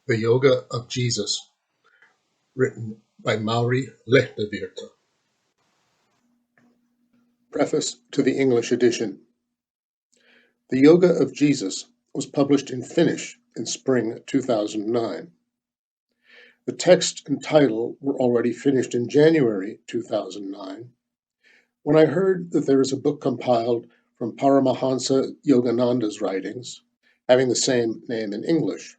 The Yoga of Jesus, written by Mauri Lehtovirta. Preface to the English edition. The Yoga of Jesus was published in Finnish in spring 2009. The text and title were already finished in January 2009, when I heard that there is a book compiled from Paramahansa Yogananda's writings, having the same name in English.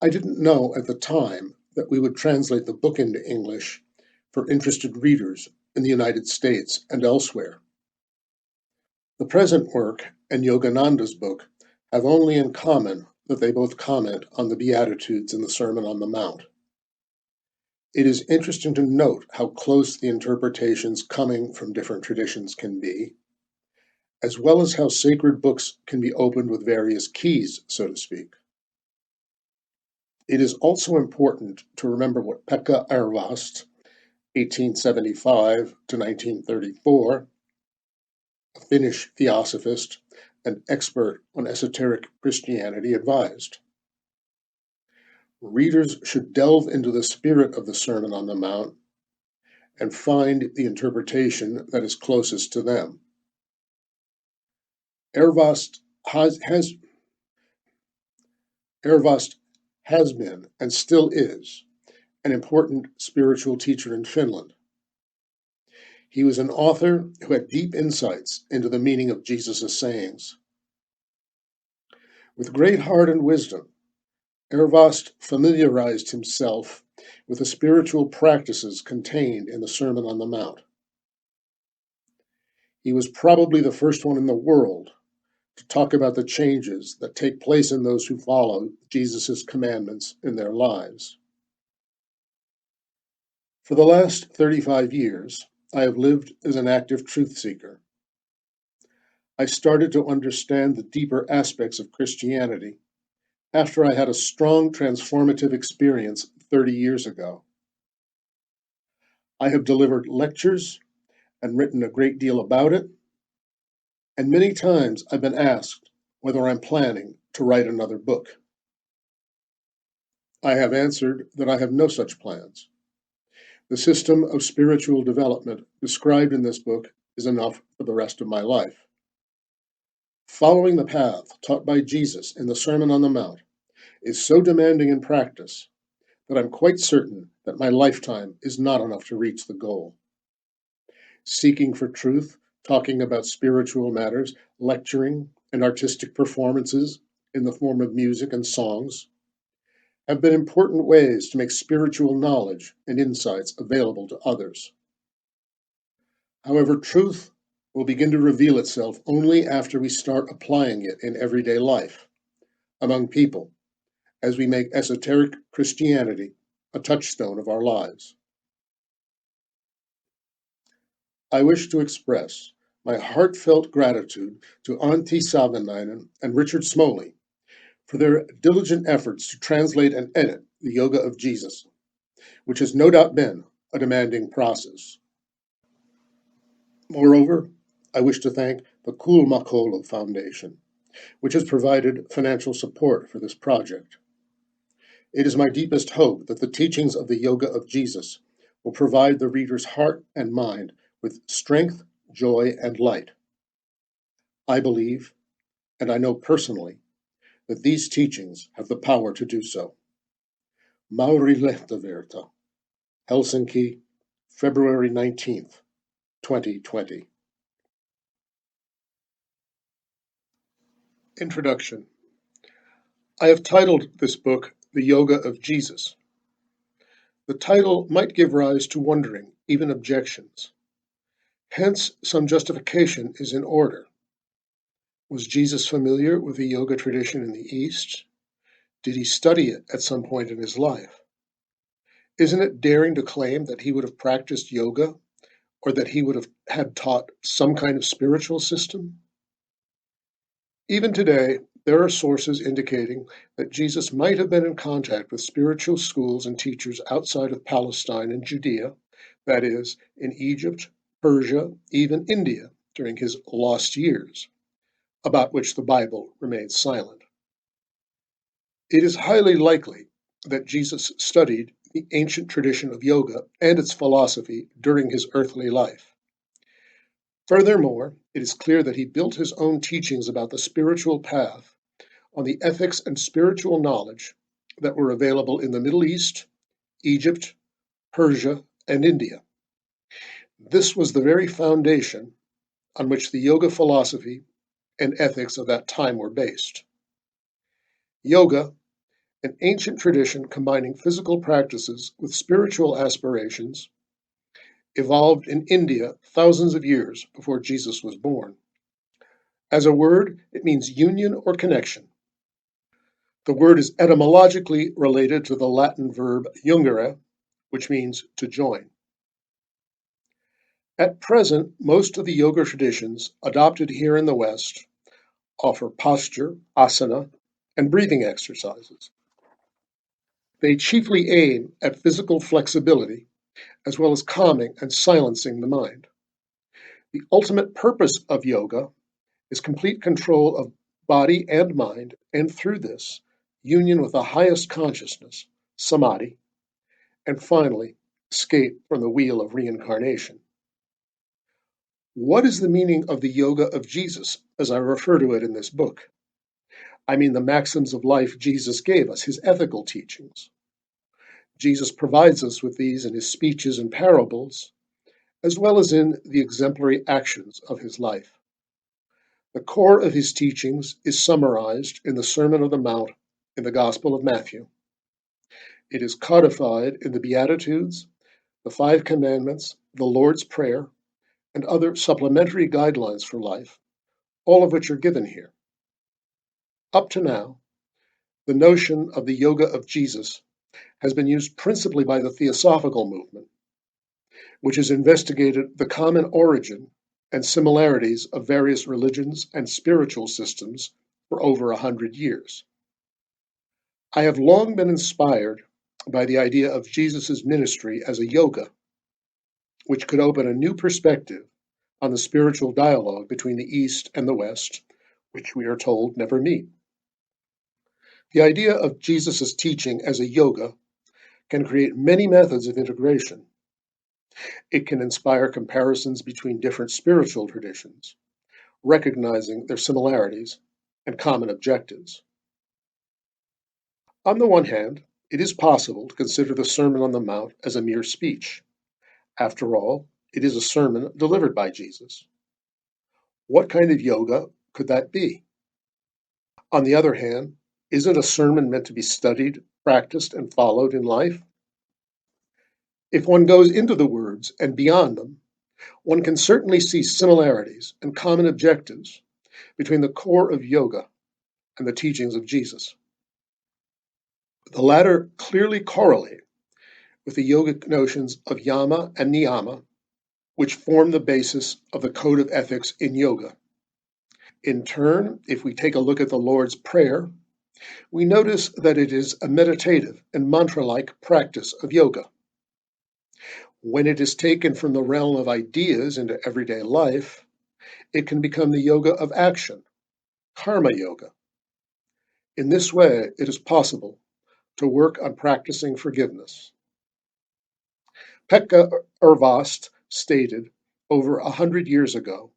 I didn't know at the time that we would translate the book into English for interested readers in the United States and elsewhere. The present work and Yogananda's book have only in common that they both comment on the Beatitudes in the Sermon on the Mount. It is interesting to note how close the interpretations coming from different traditions can be, as well as how sacred books can be opened with various keys, so to speak. It is also important to remember what Pekka Arvast, 1875 to 1934, a Finnish theosophist and expert on esoteric Christianity, advised. Readers should delve into the spirit of the Sermon on the Mount and find the interpretation that is closest to them. Arvast has been and still is an important spiritual teacher in Finland. He was an author who had deep insights into the meaning of Jesus' sayings. With great heart and wisdom, Arvast familiarized himself with the spiritual practices contained in the Sermon on the Mount. He was probably the first one in the world to talk about the changes that take place in those who follow Jesus' commandments in their lives. For the last 35 years, I have lived as an active truth seeker. I started to understand the deeper aspects of Christianity after I had a strong transformative experience 30 years ago. I have delivered lectures and written a great deal about it, and many times I've been asked whether I'm planning to write another book. I have answered that I have no such plans. The system of spiritual development described in this book is enough for the rest of my life. Following the path taught by Jesus in the Sermon on the Mount is so demanding in practice that I'm quite certain that my lifetime is not enough to reach the goal. Seeking for truth, talking about spiritual matters, lecturing, and artistic performances in the form of music and songs have been important ways to make spiritual knowledge and insights available to others. However, truth will begin to reveal itself only after we start applying it in everyday life, among people, as we make esoteric Christianity a touchstone of our lives. I wish to express my heartfelt gratitude to Antti Savinainen and Richard Smoley for their diligent efforts to translate and edit the Yoga of Jesus, which has no doubt been a demanding process. Moreover, I wish to thank the Kulmakoulu Foundation, which has provided financial support for this project. It is my deepest hope that the teachings of the Yoga of Jesus will provide the reader's heart and mind with strength, joy, and light. I believe, and I know personally, that these teachings have the power to do so. Mauri Lehtovirta, Helsinki, February 19th, 2020. Introduction. I have titled this book The Yoga of Jesus. The title might give rise to wondering, even objections. Hence, some justification is in order. Was Jesus familiar with the yoga tradition in the East? Did he study it at some point in his life? Isn't it daring to claim that he would have practiced yoga, or that he would have had taught some kind of spiritual system? Even today, there are sources indicating that Jesus might have been in contact with spiritual schools and teachers outside of Palestine and Judea, that is, in Egypt, Persia, even India, during his lost years, about which the Bible remains silent. It is highly likely that Jesus studied the ancient tradition of yoga and its philosophy during his earthly life. Furthermore, it is clear that he built his own teachings about the spiritual path on the ethics and spiritual knowledge that were available in the Middle East, Egypt, Persia, and India. This was the very foundation on which the yoga philosophy and ethics of that time were based. Yoga, an ancient tradition combining physical practices with spiritual aspirations, evolved in India thousands of years before Jesus was born. As a word, it means union or connection. The word is etymologically related to the Latin verb jungere, which means to join. At present, most of the yoga traditions adopted here in the West offer posture, asana, and breathing exercises. They chiefly aim at physical flexibility as well as calming and silencing the mind. The ultimate purpose of yoga is complete control of body and mind, and through this, union with the highest consciousness, samadhi, and finally, escape from the wheel of reincarnation. What is the meaning of the yoga of Jesus, as I refer to it in this book? I mean the maxims of life Jesus gave us, his ethical teachings. Jesus provides us with these in his speeches and parables, as well as in the exemplary actions of his life. The core of his teachings is summarized in the Sermon on the Mount in the Gospel of Matthew. It is codified in the Beatitudes, the Five Commandments, the Lord's Prayer, and other supplementary guidelines for life, all of which are given here. Up to now, the notion of the yoga of Jesus has been used principally by the Theosophical Movement, which has investigated the common origin and similarities of various religions and spiritual systems for over 100 years. I have long been inspired by the idea of Jesus' ministry as a yoga, which could open a new perspective on the spiritual dialogue between the East and the West, which we are told never meet. The idea of Jesus' teaching as a yoga can create many methods of integration. It can inspire comparisons between different spiritual traditions, recognizing their similarities and common objectives. On the one hand, it is possible to consider the Sermon on the Mount as a mere speech. After all, it is a sermon delivered by Jesus. What kind of yoga could that be? On the other hand, isn't a sermon meant to be studied, practiced, and followed in life? If one goes into the words and beyond them, one can certainly see similarities and common objectives between the core of yoga and the teachings of Jesus. The latter clearly correlate with the yogic notions of yama and niyama, which form the basis of the code of ethics in yoga. In turn, if we take a look at the Lord's Prayer, we notice that it is a meditative and mantra-like practice of yoga. When it is taken from the realm of ideas into everyday life, it can become the yoga of action, karma yoga. In this way, it is possible to work on practicing forgiveness. Pekka Urvast stated over 100 years ago,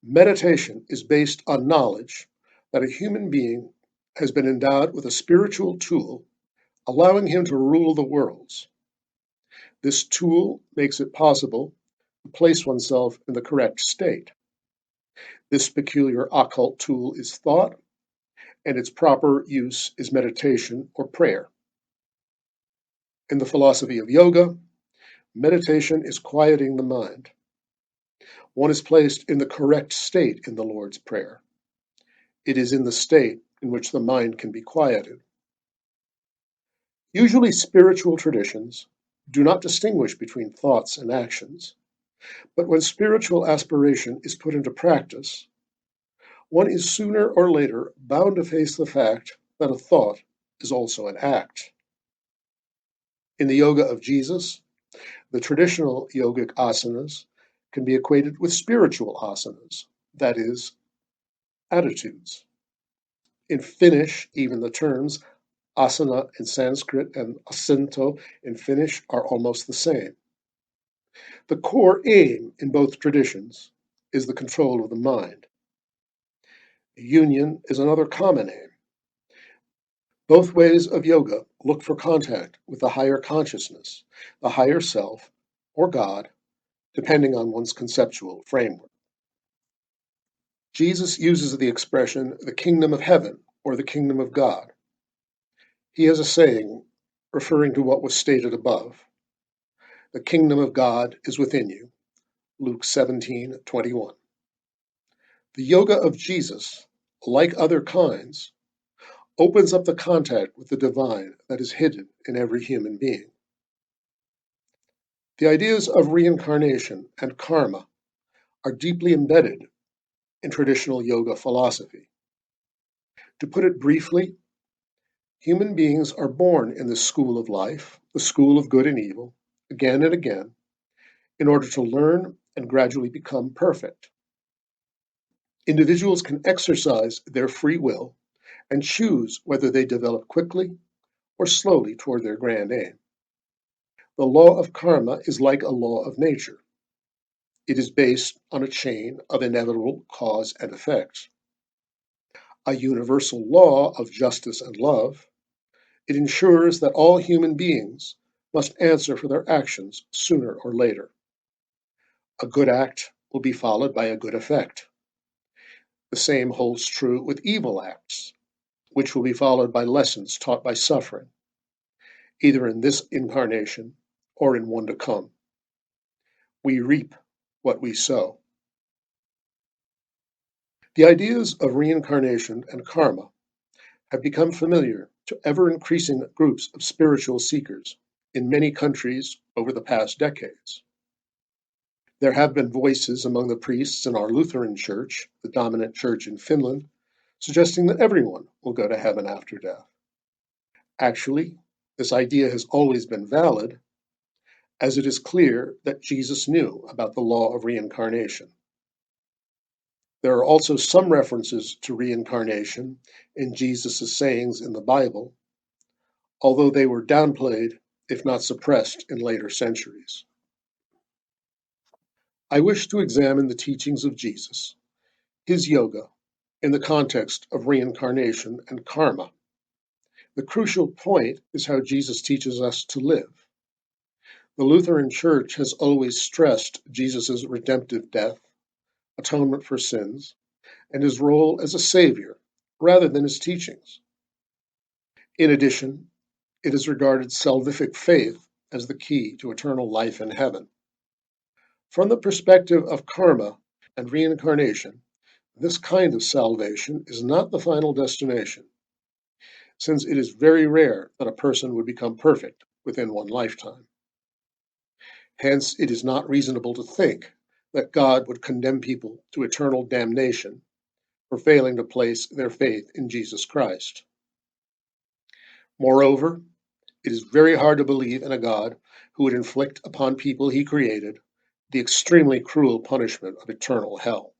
meditation is based on knowledge that a human being has been endowed with a spiritual tool allowing him to rule the worlds. This tool makes it possible to place oneself in the correct state. This peculiar occult tool is thought, and its proper use is meditation or prayer. In the philosophy of yoga, meditation is quieting the mind. One is placed in the correct state in the Lord's Prayer. It is in the state in which the mind can be quieted. Usually, spiritual traditions do not distinguish between thoughts and actions, but when spiritual aspiration is put into practice, one is sooner or later bound to face the fact that a thought is also an act. In the yoga of Jesus, the traditional yogic asanas can be equated with spiritual asanas, that is, attitudes. In Finnish, even the terms Asana in Sanskrit and asinto in Finnish are almost the same. The core aim in both traditions is the control of the mind. Union is another common aim. Both ways of yoga look for contact with the higher consciousness, the higher self, or God, depending on one's conceptual framework. Jesus uses the expression the kingdom of heaven or the kingdom of God. He has a saying referring to what was stated above. The kingdom of God is within you. Luke 17:21. The yoga of Jesus, like other kinds, opens up the contact with the divine that is hidden in every human being. The ideas of reincarnation and karma are deeply embedded in traditional yoga philosophy. To put it briefly, human beings are born in this school of life, the school of good and evil, again and again, in order to learn and gradually become perfect. Individuals can exercise their free will and choose whether they develop quickly or slowly toward their grand aim. The law of karma is like a law of nature. It is based on a chain of inevitable cause and effect. A universal law of justice and love, it ensures that all human beings must answer for their actions sooner or later. A good act will be followed by a good effect. The same holds true with evil acts, which will be followed by lessons taught by suffering, either in this incarnation or in one to come. We reap what we sow. The ideas of reincarnation and karma have become familiar to ever-increasing groups of spiritual seekers in many countries over the past decades. There have been voices among the priests in our Lutheran Church, the dominant church in Finland, suggesting that everyone will go to heaven after death. Actually, this idea has always been valid, as it is clear that Jesus knew about the law of reincarnation. There are also some references to reincarnation in Jesus' sayings in the Bible, although they were downplayed, if not suppressed, in later centuries. I wish to examine the teachings of Jesus, his yoga, in the context of reincarnation and karma. The crucial point is how Jesus teaches us to live. The Lutheran Church has always stressed Jesus' redemptive death, atonement for sins, and his role as a savior, rather than his teachings. In addition, it has regarded salvific faith as the key to eternal life in heaven. From the perspective of karma and reincarnation, this kind of salvation is not the final destination, since it is very rare that a person would become perfect within one lifetime. Hence, it is not reasonable to think that God would condemn people to eternal damnation for failing to place their faith in Jesus Christ. Moreover, it is very hard to believe in a God who would inflict upon people he created the extremely cruel punishment of eternal hell.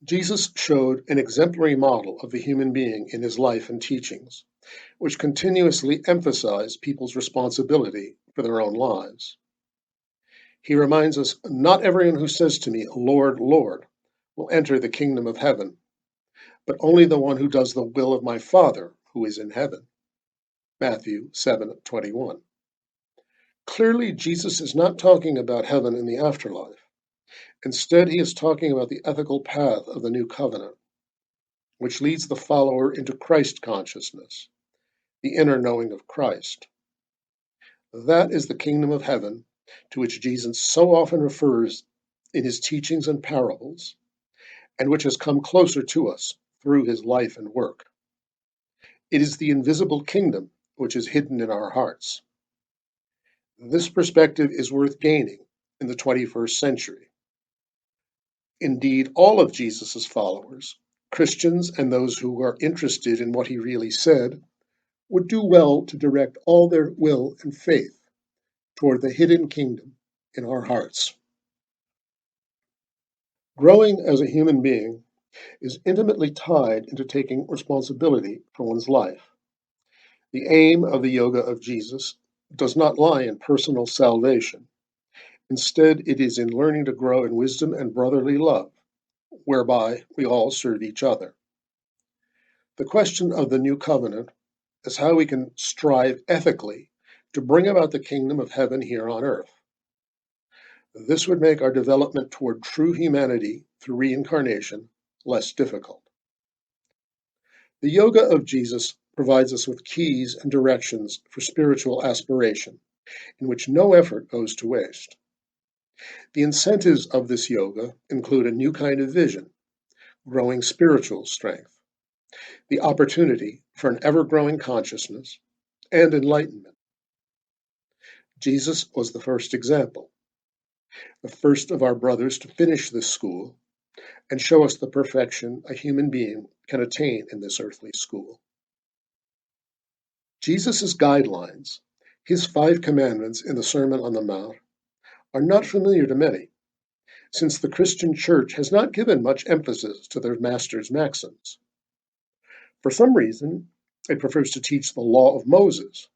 Jesus showed an exemplary model of the human being in his life and teachings, which continuously emphasize people's responsibility for their own lives. He reminds us, not everyone who says to me, Lord, Lord, will enter the kingdom of heaven, but only the one who does the will of my Father who is in heaven. Matthew 7:21. Clearly, Jesus is not talking about heaven in the afterlife. Instead, he is talking about the ethical path of the new covenant, which leads the follower into Christ consciousness, the inner knowing of Christ. That is the kingdom of heaven to which Jesus so often refers in his teachings and parables, and which has come closer to us through his life and work. It is the invisible kingdom which is hidden in our hearts. This perspective is worth gaining in the 21st century. Indeed, all of Jesus' followers, Christians and those who are interested in what he really said, would do well to direct all their will and faith toward the hidden kingdom in our hearts. Growing as a human being is intimately tied into taking responsibility for one's life. The aim of the Yoga of Jesus does not lie in personal salvation. Instead, it is in learning to grow in wisdom and brotherly love, whereby we all serve each other. The question of the new covenant is how we can strive ethically to bring about the kingdom of heaven here on earth. This would make our development toward true humanity through reincarnation less difficult. The Yoga of Jesus provides us with keys and directions for spiritual aspiration, in which no effort goes to waste. The incentives of this yoga include a new kind of vision, growing spiritual strength, the opportunity for an ever-growing consciousness, and enlightenment. Jesus was the first example, the first of our brothers to finish this school and show us the perfection a human being can attain in this earthly school. Jesus' guidelines, his 5 commandments in the Sermon on the Mount, are not familiar to many, since the Christian Church has not given much emphasis to their master's maxims. For some reason, it prefers to teach the Law of Moses,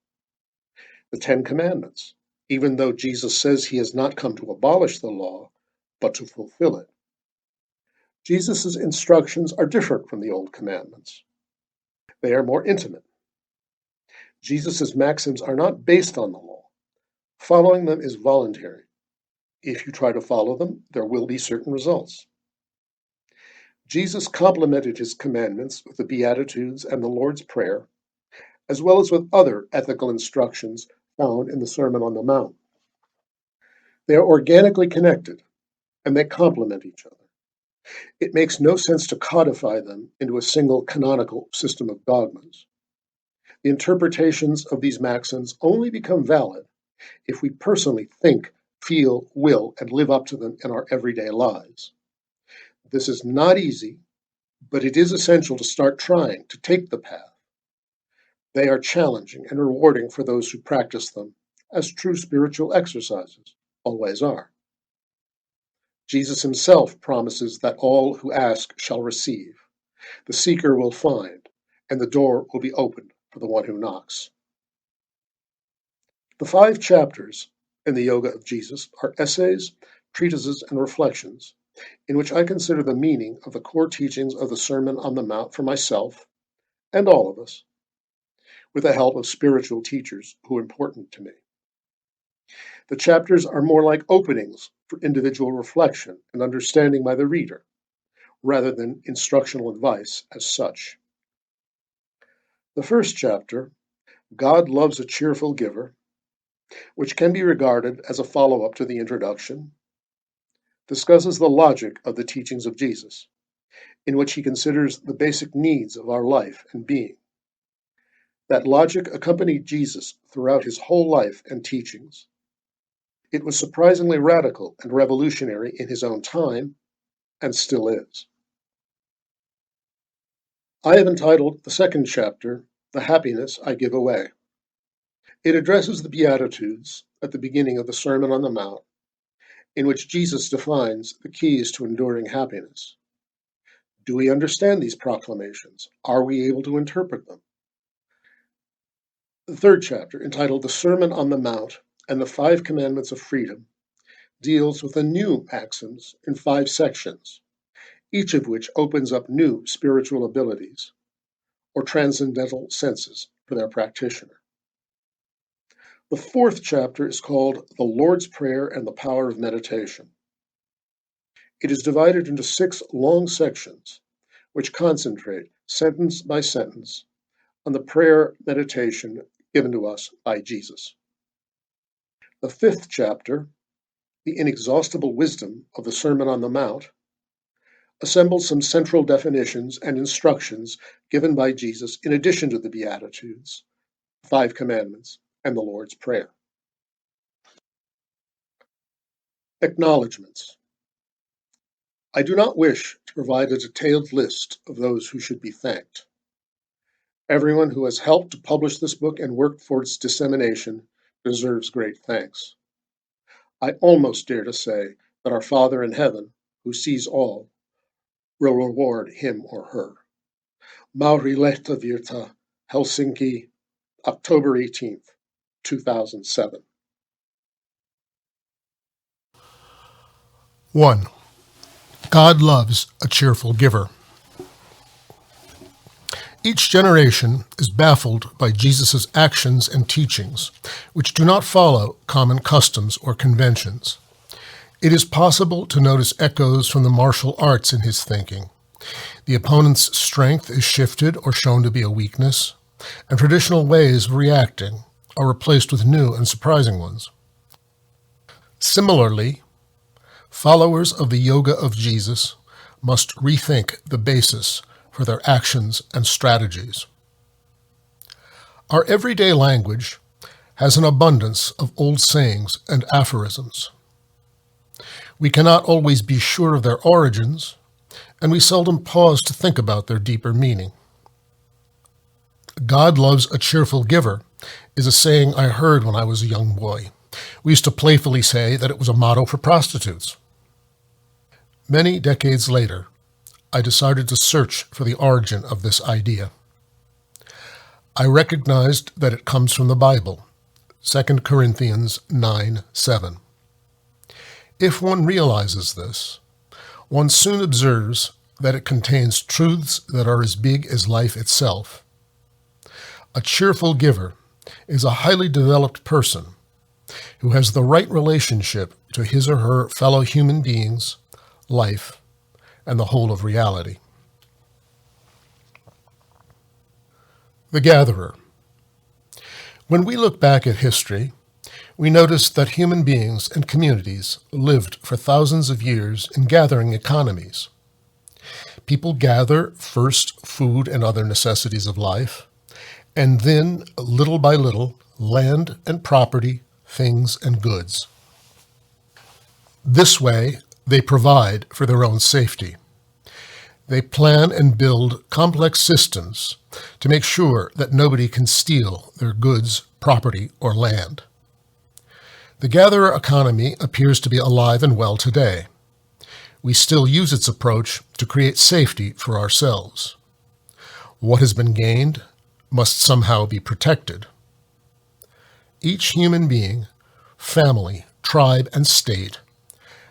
the 10 Commandments, even though Jesus says he has not come to abolish the law, but to fulfill it. Jesus' instructions are different from the Old Commandments. They are more intimate. Jesus' maxims are not based on the law. Following them is voluntary. If you try to follow them, there will be certain results. Jesus complemented his commandments with the Beatitudes and the Lord's Prayer, as well as with other ethical instructions found in the Sermon on the Mount. They are organically connected, and they complement each other. It makes no sense to codify them into a single canonical system of dogmas. The interpretations of these maxims only become valid if we personally think, feel, will, and live up to them in our everyday lives. This is not easy, but it is essential to start trying to take the path. They are challenging and rewarding for those who practice them, as true spiritual exercises always are. Jesus himself promises that all who ask shall receive, the seeker will find, and the door will be opened for the one who knocks. The 5 chapters in the Yoga of Jesus are essays, treatises, and reflections in which I consider the meaning of the core teachings of the Sermon on the Mount for myself and all of us, with the help of spiritual teachers who are important to me. The chapters are more like openings for individual reflection and understanding by the reader, rather than instructional advice as such. The first chapter, God Loves a Cheerful Giver, which can be regarded as a follow-up to the introduction, discusses the logic of the teachings of Jesus, in which he considers the basic needs of our life and being. That logic accompanied Jesus throughout his whole life and teachings. It was surprisingly radical and revolutionary in his own time, and still is. I have entitled the second chapter, The Happiness I Give Away. It addresses the Beatitudes at the beginning of the Sermon on the Mount, in which Jesus defines the keys to enduring happiness. Do we understand these proclamations? Are we able to interpret them? The third chapter, entitled The Sermon on the Mount and the 5 Commandments of Freedom, deals with the new maxims in 5 sections, each of which opens up new spiritual abilities or transcendental senses for their practitioner. The fourth chapter is called The Lord's Prayer and the Power of Meditation. It is divided into 6 long sections, which concentrate, sentence by sentence, on the prayer meditation given to us by Jesus. The 5th chapter, The Inexhaustible Wisdom of the Sermon on the Mount, assembles some central definitions and instructions given by Jesus in addition to the Beatitudes, 5 Commandments, and the Lord's Prayer. Acknowledgements. I do not wish to provide a detailed list of those who should be thanked. Everyone who has helped to publish this book and worked for its dissemination deserves great thanks. I almost dare to say that our Father in heaven, who sees all, will reward him or her. Mauri Lehtovirta, Helsinki, October 18th, 2007. 1. God loves a cheerful giver. Each generation is baffled by Jesus' actions and teachings, which do not follow common customs or conventions. It is possible to notice echoes from the martial arts in his thinking. The opponent's strength is shifted or shown to be a weakness, and traditional ways of reacting are replaced with new and surprising ones. Similarly, followers of the Yoga of Jesus must rethink the basis for their actions and strategies. Our everyday language has an abundance of old sayings and aphorisms. We cannot always be sure of their origins, and we seldom pause to think about their deeper meaning. God loves a cheerful giver is a saying I heard when I was a young boy. We used to playfully say that it was a motto for prostitutes. Many decades later, I decided to search for the origin of this idea. I recognized that it comes from the Bible, 2 Corinthians 9:7. If one realizes this, one soon observes that it contains truths that are as big as life itself. A cheerful giver is a highly developed person who has the right relationship to his or her fellow human beings, life, and the whole of reality. The gatherer. When we look back at history, we notice that human beings and communities lived for thousands of years in gathering economies. People gather first food and other necessities of life, and then, little by little, land and property, things and goods. This way, they provide for their own safety. They plan and build complex systems to make sure that nobody can steal their goods, property, or land. The gatherer economy appears to be alive and well today. We still use its approach to create safety for ourselves. What has been gained must somehow be protected. Each human being, family, tribe, and state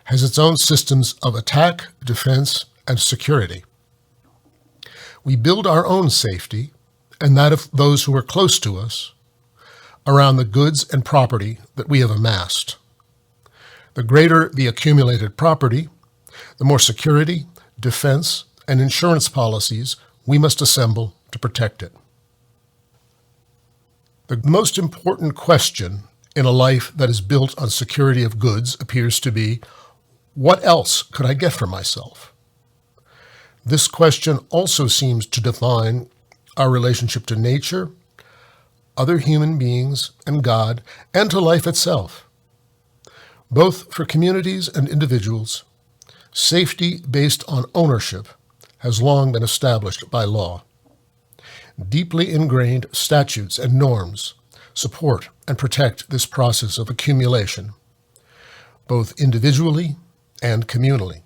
has its own systems of attack, defense, and security. We build our own safety, and that of those who are close to us, around the goods and property that we have amassed. The greater the accumulated property, the more security, defense, and insurance policies we must assemble to protect it. The most important question in a life that is built on security of goods appears to be, what else could I get for myself? This question also seems to define our relationship to nature, other human beings, and God, and to life itself. Both for communities and individuals, safety based on ownership has long been established by law. Deeply ingrained statutes and norms support and protect this process of accumulation, both individually and communally.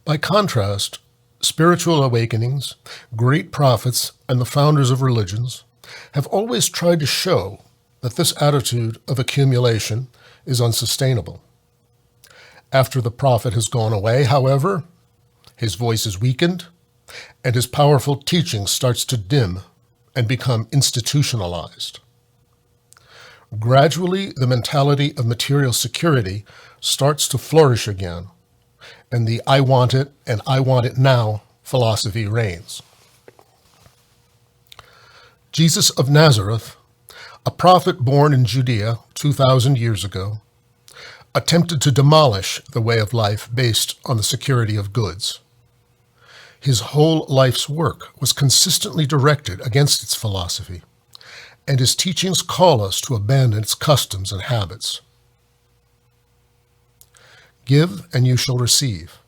By contrast, spiritual awakenings, great prophets, and the founders of religions have always tried to show that this attitude of accumulation is unsustainable. After the prophet has gone away, however, his voice is weakened, and his powerful teaching starts to dim and become institutionalized. Gradually, the mentality of material security starts to flourish again, and the I want it and I want it now philosophy reigns. Jesus of Nazareth, a prophet born in Judea 2,000 years ago, attempted to demolish the way of life based on the security of goods. His whole life's work was consistently directed against its philosophy, and his teachings call us to abandon its customs and habits. Give and you shall receive.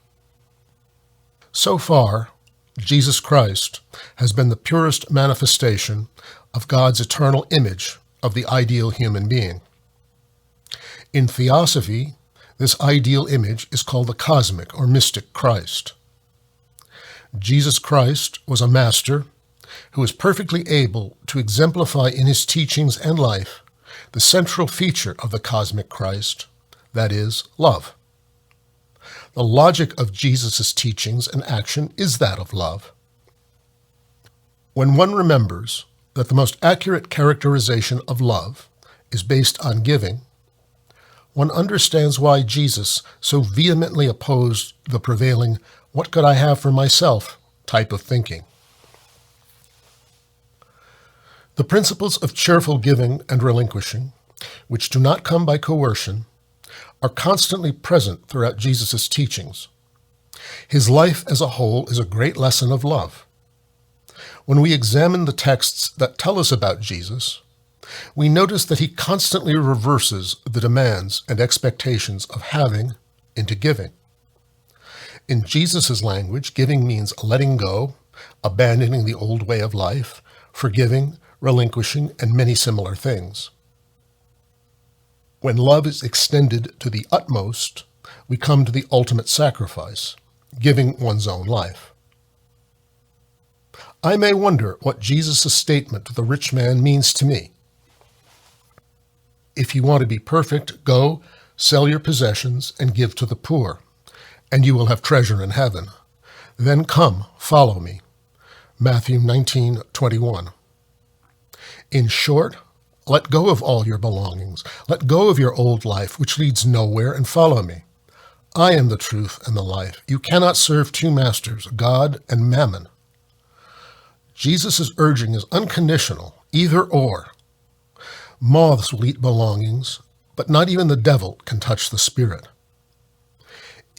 So far, Jesus Christ has been the purest manifestation of God's eternal image of the ideal human being. In Theosophy, this ideal image is called the cosmic or mystic Christ. Jesus Christ was a master, who is perfectly able to exemplify in his teachings and life the central feature of the cosmic Christ, that is, love. The logic of Jesus' teachings and action is that of love. When one remembers that the most accurate characterization of love is based on giving, one understands why Jesus so vehemently opposed the prevailing "what could I have for myself" type of thinking. The principles of cheerful giving and relinquishing, which do not come by coercion, are constantly present throughout Jesus' teachings. His life as a whole is a great lesson of love. When we examine the texts that tell us about Jesus, we notice that he constantly reverses the demands and expectations of having into giving. In Jesus' language, giving means letting go, abandoning the old way of life, forgiving, relinquishing, and many similar things. When love is extended to the utmost, we come to the ultimate sacrifice, giving one's own life. I may wonder what Jesus' statement to the rich man means to me. If you want to be perfect, go, sell your possessions, and give to the poor, and you will have treasure in heaven. Then come, follow me. Matthew 19:21. In short, let go of all your belongings. Let go of your old life, which leads nowhere, and follow me. I am the truth and the life. You cannot serve two masters, God and Mammon. Jesus' urging is unconditional, either or. Moths will eat belongings, but not even the devil can touch the spirit.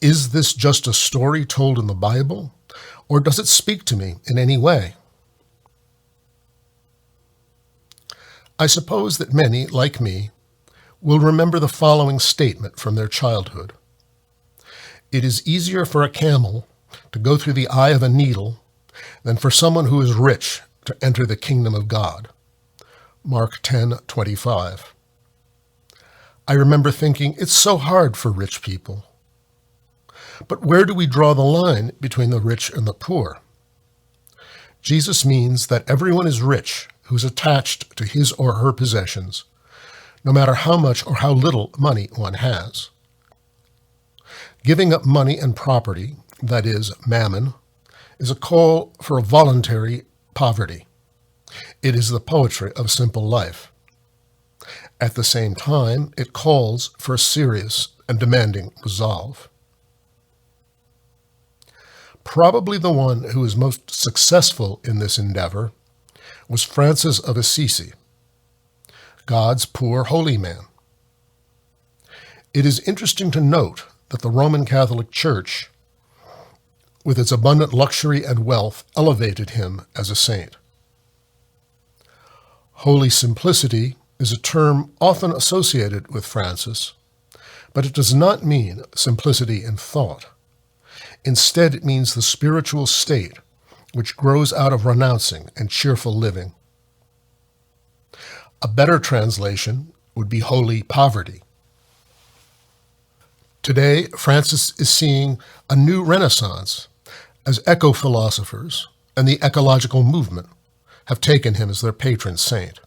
Is this just a story told in the Bible, or does it speak to me in any way? I suppose that many, like me, will remember the following statement from their childhood. It is easier for a camel to go through the eye of a needle than for someone who is rich to enter the kingdom of God. Mark 10:25. I remember thinking, it's so hard for rich people. But where do we draw the line between the rich and the poor? Jesus means that everyone is rich who's attached to his or her possessions, no matter how much or how little money one has. Giving up money and property, that is, mammon, is a call for a voluntary poverty. It is the poetry of simple life. At the same time, it calls for a serious and demanding resolve. Probably the one who was most successful in this endeavor was Francis of Assisi, God's poor holy man. It is interesting to note that the Roman Catholic Church, with its abundant luxury and wealth, elevated him as a saint. Holy simplicity is a term often associated with Francis, but it does not mean simplicity in thought. Instead, it means the spiritual state which grows out of renouncing and cheerful living. A better translation would be holy poverty. Today, Francis is seeing a new renaissance as eco-philosophers and the ecological movement have taken him as their patron saint.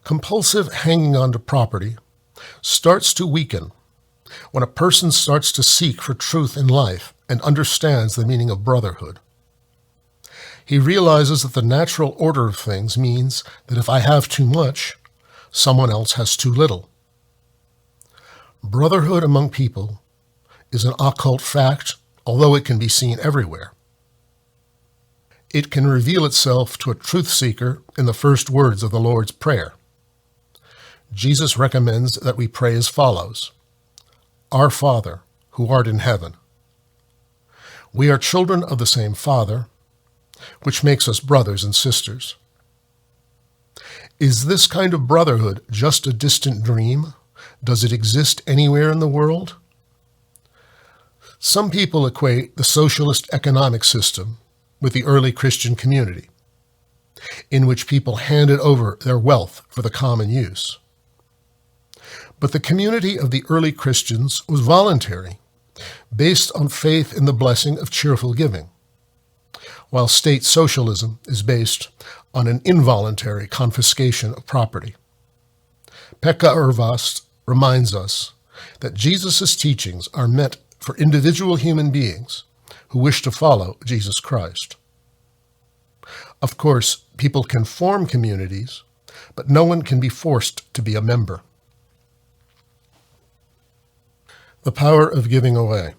Compulsive hanging on to property starts to weaken when a person starts to seek for truth in life and understands the meaning of brotherhood. He realizes that the natural order of things means that if I have too much, someone else has too little. Brotherhood among people is an occult fact, although it can be seen everywhere. It can reveal itself to a truth seeker in the first words of the Lord's Prayer. Jesus recommends that we pray as follows: Our Father, who art in heaven. We are children of the same Father, which makes us brothers and sisters. Is this kind of brotherhood just a distant dream? Does it exist anywhere in the world? Some people equate the socialist economic system with the early Christian community, in which people handed over their wealth for the common use. But the community of the early Christians was voluntary, based on faith in the blessing of cheerful giving. while state socialism is based on an involuntary confiscation of property. Pekka Urvast reminds us that Jesus' teachings are meant for individual human beings who wish to follow Jesus Christ. Of course, people can form communities, but no one can be forced to be a member. The power of giving away.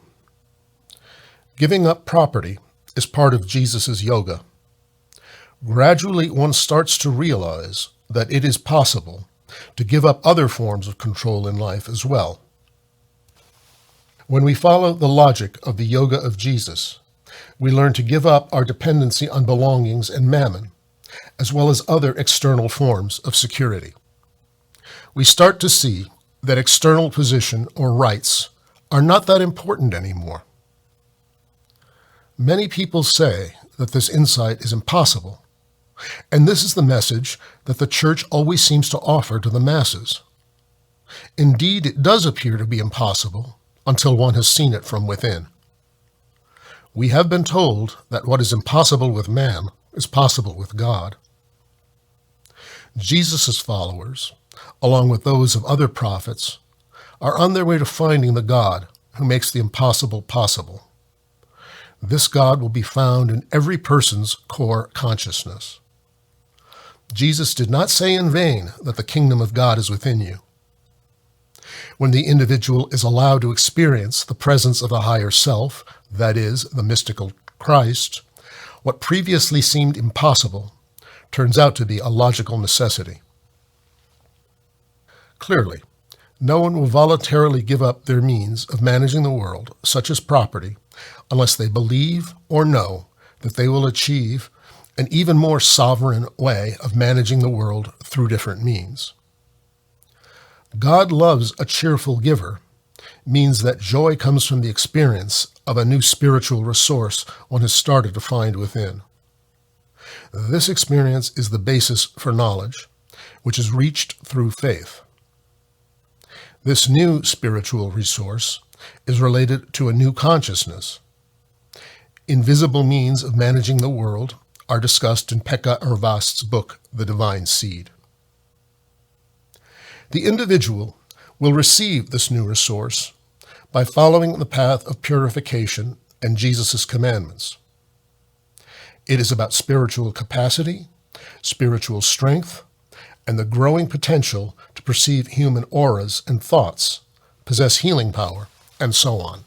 Giving up property is part of Jesus' yoga. Gradually, one starts to realize that it is possible to give up other forms of control in life as well. When we follow the logic of the Yoga of Jesus, we learn to give up our dependency on belongings and mammon, as well as other external forms of security. We start to see that external position or rights are not that important anymore. Many people say that this insight is impossible, and this is the message that the Church always seems to offer to the masses. Indeed, it does appear to be impossible until one has seen it from within. We have been told that what is impossible with man is possible with God. Jesus' followers, along with those of other prophets, are on their way to finding the God who makes the impossible possible. This God will be found in every person's core consciousness. Jesus did not say in vain that the kingdom of God is within you. When the individual is allowed to experience the presence of a higher self, that is, the mystical Christ, what previously seemed impossible turns out to be a logical necessity. Clearly, no one will voluntarily give up their means of managing the world, such as property, unless they believe or know that they will achieve an even more sovereign way of managing the world through different means. God loves a cheerful giver means that joy comes from the experience of a new spiritual resource one has started to find within. This experience is the basis for knowledge, which is reached through faith. This new spiritual resource is related to a new consciousness. Invisible means of managing the world are discussed in Pekka Urvast's book, The Divine Seed. The individual will receive this new resource by following the path of purification and Jesus' commandments. It is about spiritual capacity, spiritual strength, and the growing potential to perceive human auras and thoughts, possess healing power, and so on.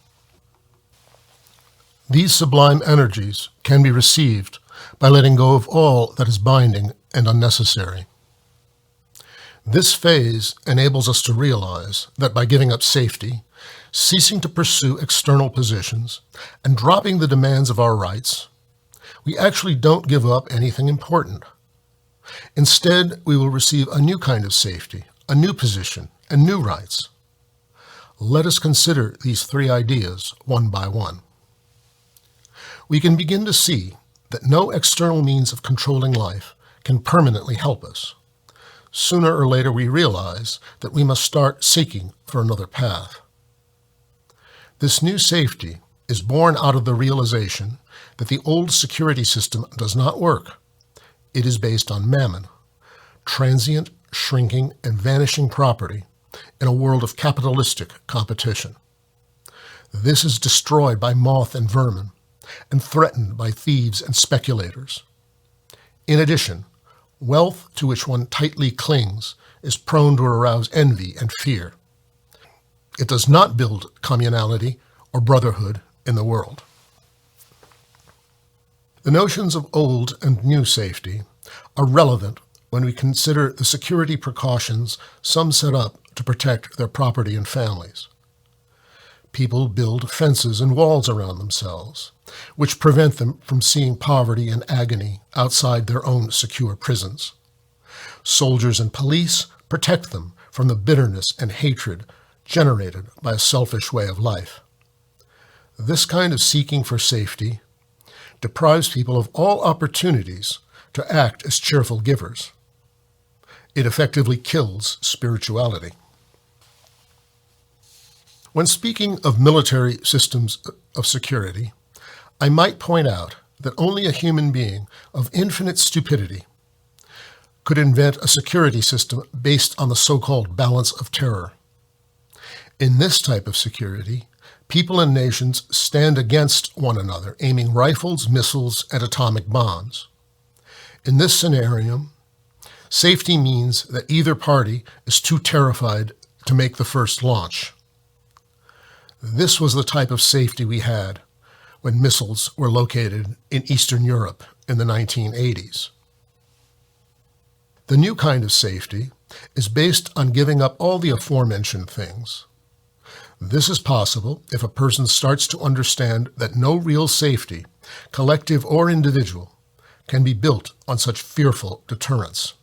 These sublime energies can be received by letting go of all that is binding and unnecessary. This phase enables us to realize that by giving up safety, ceasing to pursue external positions, and dropping the demands of our rights, we actually don't give up anything important. Instead, we will receive a new kind of safety, a new position, and new rights. Let us consider these three ideas one by one. We can begin to see that no external means of controlling life can permanently help us. Sooner or later we realize that we must start seeking for another path. This new safety is born out of the realization that the old security system does not work. It is based on mammon, transient, shrinking, and vanishing property in a world of capitalistic competition. This is destroyed by moth and vermin and threatened by thieves and speculators. In addition, wealth to which one tightly clings is prone to arouse envy and fear. It does not build communality or brotherhood in the world. The notions of old and new safety are relevant when we consider the security precautions some set up to protect their property and families. People build fences and walls around themselves, which prevent them from seeing poverty and agony outside their own secure prisons. Soldiers and police protect them from the bitterness and hatred generated by a selfish way of life. This kind of seeking for safety deprives people of all opportunities to act as cheerful givers. It effectively kills spirituality. When speaking of military systems of security, I might point out that only a human being of infinite stupidity could invent a security system based on the so-called balance of terror. In this type of security, people and nations stand against one another, aiming rifles, missiles, and atomic bombs. In this scenario, safety means that either party is too terrified to make the first launch. This was the type of safety we had when missiles were located in Eastern Europe in the 1980s. The new kind of safety is based on giving up all the aforementioned things. This is possible if a person starts to understand that no real safety, collective or individual, can be built on such fearful deterrence.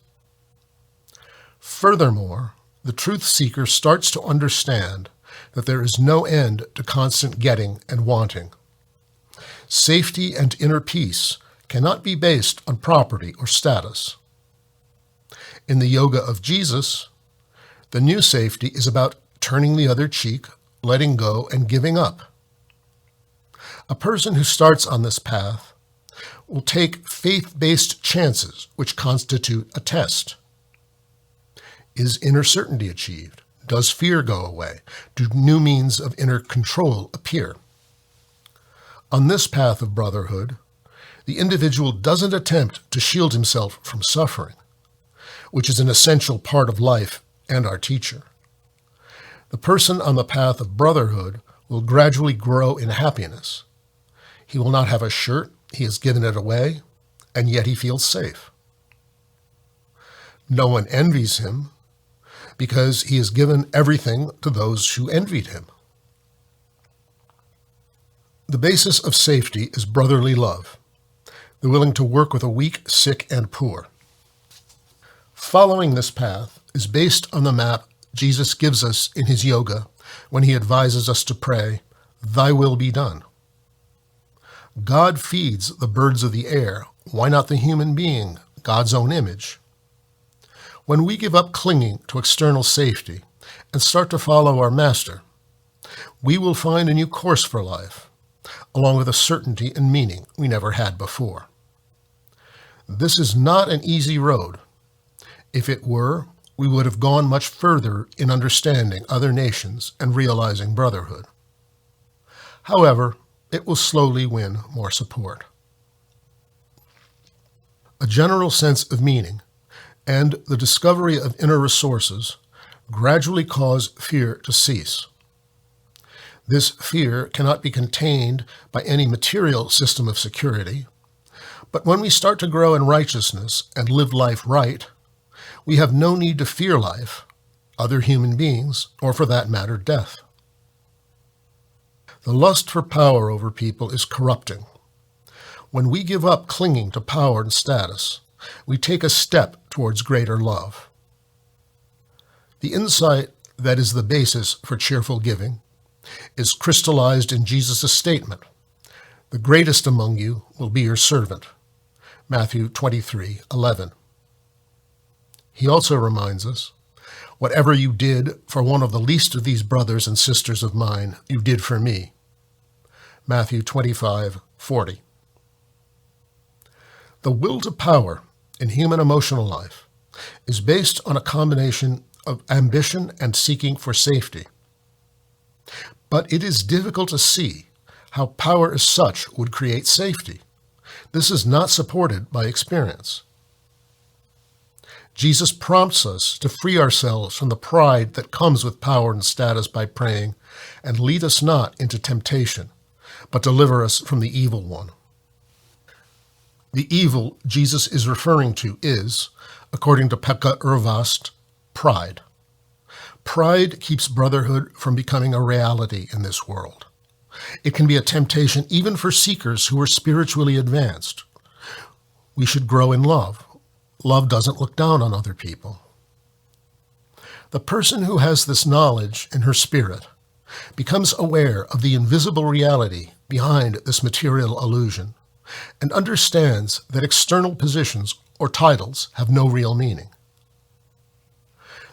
Furthermore, the truth seeker starts to understand that there is no end to constant getting and wanting. Safety and inner peace cannot be based on property or status. In the Yoga of Jesus, the new safety is about turning the other cheek, letting go, and giving up. A person who starts on this path will take faith-based chances which constitute a test. Is inner certainty achieved? Does fear go away? Do new means of inner control appear? On this path of brotherhood, the individual doesn't attempt to shield himself from suffering, which is an essential part of life and our teacher. The person on the path of brotherhood will gradually grow in happiness. He will not have a shirt, he has given it away, and yet he feels safe. No one envies him because he has given everything to those who envied him. The basis of safety is brotherly love, the willing to work with the weak, sick, and poor. Following this path is based on the map Jesus gives us in his yoga when he advises us to pray, "Thy will be done." God feeds the birds of the air. Why not the human being, God's own image? When we give up clinging to external safety and start to follow our master, we will find a new course for life, along with a certainty and meaning we never had before. This is not an easy road. If it were, we would have gone much further in understanding other nations and realizing brotherhood. However, it will slowly win more support. A general sense of meaning and the discovery of inner resources gradually cause fear to cease. This fear cannot be contained by any material system of security, but when we start to grow in righteousness and live life right, we have no need to fear life, other human beings, or for that matter, death. The lust for power over people is corrupting. When we give up clinging to power and status, we take a step towards greater love. The insight that is the basis for cheerful giving is crystallized in Jesus' statement, "The greatest among you will be your servant," Matthew 23:11. He also reminds us, "Whatever you did for one of the least of these brothers and sisters of mine, you did for me," Matthew 25:40. The will to power in human emotional life is based on a combination of ambition and seeking for safety. But it is difficult to see how power as such would create safety. This is not supported by experience. Jesus prompts us to free ourselves from the pride that comes with power and status by praying, "And lead us not into temptation, but deliver us from the evil one." The evil Jesus is referring to is, according to Pekka Urvast, pride. Pride keeps brotherhood from becoming a reality in this world. It can be a temptation even for seekers who are spiritually advanced. We should grow in love. Love doesn't look down on other people. The person who has this knowledge in her spirit becomes aware of the invisible reality behind this material illusion and understands that external positions or titles have no real meaning.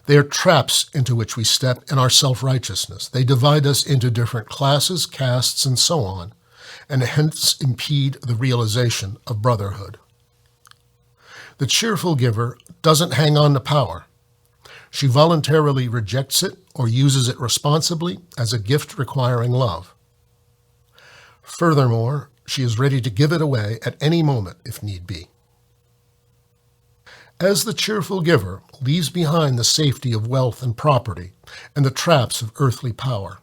They are traps into which we step in our self-righteousness. They divide us into different classes, castes, and so on, and hence impede the realization of brotherhood. The cheerful giver doesn't hang on to power. She voluntarily rejects it or uses it responsibly as a gift requiring love. Furthermore, she is ready to give it away at any moment if need be. As the cheerful giver leaves behind the safety of wealth and property and the traps of earthly power,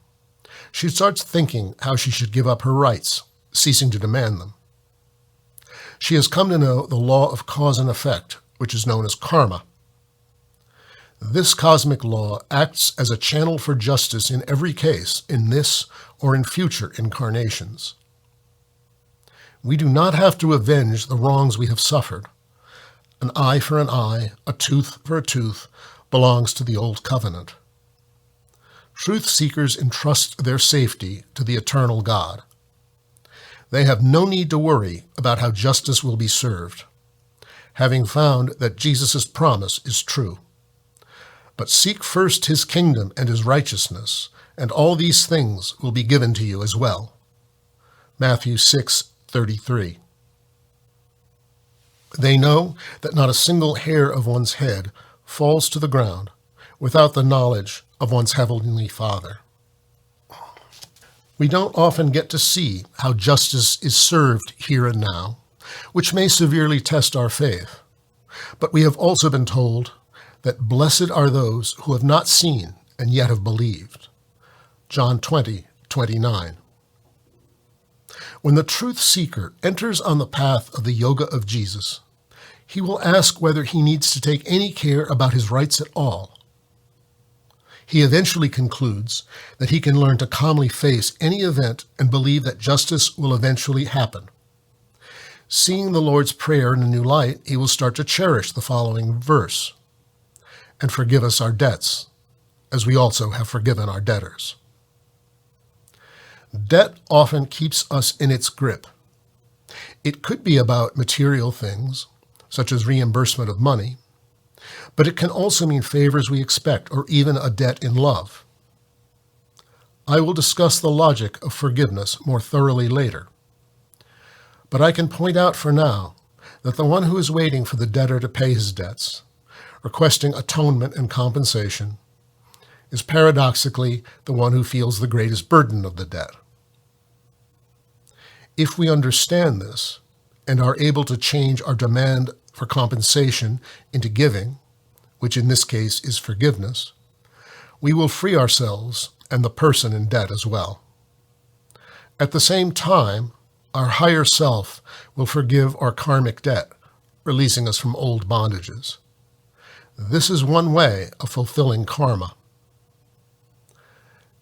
she starts thinking how she should give up her rights, ceasing to demand them. She has come to know the law of cause and effect, which is known as karma. This cosmic law acts as a channel for justice in every case, in this or in future incarnations. We do not have to avenge the wrongs we have suffered. An eye for an eye, a tooth for a tooth, belongs to the old covenant. Truth seekers entrust their safety to the eternal God. They have no need to worry about how justice will be served, having found that Jesus' promise is true. But seek first his kingdom and his righteousness, and all these things will be given to you as well. Matthew 6:33. They know that not a single hair of one's head falls to the ground without the knowledge of one's heavenly Father. We don't often get to see how justice is served here and now, which may severely test our faith. But we have also been told that blessed are those who have not seen and yet have believed. John 20:29. When the truth seeker enters on the path of the Yoga of Jesus, he will ask whether he needs to take any care about his rights at all. He eventually concludes that he can learn to calmly face any event and believe that justice will eventually happen. Seeing the Lord's Prayer in a new light, he will start to cherish the following verse: "And forgive us our debts, as we also have forgiven our debtors." Debt often keeps us in its grip. It could be about material things, such as reimbursement of money, but it can also mean favors we expect or even a debt in love. I will discuss the logic of forgiveness more thoroughly later, but I can point out for now that the one who is waiting for the debtor to pay his debts, requesting atonement and compensation, is paradoxically the one who feels the greatest burden of the debt. If we understand this and are able to change our demand for compensation into giving, which in this case is forgiveness, we will free ourselves and the person in debt as well. At the same time, our higher self will forgive our karmic debt, releasing us from old bondages. This is one way of fulfilling karma.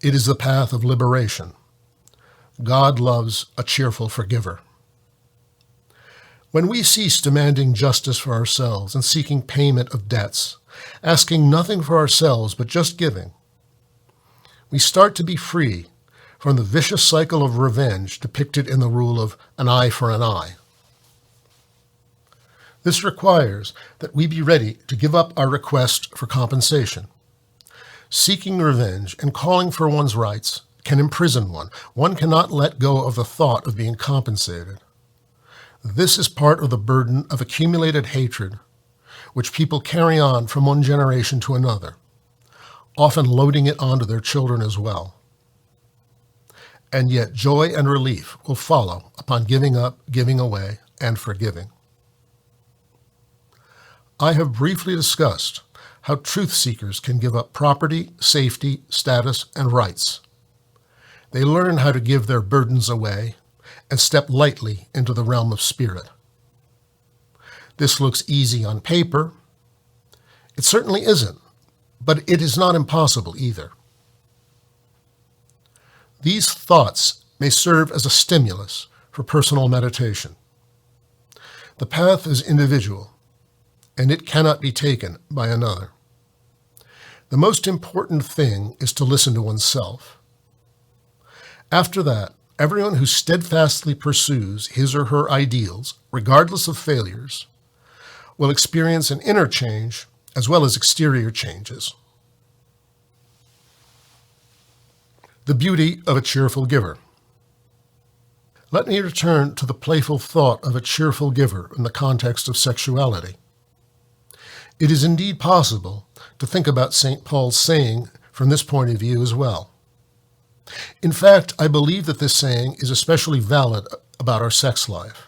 It is the path of liberation. God loves a cheerful forgiver. When we cease demanding justice for ourselves and seeking payment of debts, asking nothing for ourselves but just giving, we start to be free from the vicious cycle of revenge depicted in the rule of an eye for an eye. This requires that we be ready to give up our request for compensation. Seeking revenge and calling for one's rights can imprison one. One cannot let go of the thought of being compensated. This is part of the burden of accumulated hatred, which people carry on from one generation to another, often loading it onto their children as well. And yet joy and relief will follow upon giving up, giving away, and forgiving. I have briefly discussed how truth seekers can give up property, safety, status, and rights. They learn how to give their burdens away and step lightly into the realm of spirit. This looks easy on paper. It certainly isn't, but it is not impossible either. These thoughts may serve as a stimulus for personal meditation. The path is individual, and it cannot be taken by another. The most important thing is to listen to oneself. After that, everyone who steadfastly pursues his or her ideals, regardless of failures, will experience an inner change as well as exterior changes. The beauty of a cheerful giver. Let me return to the playful thought of a cheerful giver in the context of sexuality. It is indeed possible to think about St. Paul's saying from this point of view as well. In fact, I believe that this saying is especially valid about our sex life.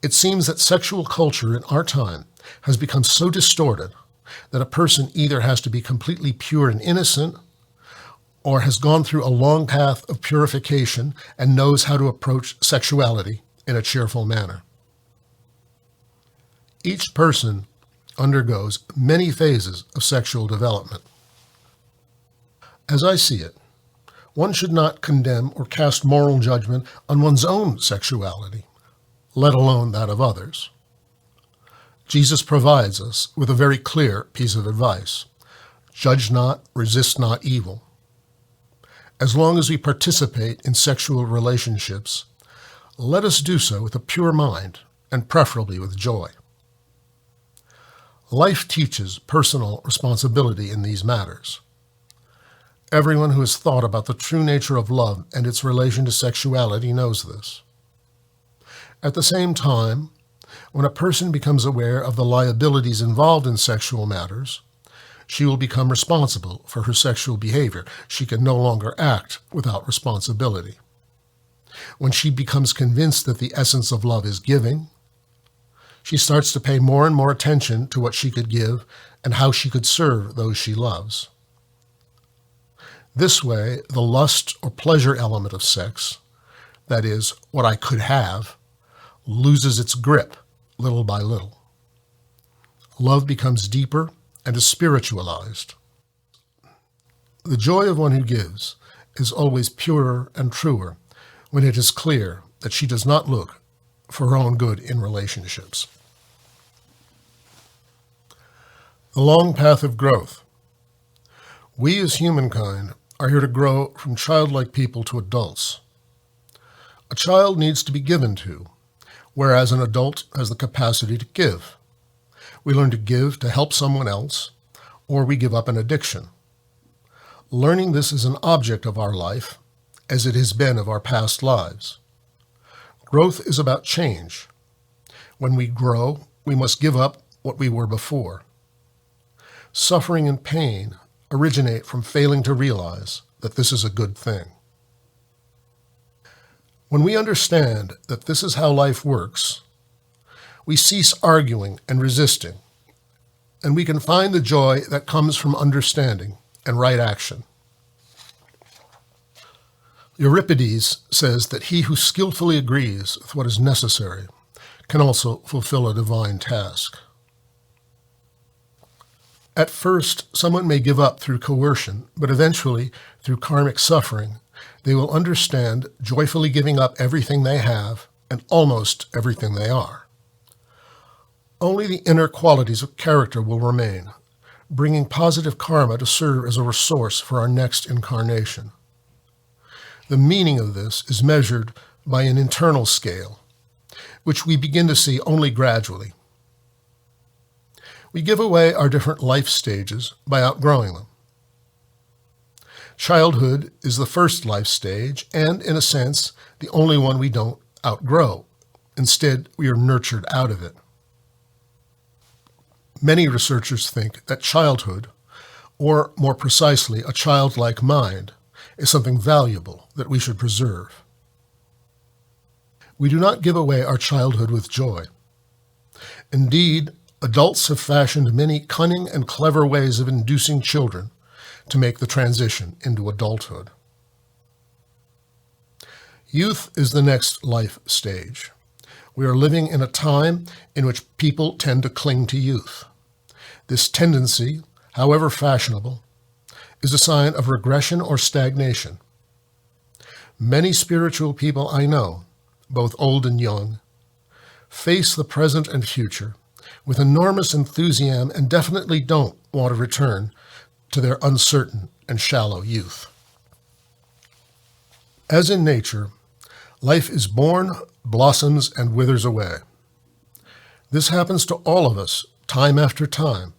It seems that sexual culture in our time has become so distorted that a person either has to be completely pure and innocent or has gone through a long path of purification and knows how to approach sexuality in a cheerful manner. Each person undergoes many phases of sexual development. As I see it, one should not condemn or cast moral judgment on one's own sexuality, let alone that of others. Jesus provides us with a very clear piece of advice: judge not, resist not evil. As long as we participate in sexual relationships, let us do so with a pure mind and preferably with joy. Life teaches personal responsibility in these matters. Everyone who has thought about the true nature of love and its relation to sexuality knows this. At the same time, when a person becomes aware of the liabilities involved in sexual matters, she will become responsible for her sexual behavior. She can no longer act without responsibility. When she becomes convinced that the essence of love is giving, she starts to pay more and more attention to what she could give and how she could serve those she loves. This way, the lust or pleasure element of sex, that is, what I could have, loses its grip little by little. Love becomes deeper and is spiritualized. The joy of one who gives is always purer and truer when it is clear that she does not look for her own good in relationships. The long path of growth. We as humankind are here to grow from childlike people to adults. A child needs to be given to, whereas an adult has the capacity to give. We learn to give to help someone else, or we give up an addiction. Learning this is an object of our life, as it has been of our past lives. Growth is about change. When we grow, we must give up what we were before. Suffering and pain originate from failing to realize that this is a good thing. When we understand that this is how life works, we cease arguing and resisting, and we can find the joy that comes from understanding and right action. Euripides says that he who skillfully agrees with what is necessary can also fulfill a divine task. At first, someone may give up through coercion, but eventually, through karmic suffering, they will understand joyfully giving up everything they have and almost everything they are. Only the inner qualities of character will remain, bringing positive karma to serve as a resource for our next incarnation. The meaning of this is measured by an internal scale, which we begin to see only gradually. We give away our different life stages by outgrowing them. Childhood is the first life stage and, in a sense, the only one we don't outgrow. Instead, we are nurtured out of it. Many researchers think that childhood, or more precisely, a childlike mind, is something valuable that we should preserve. We do not give away our childhood with joy. Indeed, adults have fashioned many cunning and clever ways of inducing children to make the transition into adulthood. Youth is the next life stage. We are living in a time in which people tend to cling to youth. This tendency, however fashionable, is a sign of regression or stagnation. Many spiritual people I know, both old and young, face the present and future with enormous enthusiasm and definitely don't want to return to their uncertain and shallow youth. As in nature, life is born, blossoms, and withers away. This happens to all of us, time after time.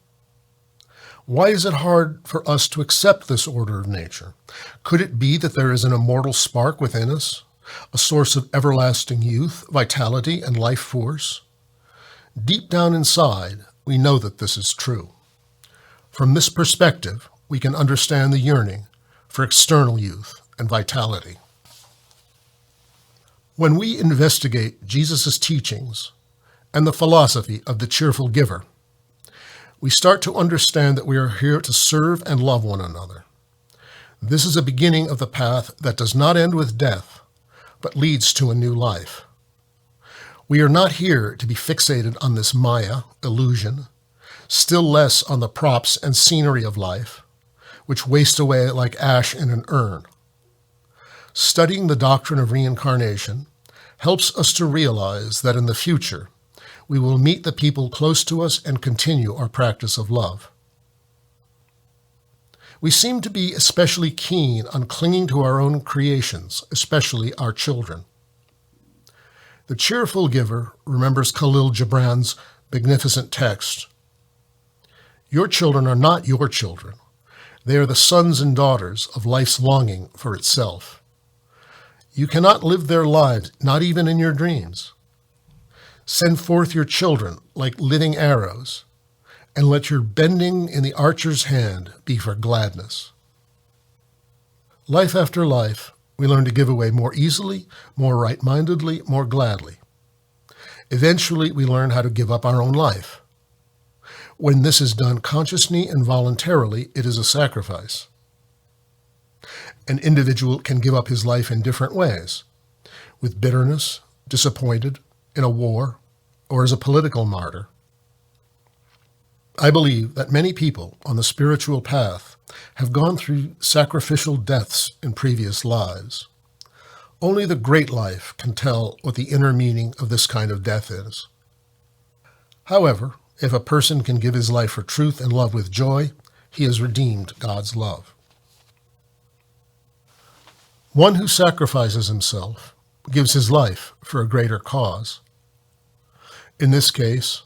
Why is it hard for us to accept this order of nature? Could it be that there is an immortal spark within us, a source of everlasting youth, vitality, and life force? Deep down inside, we know that this is true. From this perspective, we can understand the yearning for external youth and vitality. When we investigate Jesus' teachings and the philosophy of the cheerful giver, we start to understand that we are here to serve and love one another. This is a beginning of the path that does not end with death, but leads to a new life. We are not here to be fixated on this Maya, illusion, still less on the props and scenery of life, which waste away like ash in an urn. Studying the doctrine of reincarnation helps us to realize that in the future, we will meet the people close to us and continue our practice of love. We seem to be especially keen on clinging to our own creations, especially our children. The cheerful giver remembers Khalil Gibran's magnificent text, "Your children are not your children. They are the sons and daughters of life's longing for itself. You cannot live their lives, not even in your dreams. Send forth your children like living arrows, and let your bending in the archer's hand be for gladness." Life after life, we learn to give away more easily, more right-mindedly, more gladly. Eventually, we learn how to give up our own life. When this is done consciously and voluntarily, it is a sacrifice. An individual can give up his life in different ways, with bitterness, disappointed, in a war, or as a political martyr. I believe that many people on the spiritual path have gone through sacrificial deaths in previous lives. Only the great life can tell what the inner meaning of this kind of death is. However, if a person can give his life for truth and love with joy, he has redeemed God's love. One who sacrifices himself gives his life for a greater cause. In this case,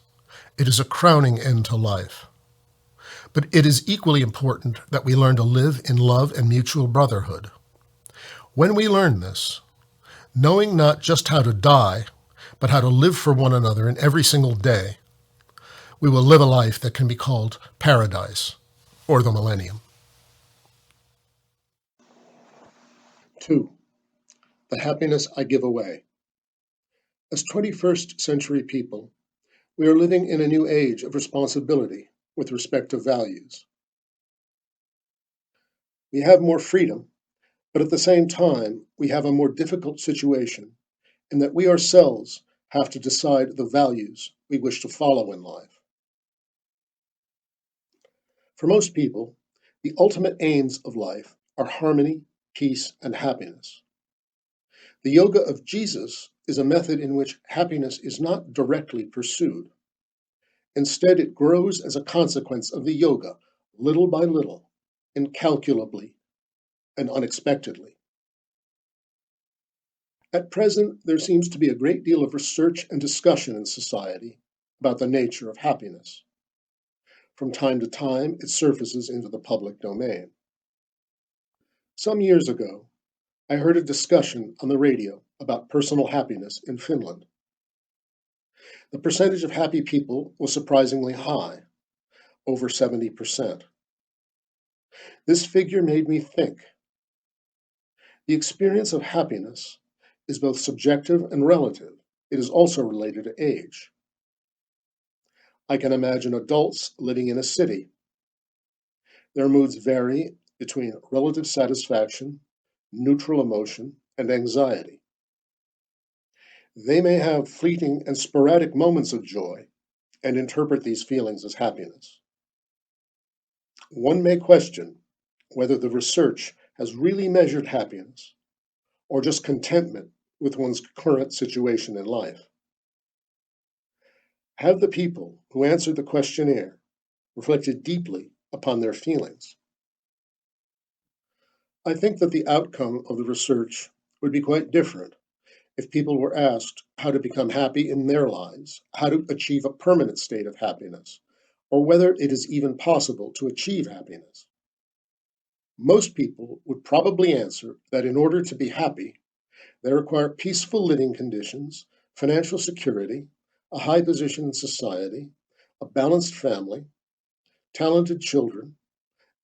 it is a crowning end to life. But it is equally important that we learn to live in love and mutual brotherhood. When we learn this, knowing not just how to die, but how to live for one another in every single day, we will live a life that can be called paradise or the millennium. 2. The happiness I give away. As 21st century people, we are living in a new age of responsibility with respect to values. We have more freedom, but at the same time, we have a more difficult situation in that we ourselves have to decide the values we wish to follow in life. For most people, the ultimate aims of life are harmony, peace, and happiness. The Yoga of Jesus is a method in which happiness is not directly pursued. Instead, it grows as a consequence of the yoga, little by little, incalculably, and unexpectedly. At present, there seems to be a great deal of research and discussion in society about the nature of happiness. From time to time, it surfaces into the public domain. Some years ago, I heard a discussion on the radio about personal happiness in Finland. The percentage of happy people was surprisingly high, over 70%. This figure made me think. The experience of happiness is both subjective and relative. It is also related to age. I can imagine adults living in a city. Their moods vary between relative satisfaction, neutral emotion, and anxiety. They may have fleeting and sporadic moments of joy and interpret these feelings as happiness. One may question whether the research has really measured happiness or just contentment with one's current situation in life. Have the people who answered the questionnaire reflected deeply upon their feelings? I think that the outcome of the research would be quite different if people were asked how to become happy in their lives, how to achieve a permanent state of happiness, or whether it is even possible to achieve happiness. Most people would probably answer that in order to be happy, They require peaceful living conditions, financial security, a high position in society, a balanced family, talented children,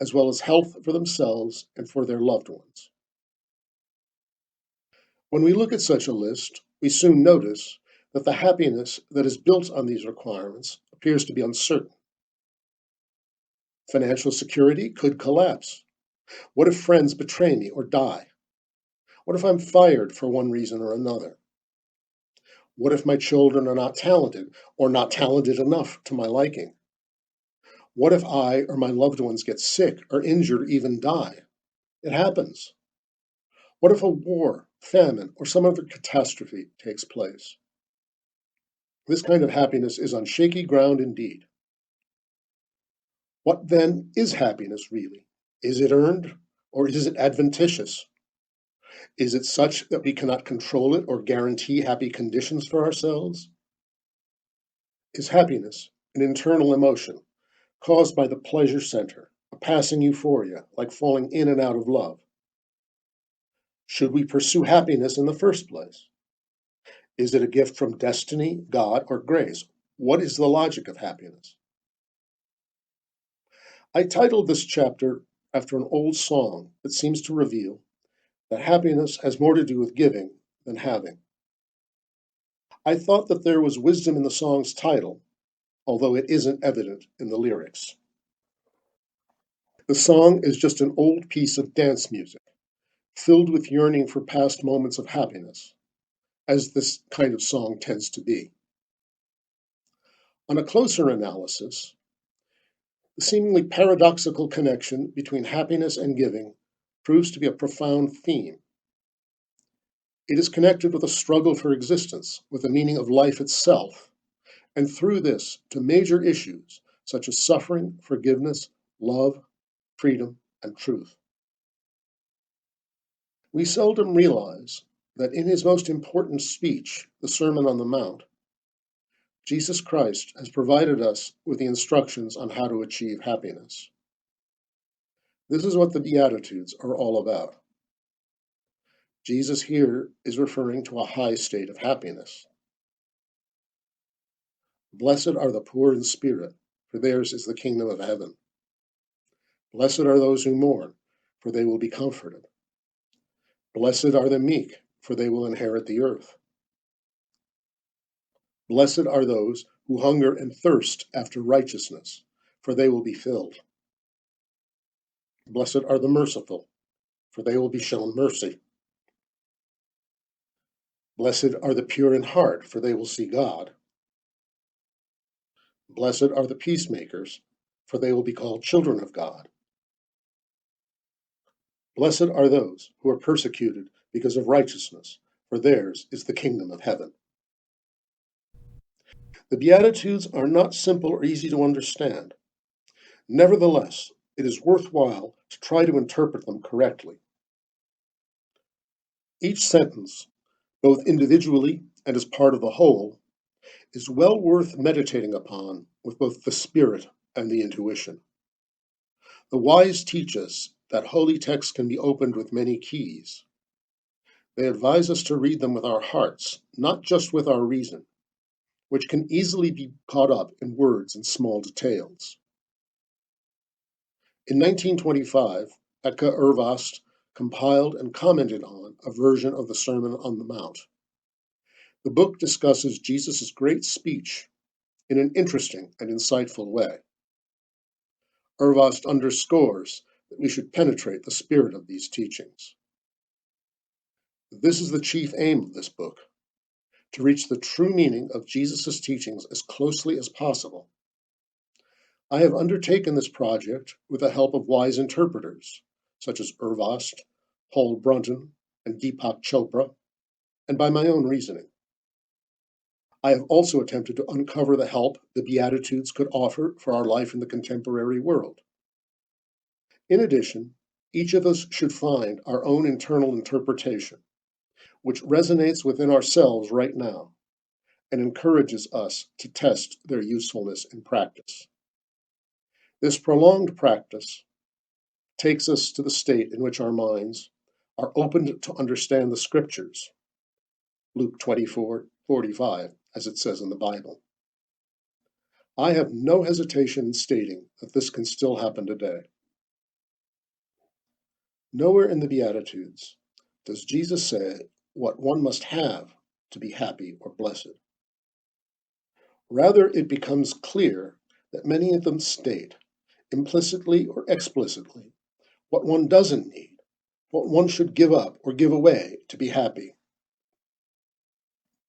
as well as health for themselves and for their loved ones. When we look at such a list, we soon notice that the happiness that is built on these requirements appears to be uncertain. Financial security could collapse. What if friends betray me or die? What if I'm fired for one reason or another? What if my children are not talented or not talented enough to my liking? What if I or my loved ones get sick or injured or even die? It happens. What if a war, famine, or some other catastrophe takes place? This kind of happiness is on shaky ground indeed. What then is happiness really? Is it earned or is it adventitious? Is it such that we cannot control it or guarantee happy conditions for ourselves? Is happiness an internal emotion caused by the pleasure center, a passing euphoria, like falling in and out of love? Should we pursue happiness in the first place? Is it a gift from destiny, God, or grace? What is the logic of happiness? I titled this chapter after an old song that seems to reveal that happiness has more to do with giving than having. I thought that there was wisdom in the song's title, although it isn't evident in the lyrics. The song is just an old piece of dance music, filled with yearning for past moments of happiness, as this kind of song tends to be. On a closer analysis, the seemingly paradoxical connection between happiness and giving proves to be a profound theme. It is connected with a struggle for existence, with the meaning of life itself, and through this to major issues such as suffering, forgiveness, love, freedom, and truth. We seldom realize that in his most important speech, the Sermon on the Mount, Jesus Christ has provided us with the instructions on how to achieve happiness. This is what the Beatitudes are all about. Jesus here is referring to a high state of happiness. Blessed are the poor in spirit, for theirs is the kingdom of heaven. Blessed are those who mourn, for they will be comforted. Blessed are the meek, for they will inherit the earth. Blessed are those who hunger and thirst after righteousness, for they will be filled. Blessed are the merciful, for they will be shown mercy. Blessed are the pure in heart, for they will see God. Blessed are the peacemakers, for they will be called children of God. Blessed are those who are persecuted because of righteousness, for theirs is the kingdom of heaven. The Beatitudes are not simple or easy to understand. Nevertheless, it is worthwhile to try to interpret them correctly. Each sentence, both individually and as part of the whole, is well worth meditating upon with both the spirit and the intuition. The wise teach us that holy texts can be opened with many keys. They advise us to read them with our hearts, not just with our reason, which can easily be caught up in words and small details. In 1925, Edgar Ervast compiled and commented on a version of the Sermon on the Mount. The book discusses Jesus' great speech in an interesting and insightful way. Ervast underscores that we should penetrate the spirit of these teachings. This is the chief aim of this book, to reach the true meaning of Jesus' teachings as closely as possible. I have undertaken this project with the help of wise interpreters, such as Ervast, Paul Brunton, and Deepak Chopra, and by my own reasoning. I have also attempted to uncover the help the Beatitudes could offer for our life in the contemporary world. In addition, each of us should find our own internal interpretation, which resonates within ourselves right now and encourages us to test their usefulness in practice. This prolonged practice takes us to the state in which our minds are opened to understand the scriptures Luke 24:45, as it says in the Bible. I have no hesitation in stating that this can still happen today. Nowhere in the Beatitudes does Jesus say what one must have to be happy or blessed. Rather, it becomes clear that many of them state, implicitly or explicitly, what one doesn't need, what one should give up or give away to be happy.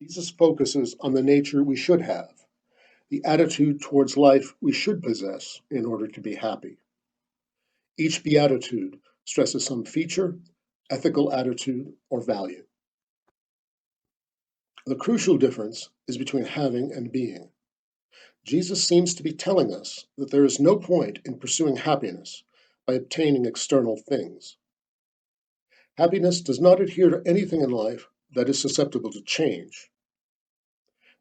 Jesus focuses on the nature we should have, the attitude towards life we should possess in order to be happy. Each beatitude stresses some feature, ethical attitude, or value. The crucial difference is between having and being. Jesus seems to be telling us that there is no point in pursuing happiness by obtaining external things. Happiness does not adhere to anything in life that is susceptible to change.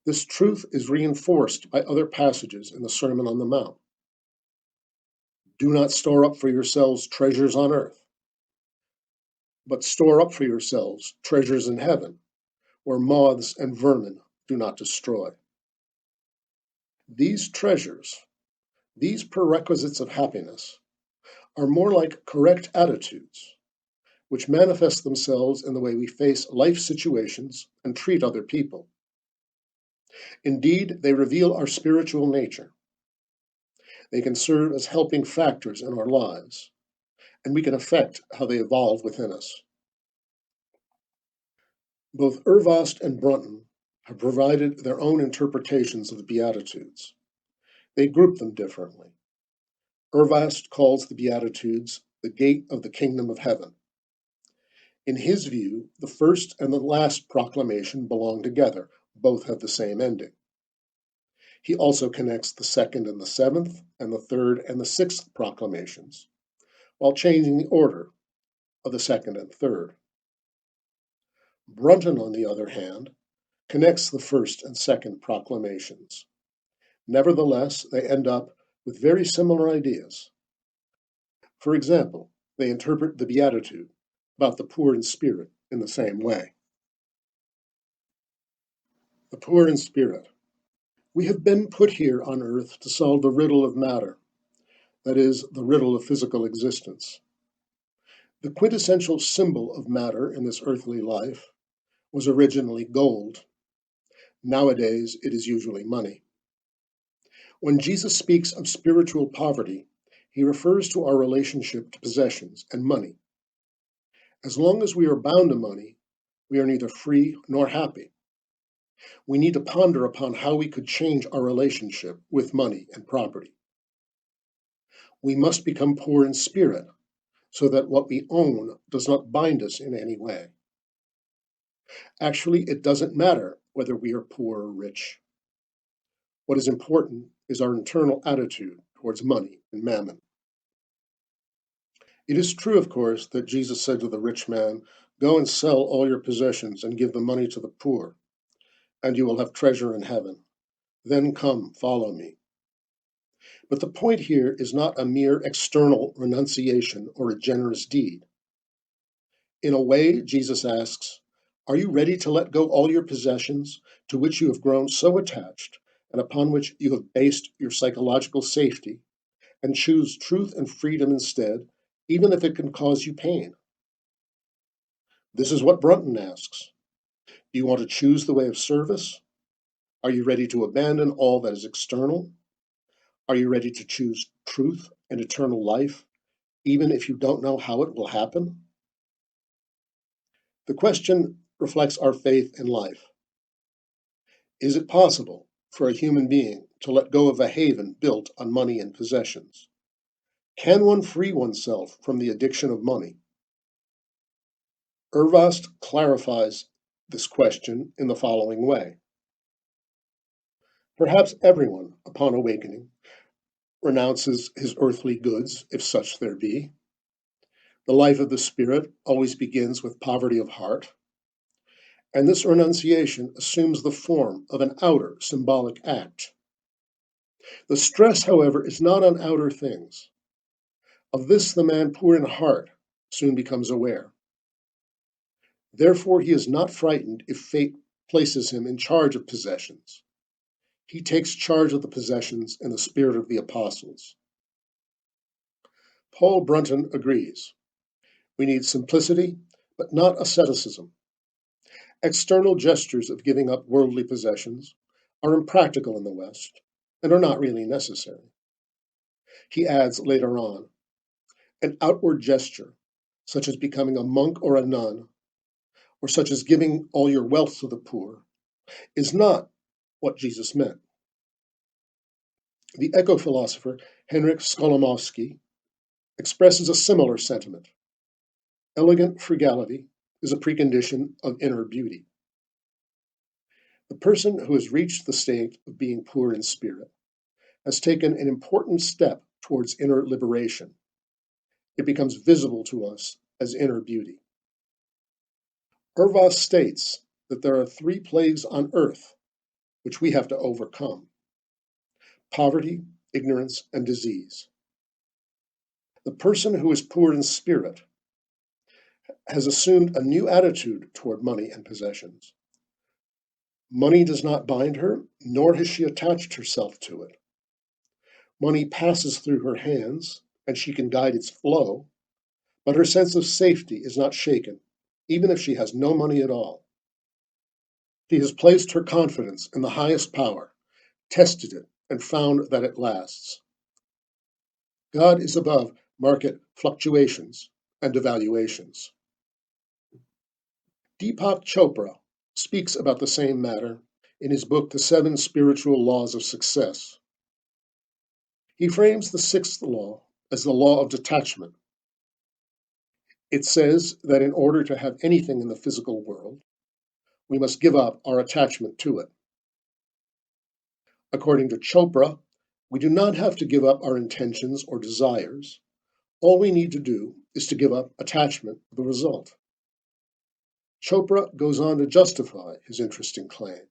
This truth is reinforced by other passages in the Sermon on the Mount. Do not store up for yourselves treasures on earth, but store up for yourselves treasures in heaven, where moths and vermin do not destroy. These treasures, these prerequisites of happiness, are more like correct attitudes, which manifest themselves in the way we face life situations and treat other people. Indeed, they reveal our spiritual nature. They can serve as helping factors in our lives, and we can affect how they evolve within us. Both Ervast and Brunton have provided their own interpretations of the Beatitudes. They group them differently. Ervast calls the Beatitudes the gate of the kingdom of heaven. In his view, the first and the last proclamation belong together. Both have the same ending. He also connects the second and the seventh, and the third and the sixth proclamations, while changing the order of the second and third. Brunton, on the other hand, connects the first and second proclamations. Nevertheless, they end up with very similar ideas. For example, they interpret the Beatitude about the poor in spirit in the same way. The poor in spirit. We have been put here on earth to solve the riddle of matter, that is, the riddle of physical existence. The quintessential symbol of matter in this earthly life was originally gold. Nowadays, it is usually money. When Jesus speaks of spiritual poverty, he refers to our relationship to possessions and money. As long as we are bound to money, we are neither free nor happy. We need to ponder upon how we could change our relationship with money and property. We must become poor in spirit, so that what we own does not bind us in any way. Actually, it doesn't matter whether we are poor or rich. What is important is our internal attitude towards money and mammon. It is true, of course, that Jesus said to the rich man, "Go and sell all your possessions and give the money to the poor, and you will have treasure in heaven. Then come, follow me." But the point here is not a mere external renunciation or a generous deed. In a way, Jesus asks, are you ready to let go all your possessions to which you have grown so attached and upon which you have based your psychological safety, and choose truth and freedom instead, even if it can cause you pain? This is what Brunton asks. Do you want to choose the way of service? Are you ready to abandon all that is external? Are you ready to choose truth and eternal life, even if you don't know how it will happen? The question reflects our faith in life. Is it possible for a human being to let go of a haven built on money and possessions? Can one free oneself from the addiction of money? Ervast clarifies this question in the following way. Perhaps everyone, upon awakening, renounces his earthly goods, if such there be. The life of the spirit always begins with poverty of heart, and this renunciation assumes the form of an outer symbolic act. The stress, however, is not on outer things. Of this the man poor in heart soon becomes aware. Therefore he is not frightened if fate places him in charge of possessions. He takes charge of the possessions in the spirit of the apostles. Paul Brunton agrees. We need simplicity, but not asceticism. External gestures of giving up worldly possessions are impractical in the West and are not really necessary. He adds later on, an outward gesture, such as becoming a monk or a nun, or such as giving all your wealth to the poor, is not what Jesus meant. The eco-philosopher Henryk Skolimowski expresses a similar sentiment. Elegant frugality is a precondition of inner beauty. The person who has reached the state of being poor in spirit has taken an important step towards inner liberation. It becomes visible to us as inner beauty. Urvas states that there are 3 plagues on earth which we have to overcome: poverty, ignorance, and disease. The person who is poor in spirit has assumed a new attitude toward money and possessions. Money does not bind her, nor has she attached herself to it. Money passes through her hands, and she can guide its flow, but her sense of safety is not shaken, even if she has no money at all. She has placed her confidence in the highest power, tested it, and found that it lasts. God is above market fluctuations and devaluations. Deepak Chopra speaks about the same matter in his book, The 7 Spiritual Laws of Success. He frames the 6th law as the law of detachment. It says that in order to have anything in the physical world, we must give up our attachment to it. According to Chopra, we do not have to give up our intentions or desires. All we need to do is to give up attachment to the result. Chopra goes on to justify his interesting claim.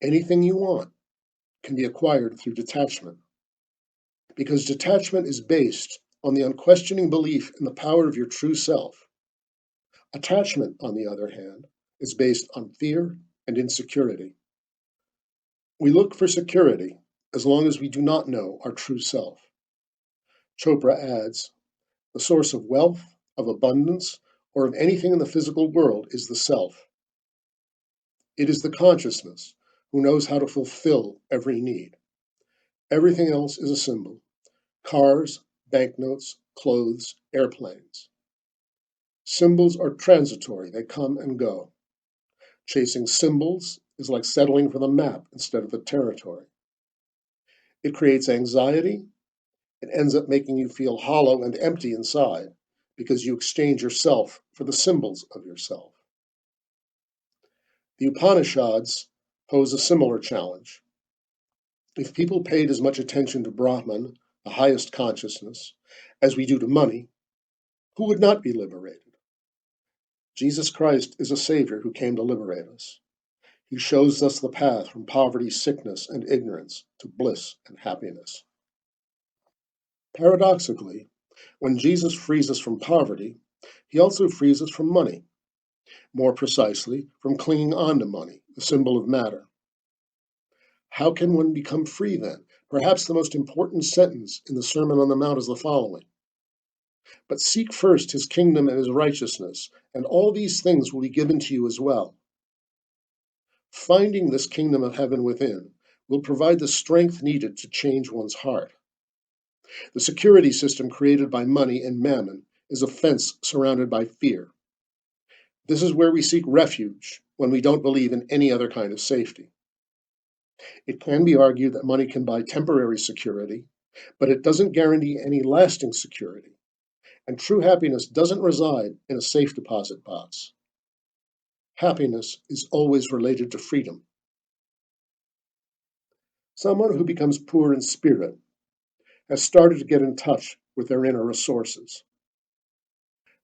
Anything you want can be acquired through detachment, because detachment is based on the unquestioning belief in the power of your true self. Attachment, on the other hand, is based on fear and insecurity. We look for security as long as we do not know our true self. Chopra adds, the source of wealth, of abundance, or of anything in the physical world is the self. It is the consciousness who knows how to fulfill every need. Everything else is a symbol: cars, banknotes, clothes, airplanes. Symbols are transitory, they come and go. Chasing symbols is like settling for the map instead of the territory. It creates anxiety. It ends up making you feel hollow and empty inside because you exchange yourself for the symbols of yourself. The Upanishads pose a similar challenge. If people paid as much attention to Brahman, the highest consciousness, as we do to money, who would not be liberated? Jesus Christ is a Savior who came to liberate us. He shows us the path from poverty, sickness, and ignorance to bliss and happiness. Paradoxically, when Jesus frees us from poverty, he also frees us from money, more precisely, from clinging on to money, the symbol of matter. How can one become free then? Perhaps the most important sentence in the Sermon on the Mount is the following: but seek first his kingdom and his righteousness, and all these things will be given to you as well. Finding this kingdom of heaven within will provide the strength needed to change one's heart. The security system created by money and mammon is a fence surrounded by fear. This is where we seek refuge when we don't believe in any other kind of safety. It can be argued that money can buy temporary security, but it doesn't guarantee any lasting security. And true happiness doesn't reside in a safe deposit box. Happiness is always related to freedom. Someone who becomes poor in spirit has started to get in touch with their inner resources.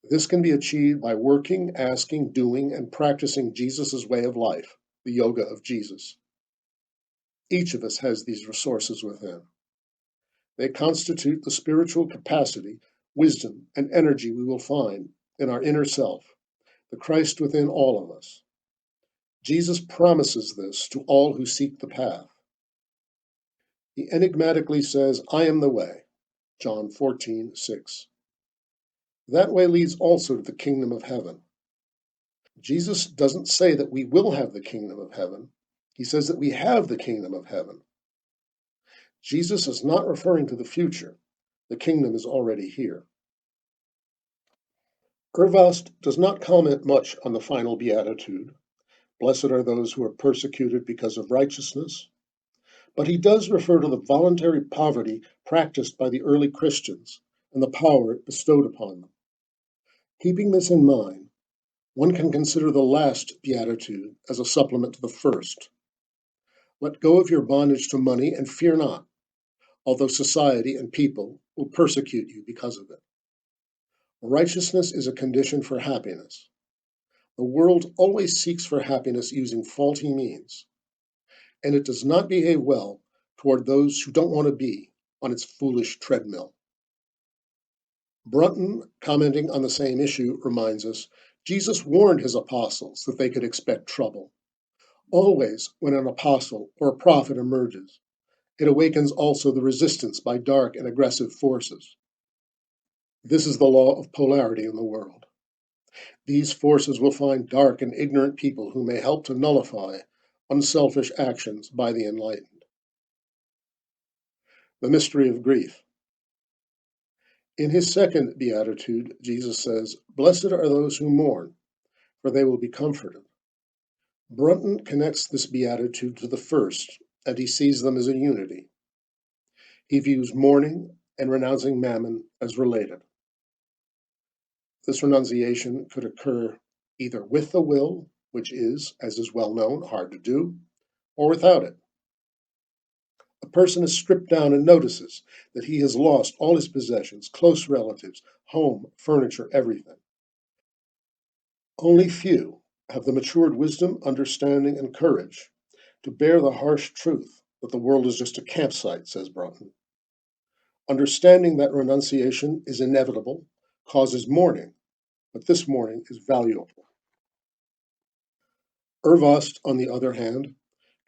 This can be achieved by working, asking, doing, and practicing Jesus' way of life, the Yoga of Jesus. Each of us has these resources within. They constitute the spiritual capacity, wisdom, and energy we will find in our inner self, the Christ within all of us. Jesus promises this to all who seek the path. He enigmatically says, I am the way, John 14:6. That way leads also to the kingdom of heaven. Jesus doesn't say that we will have the kingdom of heaven. He says that we have the kingdom of heaven. Jesus is not referring to the future. The kingdom is already here. Urvast does not comment much on the final beatitude. Blessed are those who are persecuted because of righteousness. But he does refer to the voluntary poverty practiced by the early Christians and the power it bestowed upon them. Keeping this in mind, one can consider the last beatitude as a supplement to the first. Let go of your bondage to money and fear not, although society and people will persecute you because of it. Righteousness is a condition for happiness. The world always seeks for happiness using faulty means, and it does not behave well toward those who don't want to be on its foolish treadmill. Brunton, commenting on the same issue, reminds us Jesus warned his apostles that they could expect trouble. Always, when an apostle or a prophet emerges, it awakens also the resistance by dark and aggressive forces. This is the law of polarity in the world. These forces will find dark and ignorant people who may help to nullify unselfish actions by the enlightened. The mystery of grief. In his second beatitude, Jesus says, Blessed are those who mourn, for they will be comforted. Brunton connects this beatitude to the first, and he sees them as a unity. He views mourning and renouncing mammon as related. This renunciation could occur either with the will, which is, as is well known, hard to do, or without it. A person is stripped down and notices that he has lost all his possessions, close relatives, home, furniture, everything. Only few have the matured wisdom, understanding, and courage to bear the harsh truth that the world is just a campsite, says Brunton. Understanding that renunciation is inevitable causes mourning, but this mourning is valuable. Urvast, on the other hand,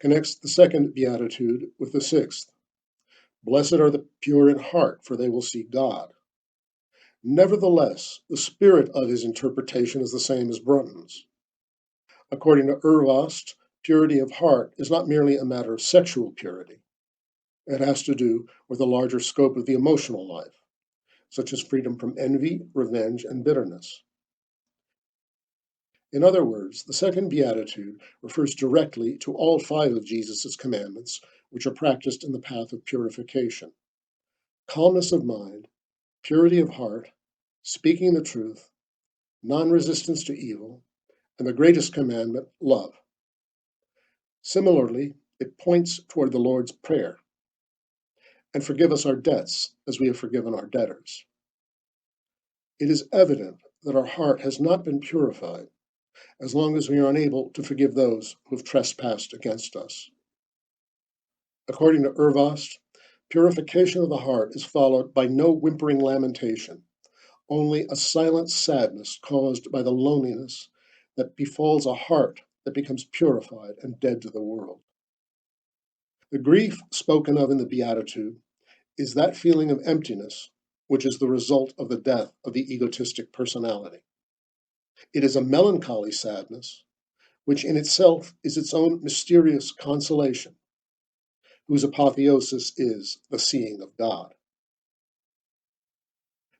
connects the second beatitude with the sixth. Blessed are the pure in heart, for they will see God. Nevertheless, the spirit of his interpretation is the same as Brunton's. According to Urvast, purity of heart is not merely a matter of sexual purity. It has to do with the larger scope of the emotional life, such as freedom from envy, revenge, and bitterness. In other words, the second beatitude refers directly to all five of Jesus' commandments, which are practiced in the path of purification. Calmness of mind, purity of heart, speaking the truth, non-resistance to evil, and the greatest commandment, love. Similarly, it points toward the Lord's Prayer, and forgive us our debts as we have forgiven our debtors. It is evident that our heart has not been purified as long as we are unable to forgive those who have trespassed against us. According to Urvast, purification of the heart is followed by no whimpering lamentation, only a silent sadness caused by the loneliness that befalls a heart that becomes purified and dead to the world. The grief spoken of in the Beatitude is that feeling of emptiness which is the result of the death of the egotistic personality. It is a melancholy sadness, which in itself is its own mysterious consolation, whose apotheosis is the seeing of God.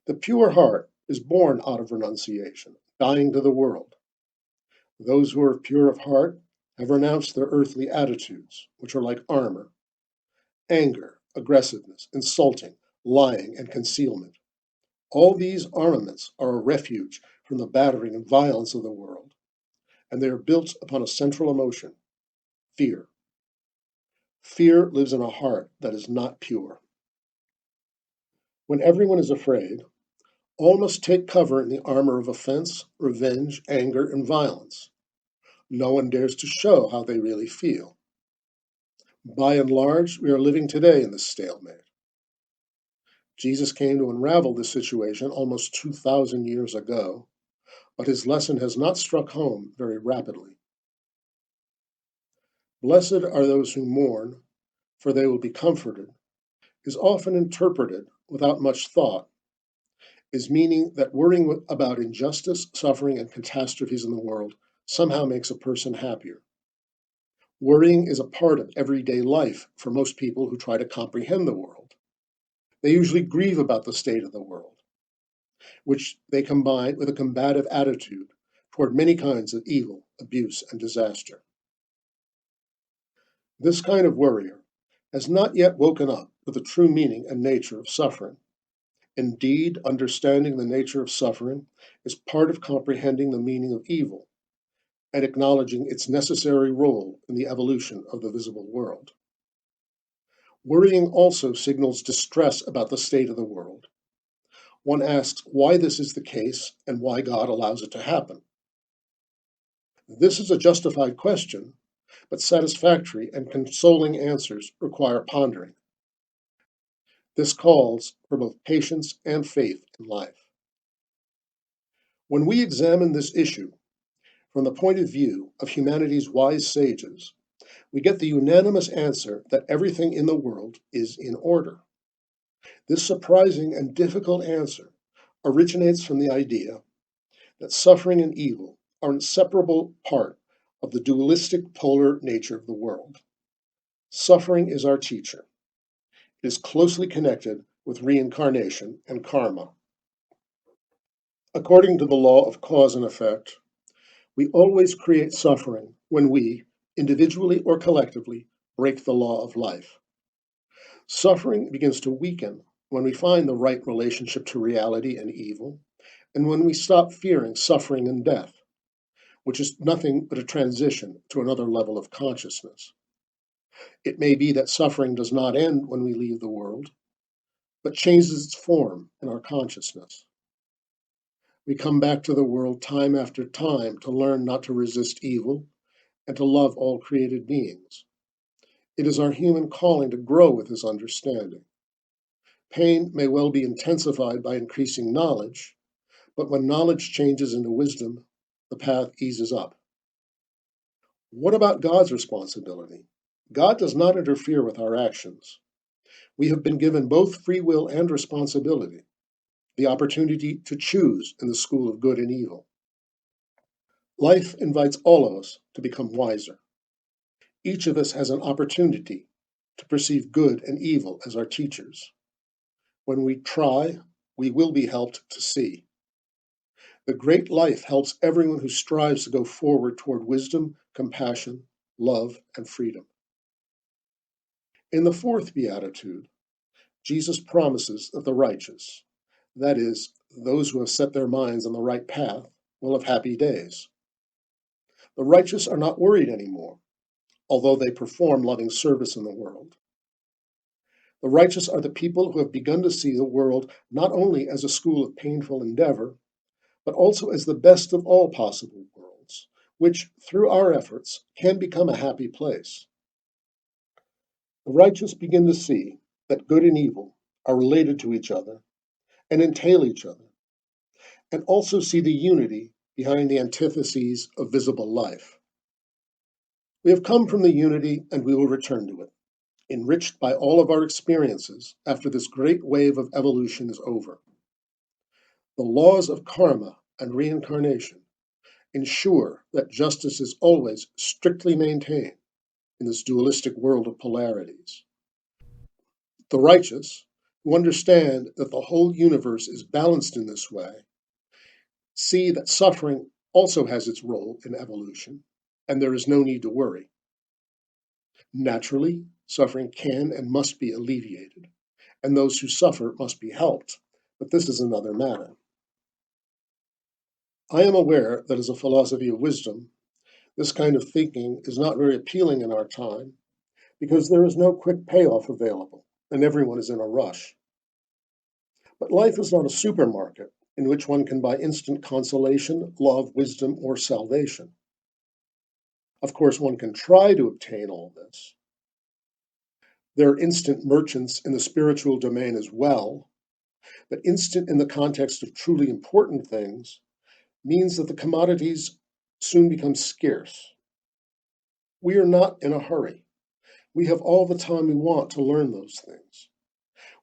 The pure heart is born out of renunciation, dying to the world. Those who are pure of heart have renounced their earthly attitudes, which are like armor: anger, aggressiveness, insulting, lying, and concealment. All these armaments are a refuge from the battering and violence of the world, and they are built upon a central emotion: fear. Fear lives in a heart that is not pure. When everyone is afraid, all must take cover in the armor of offense, revenge, anger, and violence. No one dares to show how they really feel. By and large, we are living today in this stalemate. Jesus came to unravel this situation almost 2,000 years ago, but his lesson has not struck home very rapidly. Blessed are those who mourn, for they will be comforted, is often interpreted without much thought as meaning that worrying about injustice, suffering, and catastrophes in the world somehow makes a person happier. Worrying is a part of everyday life for most people who try to comprehend the world. They usually grieve about the state of the world, which they combine with a combative attitude toward many kinds of evil, abuse, and disaster. This kind of worrier has not yet woken up to the true meaning and nature of suffering. Indeed, understanding the nature of suffering is part of comprehending the meaning of evil and acknowledging its necessary role in the evolution of the visible world. Worrying also signals distress about the state of the world. One asks why this is the case and why God allows it to happen. This is a justified question, but satisfactory and consoling answers require pondering. This calls for both patience and faith in life. When we examine this issue from the point of view of humanity's wise sages, we get the unanimous answer that everything in the world is in order. This surprising and difficult answer originates from the idea that suffering and evil are an inseparable part of the dualistic polar nature of the world. Suffering is our teacher. It is closely connected with reincarnation and karma. According to the law of cause and effect, we always create suffering when we, individually or collectively, break the law of life. Suffering begins to weaken when we find the right relationship to reality and evil, and when we stop fearing suffering and death, which is nothing but a transition to another level of consciousness. It may be that suffering does not end when we leave the world, but changes its form in our consciousness. We come back to the world time after time to learn not to resist evil and to love all created beings. It is our human calling to grow with this understanding. Pain may well be intensified by increasing knowledge, but when knowledge changes into wisdom, the path eases up. What about God's responsibility? God does not interfere with our actions. We have been given both free will and responsibility, the opportunity to choose in the school of good and evil. Life invites all of us to become wiser. Each of us has an opportunity to perceive good and evil as our teachers. When we try, we will be helped to see. The great life helps everyone who strives to go forward toward wisdom, compassion, love, and freedom. In the fourth Beatitude, Jesus promises that the righteous, that is, those who have set their minds on the right path, will have happy days. The righteous are not worried anymore, although they perform loving service in the world. The righteous are the people who have begun to see the world not only as a school of painful endeavor, but also as the best of all possible worlds, which, through our efforts, can become a happy place. The righteous begin to see that good and evil are related to each other and entail each other, and also see the unity behind the antitheses of visible life. We have come from the unity and we will return to it, enriched by all of our experiences after this great wave of evolution is over. The laws of karma and reincarnation ensure that justice is always strictly maintained in this dualistic world of polarities. The righteous, who understand that the whole universe is balanced in this way, see that suffering also has its role in evolution, and there is no need to worry. Naturally, suffering can and must be alleviated, and those who suffer must be helped, but this is another matter. I am aware that as a philosophy of wisdom, this kind of thinking is not very appealing in our time because there is no quick payoff available and everyone is in a rush. But life is not a supermarket in which one can buy instant consolation, love, wisdom, or salvation. Of course, one can try to obtain all this. There are instant merchants in the spiritual domain as well, but instant in the context of truly important things means that the commodities soon become scarce. We are not in a hurry. We have all the time we want to learn those things.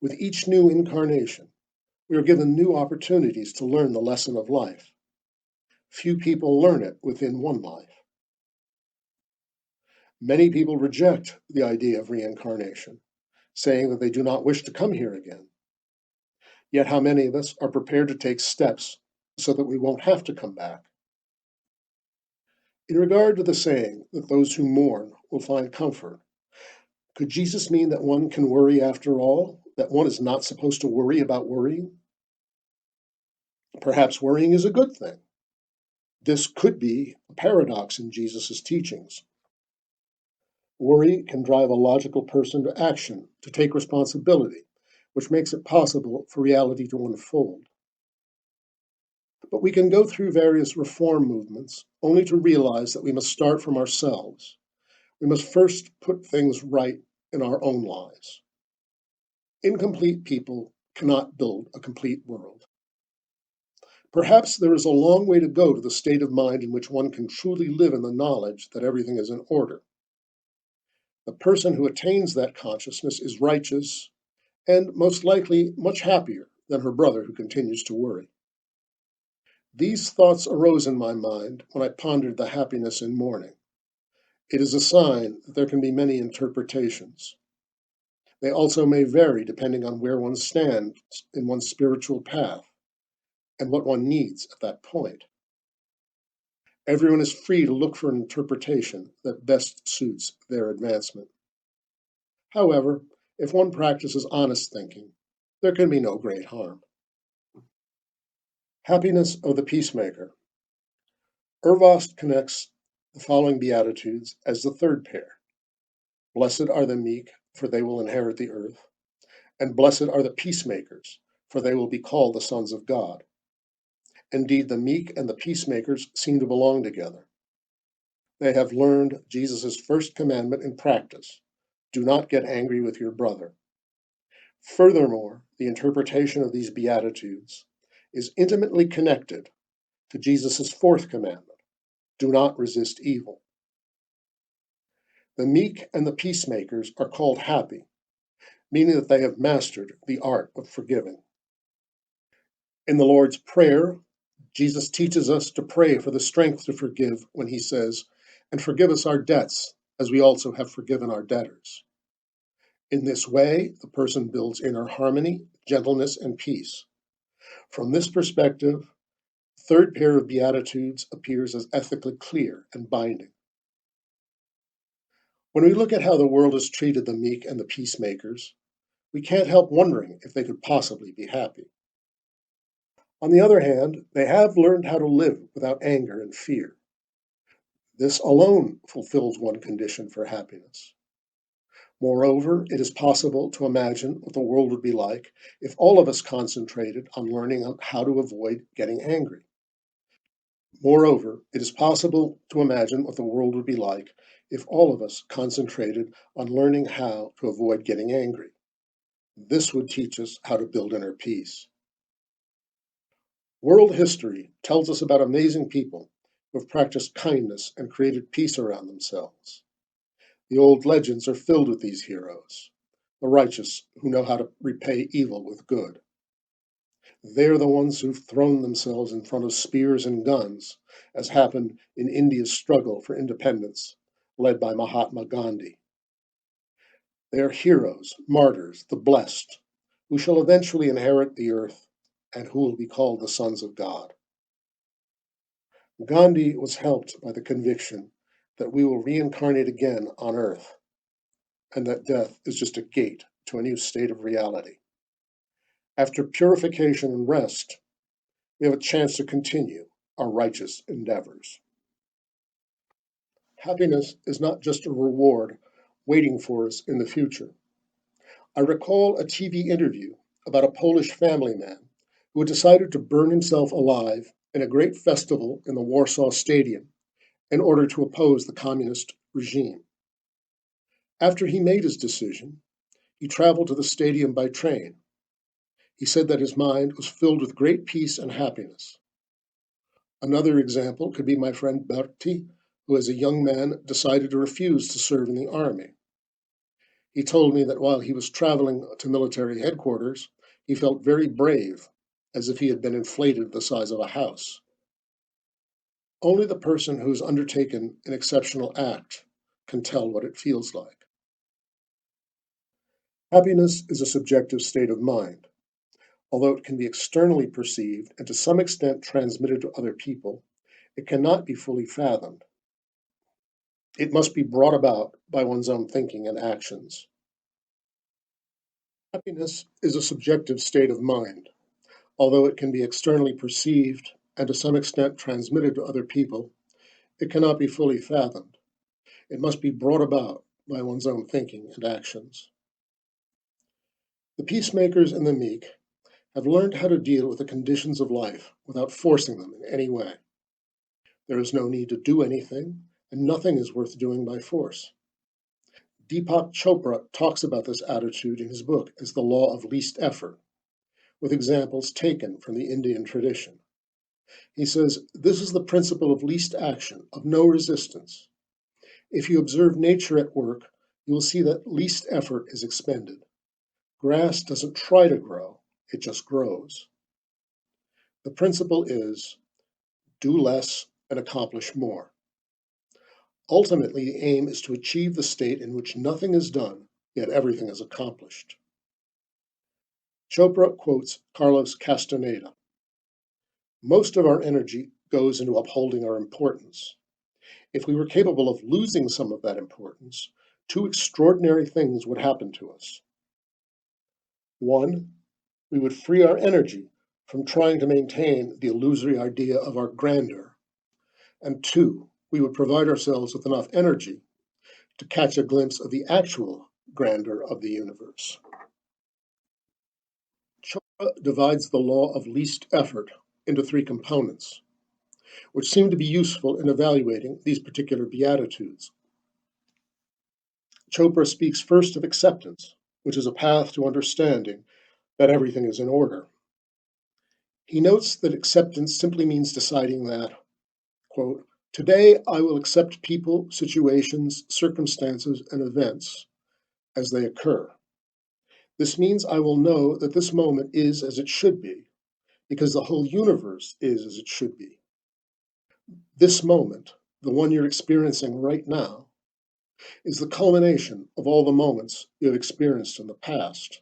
With each new incarnation, we are given new opportunities to learn the lesson of life. Few people learn it within one life. Many people reject the idea of reincarnation, saying that they do not wish to come here again. Yet how many of us are prepared to take steps so that we won't have to come back? In regard to the saying that those who mourn will find comfort, could Jesus mean that one can worry after all, that one is not supposed to worry about worrying? Perhaps worrying is a good thing. This could be a paradox in Jesus' teachings. Worry can drive a logical person to action, to take responsibility, which makes it possible for reality to unfold. But we can go through various reform movements only to realize that we must start from ourselves. We must first put things right in our own lives. Incomplete people cannot build a complete world. Perhaps there is a long way to go to the state of mind in which one can truly live in the knowledge that everything is in order. The person who attains that consciousness is righteous and most likely much happier than her brother who continues to worry. These thoughts arose in my mind when I pondered the happiness in mourning. It is a sign that there can be many interpretations. They also may vary depending on where one stands in one's spiritual path and what one needs at that point. Everyone is free to look for an interpretation that best suits their advancement. However, if one practices honest thinking, there can be no great harm. Happiness of the Peacemaker. Urvost connects the following Beatitudes as the third pair. Blessed are the meek, for they will inherit the earth, and blessed are the peacemakers, for they will be called the sons of God. Indeed, the meek and the peacemakers seem to belong together. They have learned Jesus' first commandment in practice. Do not get angry with your brother. Furthermore, the interpretation of these Beatitudes is intimately connected to Jesus' fourth commandment. Do not resist evil. The meek and the peacemakers are called happy, meaning that they have mastered the art of forgiving. In the Lord's Prayer, Jesus teaches us to pray for the strength to forgive when he says, and forgive us our debts, as we also have forgiven our debtors. In this way, the person builds inner harmony, gentleness, and peace. From this perspective, the third pair of Beatitudes appears as ethically clear and binding. When we look at how the world has treated the meek and the peacemakers, we can't help wondering if they could possibly be happy. On the other hand, they have learned how to live without anger and fear. This alone fulfills one condition for happiness. Moreover, it is possible to imagine what the world would be like if all of us concentrated on learning how to avoid getting angry. Moreover, it is possible to imagine what the world would be like if all of us concentrated on learning how to avoid getting angry. This would teach us how to build inner peace. World history tells us about amazing people who have practiced kindness and created peace around themselves. The old legends are filled with these heroes, the righteous who know how to repay evil with good. They're the ones who've thrown themselves in front of spears and guns, as happened in India's struggle for independence, led by Mahatma Gandhi. They are heroes, martyrs, the blessed, who shall eventually inherit the earth and who will be called the sons of God. Gandhi was helped by the conviction that we will reincarnate again on earth, and that death is just a gate to a new state of reality. After purification and rest, we have a chance to continue our righteous endeavors. Happiness is not just a reward waiting for us in the future. I recall a TV interview about a Polish family man who had decided to burn himself alive in a great festival in the Warsaw Stadium in order to oppose the communist regime. After he made his decision, he traveled to the stadium by train. He said that his mind was filled with great peace and happiness. Another example could be my friend Berti, who as a young man decided to refuse to serve in the army. He told me that while he was traveling to military headquarters, he felt very brave, as if he had been inflated the size of a house. Only the person who has undertaken an exceptional act can tell what it feels like. Happiness is a subjective state of mind. Although it can be externally perceived and to some extent transmitted to other people, it cannot be fully fathomed. It must be brought about by one's own thinking and actions. Happiness is a subjective state of mind. Although it can be externally perceived and to some extent transmitted to other people, it cannot be fully fathomed. It must be brought about by one's own thinking and actions. The peacemakers and the meek have learned how to deal with the conditions of life without forcing them in any way. There is no need to do anything, and nothing is worth doing by force. Deepak Chopra talks about this attitude in his book as the law of least effort, with examples taken from the Indian tradition. He says, "This is the principle of least action, of no resistance. If you observe nature at work, you will see that least effort is expended. Grass doesn't try to grow, it just grows." The principle is, do less and accomplish more. Ultimately, the aim is to achieve the state in which nothing is done, yet everything is accomplished. Chopra quotes Carlos Castaneda. "Most of our energy goes into upholding our importance. If we were capable of losing some of that importance, two extraordinary things would happen to us. One, we would free our energy from trying to maintain the illusory idea of our grandeur. And two, we would provide ourselves with enough energy to catch a glimpse of the actual grandeur of the universe." Chopra divides the law of least effort into three components, which seem to be useful in evaluating these particular beatitudes. Chopra speaks first of acceptance, which is a path to understanding that everything is in order. He notes that acceptance simply means deciding that, quote, "Today I will accept people, situations, circumstances, and events as they occur. This means I will know that this moment is as it should be, because the whole universe is as it should be. This moment, the one you're experiencing right now, is the culmination of all the moments you have experienced in the past.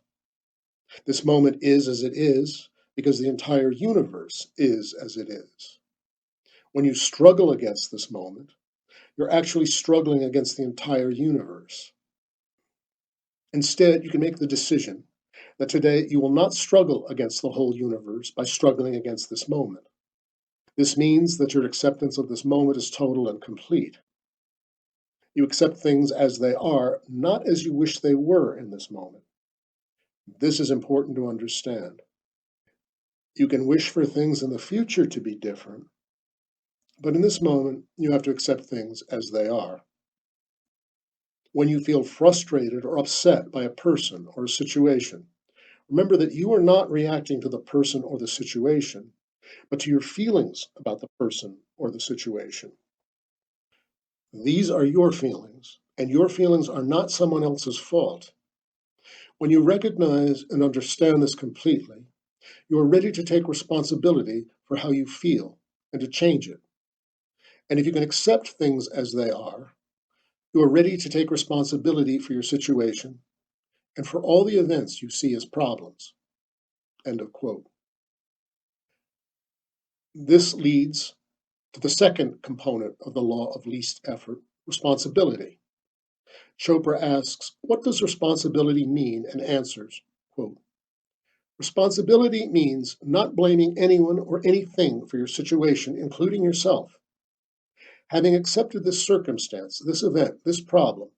This moment is as it is because the entire universe is as it is. When you struggle against this moment, you're actually struggling against the entire universe. Instead, you can make the decision that today you will not struggle against the whole universe by struggling against this moment. This means that your acceptance of this moment is total and complete. You accept things as they are, not as you wish they were in this moment. This is important to understand. You can wish for things in the future to be different, but in this moment, you have to accept things as they are. When you feel frustrated or upset by a person or a situation, remember that you are not reacting to the person or the situation, but to your feelings about the person or the situation. These are your feelings, and your feelings are not someone else's fault. When you recognize and understand this completely, you are ready to take responsibility for how you feel and to change it. And if you can accept things as they are, you are ready to take responsibility for your situation and for all the events you see as problems." End of quote. This leads to the second component of the law of least effort, responsibility. Chopra asks, what does responsibility mean, and answers, quote, "Responsibility means not blaming anyone or anything for your situation, including yourself. Having accepted this circumstance, this event, this problem,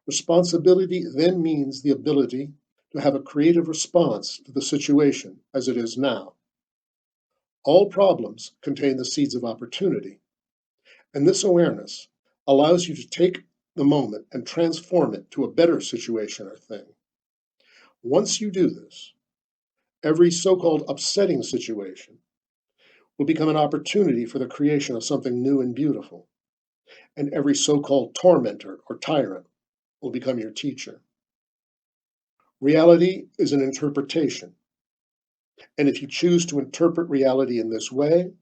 responsibility then means the ability to have a creative response to the situation as it is now. All problems contain the seeds of opportunity, and this awareness allows you to take the moment and transform it to a better situation or thing. Once you do this, every so-called upsetting situation will become an opportunity for the creation of something new and beautiful. and every so-called tormentor or tyrant will become your teacher. Reality is an interpretation, and if you choose to interpret reality in this way,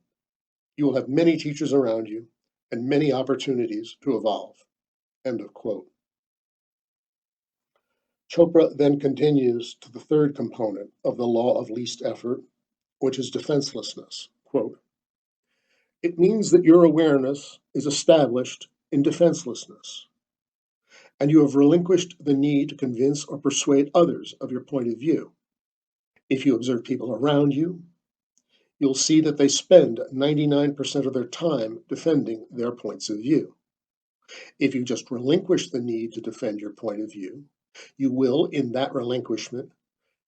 you will have many teachers around you and many opportunities to evolve. End of quote. Chopra then continues to the third component of the law of least effort, which is defenselessness. Quote, it means that your awareness is established in defenselessness, and you have relinquished the need to convince or persuade others of your point of view. If you observe people around you, you'll see that they spend 99% of their time defending their points of view. If you just relinquish the need to defend your point of view, you will, in that relinquishment,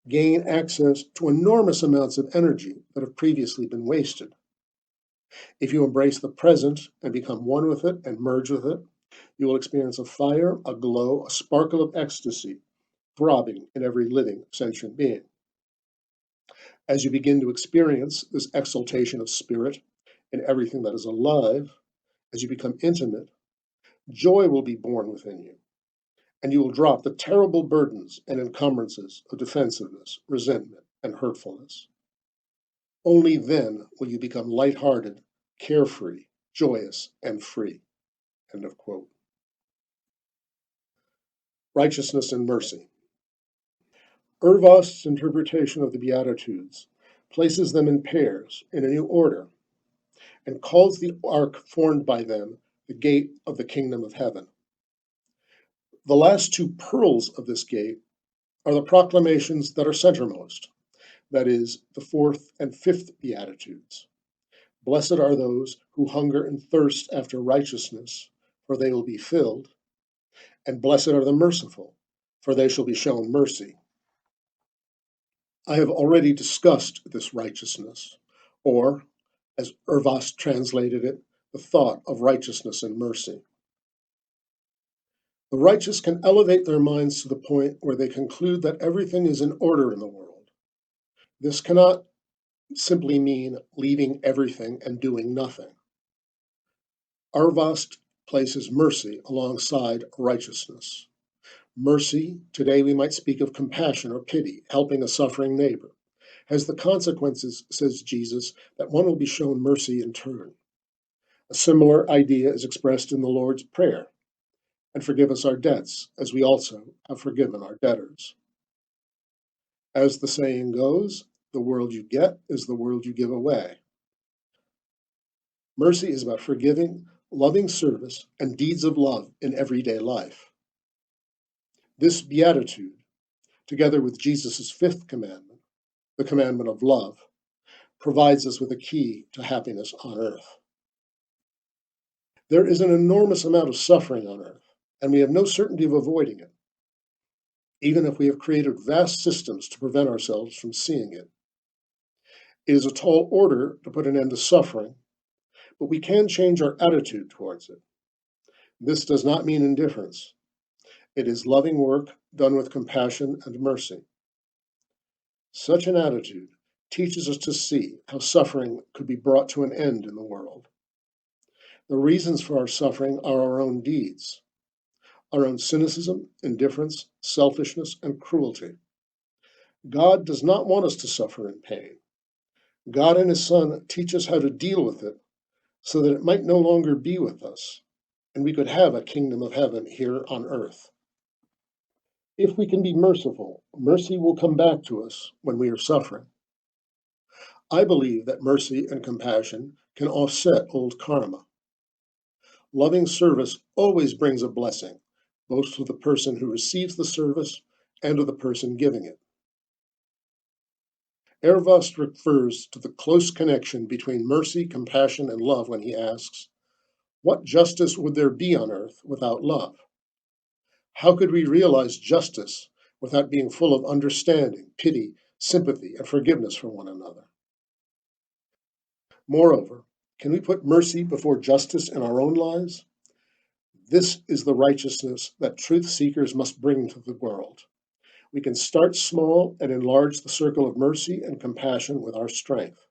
gain access to enormous amounts of energy that have previously been wasted. If you embrace the present and become one with it and merge with it, you will experience a fire, a glow, a sparkle of ecstasy throbbing in every living, sentient being. As you begin to experience this exaltation of spirit in everything that is alive, as you become intimate, joy will be born within you, and you will drop the terrible burdens and encumbrances of defensiveness, resentment, and hurtfulness. Only then will you become lighthearted, carefree, joyous, and free. End of quote. Righteousness and mercy. Urvast's interpretation of the Beatitudes places them in pairs in a new order and calls the ark formed by them the gate of the kingdom of heaven. The last two pearls of this gate are the proclamations that are centermost, that is, the fourth and fifth Beatitudes. Blessed are those who hunger and thirst after righteousness, for they will be filled, and blessed are the merciful, for they shall be shown mercy. I have already discussed this righteousness, or, as Urvast translated it, the thought of righteousness and mercy. The righteous can elevate their minds to the point where they conclude that everything is in order in the world. This cannot simply mean leaving everything and doing nothing. Urvast places mercy alongside righteousness. Mercy, today we might speak of compassion or pity, helping a suffering neighbor, has the consequences, says Jesus, that one will be shown mercy in turn. A similar idea is expressed in the Lord's Prayer, and forgive us our debts, as we also have forgiven our debtors. As the saying goes, the world you get is the world you give away. Mercy is about forgiving, loving service, and deeds of love in everyday life. This beatitude, together with Jesus' fifth commandment, the commandment of love, provides us with a key to happiness on earth. There is an enormous amount of suffering on earth, and we have no certainty of avoiding it, even if we have created vast systems to prevent ourselves from seeing it. It is a tall order to put an end to suffering, but we can change our attitude towards it. This does not mean indifference. It is loving work done with compassion and mercy. Such an attitude teaches us to see how suffering could be brought to an end in the world. The reasons for our suffering are our own deeds, our own cynicism, indifference, selfishness, and cruelty. God does not want us to suffer in pain. God and His Son teach us how to deal with it so that it might no longer be with us, and we could have a kingdom of heaven here on earth. If we can be merciful, mercy will come back to us when we are suffering. I believe that mercy and compassion can offset old karma. Loving service always brings a blessing, both to the person who receives the service and to the person giving it. Urvast refers to the close connection between mercy, compassion, and love when he asks, what justice would there be on earth without love? How could we realize justice without being full of understanding, pity, sympathy, and forgiveness for one another? Moreover, can we put mercy before justice in our own lives? This is the righteousness that truth seekers must bring to the world. We can start small and enlarge the circle of mercy and compassion with our strength.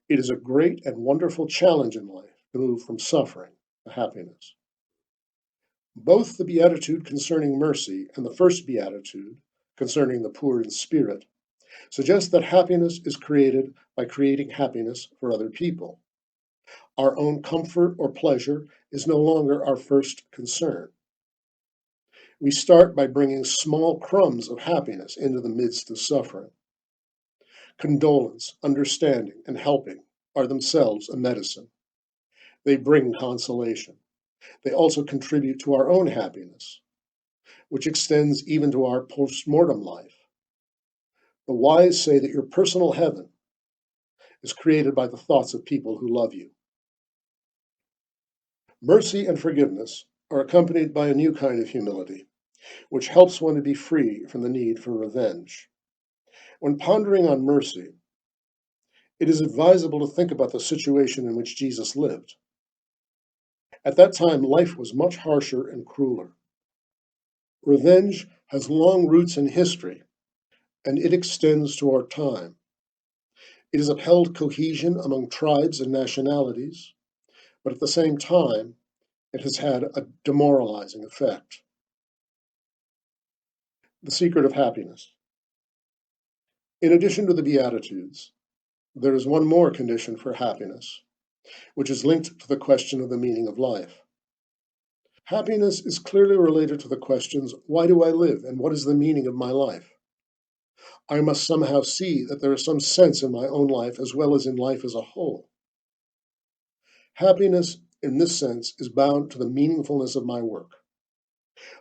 It is a great and wonderful challenge in life to move from suffering to happiness. Both the Beatitude concerning mercy and the first Beatitude concerning the poor in spirit suggest that happiness is created by creating happiness for other people. Our own comfort or pleasure is no longer our first concern. We start by bringing small crumbs of happiness into the midst of suffering. Condolence, understanding, and helping are themselves a medicine. They bring consolation. They also contribute to our own happiness, which extends even to our post-mortem life. The wise say that your personal heaven is created by the thoughts of people who love you. Mercy and forgiveness are accompanied by a new kind of humility, which helps one to be free from the need for revenge. When pondering on mercy, it is advisable to think about the situation in which Jesus lived. At that time, life was much harsher and crueler. Revenge has long roots in history, and it extends to our time. It has upheld cohesion among tribes and nationalities, but at the same time, it has had a demoralizing effect. The secret of happiness. In addition to the Beatitudes, there is one more condition for happiness, which is linked to the question of the meaning of life. Happiness is clearly related to the questions, why do I live and what is the meaning of my life? I must somehow see that there is some sense in my own life as well as in life as a whole. Happiness, in this sense, is bound to the meaningfulness of my work.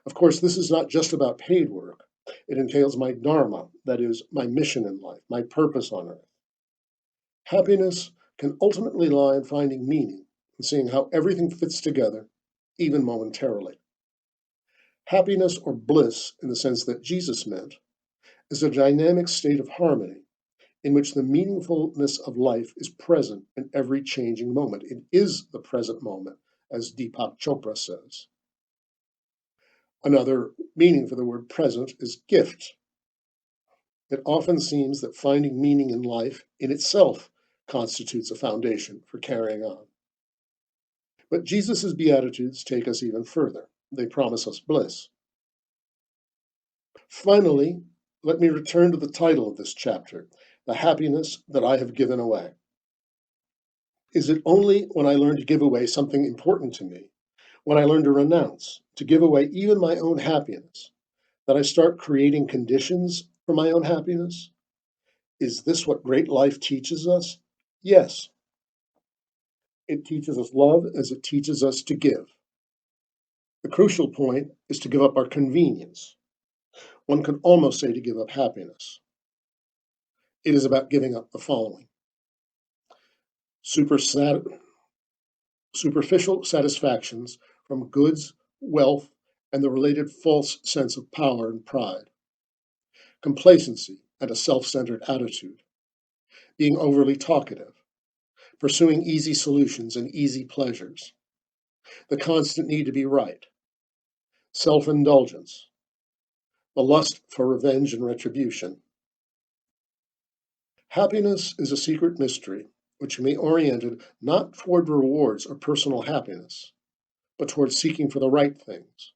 Of course, this is not just about paid work. It entails my dharma, that is, my mission in life, my purpose on earth. Happiness can ultimately lie in finding meaning and seeing how everything fits together, even momentarily. Happiness, or bliss, in the sense that Jesus meant, is a dynamic state of harmony in which the meaningfulness of life is present in every changing moment. It is the present moment, as Deepak Chopra says. Another meaning for the word present is gift. It often seems that finding meaning in life in itself constitutes a foundation for carrying on. But Jesus' Beatitudes take us even further. They promise us bliss. Finally, let me return to the title of this chapter, The Happiness That I Have Given Away. Is it only when I learn to give away something important to me, when I learn to renounce, to give away even my own happiness, that I start creating conditions for my own happiness? Is this what great life teaches us? Yes. It teaches us love as it teaches us to give. The crucial point is to give up our convenience. One could almost say to give up happiness. It is about giving up the following: superficial satisfactions from goods, wealth, and the related false sense of power and pride, complacency and a self-centered attitude, being overly talkative, pursuing easy solutions and easy pleasures, the constant need to be right, self-indulgence, the lust for revenge and retribution. Happiness is a secret mystery which can be oriented not toward rewards or personal happiness, but toward seeking for the right things,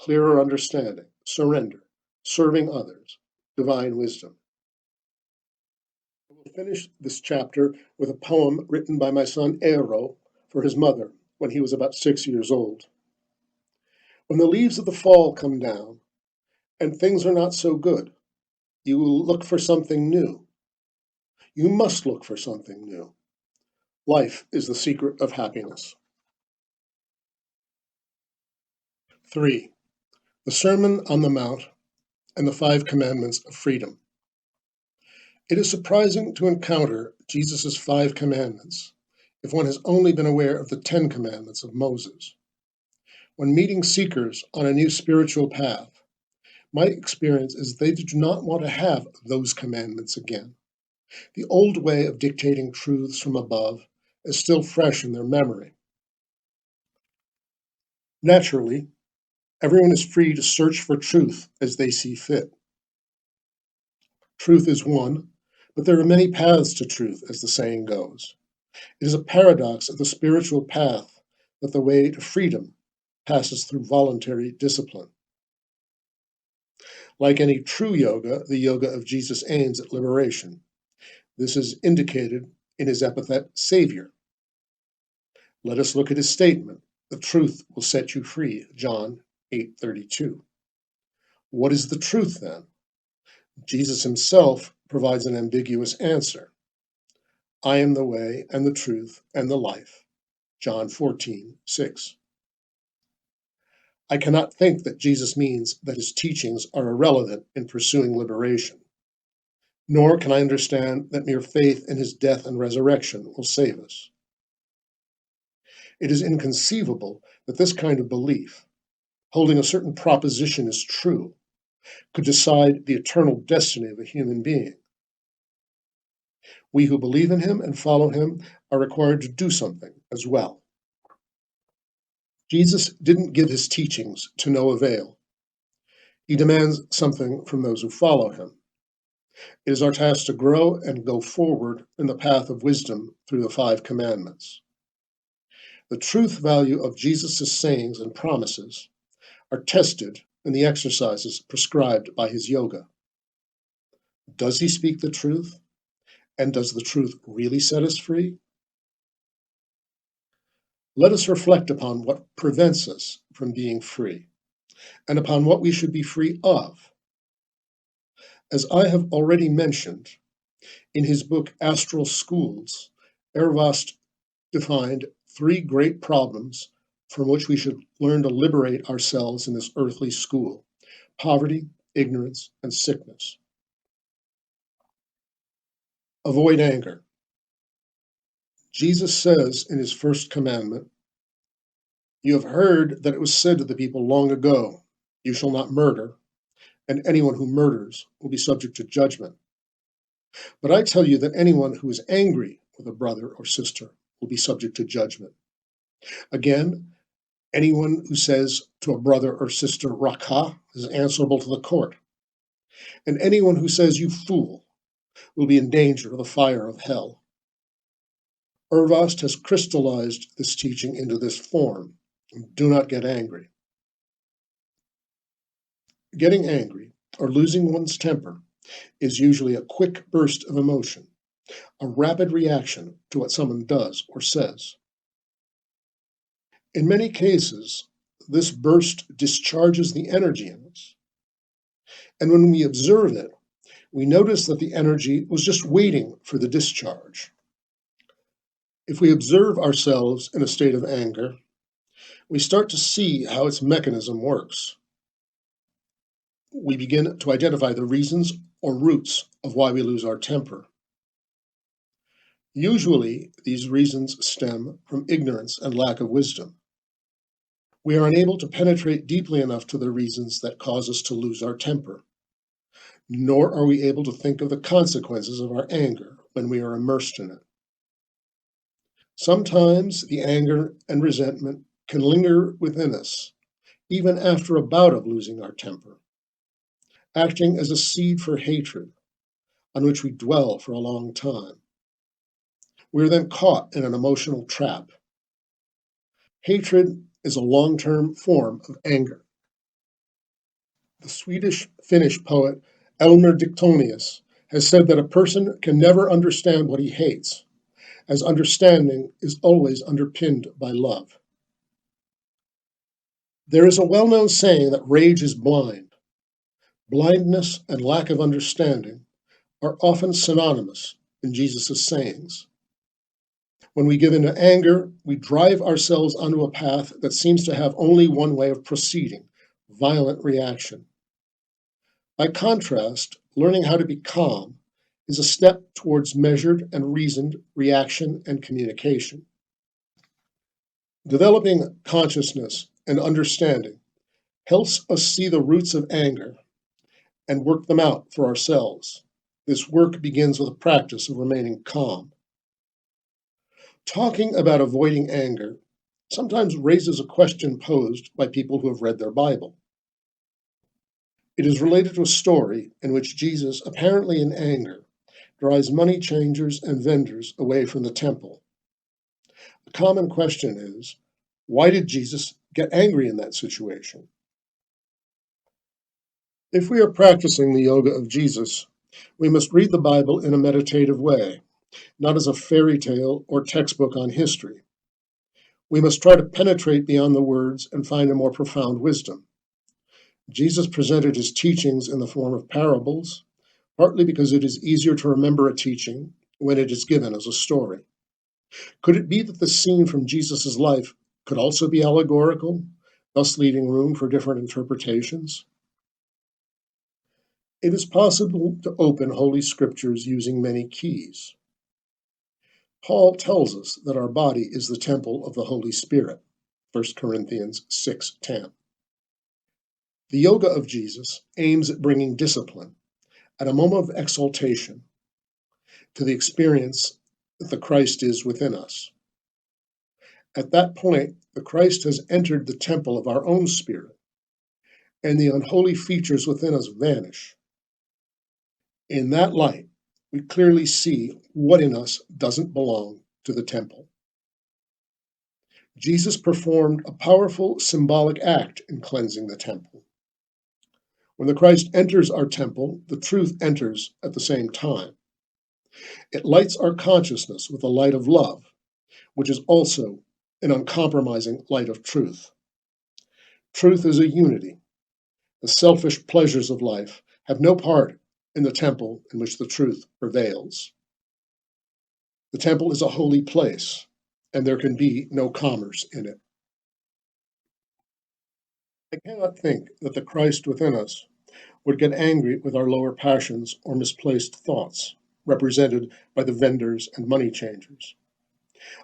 clearer understanding, surrender, serving others, divine wisdom. I will finish this chapter with a poem written by my son Eero for his mother when he was about 6 years old. When the leaves of the fall come down and things are not so good, you will look for something new. You must look for something new. Life is the secret of happiness. 3. The Sermon on the Mount and the 5 Commandments of Freedom. It is surprising to encounter Jesus' 5 commandments if one has only been aware of the 10 commandments of Moses. When meeting seekers on a new spiritual path, my experience is they do not want to have those commandments again. The old way of dictating truths from above is still fresh in their memory. Naturally, everyone is free to search for truth as they see fit. Truth is one, but there are many paths to truth, as the saying goes. It is a paradox of the spiritual path that the way to freedom passes through voluntary discipline. Like any true yoga, the yoga of Jesus aims at liberation. This is indicated in his epithet, Savior. Let us look at his statement, "The truth will set you free," John 8:32. What is the truth then? Jesus himself provides an ambiguous answer. I am the way and the truth and the life, John 14:6. I cannot think that Jesus means that his teachings are irrelevant in pursuing liberation, nor can I understand that mere faith in his death and resurrection will save us. It is inconceivable that this kind of belief, holding a certain proposition as true, could decide the eternal destiny of a human being. We who believe in him and follow him are required to do something as well. Jesus didn't give his teachings to no avail. He demands something from those who follow him. It is our task to grow and go forward in the path of wisdom through the 5 commandments. The truth value of Jesus' sayings and promises are tested in the exercises prescribed by his yoga. Does he speak the truth? And does the truth really set us free? Let us reflect upon what prevents us from being free, and upon what we should be free of. As I have already mentioned, in his book Astral Schools, Ervast defined 3 great problems from which we should learn to liberate ourselves in this earthly school: poverty, ignorance, and sickness. Avoid anger. Jesus says in his first commandment, "You have heard that it was said to the people long ago, 'You shall not murder,' and anyone who murders will be subject to judgment. But I tell you that anyone who is angry with a brother or sister will be subject to judgment. Again, anyone who says to a brother or sister, 'Rakha,' is answerable to the court. And anyone who says, 'You fool,' will be in danger of the fire of hell." Ervast has crystallized this teaching into this form: do not get angry. Getting angry, or losing one's temper, is usually a quick burst of emotion, a rapid reaction to what someone does or says. In many cases, this burst discharges the energy in us. And when we observe it, we notice that the energy was just waiting for the discharge. If we observe ourselves in a state of anger, we start to see how its mechanism works. We begin to identify the reasons or roots of why we lose our temper. Usually, these reasons stem from ignorance and lack of wisdom. We are unable to penetrate deeply enough to the reasons that cause us to lose our temper, nor are we able to think of the consequences of our anger when we are immersed in it. Sometimes the anger and resentment can linger within us, even after a bout of losing our temper, acting as a seed for hatred on which we dwell for a long time. We are then caught in an emotional trap. Hatred is a long-term form of anger. The Swedish-Finnish poet Elmer Diktonius has said that a person can never understand what he hates, as understanding is always underpinned by love. There is a well-known saying that rage is blind. Blindness and lack of understanding are often synonymous in Jesus' sayings. When we give in to anger, we drive ourselves onto a path that seems to have only one way of proceeding: violent reaction. By contrast, learning how to be calm is a step towards measured and reasoned reaction and communication. Developing consciousness and understanding helps us see the roots of anger and work them out for ourselves. This work begins with a practice of remaining calm. Talking about avoiding anger sometimes raises a question posed by people who have read their Bible. It is related to a story in which Jesus, apparently in anger, drives money changers and vendors away from the temple. The common question is, Why did Jesus get angry in that situation? If we are practicing the yoga of Jesus, we must read the Bible in a meditative way, not as a fairy tale or textbook on history. We must try to penetrate beyond the words and find a more profound wisdom. Jesus presented his teachings in the form of parables, partly because it is easier to remember a teaching when it is given as a story. Could it be that the scene from Jesus' life could also be allegorical, thus leaving room for different interpretations? It is possible to open Holy Scriptures using many keys. Paul tells us that our body is the temple of the Holy Spirit, 1 Corinthians 6:10. The yoga of Jesus aims at bringing discipline at a moment of exaltation to the experience that the Christ is within us. At that point, the Christ has entered the temple of our own spirit, and the unholy features within us vanish. In that light, we clearly see what in us doesn't belong to the temple. Jesus performed a powerful symbolic act in cleansing the temple. When the Christ enters our temple, the truth enters at the same time. It lights our consciousness with the light of love, which is also an uncompromising light of truth. Truth is a unity. The selfish pleasures of life have no part in the temple in which the truth prevails. The temple is a holy place, and there can be no commerce in it. I cannot think that the Christ within us would get angry with our lower passions or misplaced thoughts, represented by the vendors and money changers.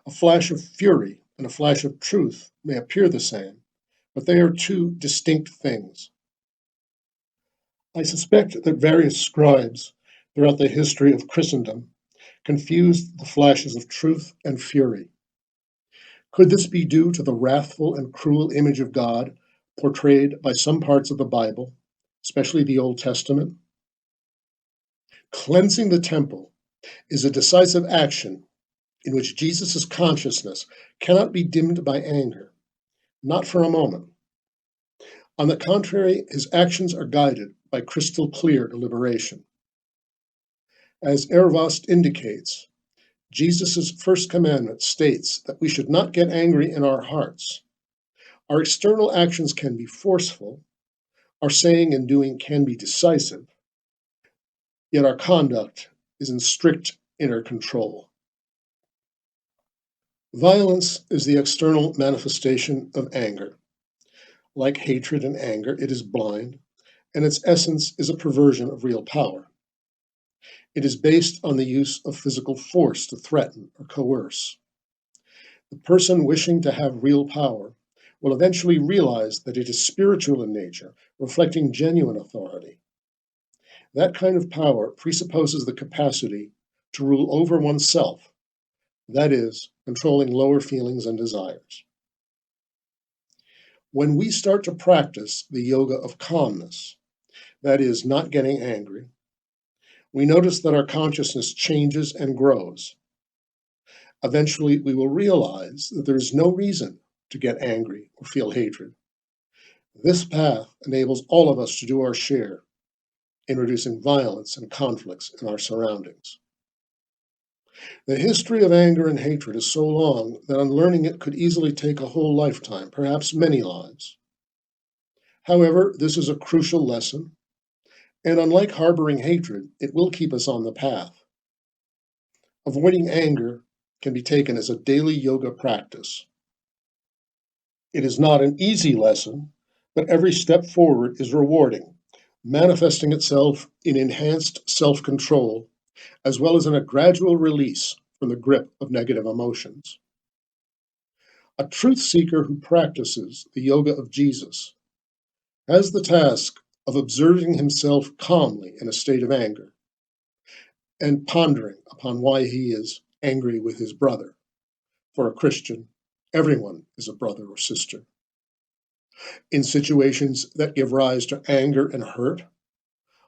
A flash of fury and a flash of truth may appear the same, but they are two distinct things. I suspect that various scribes throughout the history of Christendom confused the flashes of truth and fury. Could this be due to the wrathful and cruel image of God portrayed by some parts of the Bible, especially the Old Testament? Cleansing the temple is a decisive action in which Jesus' consciousness cannot be dimmed by anger, not for a moment. On the contrary, his actions are guided by crystal clear deliberation. As Ervast indicates, Jesus' first commandment states that we should not get angry in our hearts. Our external actions can be forceful, our saying and doing can be decisive, yet our conduct is in strict inner control. Violence is the external manifestation of anger. Like hatred and anger, it is blind, and its essence is a perversion of real power. It is based on the use of physical force to threaten or coerce. The person wishing to have real power will eventually realize that it is spiritual in nature, reflecting genuine authority. That kind of power presupposes the capacity to rule over oneself, that is, controlling lower feelings and desires. When we start to practice the yoga of calmness, that is, not getting angry, we notice that our consciousness changes and grows. Eventually, we will realize that there is no reason to get angry or feel hatred. This path enables all of us to do our share in reducing violence and conflicts in our surroundings. The history of anger and hatred is so long that unlearning it could easily take a whole lifetime, perhaps many lives. However, this is a crucial lesson, and unlike harboring hatred, it will keep us on the path. Avoiding anger can be taken as a daily yoga practice. It is not an easy lesson, but every step forward is rewarding, manifesting itself in enhanced self-control, as well as in a gradual release from the grip of negative emotions. A truth seeker who practices the yoga of Jesus has the task of observing himself calmly in a state of anger and pondering upon why he is angry with his brother. For a Christian, everyone is a brother or sister. In situations that give rise to anger and hurt,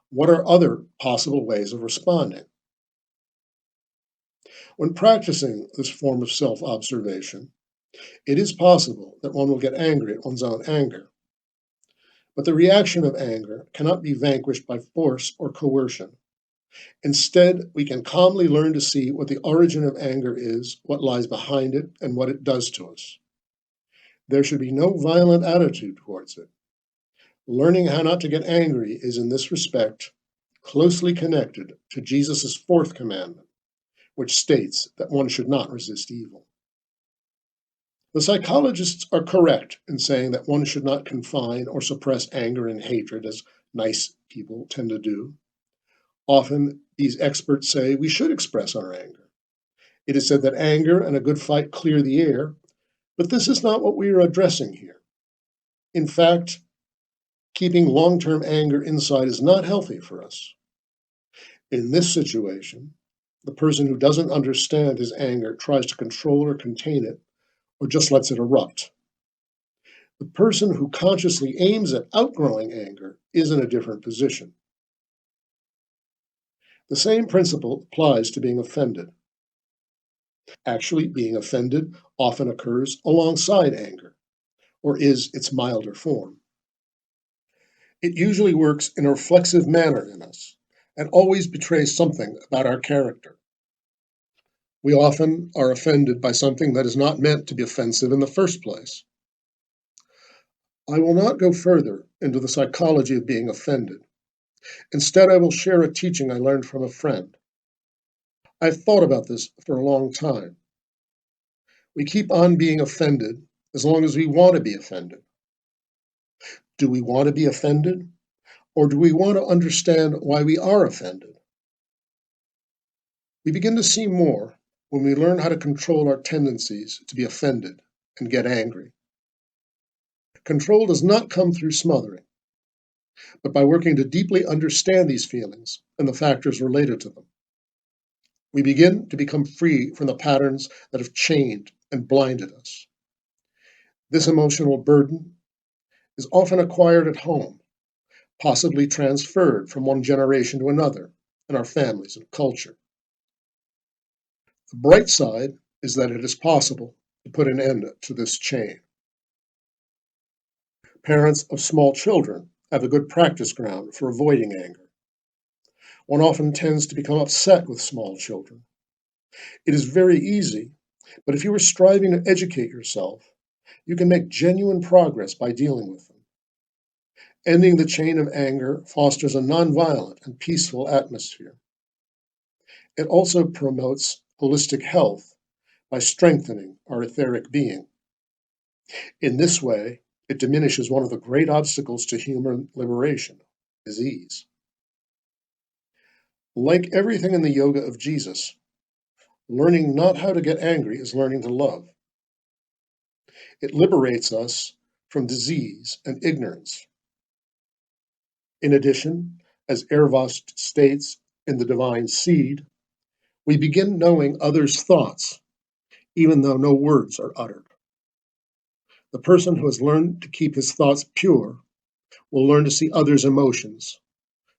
what are other possible ways of responding? When practicing this form of self-observation, It is possible that one will get angry at one's own anger, but the reaction of anger cannot be vanquished by force or coercion. Instead, we can calmly learn to see what the origin of anger is, what lies behind it, and what it does to us. There should be no violent attitude towards it. Learning how not to get angry is, in this respect, closely connected to Jesus' fourth commandment, which states that one should not resist evil. The psychologists are correct in saying that one should not confine or suppress anger and hatred as nice people tend to do. Often, these experts say we should express our anger. It is said that anger and a good fight clear the air, but this is not what we are addressing here. In fact, keeping long-term anger inside is not healthy for us. In this situation, the person who doesn't understand his anger tries to control or contain it, or just lets it erupt. The person who consciously aims at outgrowing anger is in a different position. The same principle applies to being offended. Actually, being offended often occurs alongside anger, or is its milder form. It usually works in a reflexive manner in us, and always betrays something about our character. We often are offended by something that is not meant to be offensive in the first place. I will not go further into the psychology of being offended. Instead, I will share a teaching I learned from a friend. I've thought about this for a long time. We keep on being offended as long as we want to be offended. Do we want to be offended? Or do we want to understand why we are offended? We begin to see more when we learn how to control our tendencies to be offended and get angry. Control does not come through smothering, but by working to deeply understand these feelings and the factors related to them. We begin to become free from the patterns that have chained and blinded us. This emotional burden is often acquired at home, possibly transferred from one generation to another in our families and culture. The bright side is that it is possible to put an end to this chain. Parents of small children have a good practice ground for avoiding anger. One often tends to become upset with small children. It is very easy, but if you are striving to educate yourself, you can make genuine progress by dealing with them. Ending the chain of anger fosters a nonviolent and peaceful atmosphere. It also promotes holistic health by strengthening our etheric being. In this way, it diminishes one of the great obstacles to human liberation, disease. Like everything in the Yoga of Jesus, learning not how to get angry is learning to love. It liberates us from disease and ignorance. In addition, as Ervast states in The Divine Seed, we begin knowing others' thoughts, even though no words are uttered. The person who has learned to keep his thoughts pure will learn to see others' emotions,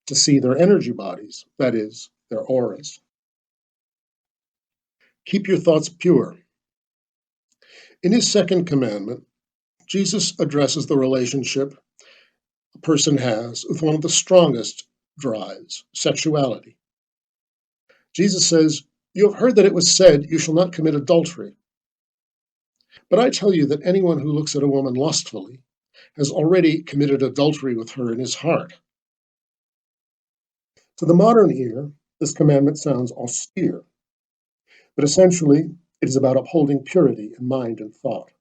to see their energy bodies, that is, their auras. Keep your thoughts pure. In his second commandment, Jesus addresses the relationship a person has with one of the strongest drives, sexuality. Jesus says, "You have heard that it was said, 'You shall not commit adultery.' But I tell you that anyone who looks at a woman lustfully has already committed adultery with her in his heart." To the modern ear, this commandment sounds austere, but essentially it is about upholding purity in mind and thought.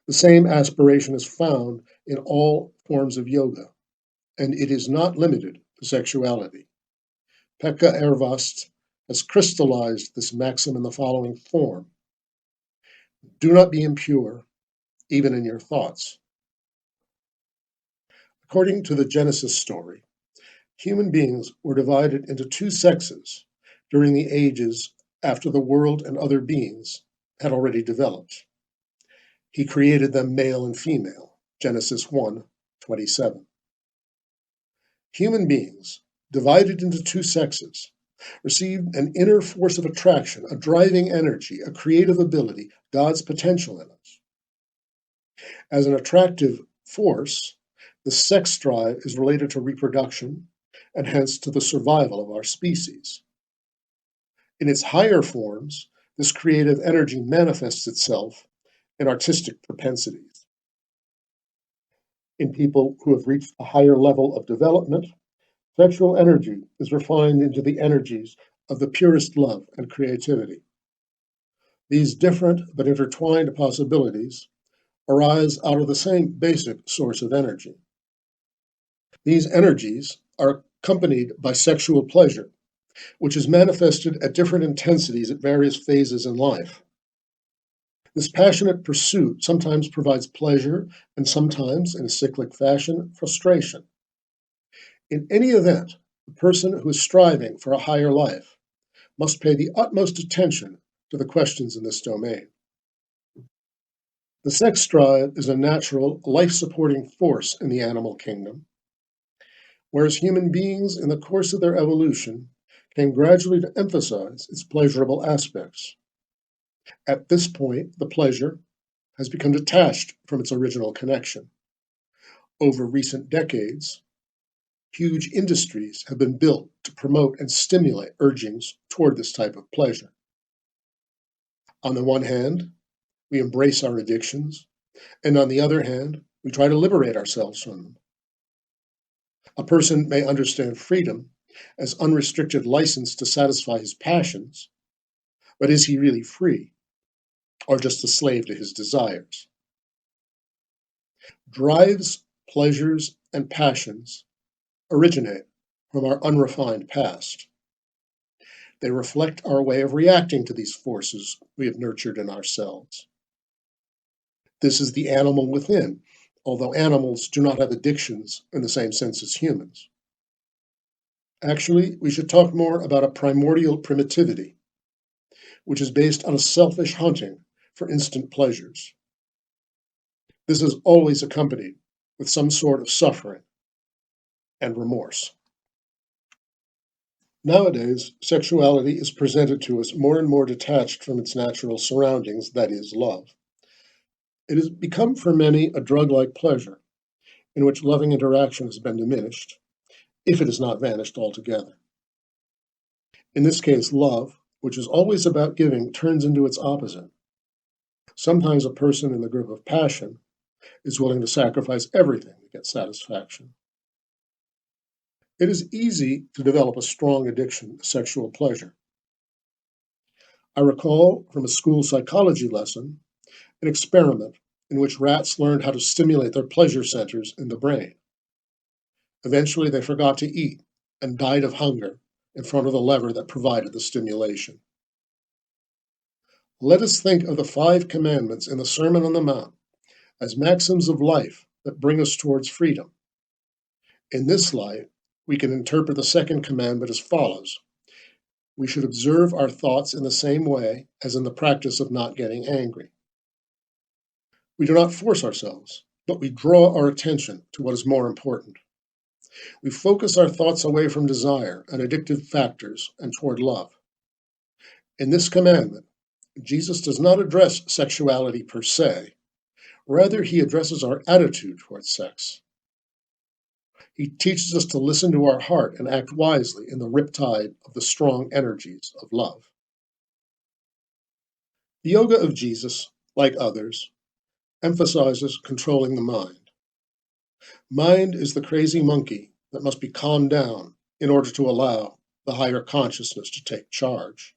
The same aspiration is found in all forms of yoga, and it is not limited to sexuality. Pekka Ervast has crystallized this maxim in the following form: do not be impure, even in your thoughts. According to the Genesis story, human beings were divided into two sexes during the ages after the world and other beings had already developed. He created them male and female, Genesis 1:27. Human beings, divided into two sexes, receive an inner force of attraction, a driving energy, a creative ability, God's potential in us. As an attractive force, the sex drive is related to reproduction and hence to the survival of our species. In its higher forms, this creative energy manifests itself in artistic propensities. In people who have reached a higher level of development, sexual energy is refined into the energies of the purest love and creativity. These different but intertwined possibilities arise out of the same basic source of energy. These energies are accompanied by sexual pleasure, which is manifested at different intensities at various phases in life. This passionate pursuit sometimes provides pleasure and sometimes, in a cyclic fashion, frustration. In any event, the person who is striving for a higher life must pay the utmost attention to the questions in this domain. The sex drive is a natural, life-supporting force in the animal kingdom, whereas human beings, in the course of their evolution, came gradually to emphasize its pleasurable aspects. At this point, the pleasure has become detached from its original connection. Over recent decades, huge industries have been built to promote and stimulate urgings toward this type of pleasure. On the one hand, we embrace our addictions, and on the other hand, we try to liberate ourselves from them. A person may understand freedom as unrestricted license to satisfy his passions, but is he really free, or just a slave to his desires? Drives, pleasures, and passions originate from our unrefined past. They reflect our way of reacting to these forces we have nurtured in ourselves. This is the animal within, although animals do not have addictions in the same sense as humans. Actually, we should talk more about a primordial primitivity, which is based on a selfish hunting for instant pleasures. This is always accompanied with some sort of suffering and remorse. Nowadays, sexuality is presented to us more and more detached from its natural surroundings, that is, love. It has become for many a drug-like pleasure, in which loving interaction has been diminished, if it has not vanished altogether. In this case, love, which is always about giving, turns into its opposite. Sometimes a person in the grip of passion is willing to sacrifice everything to get satisfaction. It is easy to develop a strong addiction to sexual pleasure. I recall from a school psychology lesson an experiment in which rats learned how to stimulate their pleasure centers in the brain. Eventually, they forgot to eat and died of hunger in front of the lever that provided the stimulation. Let us think of the 5 commandments in the Sermon on the Mount as maxims of life that bring us towards freedom. In this light, we can interpret the 2nd commandment as follows. We should observe our thoughts in the same way as in the practice of not getting angry. We do not force ourselves, but we draw our attention to what is more important. We focus our thoughts away from desire and addictive factors and toward love. In this commandment, Jesus does not address sexuality per se. Rather, he addresses our attitude towards sex. He teaches us to listen to our heart and act wisely in the riptide of the strong energies of love. The Yoga of Jesus, like others, emphasizes controlling the mind. Mind is the crazy monkey that must be calmed down in order to allow the higher consciousness to take charge.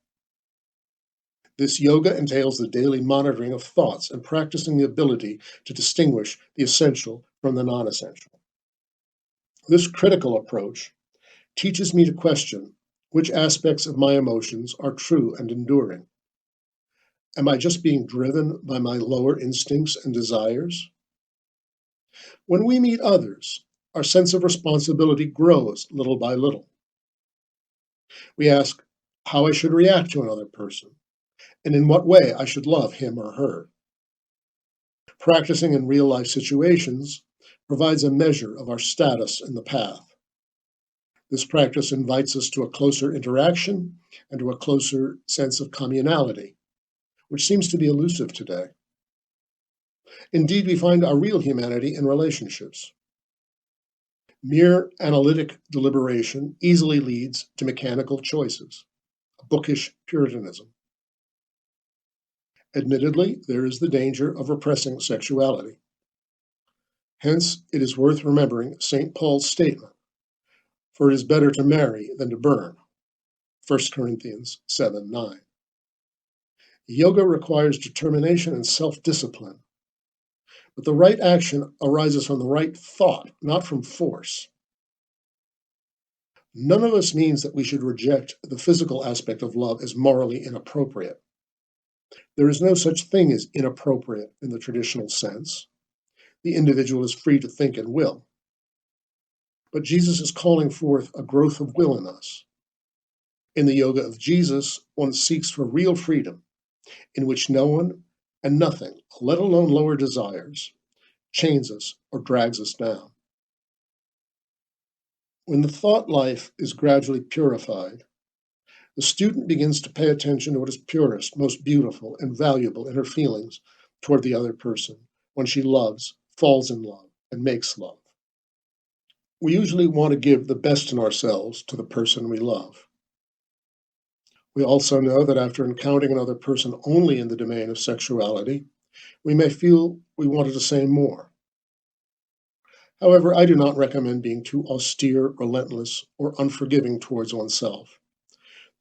This yoga entails the daily monitoring of thoughts and practicing the ability to distinguish the essential from the non-essential. This critical approach teaches me to question which aspects of my emotions are true and enduring. Am I just being driven by my lower instincts and desires? When we meet others, our sense of responsibility grows little by little. We ask how I should react to another person, and in what way I should love him or her. Practicing in real-life situations provides a measure of our status in the path. This practice invites us to a closer interaction and to a closer sense of communality, which seems to be elusive today. Indeed, we find our real humanity in relationships. Mere analytic deliberation easily leads to mechanical choices, bookish Puritanism. Admittedly, there is the danger of repressing sexuality. Hence, it is worth remembering St. Paul's statement, "For it is better to marry than to burn," 1 Corinthians 7:9. Yoga requires determination and self-discipline, but the right action arises from the right thought, not from force. None of us means that we should reject the physical aspect of love as morally inappropriate. There is no such thing as inappropriate in the traditional sense. The individual is free to think and will. But Jesus is calling forth a growth of will in us. In the Yoga of Jesus, one seeks for real freedom, in which no one and nothing, let alone lower desires, chains us or drags us down. When the thought life is gradually purified, the student begins to pay attention to what is purest, most beautiful, and valuable in her feelings toward the other person when she loves, falls in love, and makes love. We usually want to give the best in ourselves to the person we love. We also know that after encountering another person only in the domain of sexuality, we may feel we wanted to say more. However, I do not recommend being too austere, relentless, or unforgiving towards oneself.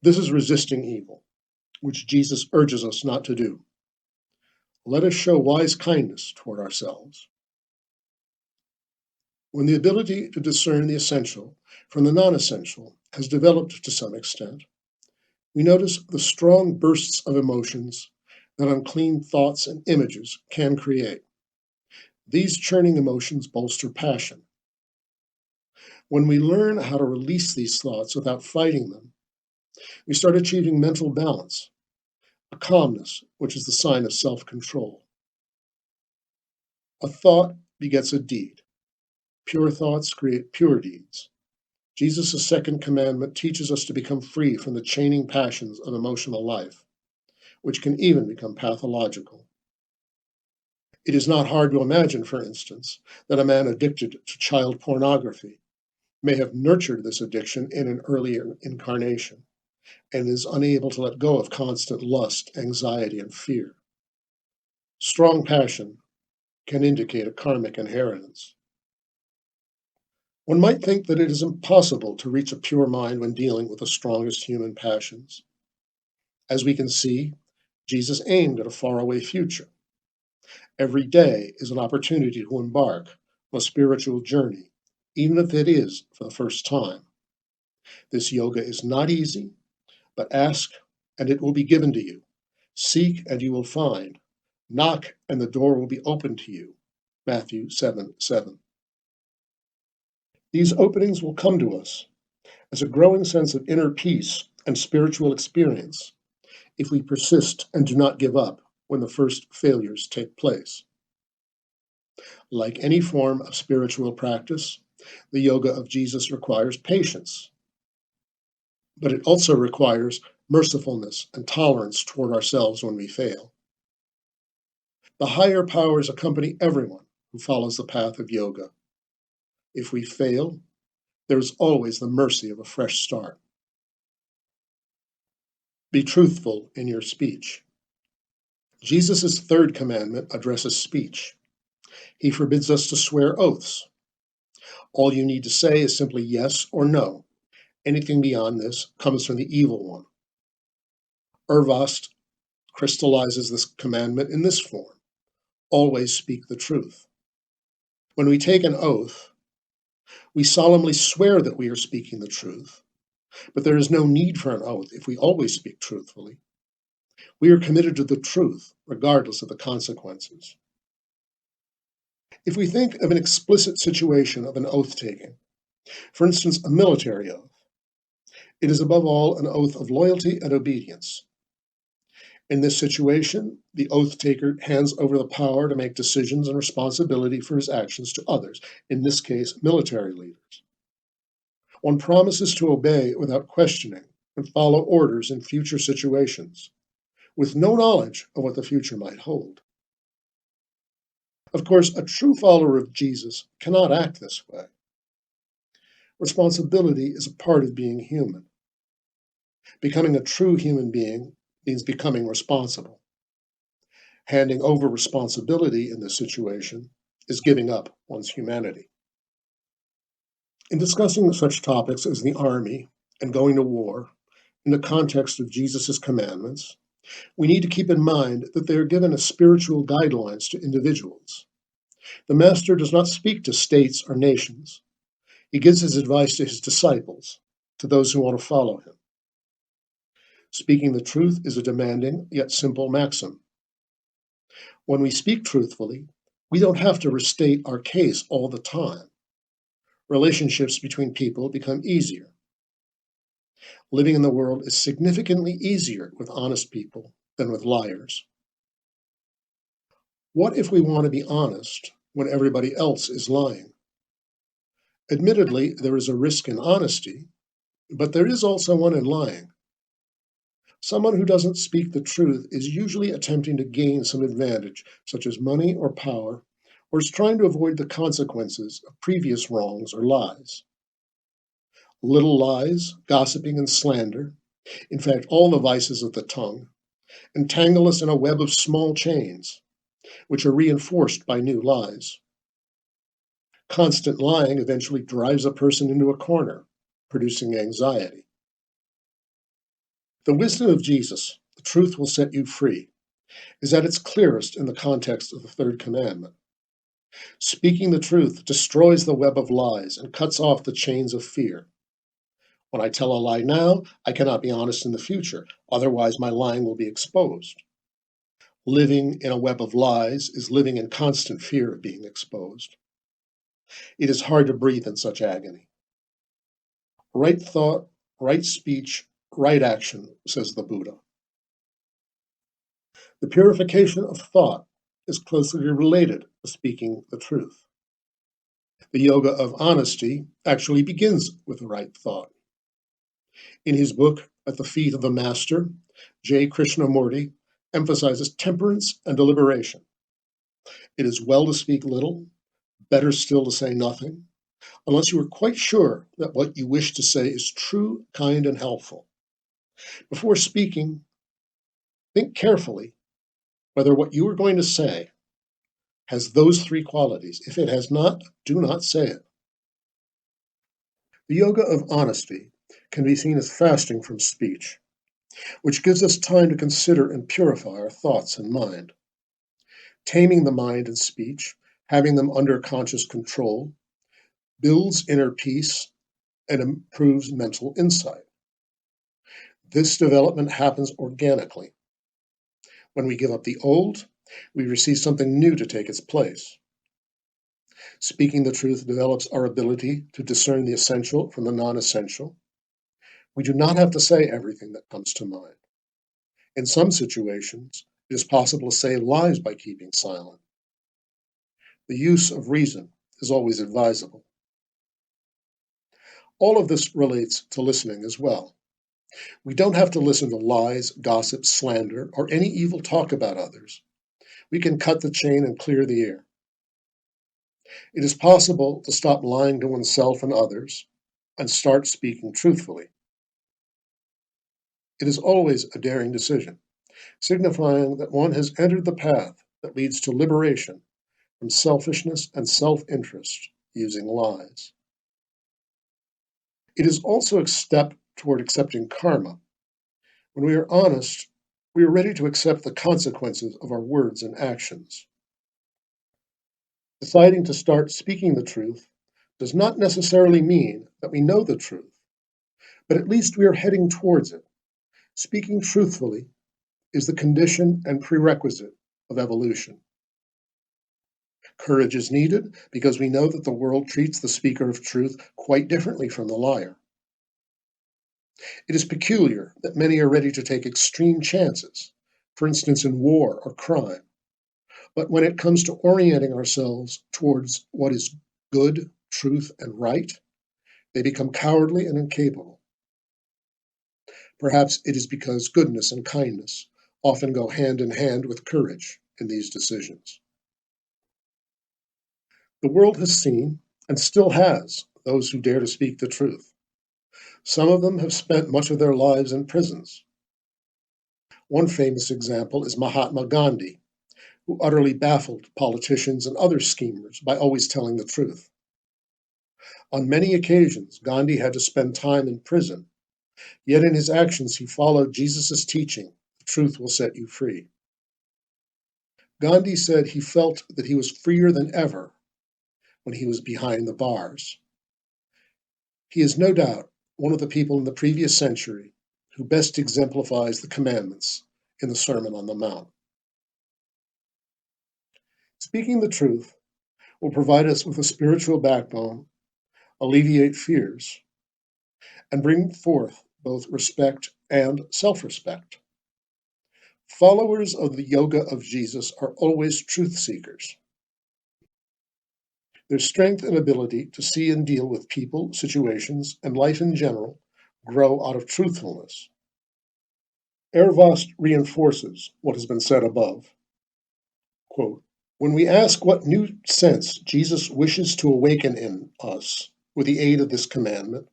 This is resisting evil, which Jesus urges us not to do. Let us show wise kindness toward ourselves. When the ability to discern the essential from the non-essential has developed to some extent, we notice the strong bursts of emotions that unclean thoughts and images can create. These churning emotions bolster passion. When we learn how to release these thoughts without fighting them, we start achieving mental balance, a calmness which is the sign of self-control. A thought begets a deed. Pure thoughts create pure deeds. Jesus' second commandment teaches us to become free from the chaining passions of emotional life, which can even become pathological. It is not hard to imagine, for instance, that a man addicted to child pornography may have nurtured this addiction in an earlier incarnation and is unable to let go of constant lust, anxiety, and fear. Strong passion can indicate a karmic inheritance. One might think that it is impossible to reach a pure mind when dealing with the strongest human passions. As we can see, Jesus aimed at a faraway future. Every day is an opportunity to embark on a spiritual journey, even if it is for the first time. This yoga is not easy, but ask and it will be given to you. Seek and you will find. Knock and the door will be opened to you. Matthew 7:7. These openings will come to us as a growing sense of inner peace and spiritual experience if we persist and do not give up when the first failures take place. Like any form of spiritual practice, the Yoga of Jesus requires patience, but it also requires mercifulness and tolerance toward ourselves when we fail. The higher powers accompany everyone who follows the path of yoga. If we fail, there is always the mercy of a fresh start. Be truthful in your speech. Jesus' third commandment addresses speech. He forbids us to swear oaths. All you need to say is simply yes or no. Anything beyond this comes from the evil one. Urvast crystallizes this commandment in this form: always speak the truth. When we take an oath, we solemnly swear that we are speaking the truth, but there is no need for an oath if we always speak truthfully. We are committed to the truth, regardless of the consequences. If we think of an explicit situation of an oath-taking, for instance, a military oath, it is above all an oath of loyalty and obedience. In this situation, the oath-taker hands over the power to make decisions and responsibility for his actions to others, in this case, military leaders. One promises to obey without questioning and follow orders in future situations, with no knowledge of what the future might hold. Of course, a true follower of Jesus cannot act this way. Responsibility is a part of being human. Becoming a true human being means becoming responsible. Handing over responsibility in this situation is giving up one's humanity. In discussing such topics as the army and going to war in the context of Jesus' commandments, we need to keep in mind that they are given as spiritual guidelines to individuals. The Master does not speak to states or nations. He gives his advice to his disciples, to those who want to follow him. Speaking the truth is a demanding yet simple maxim. When we speak truthfully, we don't have to restate our case all the time. Relationships between people become easier. Living in the world is significantly easier with honest people than with liars. What if we want to be honest when everybody else is lying? Admittedly, there is a risk in honesty, but there is also one in lying. Someone who doesn't speak the truth is usually attempting to gain some advantage, such as money or power, or is trying to avoid the consequences of previous wrongs or lies. Little lies, gossiping, and slander, in fact, all the vices of the tongue, entangle us in a web of small chains, which are reinforced by new lies. Constant lying eventually drives a person into a corner, producing anxiety. The wisdom of Jesus, the truth will set you free, is at its clearest in the context of the third commandment. Speaking the truth destroys the web of lies and cuts off the chains of fear. When I tell a lie now, I cannot be honest in the future, otherwise my lying will be exposed. Living in a web of lies is living in constant fear of being exposed. It is hard to breathe in such agony. Right thought, right speech, right action, says the Buddha. The purification of thought is closely related to speaking the truth. The yoga of honesty actually begins with the right thought. In his book, At the Feet of the Master, J. Krishnamurti emphasizes temperance and deliberation. It is well to speak little, better still to say nothing, unless you are quite sure that what you wish to say is true, kind, and helpful. Before speaking, think carefully whether what you are going to say has those three qualities. If it has not, do not say it. The yoga of honesty can be seen as fasting from speech, which gives us time to consider and purify our thoughts and mind. Taming the mind and speech, having them under conscious control, builds inner peace and improves mental insight. This development happens organically. When we give up the old, we receive something new to take its place. Speaking the truth develops our ability to discern the essential from the non-essential. We do not have to say everything that comes to mind. In some situations, it is possible to save lives by keeping silent. The use of reason is always advisable. All of this relates to listening as well. We don't have to listen to lies, gossip, slander, or any evil talk about others. We can cut the chain and clear the air. It is possible to stop lying to oneself and others and start speaking truthfully. It is always a daring decision, signifying that one has entered the path that leads to liberation from selfishness and self-interest using lies. It is also a step toward accepting karma. When we are honest, we are ready to accept the consequences of our words and actions. Deciding to start speaking the truth does not necessarily mean that we know the truth, but at least we are heading towards it. Speaking truthfully is the condition and prerequisite of evolution. Courage is needed because we know that the world treats the speaker of truth quite differently from the liar. It is peculiar that many are ready to take extreme chances, for instance in war or crime. But when it comes to orienting ourselves towards what is good, truth, and right, they become cowardly and incapable. Perhaps it is because goodness and kindness often go hand in hand with courage in these decisions. The world has seen, and still has, those who dare to speak the truth. Some of them have spent much of their lives in prisons. One famous example is Mahatma Gandhi, who utterly baffled politicians and other schemers by always telling the truth. On many occasions, Gandhi had to spend time in prison, yet in his actions he followed Jesus' teaching, the truth will set you free. Gandhi said he felt that he was freer than ever when he was behind the bars. He is no doubt one of the people in the previous century who best exemplifies the commandments in the Sermon on the Mount. Speaking the truth will provide us with a spiritual backbone, alleviate fears, and bring forth both respect and self-respect. Followers of the Yoga of Jesus are always truth seekers. Their strength and ability to see and deal with people, situations, and life in general grow out of truthfulness. Ervast reinforces what has been said above. Quote, when we ask what new sense Jesus wishes to awaken in us with the aid of this commandment,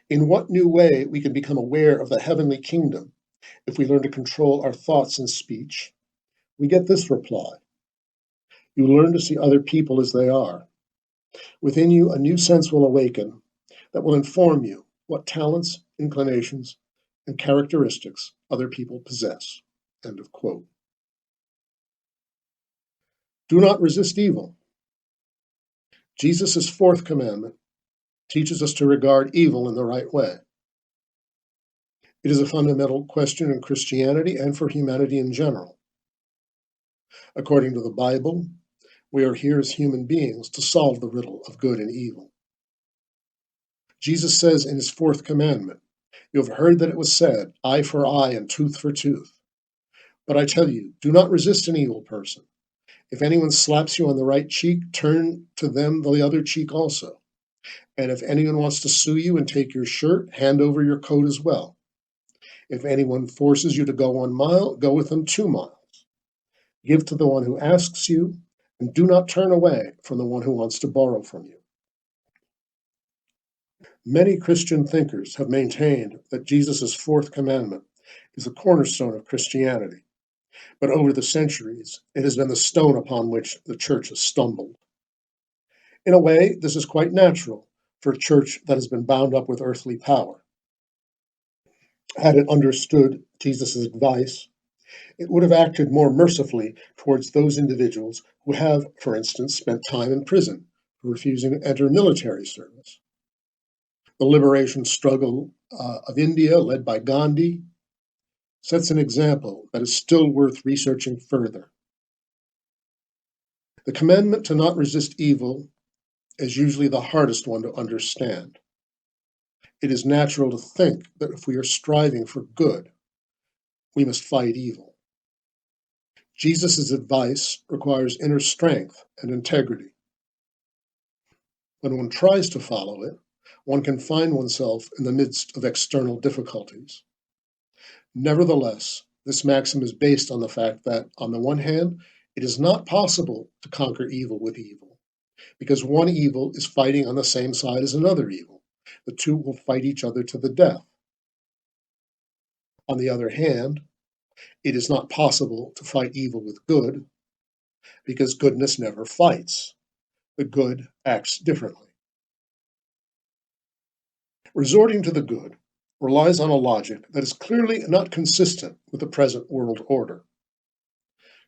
in what new way we can become aware of the heavenly kingdom if we learn to control our thoughts and speech, we get this reply. You learn to see other people as they are. Within you, a new sense will awaken that will inform you what talents, inclinations, and characteristics other people possess. End of quote. Do not resist evil. Jesus' fourth commandment teaches us to regard evil in the right way. It is a fundamental question in Christianity and for humanity in general. According to the Bible, we are here as human beings to solve the riddle of good and evil. Jesus says in his fourth commandment, you have heard that it was said, eye for eye and tooth for tooth. But I tell you, do not resist an evil person. If anyone slaps you on the right cheek, turn to them the other cheek also. And if anyone wants to sue you and take your shirt, hand over your coat as well. If anyone forces you to go 1 mile, go with them 2 miles. Give to the one who asks you, and do not turn away from the one who wants to borrow from you. Many Christian thinkers have maintained that Jesus' fourth commandment is the cornerstone of Christianity, but over the centuries, it has been the stone upon which the church has stumbled. In a way, this is quite natural for a church that has been bound up with earthly power. Had it understood Jesus' advice, it would have acted more mercifully towards those individuals who have, for instance, spent time in prison for refusing to enter military service. The liberation struggle of India, led by Gandhi, sets an example that is still worth researching further. The commandment to not resist evil is usually the hardest one to understand. It is natural to think that if we are striving for good, we must fight evil. Jesus' advice requires inner strength and integrity. When one tries to follow it, one can find oneself in the midst of external difficulties. Nevertheless, this maxim is based on the fact that, on the one hand, it is not possible to conquer evil with evil, because one evil is fighting on the same side as another evil. The two will fight each other to the death. On the other hand, it is not possible to fight evil with good, because goodness never fights. The good acts differently. Resorting to the good relies on a logic that is clearly not consistent with the present world order.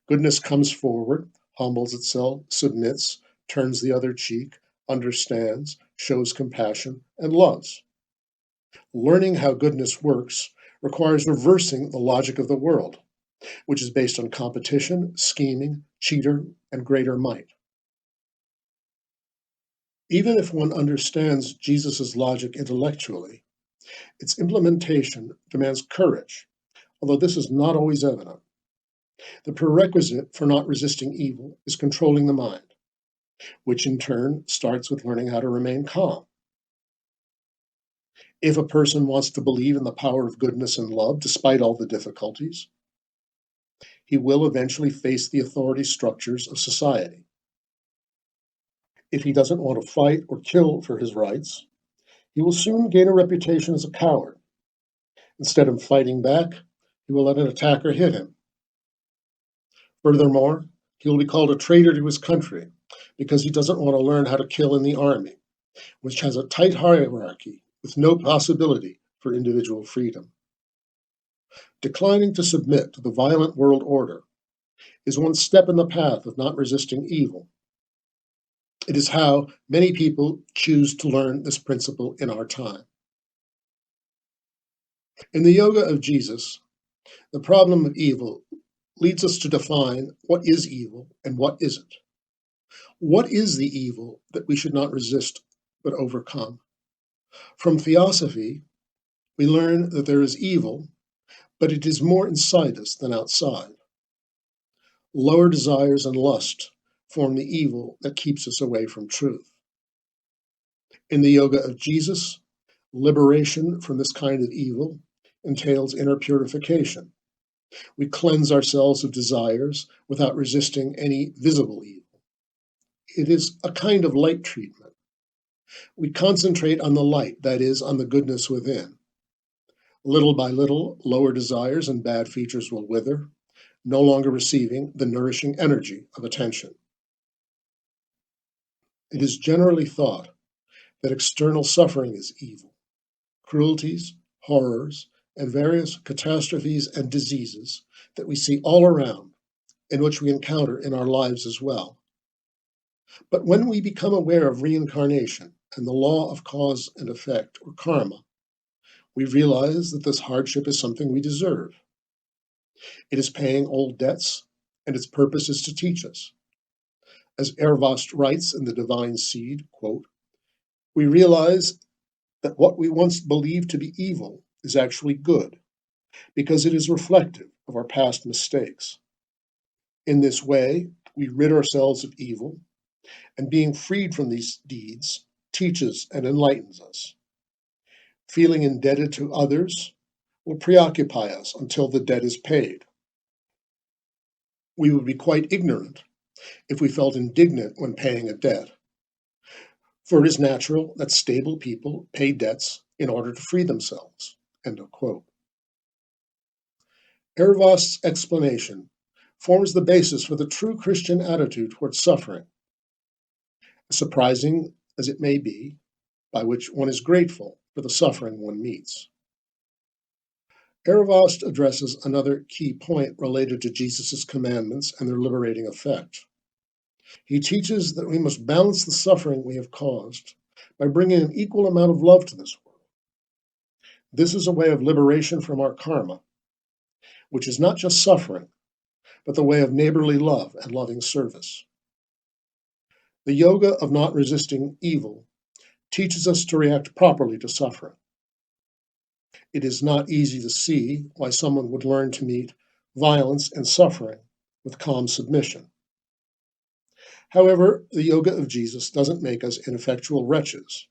Goodness comes forward, humbles itself, submits, turns the other cheek, understands, shows compassion, and loves. Learning how goodness works requires reversing the logic of the world, which is based on competition, scheming, cheater, and greater might. Even if one understands Jesus' logic intellectually, its implementation demands courage, although this is not always evident. The prerequisite for not resisting evil is controlling the mind, which in turn starts with learning how to remain calm. If a person wants to believe in the power of goodness and love despite all the difficulties, he will eventually face the authority structures of society. If he doesn't want to fight or kill for his rights, he will soon gain a reputation as a coward. Instead of fighting back, he will let an attacker hit him. Furthermore, he will be called a traitor to his country because he doesn't want to learn how to kill in the army, which has a tight hierarchy with no possibility for individual freedom. Declining to submit to the violent world order is one step in the path of not resisting evil. It is how many people choose to learn this principle in our time. In the Yoga of Jesus, the problem of evil leads us to define what is evil and what isn't. What is the evil that we should not resist but overcome? From Theosophy, we learn that there is evil, but it is more inside us than outside. Lower desires and lust form the evil that keeps us away from truth. In the Yoga of Jesus, liberation from this kind of evil entails inner purification. We cleanse ourselves of desires without resisting any visible evil. It is a kind of light treatment. We concentrate on the light, that is, on the goodness within. Little by little, lower desires and bad features will wither, no longer receiving the nourishing energy of attention. It is generally thought that external suffering is evil. Cruelties, horrors, and various catastrophes and diseases that we see all around and which we encounter in our lives as well. But when we become aware of reincarnation and the law of cause and effect, or karma, we realize that this hardship is something we deserve. It is paying old debts, and its purpose is to teach us. As Ervast writes in The Divine Seed, quote, "We realize that what we once believed to be evil is actually good, because it is reflective of our past mistakes. In this way, we rid ourselves of evil, and being freed from these deeds teaches and enlightens us. Feeling indebted to others will preoccupy us until the debt is paid. We would be quite ignorant if we felt indignant when paying a debt. For it is natural that stable people pay debts in order to free themselves." End of quote. Ervast's explanation forms the basis for the true Christian attitude towards suffering, surprising as it may be, by which one is grateful for the suffering one meets. Ervast addresses another key point related to Jesus' commandments and their liberating effect. He teaches that we must balance the suffering we have caused by bringing an equal amount of love to this world. This is a way of liberation from our karma, which is not just suffering, but the way of neighborly love and loving service. The yoga of not resisting evil teaches us to react properly to suffering. It is not easy to see why someone would learn to meet violence and suffering with calm submission. However, the yoga of Jesus doesn't make us ineffectual wretches.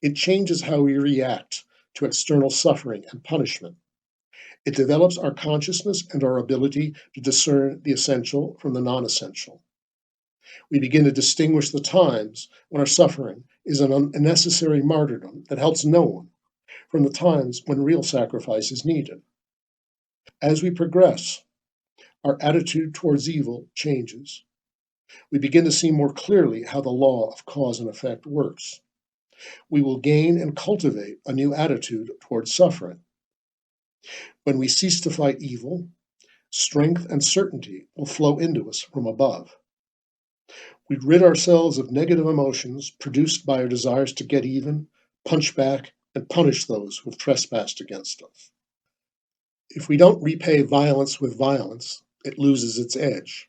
It changes how we react to external suffering and punishment. It develops our consciousness and our ability to discern the essential from the non-essential. We begin to distinguish the times when our suffering is an unnecessary martyrdom that helps no one, from the times when real sacrifice is needed. As we progress, our attitude towards evil changes. We begin to see more clearly how the law of cause and effect works. We will gain and cultivate a new attitude towards suffering. When we cease to fight evil, strength and certainty will flow into us from above. We rid ourselves of negative emotions produced by our desires to get even, punch back, and punish those who have trespassed against us. If we don't repay violence with violence, it loses its edge.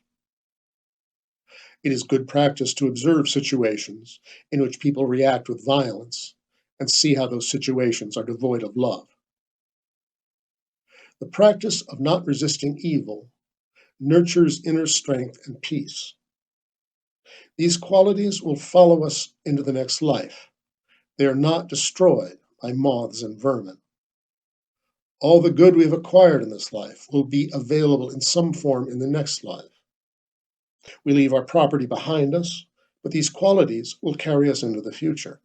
It is good practice to observe situations in which people react with violence and see how those situations are devoid of love. The practice of not resisting evil nurtures inner strength and peace. These qualities will follow us into the next life. They are not destroyed, by moths and vermin. All the good we have acquired in this life will be available in some form in the next life. We leave our property behind us, but these qualities will carry us into the future.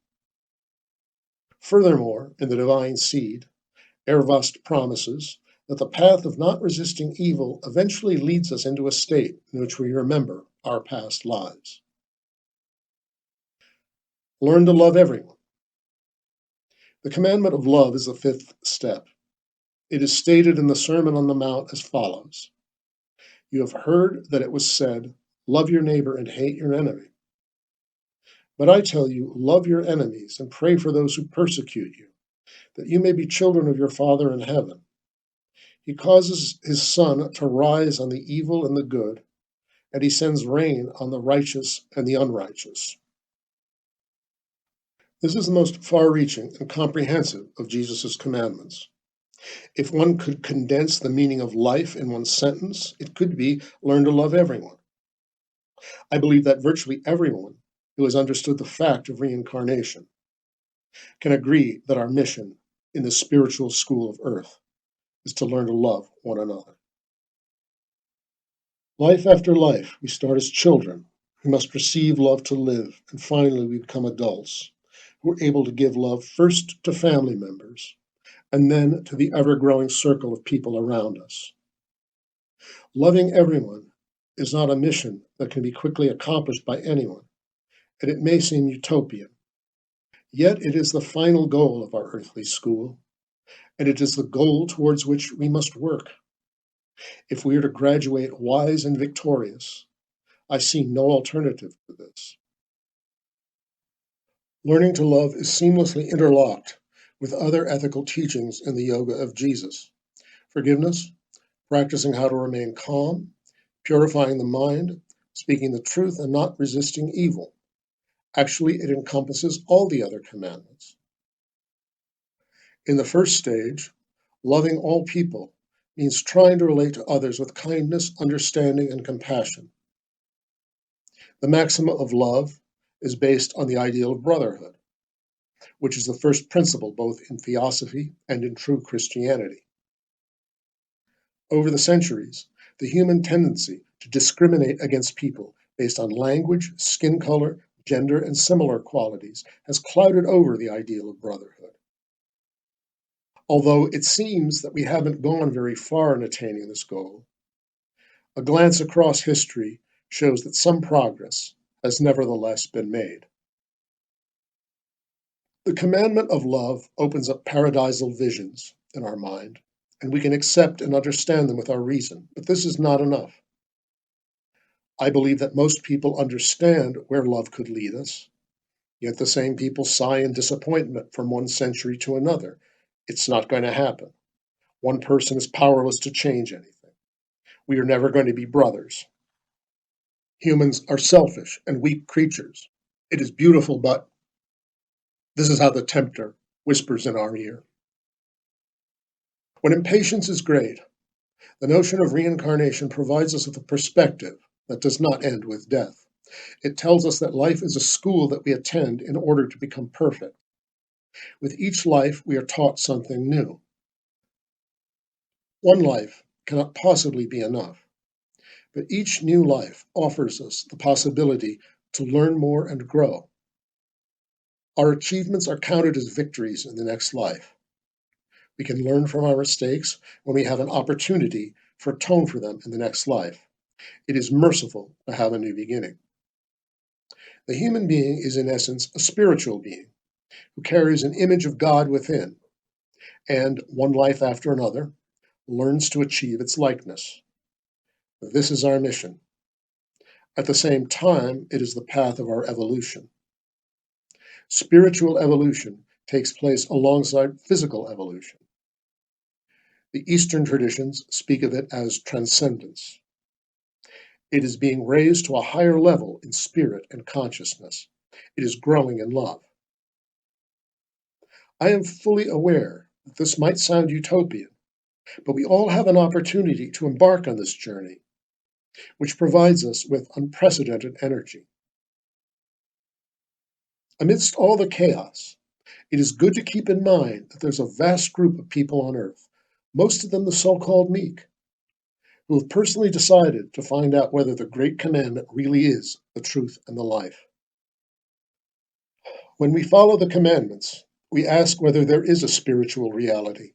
Furthermore, in the divine seed, Ervast promises that the path of not resisting evil eventually leads us into a state in which we remember our past lives. Learn to love everyone. The commandment of love is the fifth step. It is stated in the Sermon on the Mount as follows: "You have heard that it was said, 'Love your neighbor and hate your enemy.' But I tell you, love your enemies and pray for those who persecute you, that you may be children of your Father in heaven. He causes his sun to rise on the evil and the good, and he sends rain on the righteous and the unrighteous." This is the most far-reaching and comprehensive of Jesus' commandments. If one could condense the meaning of life in one sentence, it could be, learn to love everyone. I believe that virtually everyone who has understood the fact of reincarnation can agree that our mission in the spiritual school of earth is to learn to love one another. Life after life, we start as children who must receive love to live, and finally we become adults who are able to give love first to family members and then to the ever-growing circle of people around us. Loving everyone is not a mission that can be quickly accomplished by anyone, and it may seem utopian. Yet it is the final goal of our earthly school, and it is the goal towards which we must work. If we are to graduate wise and victorious, I see no alternative to this. Learning to love is seamlessly interlocked with other ethical teachings in the Yoga of Jesus: forgiveness, practicing how to remain calm, purifying the mind, speaking the truth and not resisting evil. Actually, it encompasses all the other commandments. In the first stage, loving all people means trying to relate to others with kindness, understanding, and compassion. The maxima of love is based on the ideal of brotherhood, which is the first principle both in theosophy and in true Christianity. Over the centuries, the human tendency to discriminate against people based on language, skin color, gender, and similar qualities has clouded over the ideal of brotherhood. Although it seems that we haven't gone very far in attaining this goal, a glance across history shows that some progress has nevertheless been made. The commandment of love opens up paradisal visions in our mind, and we can accept and understand them with our reason, but this is not enough. I believe that most people understand where love could lead us, yet the same people sigh in disappointment from one century to another. It's not going to happen. One person is powerless to change anything. We are never going to be brothers. Humans are selfish and weak creatures. It is beautiful, but this is how the tempter whispers in our ear. When impatience is great, the notion of reincarnation provides us with a perspective that does not end with death. It tells us that life is a school that we attend in order to become perfect. With each life, we are taught something new. One life cannot possibly be enough, but each new life offers us the possibility to learn more and grow. Our achievements are counted as victories in the next life. We can learn from our mistakes when we have an opportunity to atone for them in the next life. It is merciful to have a new beginning. The human being is in essence a spiritual being who carries an image of God within, and one life after another learns to achieve its likeness. This is our mission. At the same time, it is the path of our evolution. Spiritual evolution takes place alongside physical evolution. The Eastern traditions speak of it as transcendence. It is being raised to a higher level in spirit and consciousness. It is growing in love. I am fully aware that this might sound utopian, but we all have an opportunity to embark on this journey, which provides us with unprecedented energy. Amidst all the chaos, It is good to keep in mind that there's a vast group of people on earth, most of them the so-called meek, who have personally decided to find out whether the Great Commandment really is the truth and the life. When we follow the commandments, we ask whether there is a spiritual reality,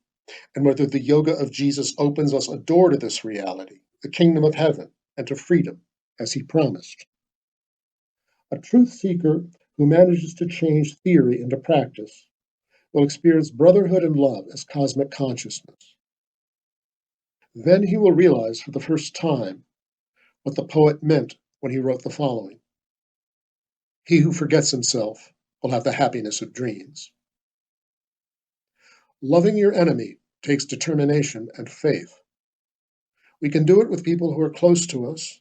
and whether the yoga of Jesus opens us a door to this reality, the kingdom of heaven, and to freedom, as he promised. A truth seeker who manages to change theory into practice will experience brotherhood and love as cosmic consciousness. Then he will realize for the first time what the poet meant when he wrote the following: "He who forgets himself will have the happiness of dreams." Loving your enemy takes determination and faith. We can do it with people who are close to us.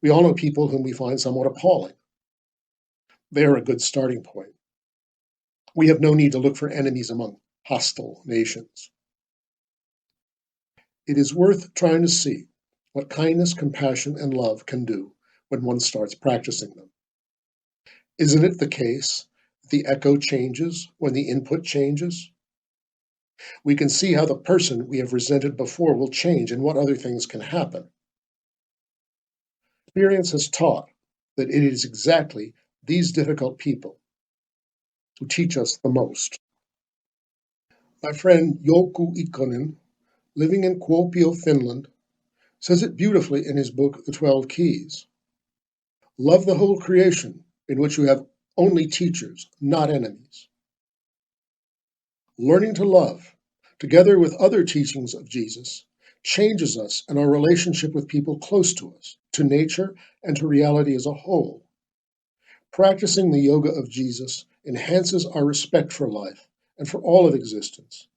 We all know people whom we find somewhat appalling. They are a good starting point. We have no need to look for enemies among hostile nations. It is worth trying to see what kindness, compassion, and love can do when one starts practicing them. Isn't it the case that the echo changes when the input changes? We can see how the person we have resented before will change and what other things can happen. Experience has taught that it is exactly these difficult people who teach us the most. My friend Jouko Ikonen, living in Kuopio, Finland, says it beautifully in his book, The 12 Keys. Love the whole creation, in which you have only teachers, not enemies. Learning to love, together with other teachings of Jesus, changes us and our relationship with people close to us, to nature, and to reality as a whole. Practicing the yoga of Jesus enhances our respect for life and for all of existence.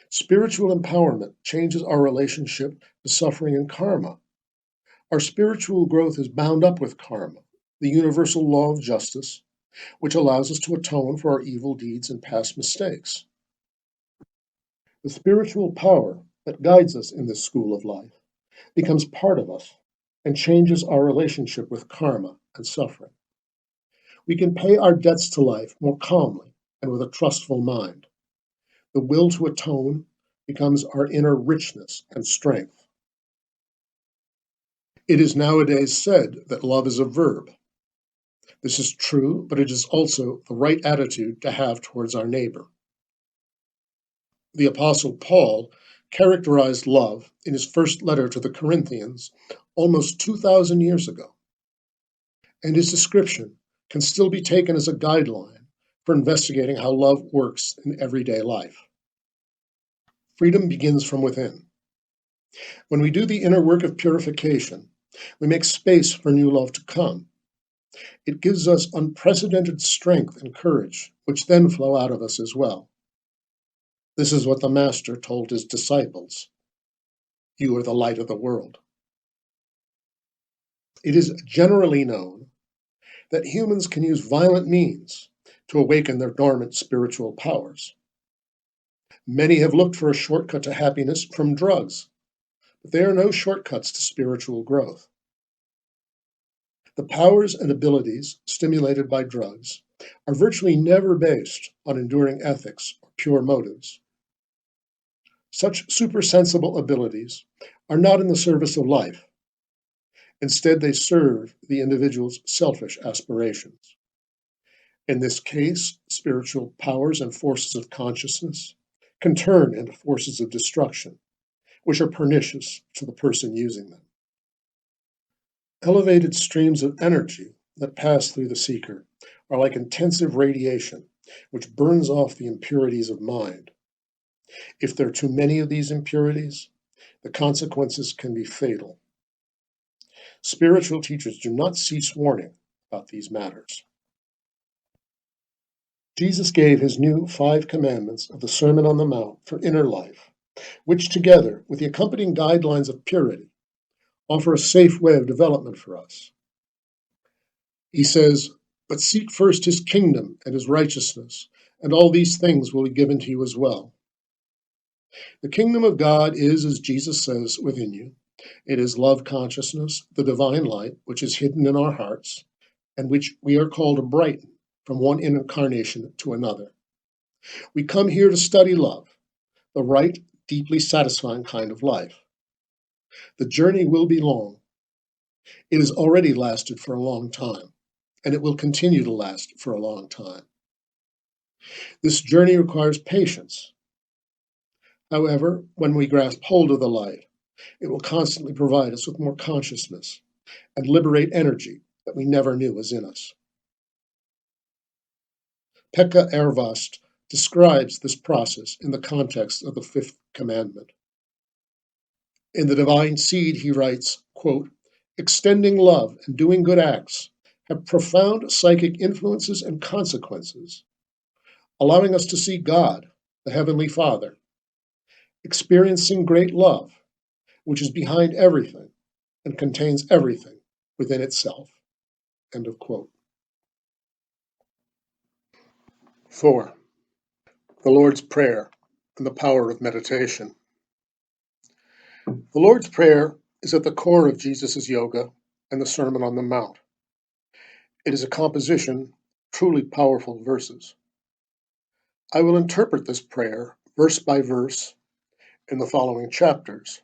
Spiritual empowerment changes our relationship to suffering and karma. Our spiritual growth is bound up with karma, the universal law of justice, which allows us to atone for our evil deeds and past mistakes. The spiritual power that guides us in this school of life becomes part of us and changes our relationship with karma and suffering. We can pay our debts to life more calmly and with a trustful mind. The will to atone becomes our inner richness and strength. It is nowadays said that love is a verb. This is true, but it is also the right attitude to have towards our neighbor. The Apostle Paul characterized love in his first letter to the Corinthians almost 2,000 years ago, and his description can still be taken as a guideline for investigating how love works in everyday life. Freedom begins from within. When we do the inner work of purification, we make space for new love to come. It gives us unprecedented strength and courage, which then flow out of us as well. This is what the Master told his disciples: "You are the light of the world." It is generally known that humans can use violent means to awaken their dormant spiritual powers. Many have looked for a shortcut to happiness from drugs, but there are no shortcuts to spiritual growth. The powers and abilities stimulated by drugs are virtually never based on enduring ethics or pure motives. Such supersensible abilities are not in the service of life. Instead, they serve the individual's selfish aspirations. In this case, spiritual powers and forces of consciousness can turn into forces of destruction, which are pernicious to the person using them. Elevated streams of energy that pass through the seeker are like intensive radiation, which burns off the impurities of mind. If there are too many of these impurities, the consequences can be fatal. Spiritual teachers do not cease warning about these matters. Jesus gave his new 5 commandments of the Sermon on the Mount for inner life, which together with the accompanying guidelines of purity offer a safe way of development for us. He says, "But seek first his kingdom and his righteousness, and all these things will be given to you as well." The kingdom of God is, as Jesus says, within you. It is love consciousness, the divine light, which is hidden in our hearts, and which we are called to brighten from one incarnation to another. We come here to study love, the right, deeply satisfying kind of life. The journey will be long. It has already lasted for a long time, and it will continue to last for a long time. This journey requires patience. However, when we grasp hold of the light, it will constantly provide us with more consciousness and liberate energy that we never knew was in us. Pekka Ervast describes this process in the context of the fifth commandment. In The Divine Seed, he writes, quote, "Extending love and doing good acts have profound psychic influences and consequences, allowing us to see God, the Heavenly Father, experiencing great love, which is behind everything and contains everything within itself." End of quote. 4. The Lord's Prayer and the Power of Meditation. The Lord's Prayer is at the core of Jesus' yoga and the Sermon on the Mount. It is a composition of truly powerful verses. I will interpret this prayer verse by verse in the following chapters.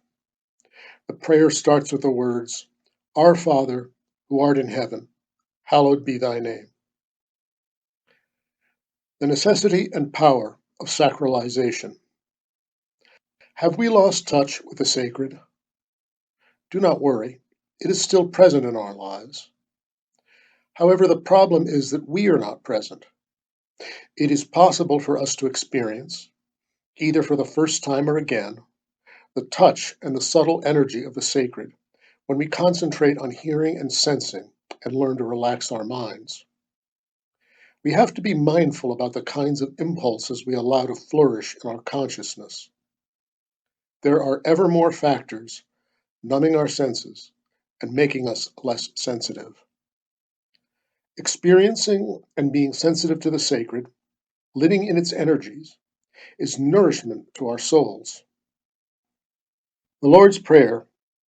The prayer starts with the words, "Our Father, who art in heaven, hallowed be thy name." The necessity and power of sacralization. Have we lost touch with the sacred? Do not worry, it is still present in our lives. However, the problem is that we are not present. It is possible for us to experience, either for the first time or again, the touch and the subtle energy of the sacred when we concentrate on hearing and sensing and learn to relax our minds. We have to be mindful about the kinds of impulses we allow to flourish in our consciousness. There are ever more factors numbing our senses and making us less sensitive. Experiencing and being sensitive to the sacred, living in its energies, is nourishment to our souls. The Lord's Prayer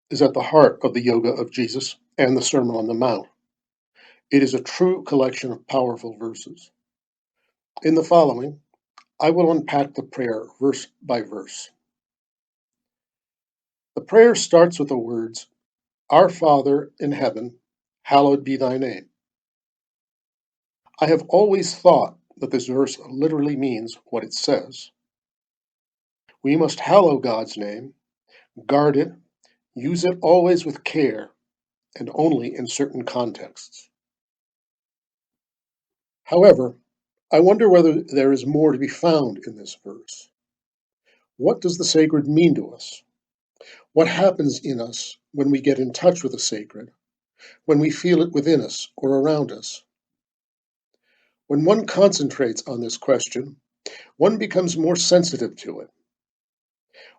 is at the heart of the Yoga of Jesus and the Sermon on the Mount. It is a true collection of powerful verses. In the following, I will unpack the prayer verse by verse. The prayer starts with the words, "Our Father in heaven, hallowed be thy name." I have always thought that this verse literally means what it says. We must hallow God's name, guard it, use it always with care, and only in certain contexts. However, I wonder whether there is more to be found in this verse. What does the sacred mean to us? What happens in us when we get in touch with the sacred, when we feel it within us or around us? When one concentrates on this question, one becomes more sensitive to it.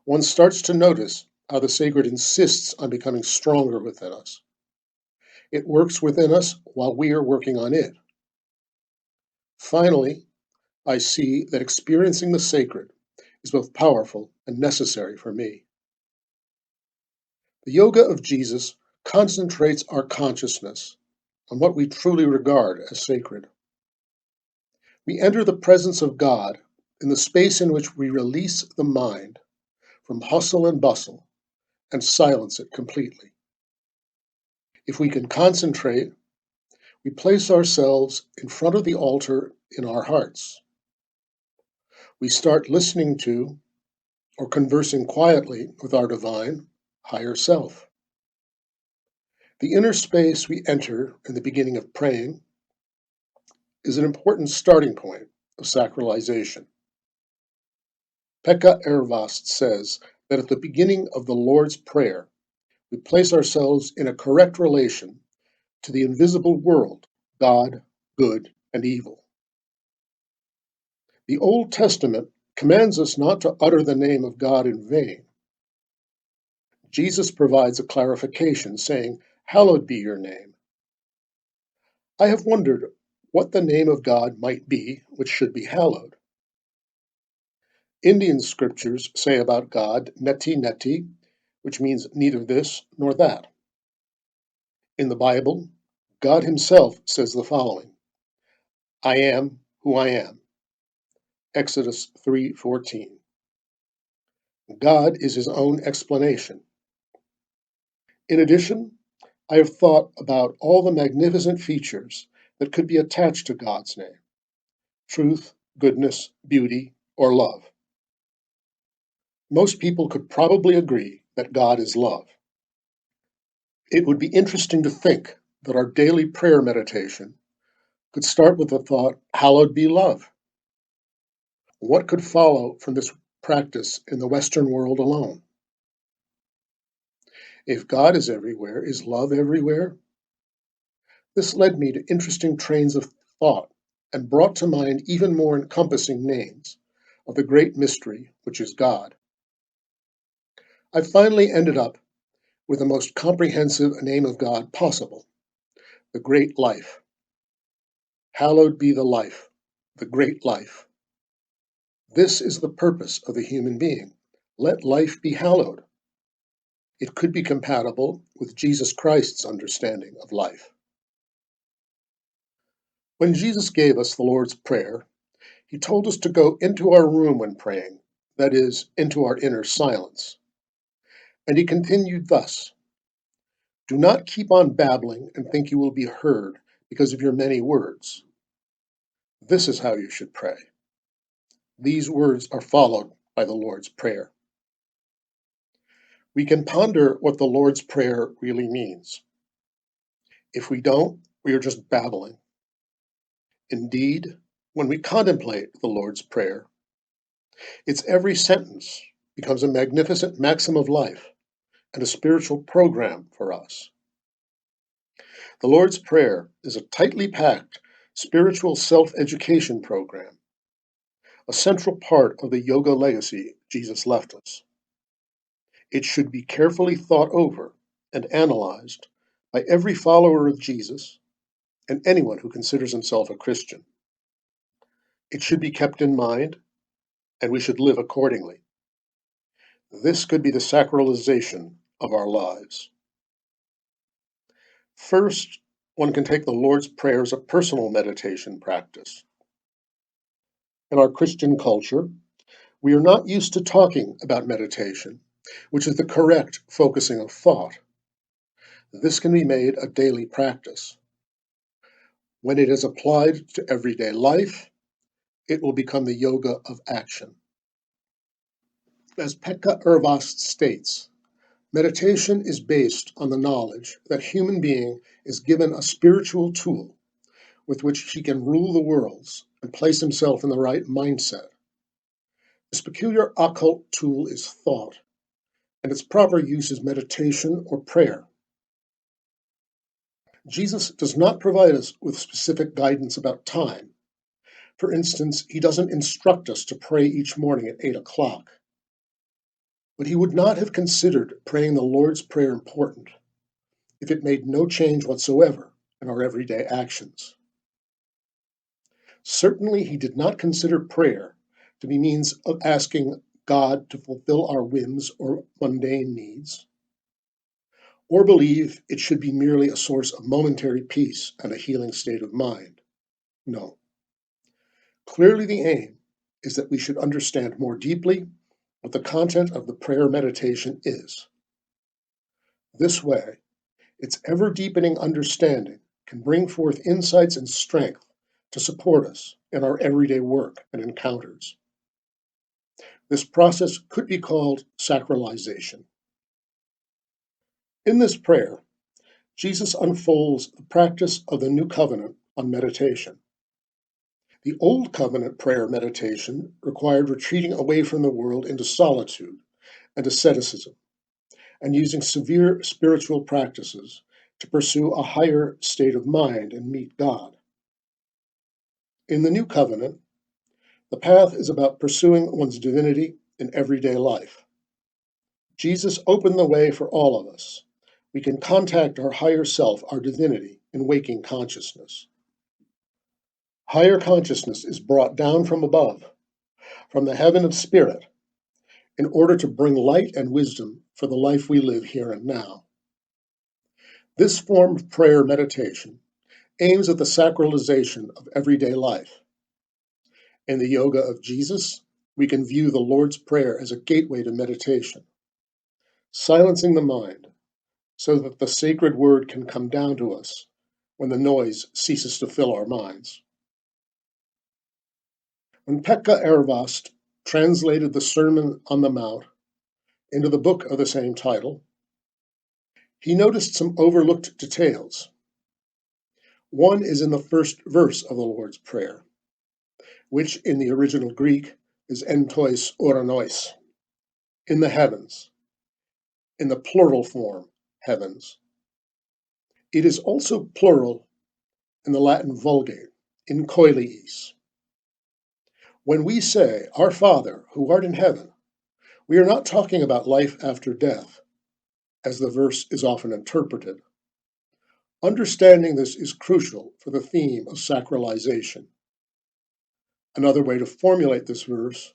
One starts to notice how the sacred insists on becoming stronger within us. It works within us while we are working on it. Finally, I see that experiencing the sacred is both powerful and necessary for me. The Yoga of Jesus concentrates our consciousness on what we truly regard as sacred. We enter the presence of God in the space in which we release the mind from hustle and bustle and silence it completely. If we can concentrate, we place ourselves in front of the altar in our hearts. We start listening to or conversing quietly with our divine, higher self. The inner space we enter in the beginning of praying is an important starting point of sacralization. Pekka Ervast says that at the beginning of the Lord's Prayer, we place ourselves in a correct relation to the invisible world, God, good, and evil. The Old Testament commands us not to utter the name of God in vain. Jesus provides a clarification, saying, "Hallowed be your name." I have wondered what the name of God might be which should be hallowed. Indian scriptures say about God, Neti Neti, which means neither this nor that. In the Bible, God himself says the following, "I am who I am," Exodus 3:14. God is his own explanation. In addition, I have thought about all the magnificent features that could be attached to God's name: truth, goodness, beauty, or love. Most people could probably agree that God is love. It would be interesting to think that our daily prayer meditation could start with the thought, "Hallowed be love." What could follow from this practice in the Western world alone? If God is everywhere, is love everywhere? This led me to interesting trains of thought and brought to mind even more encompassing names of the great mystery, which is God. I finally ended up with the most comprehensive name of God possible, the Great Life. Hallowed be the life, the great life. This is the purpose of the human being. Let life be hallowed. It could be compatible with Jesus Christ's understanding of life. When Jesus gave us the Lord's Prayer, he told us to go into our room when praying, that is, into our inner silence. And he continued thus: "Do not keep on babbling and think you will be heard because of your many words. This is how you should pray." These words are followed by the Lord's Prayer. We can ponder what the Lord's Prayer really means. If we don't, we are just babbling. Indeed, when we contemplate the Lord's Prayer, its every sentence becomes a magnificent maxim of life and a spiritual program for us. The Lord's Prayer is a tightly packed spiritual self-education program, a central part of the yoga legacy Jesus left us. It should be carefully thought over and analyzed by every follower of Jesus and anyone who considers himself a Christian. It should be kept in mind, and we should live accordingly. This could be the sacralization of our lives. First, one can take the Lord's Prayer as a personal meditation practice. In our Christian culture, we are not used to talking about meditation, which is the correct focusing of thought. This can be made a daily practice. When it is applied to everyday life, it will become the yoga of action. As Pekka Ervast states, meditation is based on the knowledge that human being is given a spiritual tool with which he can rule the worlds and place himself in the right mindset. This peculiar occult tool is thought, and its proper use is meditation or prayer. Jesus does not provide us with specific guidance about time. For instance, he doesn't instruct us to pray each morning at 8 o'clock. But he would not have considered praying the Lord's Prayer important if it made no change whatsoever in our everyday actions. Certainly, he did not consider prayer to be means of asking God to fulfill our whims or mundane needs, or believe it should be merely a source of momentary peace and a healing state of mind. No. Clearly, the aim is that we should understand more deeply what the content of the prayer meditation is. This way, its ever-deepening understanding can bring forth insights and strength to support us in our everyday work and encounters. This process could be called sacralization. In this prayer, Jesus unfolds the practice of the New Covenant on meditation. The Old Covenant prayer meditation required retreating away from the world into solitude and asceticism, and using severe spiritual practices to pursue a higher state of mind and meet God. In the New Covenant, the path is about pursuing one's divinity in everyday life. Jesus opened the way for all of us. We can contact our higher self, our divinity, in waking consciousness. Higher consciousness is brought down from above, from the heaven of spirit, in order to bring light and wisdom for the life we live here and now. This form of prayer meditation aims at the sacralization of everyday life. In the Yoga of Jesus, we can view the Lord's Prayer as a gateway to meditation, silencing the mind so that the sacred word can come down to us when the noise ceases to fill our minds. When Pekka Ervast translated the Sermon on the Mount into the book of the same title, he noticed some overlooked details. One is in the first verse of the Lord's Prayer, which in the original Greek is entois oranois, in the heavens, in the plural form, heavens. It is also plural in the Latin Vulgate, in coeliis. When we say, Our Father, who art in heaven, we are not talking about life after death, as the verse is often interpreted. Understanding this is crucial for the theme of sacralization. Another way to formulate this verse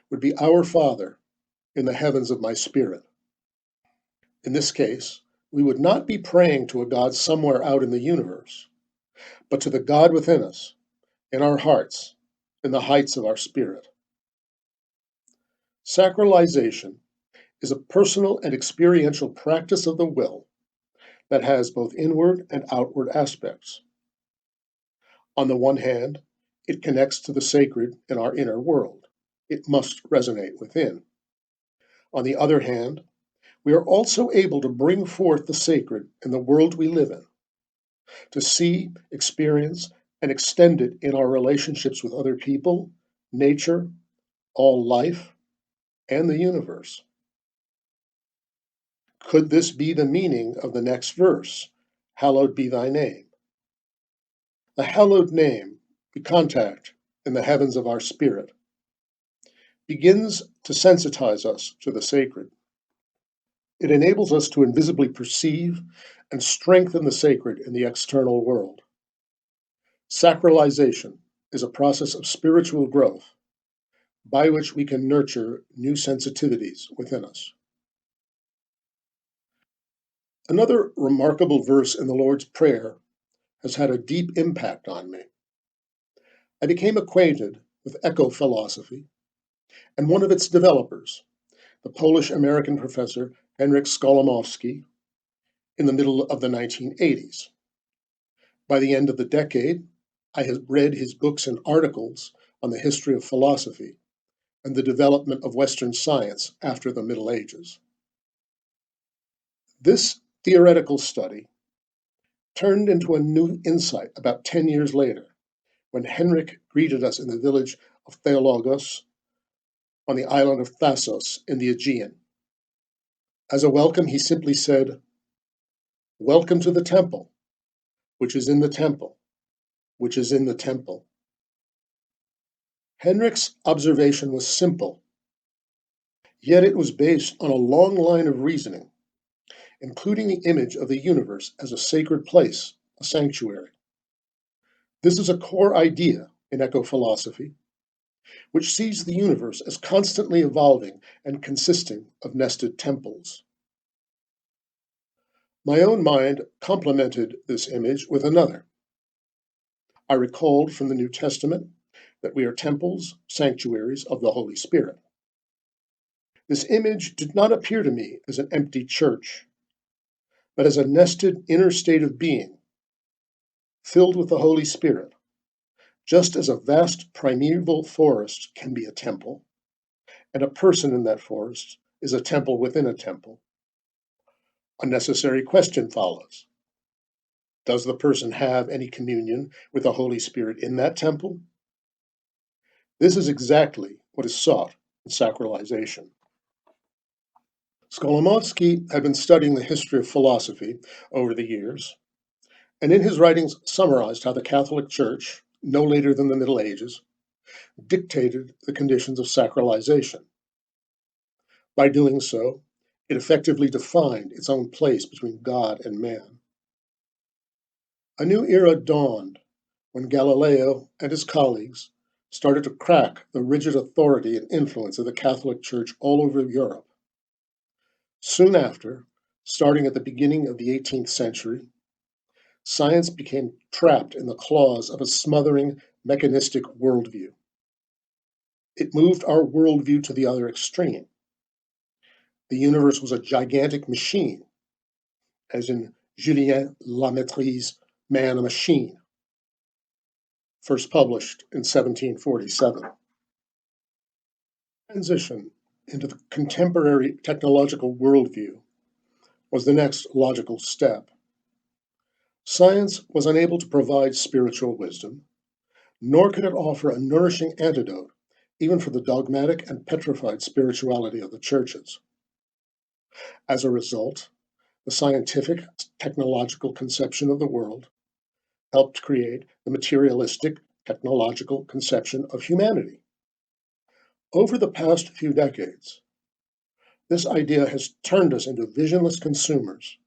would be Our Father in the heavens of my spirit. In this case, we would not be praying to a God somewhere out in the universe, but to the God within us, in our hearts, in the heights of our spirit. Sacralization is a personal and experiential practice of the will that has both inward and outward aspects. On the one hand, it connects to the sacred in our inner world. It must resonate within. On the other hand, we are also able to bring forth the sacred in the world we live in, to see, experience, and extend it in our relationships with other people, nature, all life, and the universe. Could this be the meaning of the next verse? Hallowed be thy name. The hallowed name we contact in the heavens of our spirit begins to sensitize us to the sacred. It enables us to invisibly perceive and strengthen the sacred in the external world. Sacralization is a process of spiritual growth by which we can nurture new sensitivities within us. Another remarkable verse in the Lord's Prayer has had a deep impact on me. I became acquainted with eco-philosophy and one of its developers, the Polish-American professor Henryk Skolimowski, in the middle of the 1980s. By the end of the decade, I had read his books and articles on the history of philosophy and the development of Western science after the Middle Ages. This theoretical study turned into a new insight about 10 years later, when Henrik greeted us in the village of Theologos on the island of Thasos in the Aegean. As a welcome, he simply said, Welcome to the temple, which is in the temple, which is in the temple. Henrik's observation was simple, yet it was based on a long line of reasoning, including the image of the universe as a sacred place, a sanctuary. This is a core idea in eco-philosophy, which sees the universe as constantly evolving and consisting of nested temples. My own mind complemented this image with another. I recalled from the New Testament that we are temples, sanctuaries of the Holy Spirit. This image did not appear to me as an empty church, but as a nested inner state of being, filled with the Holy Spirit, just as a vast primeval forest can be a temple, and a person in that forest is a temple within a temple. A necessary question follows. Does the person have any communion with the Holy Spirit in that temple? This is exactly what is sought in sacralization. Skolimowski had been studying the history of philosophy over the years, and in his writings summarized how the Catholic Church, no later than the Middle Ages, dictated the conditions of sacralization. By doing so, it effectively defined its own place between God and man. A new era dawned when Galileo and his colleagues started to crack the rigid authority and influence of the Catholic Church all over Europe. Soon after, starting at the beginning of the 18th century, science became trapped in the claws of a smothering, mechanistic worldview. It moved our worldview to the other extreme. The universe was a gigantic machine, as in Julien Lamettrie's Man, a Machine, first published in 1747. Transition into the contemporary technological worldview was the next logical step. Science was unable to provide spiritual wisdom, nor could it offer a nourishing antidote even for the dogmatic and petrified spirituality of the churches. As a result, the scientific, technological conception of the world helped create the materialistic, technological conception of humanity. Over the past few decades, this idea has turned us into visionless consumers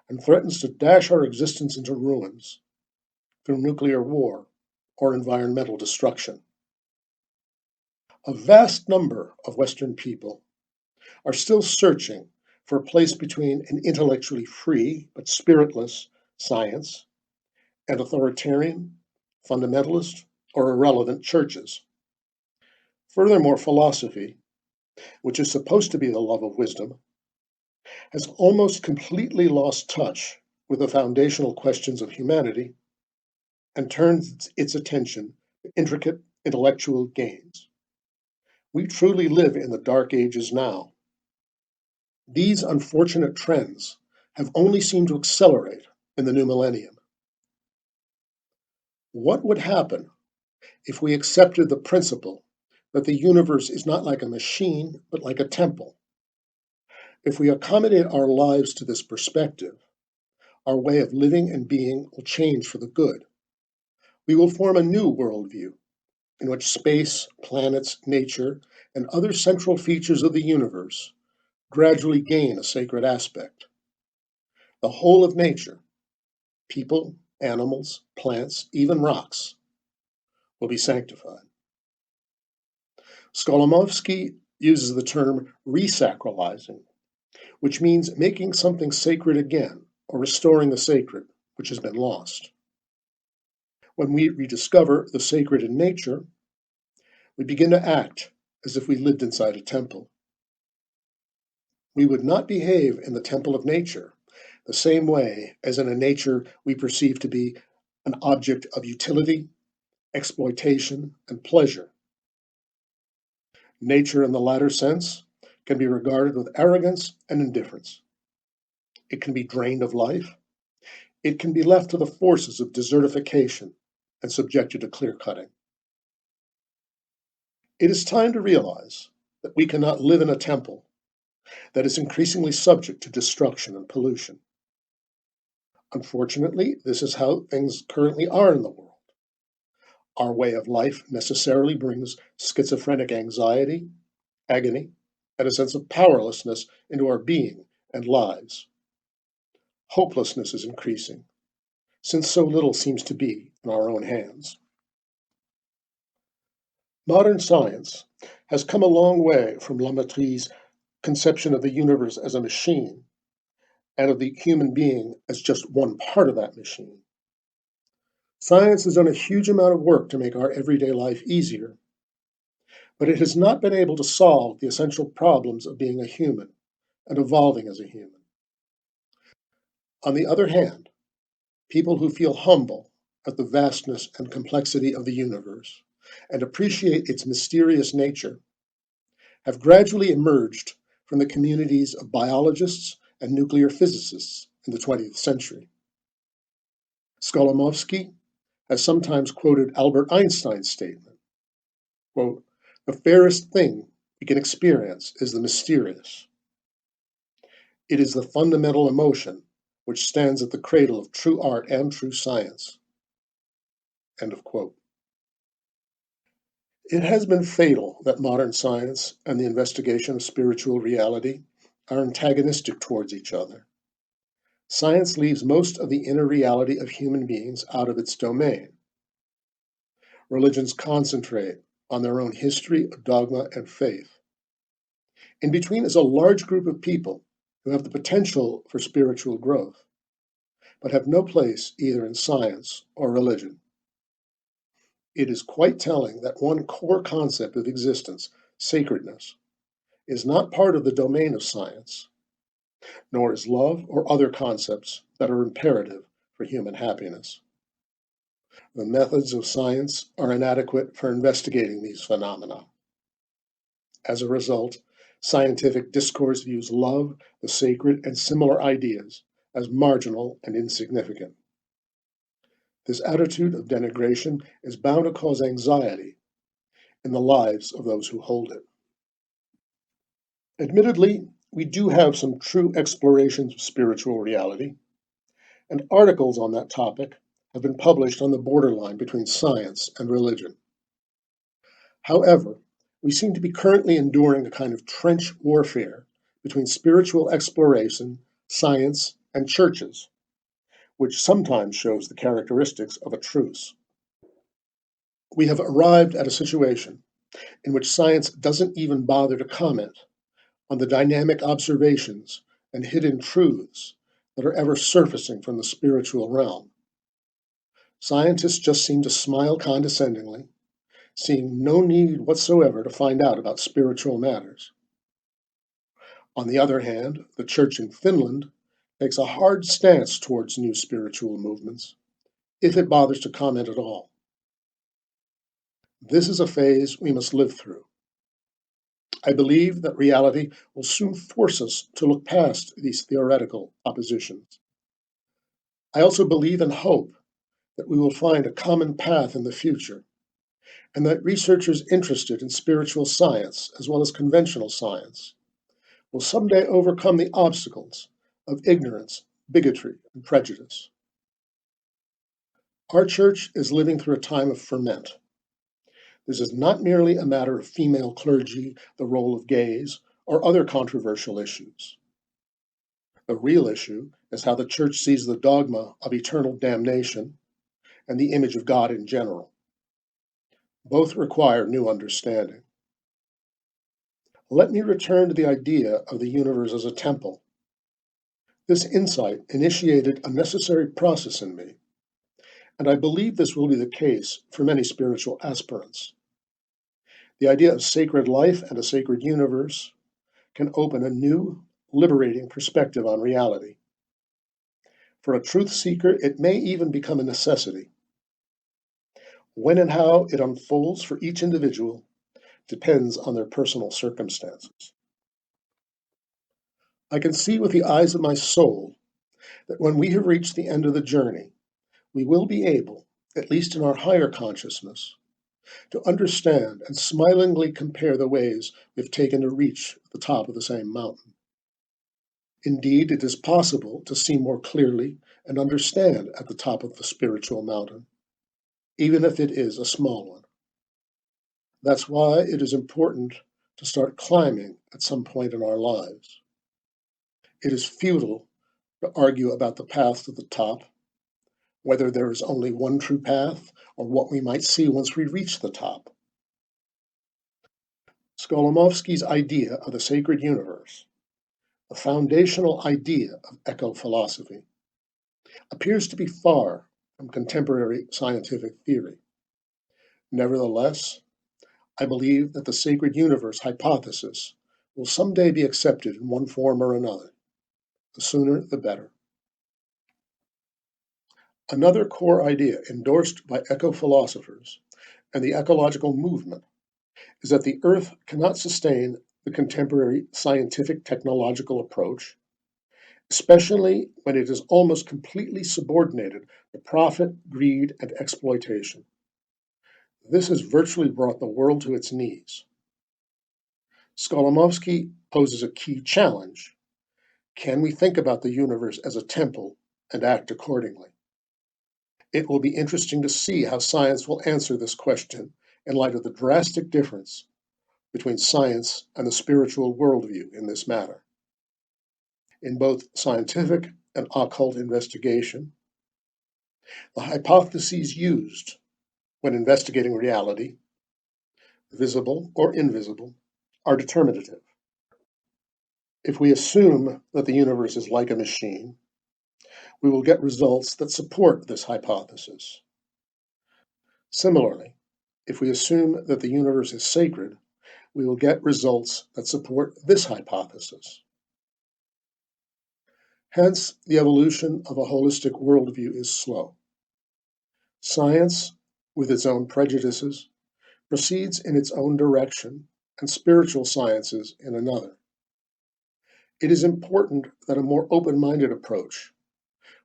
and threatens to dash our existence into ruins through nuclear war or environmental destruction. A vast number of Western people are still searching for a place between an intellectually free but spiritless science and authoritarian, fundamentalist, or irrelevant churches. Furthermore, philosophy, which is supposed to be the love of wisdom, has almost completely lost touch with the foundational questions of humanity and turns its attention to intricate intellectual gains. We truly live in the dark ages now. These unfortunate trends have only seemed to accelerate in the new millennium. What would happen if we accepted the principle that the universe is not like a machine, but like a temple? If we accommodate our lives to this perspective, our way of living and being will change for the good. We will form a new worldview in which space, planets, nature, and other central features of the universe gradually gain a sacred aspect. The whole of nature, people, animals, plants, even rocks, will be sanctified. Skolomovsky uses the term resacralizing, which means making something sacred again or restoring the sacred which has been lost. When we rediscover the sacred in nature, we begin to act as if we lived inside a temple. We would not behave in the temple of nature the same way as in a nature we perceive to be an object of utility, exploitation, and pleasure. Nature, in the latter sense, can be regarded with arrogance and indifference. It can be drained of life. It can be left to the forces of desertification and subjected to clear cutting. It is time to realize that we cannot live in a temple that is increasingly subject to destruction and pollution. Unfortunately, this is how things currently are in the world. Our way of life necessarily brings schizophrenic anxiety, agony, and a sense of powerlessness into our being and lives. Hopelessness is increasing, since so little seems to be in our own hands. Modern science has come a long way from Lamettrie's conception of the universe as a machine and of the human being as just one part of that machine. Science has done a huge amount of work to make our everyday life easier, but it has not been able to solve the essential problems of being a human and evolving as a human. On the other hand, people who feel humble at the vastness and complexity of the universe and appreciate its mysterious nature have gradually emerged from the communities of biologists and nuclear physicists in the 20th century. Skolomovsky has sometimes quoted Albert Einstein's statement, quote, "The fairest thing we can experience is the mysterious. It is the fundamental emotion which stands at the cradle of true art and true science." End of quote. It has been fatal that modern science and the investigation of spiritual reality are antagonistic towards each other. Science leaves most of the inner reality of human beings out of its domain. Religions concentrate on their own history, dogma, and faith. In between is a large group of people who have the potential for spiritual growth, but have no place either in science or religion. It is quite telling that one core concept of existence, sacredness, is not part of the domain of science, nor is love or other concepts that are imperative for human happiness. The methods of science are inadequate for investigating these phenomena. As a result, scientific discourse views love, the sacred, and similar ideas as marginal and insignificant. This attitude of denigration is bound to cause anxiety in the lives of those who hold it. Admittedly, we do have some true explorations of spiritual reality, and articles on that topic have been published on the borderline between science and religion. However, we seem to be currently enduring a kind of trench warfare between spiritual exploration, science, and churches, which sometimes shows the characteristics of a truce. We have arrived at a situation in which science doesn't even bother to comment on the dynamic observations and hidden truths that are ever surfacing from the spiritual realm. Scientists just seem to smile condescendingly, seeing no need whatsoever to find out about spiritual matters. On the other hand, the Church in Finland takes a hard stance towards new spiritual movements, if it bothers to comment at all. This is a phase we must live through. I believe that reality will soon force us to look past these theoretical oppositions. I also believe and hope that we will find a common path in the future, and that researchers interested in spiritual science, as well as conventional science, will someday overcome the obstacles of ignorance, bigotry, and prejudice. Our church is living through a time of ferment. This is not merely a matter of female clergy, the role of gays, or other controversial issues. The real issue is how the church sees the dogma of eternal damnation and the image of God in general. Both require new understanding. Let me return to the idea of the universe as a temple. This insight initiated a necessary process in me, and I believe this will be the case for many spiritual aspirants. The idea of sacred life and a sacred universe can open a new, liberating perspective on reality. For a truth seeker, it may even become a necessity. When and how it unfolds for each individual depends on their personal circumstances. I can see with the eyes of my soul that when we have reached the end of the journey, we will be able, at least in our higher consciousness, to understand and smilingly compare the ways we've taken to reach the top of the same mountain. Indeed, it is possible to see more clearly and understand at the top of the spiritual mountain, even if it is a small one. That's why it is important to start climbing at some point in our lives. It is futile to argue about the path to the top, whether there is only one true path or what we might see once we reach the top. Skolomovsky's idea of the sacred universe, a foundational idea of eco-philosophy, appears to be far from contemporary scientific theory. Nevertheless, I believe that the sacred universe hypothesis will someday be accepted in one form or another. The sooner, the better. Another core idea endorsed by eco-philosophers and the ecological movement is that the Earth cannot sustain the contemporary scientific technological approach, especially when it is almost completely subordinated to profit, greed, and exploitation. This has virtually brought the world to its knees. Skolomovsky poses a key challenge. Can we think about the universe as a temple and act accordingly? It will be interesting to see how science will answer this question in light of the drastic difference between science and the spiritual worldview in this matter. In both scientific and occult investigation, the hypotheses used when investigating reality, visible or invisible, are determinative. If we assume that the universe is like a machine, we will get results that support this hypothesis. Similarly, If we assume that the universe is sacred, we will get results that support this hypothesis. Hence, the evolution of a holistic worldview is slow. Science, with its own prejudices, proceeds in its own direction, and spiritual sciences in another. It is important that a more open-minded approach,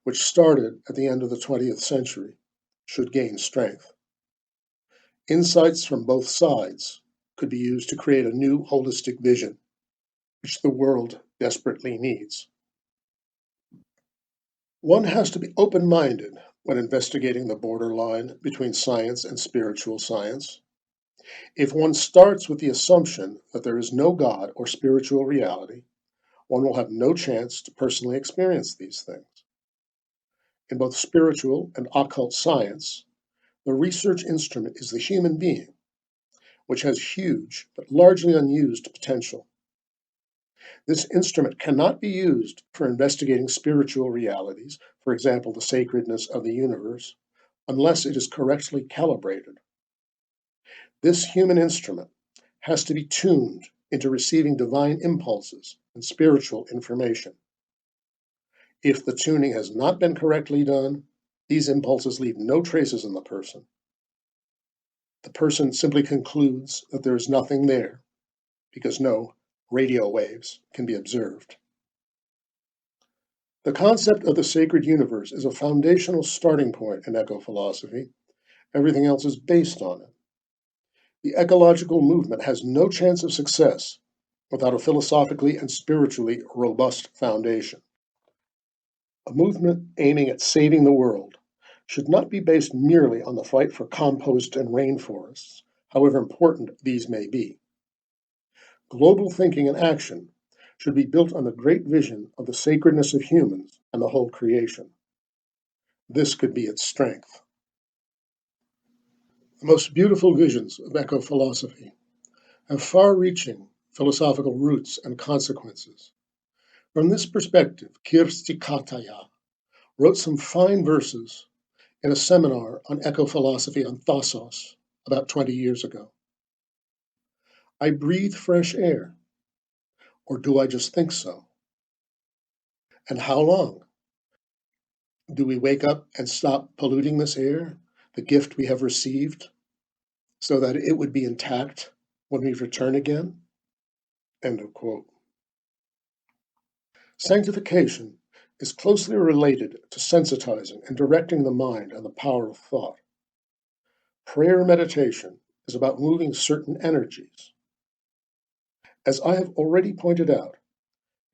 which started at the end of the 20th century, should gain strength. Insights from both sides could be used to create a new holistic vision, which the world desperately needs. One has to be open-minded when investigating the borderline between science and spiritual science. If one starts with the assumption that there is no God or spiritual reality, one will have no chance to personally experience these things. In both spiritual and occult science, the research instrument is the human being, which has huge but largely unused potential. This instrument cannot be used for investigating spiritual realities, for example, the sacredness of the universe, unless it is correctly calibrated. This human instrument has to be tuned into receiving divine impulses and spiritual information. If the tuning has not been correctly done, these impulses leave no traces in the person. The person simply concludes that there is nothing there, because no radio waves can be observed. The concept of the sacred universe is a foundational starting point in eco-philosophy. Everything else is based on it. The ecological movement has no chance of success without a philosophically and spiritually robust foundation. A movement aiming at saving the world should not be based merely on the fight for compost and rainforests, however important these may be. Global thinking and action should be built on the great vision of the sacredness of humans and the whole creation. This could be its strength. The most beautiful visions of eco-philosophy have far-reaching philosophical roots and consequences. From this perspective, Kirsti Kataya wrote some fine verses in a seminar on eco-philosophy on Thasos about 20 years ago. I breathe fresh air, or do I just think so? And how long? Do we wake up and stop polluting this air, the gift we have received, so that it would be intact when we return again? End of quote. Sanctification is closely related to sensitizing and directing the mind and the power of thought. Prayer meditation is about moving certain energies. As I have already pointed out,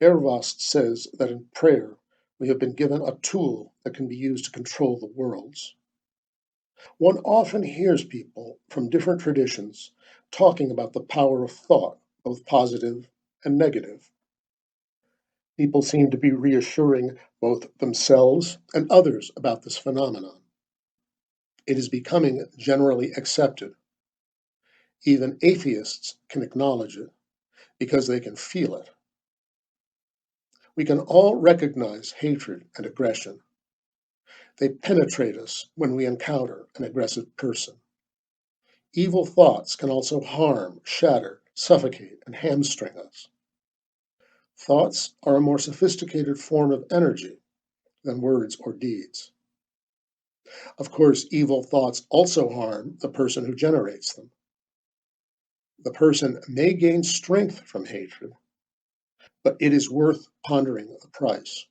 Ervast says that in prayer we have been given a tool that can be used to control the worlds. One often hears people from different traditions talking about the power of thought, both positive and negative. People seem to be reassuring both themselves and others about this phenomenon. It is becoming generally accepted. Even atheists can acknowledge it because they can feel it. We can all recognize hatred and aggression. They penetrate us when we encounter an aggressive person. Evil thoughts can also harm, shatter, suffocate, and hamstring us. Thoughts are a more sophisticated form of energy than words or deeds. Of course, evil thoughts also harm the person who generates them. The person may gain strength from hatred, but it is worth pondering the price.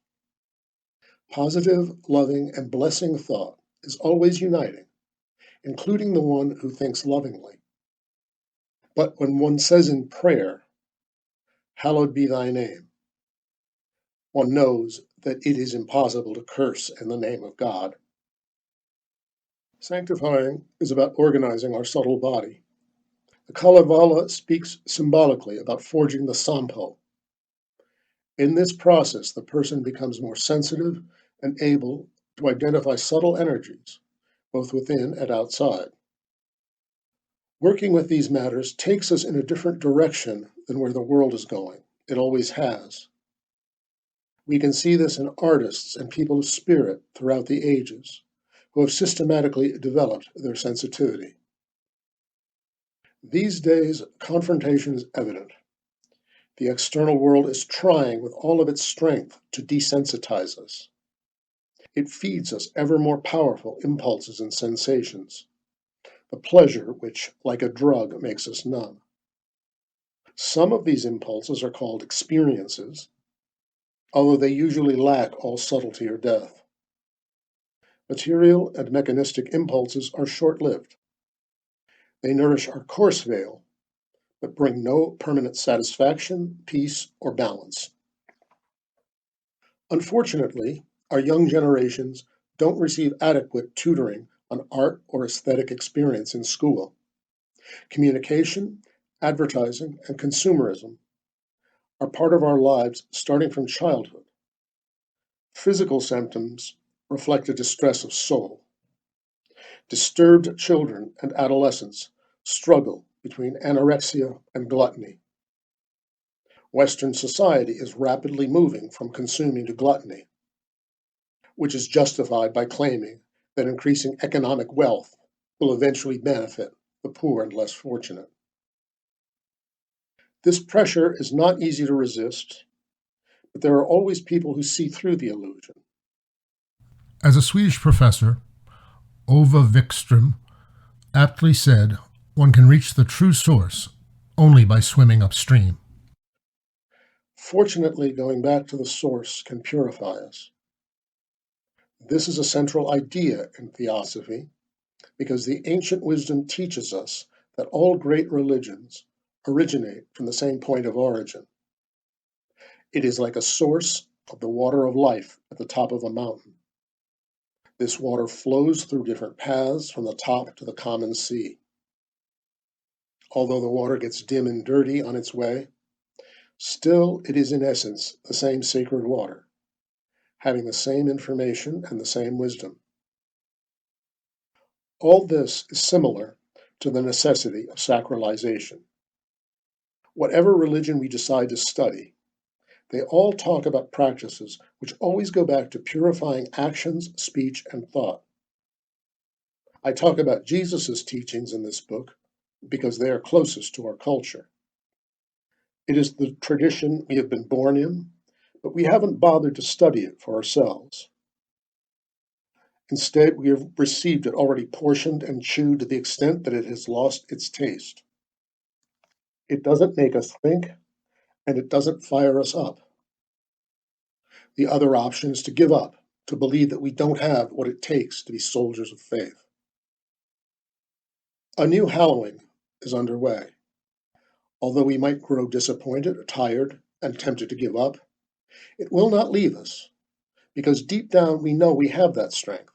Positive, loving, and blessing thought is always uniting, including the one who thinks lovingly. But when one says in prayer, "Hallowed be thy name," one knows that it is impossible to curse in the name of God. Sanctifying is about organizing our subtle body. The Kalevala speaks symbolically about forging the sampo. In this process, the person becomes more sensitive and able to identify subtle energies, both within and outside. Working with these matters takes us in a different direction than where the world is going. It always has. We can see this in artists and people of spirit throughout the ages, who have systematically developed their sensitivity. These days, confrontation is evident. The external world is trying with all of its strength to desensitize us. It feeds us ever more powerful impulses and sensations, the pleasure which, like a drug, makes us numb. Some of these impulses are called experiences, although they usually lack all subtlety or depth. Material and mechanistic impulses are short-lived. They nourish our coarse veil, but bring no permanent satisfaction, peace, or balance. Unfortunately, our young generations don't receive adequate tutoring on art or aesthetic experience in school. Communication, advertising, and consumerism are part of our lives starting from childhood. Physical symptoms reflect a distress of soul. Disturbed children and adolescents struggle between anorexia and gluttony. Western society is rapidly moving from consuming to gluttony, which is justified by claiming that increasing economic wealth will eventually benefit the poor and less fortunate. This pressure is not easy to resist, but there are always people who see through the illusion. As a Swedish professor, Ove Wikström, aptly said, one can reach the true source only by swimming upstream. Fortunately, going back to the source can purify us. This is a central idea in Theosophy because the ancient wisdom teaches us that all great religions originate from the same point of origin. It is like a source of the water of life at the top of a mountain. This water flows through different paths from the top to the common sea. Although the water gets dim and dirty on its way, still it is in essence the same sacred water, having the same information and the same wisdom. All this is similar to the necessity of sacralization. Whatever religion we decide to study, they all talk about practices which always go back to purifying actions, speech, and thought. I talk about Jesus' teachings in this book because they are closest to our culture. It is the tradition we have been born in, but we haven't bothered to study it for ourselves. Instead, we have received it already portioned and chewed to the extent that it has lost its taste. It doesn't make us think, and it doesn't fire us up. The other option is to give up, to believe that we don't have what it takes to be soldiers of faith. A new hallowing is underway. Although we might grow disappointed, tired, and tempted to give up, it will not leave us, because deep down we know we have that strength.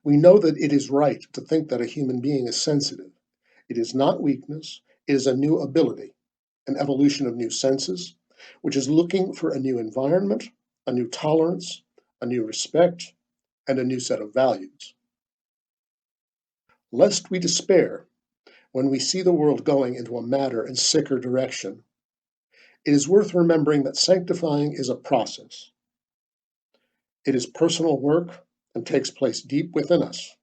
We know that it is right to think that a human being is sensitive. It is not weakness, it is a new ability, an evolution of new senses, which is looking for a new environment, a new tolerance, a new respect, and a new set of values. Lest we despair when we see the world going into a madder and sicker direction, it is worth remembering that sanctifying is a process. It is personal work and takes place deep within us.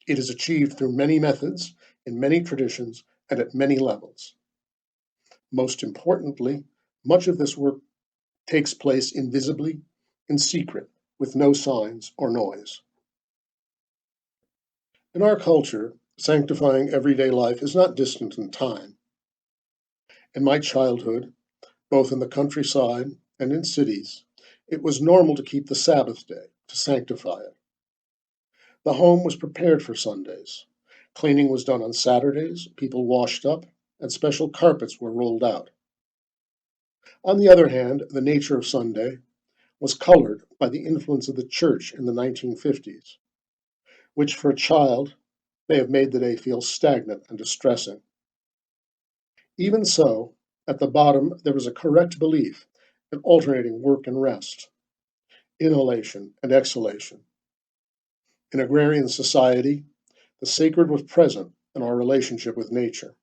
It is achieved through many methods, in many traditions, and at many levels. Most importantly, much of this work takes place invisibly, in secret, with no signs or noise. In our culture, sanctifying everyday life is not distant in time. In my childhood, both in the countryside and in cities, it was normal to keep the Sabbath day, to sanctify it. The home was prepared for Sundays. Cleaning was done on Saturdays, people washed up, and special carpets were rolled out. On the other hand, the nature of Sunday was colored by the influence of the church in the 1950s, which for a child may have made the day feel stagnant and distressing. Even so, at the bottom there was a correct belief in alternating work and rest, inhalation and exhalation. In agrarian society, the sacred was present in our relationship with nature.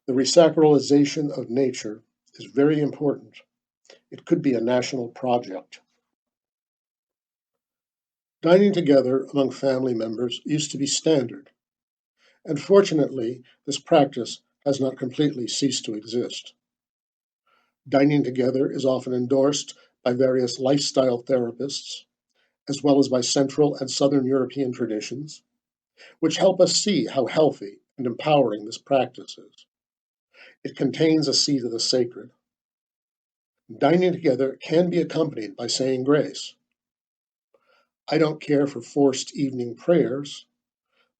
The resacralization of nature is very important. It could be a national project. Dining together among family members used to be standard, And fortunately, this practice has not completely ceased to exist. Dining together is often endorsed by various lifestyle therapists, as well as by Central and Southern European traditions, which help us see how healthy and empowering this practice is. It contains a seed of the sacred. Dining together can be accompanied by saying grace. I don't care for forced evening prayers,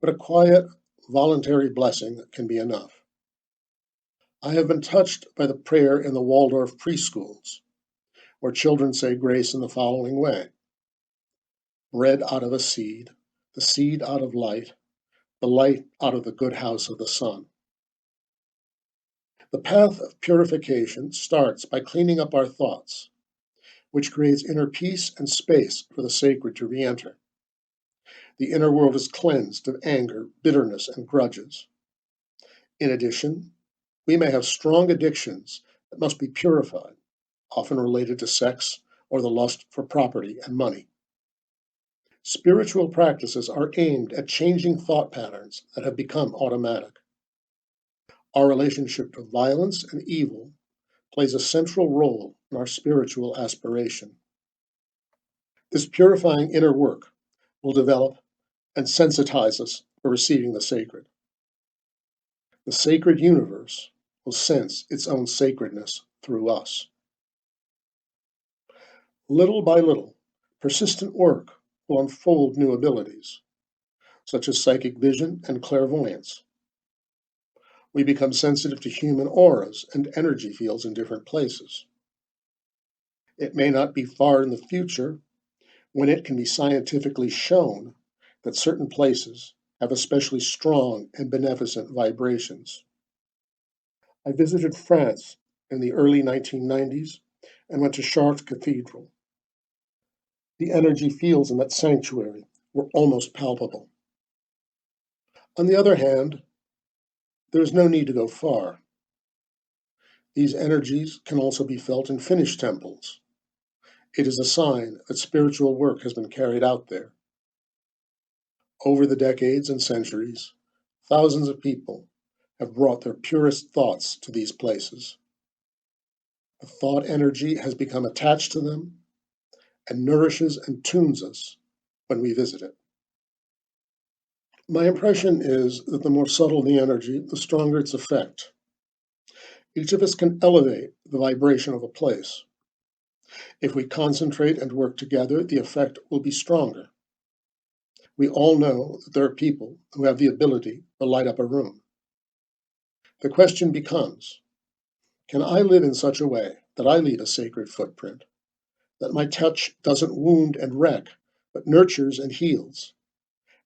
but a quiet, voluntary blessing can be enough. I have been touched by the prayer in the Waldorf preschools, where children say grace in the following way: bread out of a seed, the seed out of light, the light out of the good house of the sun. The path of purification starts by cleaning up our thoughts, which creates inner peace and space for the sacred to re-enter. The inner world is cleansed of anger, bitterness, and grudges. In addition, we may have strong addictions that must be purified, often related to sex or the lust for property and money. Spiritual practices are aimed at changing thought patterns that have become automatic. Our relationship to violence and evil plays a central role in our spiritual aspiration. This purifying inner work will develop and sensitize us for receiving the sacred. The sacred universe will sense its own sacredness through us. Little by little, persistent work will unfold new abilities, such as psychic vision and clairvoyance. We become sensitive to human auras and energy fields in different places. It may not be far in the future when it can be scientifically shown that certain places have especially strong and beneficent vibrations. I visited France in the early 1990s and went to Chartres Cathedral. The energy fields in that sanctuary were almost palpable. On the other hand, there is no need to go far. These energies can also be felt in Finnish temples. It is a sign that spiritual work has been carried out there. Over the decades and centuries, thousands of people have brought their purest thoughts to these places. The thought energy has become attached to them and nourishes and tunes us when we visit it. My impression is that the more subtle the energy, the stronger its effect. Each of us can elevate the vibration of a place. If we concentrate and work together, the effect will be stronger. We all know that there are people who have the ability to light up a room. The question becomes, can I live in such a way that I leave a sacred footprint, that my touch doesn't wound and wreck, but nurtures and heals,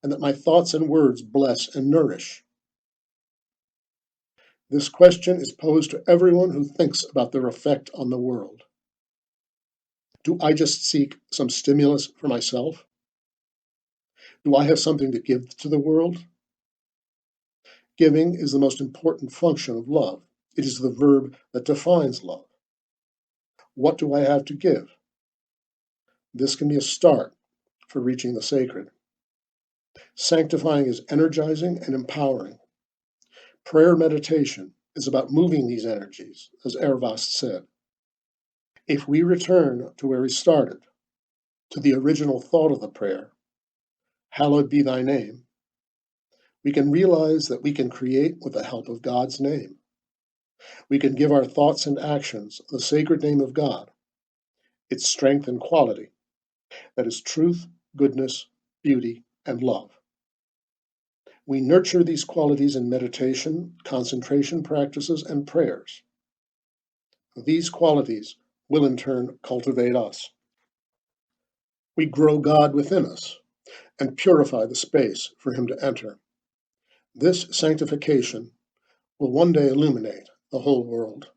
and that my thoughts and words bless and nourish? This question is posed to everyone who thinks about their effect on the world. Do I just seek some stimulus for myself? Do I have something to give to the world? Giving is the most important function of love. It is the verb that defines love. What do I have to give? This can be a start for reaching the sacred. Sanctifying is energizing and empowering. Prayer meditation is about moving these energies, as Ervast said. If we return to where we started, to the original thought of the prayer, hallowed be thy name, we can realize that we can create with the help of God's name. We can give our thoughts and actions the sacred name of God, its strength and quality, that is truth, goodness, beauty, and love. We nurture these qualities in meditation, concentration practices, and prayers. These qualities will in turn cultivate us. We grow God within us and purify the space for Him to enter. This sanctification will one day illuminate the whole world.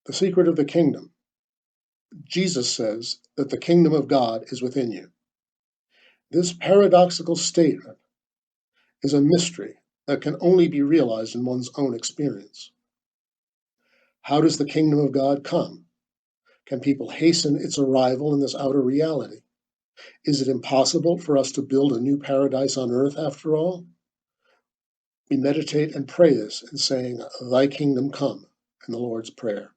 The secret of the kingdom. Jesus says that the kingdom of God is within you. This paradoxical statement is a mystery that can only be realized in one's own experience. How does the kingdom of God come? Can people hasten its arrival in this outer reality? Is it impossible for us to build a new paradise on earth after all? We meditate and pray this in saying, "Thy kingdom come," in the Lord's Prayer.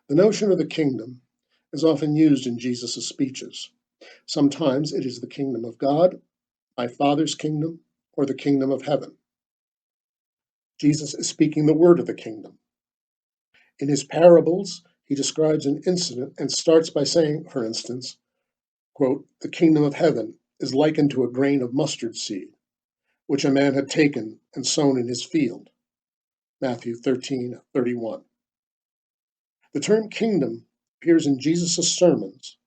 The notion of the kingdom is often used in Jesus' speeches. Sometimes it is the kingdom of God, my Father's kingdom, or the kingdom of heaven. Jesus is speaking the word of the kingdom. In his parables, he describes an incident and starts by saying, for instance, quote, "The kingdom of heaven is likened to a grain of mustard seed, which a man had taken and sown in his field." Matthew 13:31. The term kingdom appears in Jesus' sermons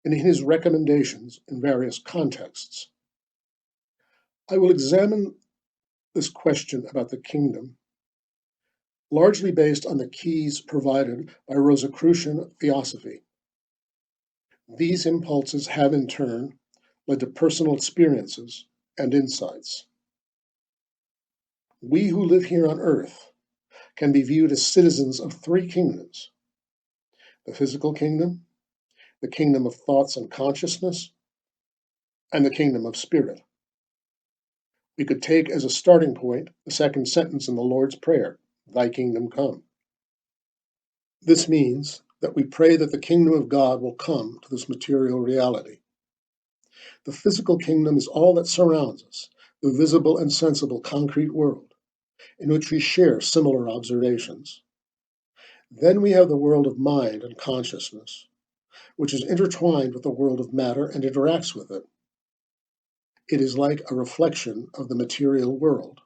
and in his recommendations in various contexts. I will examine this question about the kingdom largely based on the keys provided by Rosicrucian theosophy. These impulses have in turn led to personal experiences and insights. We who live here on earth can be viewed as citizens of three kingdoms: the physical kingdom, the kingdom of thoughts and consciousness, and the kingdom of spirit. We could take as a starting point the second sentence in the Lord's Prayer, "Thy kingdom come." This means that we pray that the kingdom of God will come to this material reality. The physical kingdom is all that surrounds us, the visible and sensible concrete world, in which we share similar observations. Then we have the world of mind and consciousness, which is intertwined with the world of matter and interacts with it. It is like a reflection of the material world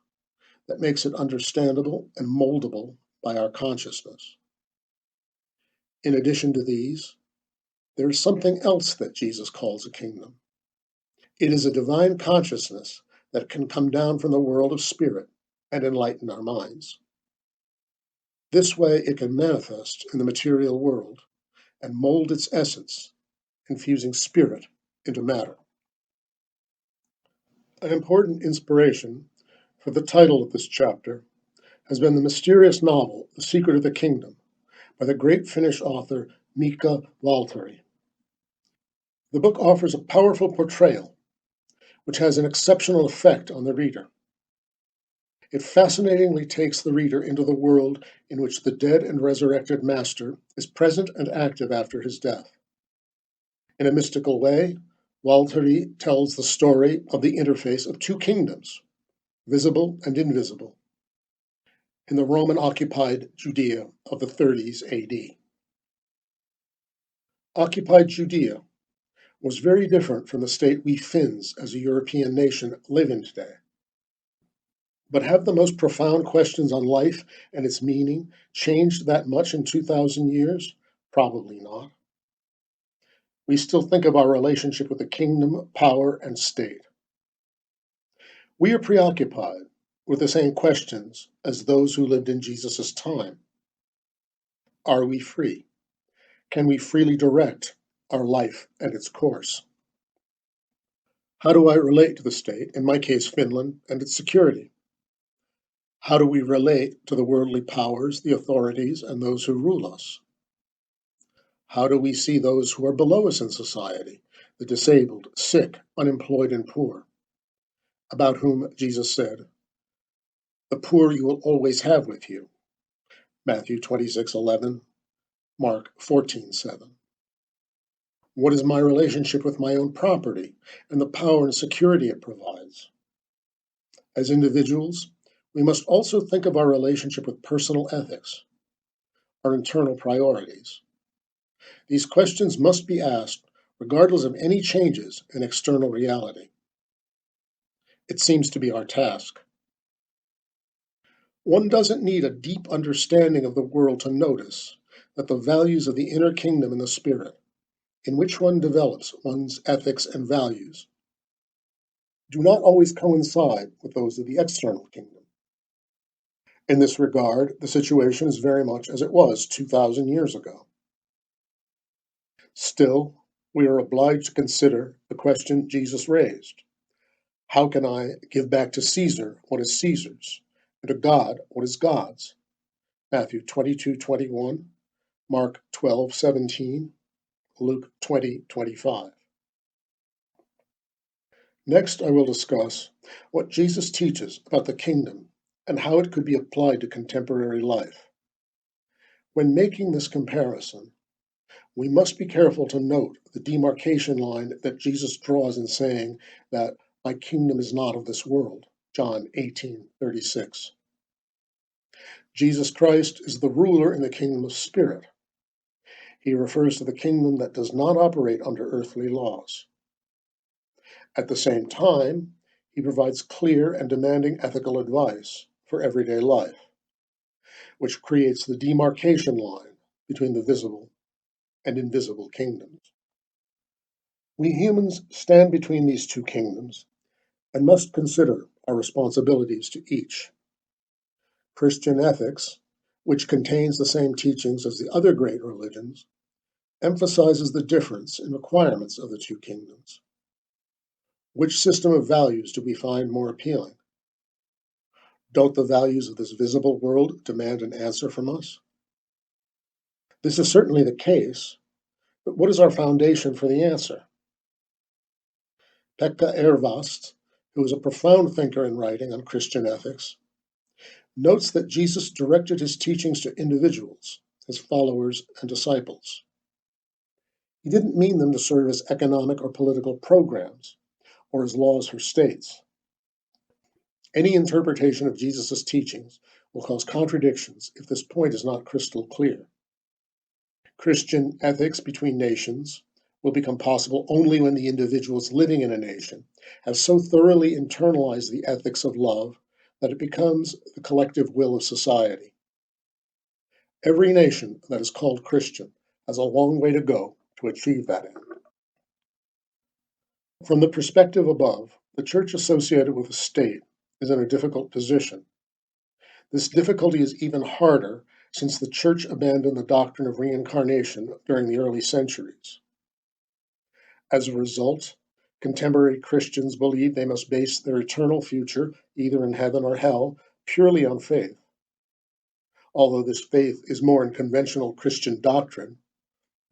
that makes it understandable and moldable by our consciousness. In addition to these, there is something else that Jesus calls a kingdom. It is a divine consciousness that can come down from the world of spirit and enlighten our minds. This way it can manifest in the material world and mold its essence, infusing spirit into matter. An important inspiration for the title of this chapter has been the mysterious novel The Secret of the Kingdom by the great Finnish author Mika Waltari. The book offers a powerful portrayal which has an exceptional effect on the reader. It fascinatingly takes the reader into the world in which the dead and resurrected master is present and active after his death. In a mystical way, Waltari tells the story of the interface of two kingdoms, visible and invisible, in the Roman-occupied Judea of the 30s AD. Occupied Judea was very different from the state we Finns as a European nation live in today. But have the most profound questions on life and its meaning changed that much in 2,000 years? Probably not. We still think of our relationship with the kingdom, power, and state. We are preoccupied with the same questions as those who lived in Jesus' time. Are we free? Can we freely direct our life and its course? How do I relate to the state, in my case Finland, and its security? How do we relate to the worldly powers, the authorities, and those who rule us? How do we see those who are below us in society, the disabled, sick, unemployed, and poor, about whom Jesus said, "The poor you will always have with you," Matthew 26:11, Mark 14:7. What is my relationship with my own property and the power and security it provides? As individuals, we must also think of our relationship with personal ethics, our internal priorities. These questions must be asked regardless of any changes in external reality. It seems to be our task. One doesn't need a deep understanding of the world to notice that the values of the inner kingdom and the spirit, in which one develops one's ethics and values, do not always coincide with those of the external kingdom. In this regard, the situation is very much as it was 2,000 years ago. Still, we are obliged to consider the question Jesus raised. How can I give back to Caesar what is Caesar's, and to God what is God's? Matthew 22:21, Mark 12:17, Luke 20:25. Next, I will discuss what Jesus teaches about the kingdom and how it could be applied to contemporary life. When making this comparison, we must be careful to note the demarcation line that Jesus draws in saying that my kingdom is not of this world, John 18:36. Jesus Christ is the ruler in the kingdom of spirit. He refers to the kingdom that does not operate under earthly laws. At the same time, he provides clear and demanding ethical advice for everyday life, which creates the demarcation line between the visible and invisible kingdoms. We humans stand between these two kingdoms and must consider our responsibilities to each. Christian ethics, which contains the same teachings as the other great religions, emphasizes the difference in requirements of the two kingdoms. Which system of values do we find more appealing? Don't the values of this visible world demand an answer from us? This is certainly the case, but what is our foundation for the answer? Pekka Ervast, who is a profound thinker in writing on Christian ethics, notes that Jesus directed his teachings to individuals, his followers and disciples. He didn't mean them to serve as economic or political programs, or as laws for states. Any interpretation of Jesus' teachings will cause contradictions if this point is not crystal clear. Christian ethics between nations will become possible only when the individuals living in a nation have so thoroughly internalized the ethics of love that it becomes the collective will of society. Every nation that is called Christian has a long way to go to achieve that end. From the perspective above, the church associated with the state is in a difficult position. This difficulty is even harder since the church abandoned the doctrine of reincarnation during the early centuries. As a result, contemporary Christians believe they must base their eternal future, either in heaven or hell, purely on faith. Although this faith is more in conventional Christian doctrine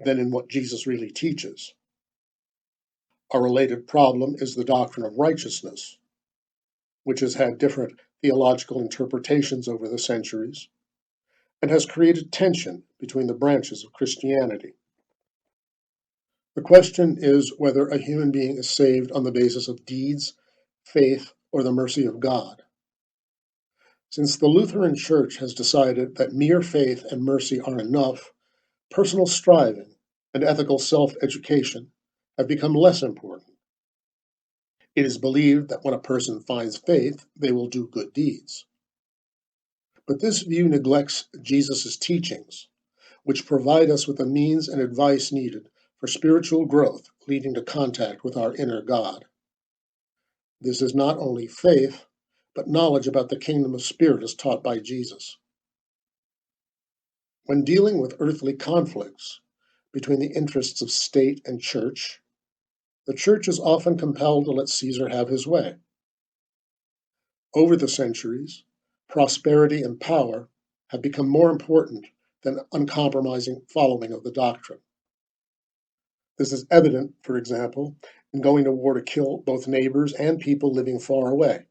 than in what Jesus really teaches. A related problem is the doctrine of righteousness, which has had different theological interpretations over the centuries and has created tension between the branches of Christianity. The question is whether a human being is saved on the basis of deeds, faith, or the mercy of God. Since the Lutheran Church has decided that mere faith and mercy are enough, personal striving and ethical self-education have become less important. It is believed that when a person finds faith, they will do good deeds. But this view neglects Jesus' teachings, which provide us with the means and advice needed for spiritual growth leading to contact with our inner God. This is not only faith, but knowledge about the kingdom of spirit as taught by Jesus. When dealing with earthly conflicts between the interests of state and church, the church is often compelled to let Caesar have his way. Over the centuries, prosperity and power have become more important than uncompromising following of the doctrine. This is evident, for example, in going to war to kill both neighbors and people living far away.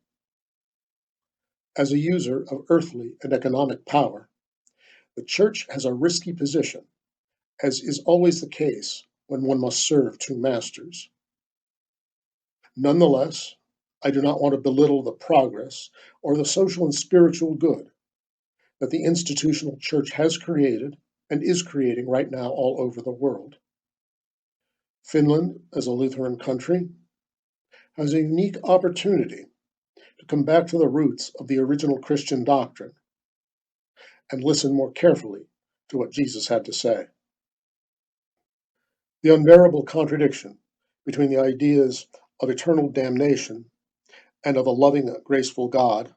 As a user of earthly and economic power, the church has a risky position, as is always the case when one must serve two masters. Nonetheless, I do not want to belittle the progress or the social and spiritual good that the institutional church has created and is creating right now all over the world. Finland, as a Lutheran country, has a unique opportunity to come back to the roots of the original Christian doctrine and listen more carefully to what Jesus had to say. The unbearable contradiction between the ideas of eternal damnation and of a loving, graceful God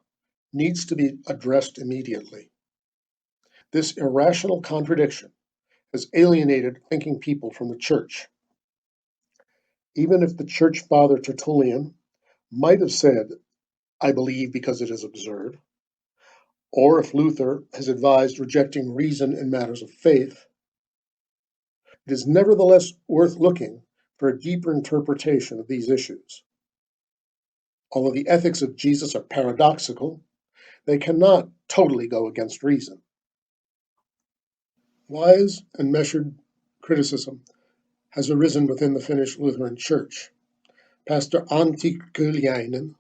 needs to be addressed immediately. This irrational contradiction has alienated thinking people from the church. Even if the church father Tertullian might have said, I believe because it is absurd, or if Luther has advised rejecting reason in matters of faith, It is nevertheless worth looking for a deeper interpretation of these issues. Although the ethics of Jesus are paradoxical, they cannot totally go against reason. Wise and measured criticism has arisen within the Finnish Lutheran Church. Pastor Antti Kylläinen,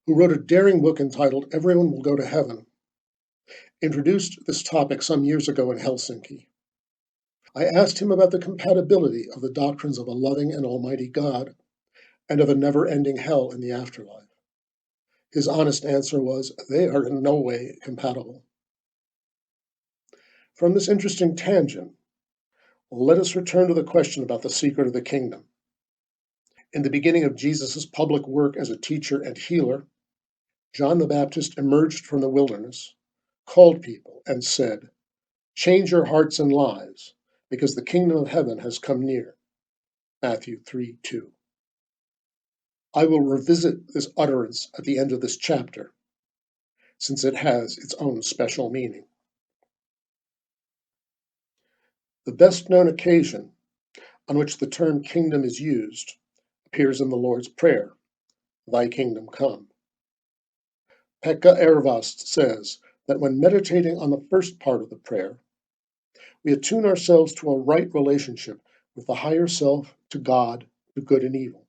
who wrote a daring book entitled Everyone Will Go to Heaven, introduced this topic some years ago in Helsinki. I asked him about the compatibility of the doctrines of a loving and almighty God and of a never-ending hell in the afterlife. His honest answer was, they are in no way compatible. From this interesting tangent, let us return to the question about the secret of the kingdom. In the beginning of Jesus' public work as a teacher and healer, John the Baptist emerged from the wilderness, called people, and said, "Change your hearts and lives, because the kingdom of heaven has come near." Matthew 3:2. I will revisit this utterance at the end of this chapter, since it has its own special meaning. The best-known occasion on which the term kingdom is used appears in the Lord's Prayer, "Thy kingdom come." Pekka Ervast says that when meditating on the first part of the prayer, we attune ourselves to a right relationship with the higher self, to God, to good and evil.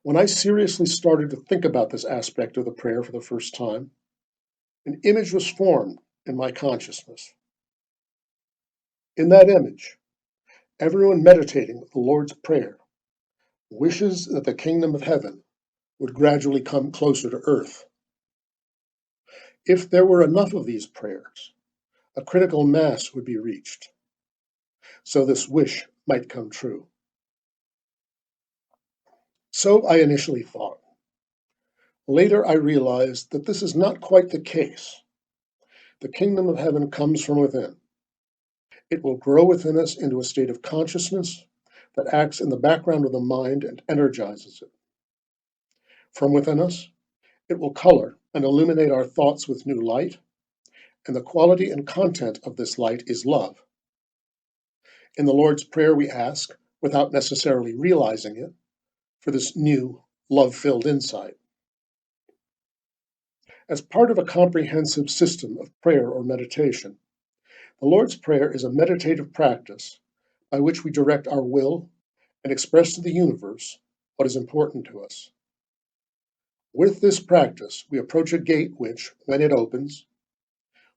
When I seriously started to think about this aspect of the prayer for the first time, an image was formed in my consciousness. In that image, everyone meditating the Lord's Prayer wishes that the kingdom of heaven would gradually come closer to earth. If there were enough of these prayers, a critical mass would be reached, so this wish might come true. So I initially thought. Later I realized that this is not quite the case. The kingdom of heaven comes from within. It will grow within us into a state of consciousness that acts in the background of the mind and energizes it. From within us, it will color and illuminate our thoughts with new light, and the quality and content of this light is love. In the Lord's Prayer, we ask, without necessarily realizing it, for this new, love-filled insight. As part of a comprehensive system of prayer or meditation, the Lord's Prayer is a meditative practice by which we direct our will and express to the universe what is important to us. With this practice, we approach a gate which, when it opens,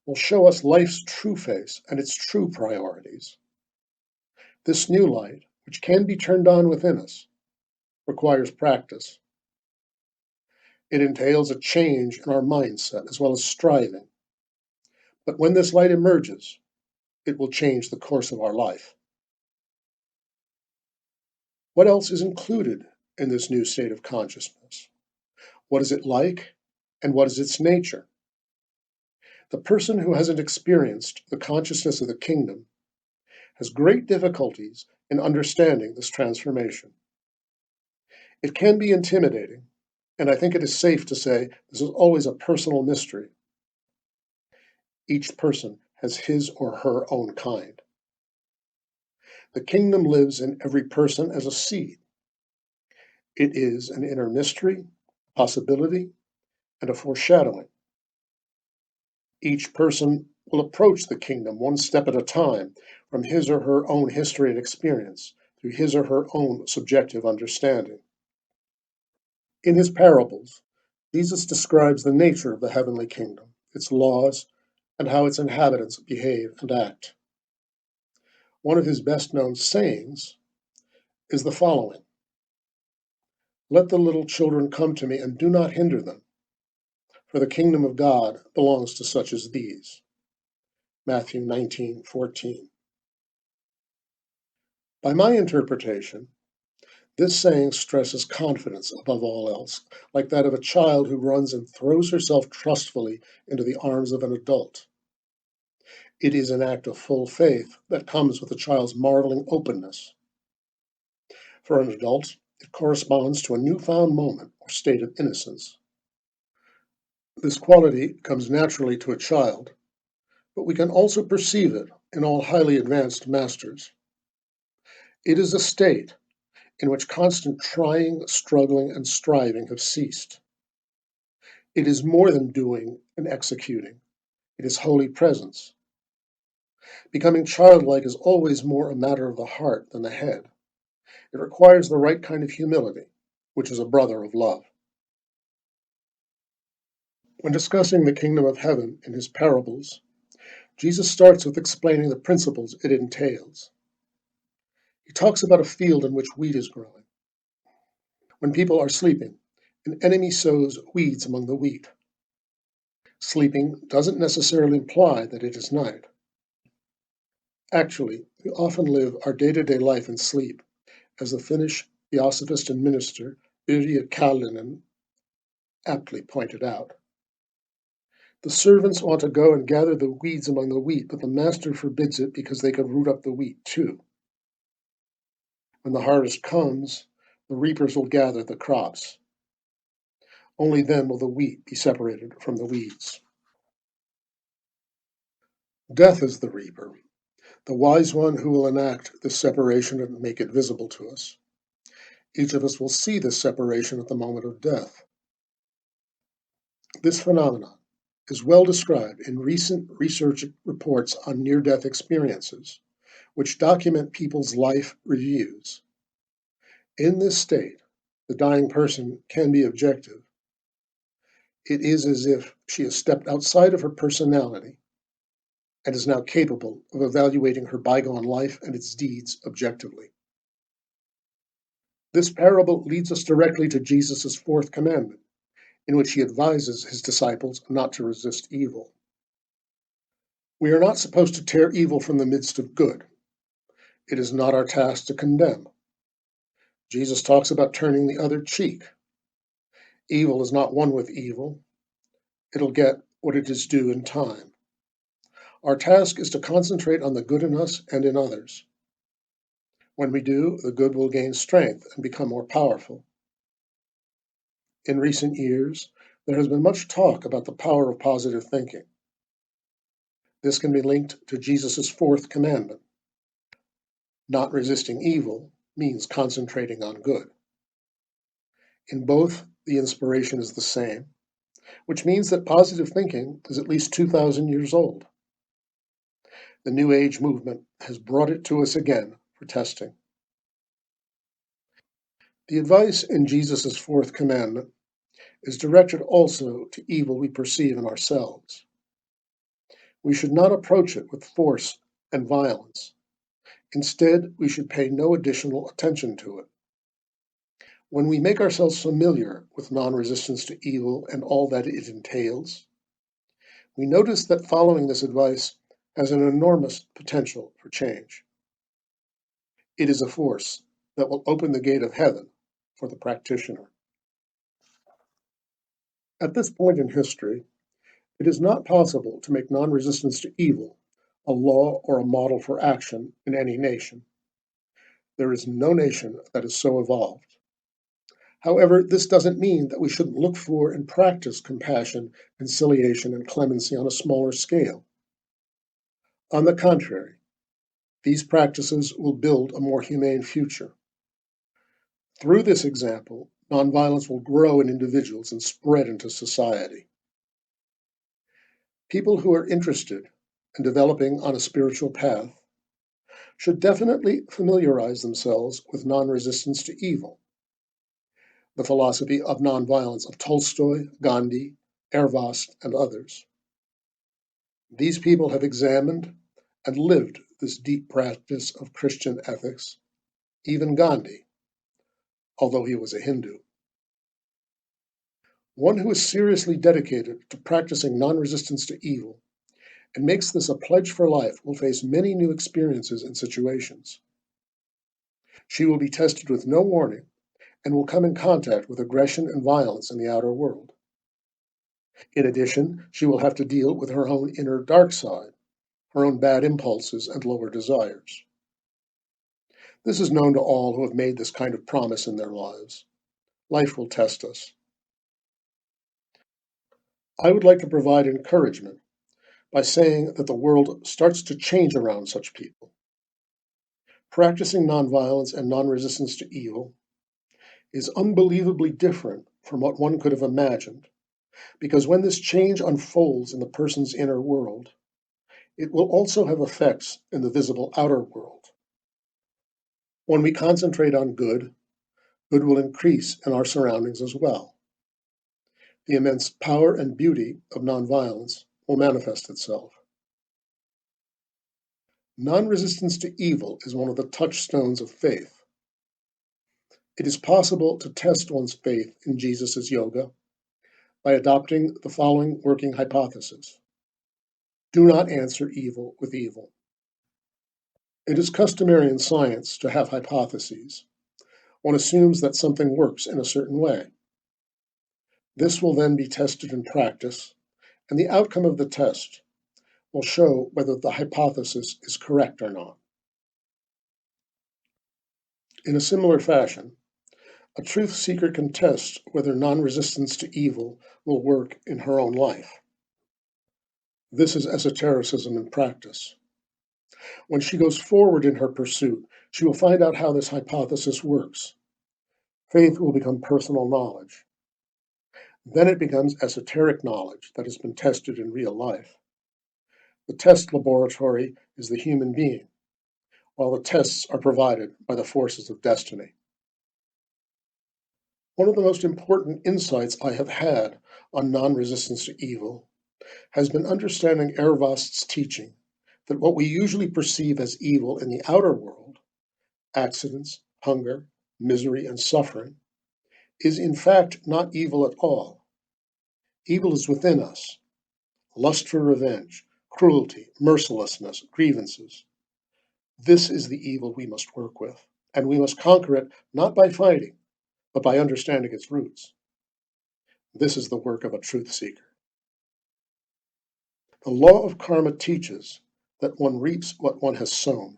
will show us life's true face and its true priorities. This new light, which can be turned on within us, requires practice. It entails a change in our mindset as well as striving. But when this light emerges, it will change the course of our life. What else is included in this new state of consciousness? What is it like, and what is its nature? The person who hasn't experienced the consciousness of the kingdom has great difficulties in understanding this transformation. It can be intimidating, and I think it is safe to say this is always a personal mystery. Each person has his or her own kind. The kingdom lives in every person as a seed. It is an inner mystery, possibility, and a foreshadowing. Each person will approach the kingdom one step at a time from his or her own history and experience, through his or her own subjective understanding. In his parables, Jesus describes the nature of the heavenly kingdom, its laws, and how its inhabitants behave and act. One of his best-known sayings is the following: "Let the little children come to me, and do not hinder them, for the kingdom of God belongs to such as these." Matthew 19:14. By my interpretation, this saying stresses confidence above all else, like that of a child who runs and throws herself trustfully into the arms of an adult. It is an act of full faith that comes with a child's marveling openness. For an adult, it corresponds to a newfound moment or state of innocence. This quality comes naturally to a child, but we can also perceive it in all highly advanced masters. It is a state in which constant trying, struggling, and striving have ceased. It is more than doing and executing. It is holy presence. Becoming childlike is always more a matter of the heart than the head. It requires the right kind of humility, which is a brother of love. When discussing the kingdom of heaven in his parables, Jesus starts with explaining the principles it entails. He talks about a field in which wheat is growing. When people are sleeping, an enemy sows weeds among the wheat. Sleeping doesn't necessarily imply that it is night. Actually, we often live our day-to-day life in sleep, as the Finnish theosophist and minister Yoga of Calmness aptly pointed out. The servants want to go and gather the weeds among the wheat, but the master forbids it because they could root up the wheat too. When the harvest comes, the reapers will gather the crops. Only then will the wheat be separated from the weeds. Death is the reaper, the wise one who will enact this separation and make it visible to us. Each of us will see this separation at the moment of death. This phenomenon is well described in recent research reports on near-death experiences, which document people's life reviews. In this state, the dying person can be objective. It is as if she has stepped outside of her personality and is now capable of evaluating her bygone life and its deeds objectively. This parable leads us directly to Jesus' fourth commandment, in which he advises his disciples not to resist evil. We are not supposed to tear evil from the midst of good. It is not our task to condemn. Jesus talks about turning the other cheek. Evil is not one with evil. It'll get what it is due in time. Our task is to concentrate on the good in us and in others. When we do, the good will gain strength and become more powerful. In recent years, there has been much talk about the power of positive thinking. This can be linked to Jesus' fourth commandment. Not resisting evil means concentrating on good. In both, the inspiration is the same, which means that positive thinking is at least 2,000 years old. The New Age movement has brought it to us again for testing. The advice in Jesus' fourth commandment is directed also to evil we perceive in ourselves. We should not approach it with force and violence. Instead, we should pay no additional attention to it. When we make ourselves familiar with non-resistance to evil and all that it entails, we notice that following this advice has an enormous potential for change. It is a force that will open the gate of heaven for the practitioner. At this point in history, it is not possible to make non-resistance to evil a law or a model for action in any nation. There is no nation that is so evolved. However, this doesn't mean that we shouldn't look for and practice compassion, conciliation, and clemency on a smaller scale. On the contrary, these practices will build a more humane future. Through this example, nonviolence will grow in individuals and spread into society. People who are interested in developing on a spiritual path should definitely familiarize themselves with non-resistance to evil, the philosophy of nonviolence of Tolstoy, Gandhi, Ervast, and others. These people have examined and lived this deep practice of Christian ethics, even Gandhi, although he was a Hindu. One who is seriously dedicated to practicing non-resistance to evil and makes this a pledge for life will face many new experiences and situations. She will be tested with no warning and will come in contact with aggression and violence in the outer world. In addition, she will have to deal with her own inner dark side, her own bad impulses and lower desires. This is known to all who have made this kind of promise in their lives. Life will test us. I would like to provide encouragement by saying that the world starts to change around such people. Practicing nonviolence and non-resistance to evil is unbelievably different from what one could have imagined, because when this change unfolds in the person's inner world, it will also have effects in the visible outer world. When we concentrate on good, good will increase in our surroundings as well. The immense power and beauty of nonviolence will manifest itself. Non-resistance to evil is one of the touchstones of faith. It is possible to test one's faith in Jesus' yoga by adopting the following working hypothesis. Do not answer evil with evil. It is customary in science to have hypotheses. One assumes that something works in a certain way. This will then be tested in practice, and the outcome of the test will show whether the hypothesis is correct or not. In a similar fashion, a truth seeker can test whether non-resistance to evil will work in her own life. This is esotericism in practice. When she goes forward in her pursuit, she will find out how this hypothesis works. Faith will become personal knowledge. Then it becomes esoteric knowledge that has been tested in real life. The test laboratory is the human being, while the tests are provided by the forces of destiny. One of the most important insights I have had on non-resistance to evil has been understanding Ervast's teaching that what we usually perceive as evil in the outer world, accidents, hunger, misery, and suffering, is in fact not evil at all. Evil is within us. Lust for revenge, cruelty, mercilessness, grievances. This is the evil we must work with, and we must conquer it not by fighting, but by understanding its roots. This is the work of a truth seeker. The law of karma teaches that one reaps what one has sown.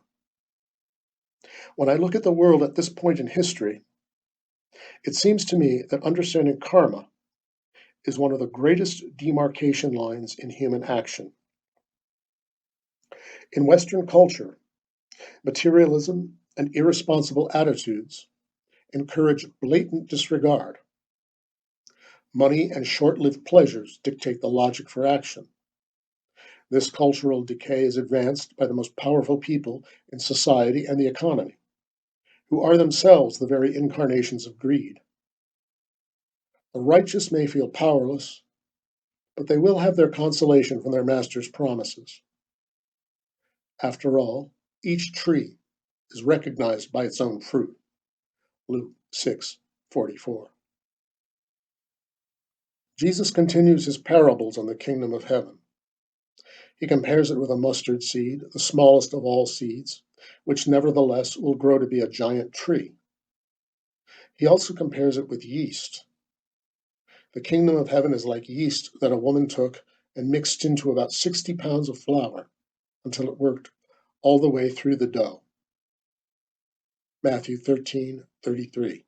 When I look at the world at this point in history, it seems to me that understanding karma is one of the greatest demarcation lines in human action. In Western culture, materialism and irresponsible attitudes encourage blatant disregard. Money and short-lived pleasures dictate the logic for action. This cultural decay is advanced by the most powerful people in society and the economy, who are themselves the very incarnations of greed. The righteous may feel powerless, but they will have their consolation from their master's promises. After all, each tree is recognized by its own fruit. Luke 6:44. Jesus continues his parables on the kingdom of heaven. He compares it with a mustard seed, the smallest of all seeds, which nevertheless will grow to be a giant tree. He also compares it with yeast. The kingdom of heaven is like yeast that a woman took and mixed into about 60 pounds of flour until it worked all the way through the dough. Matthew 13:33.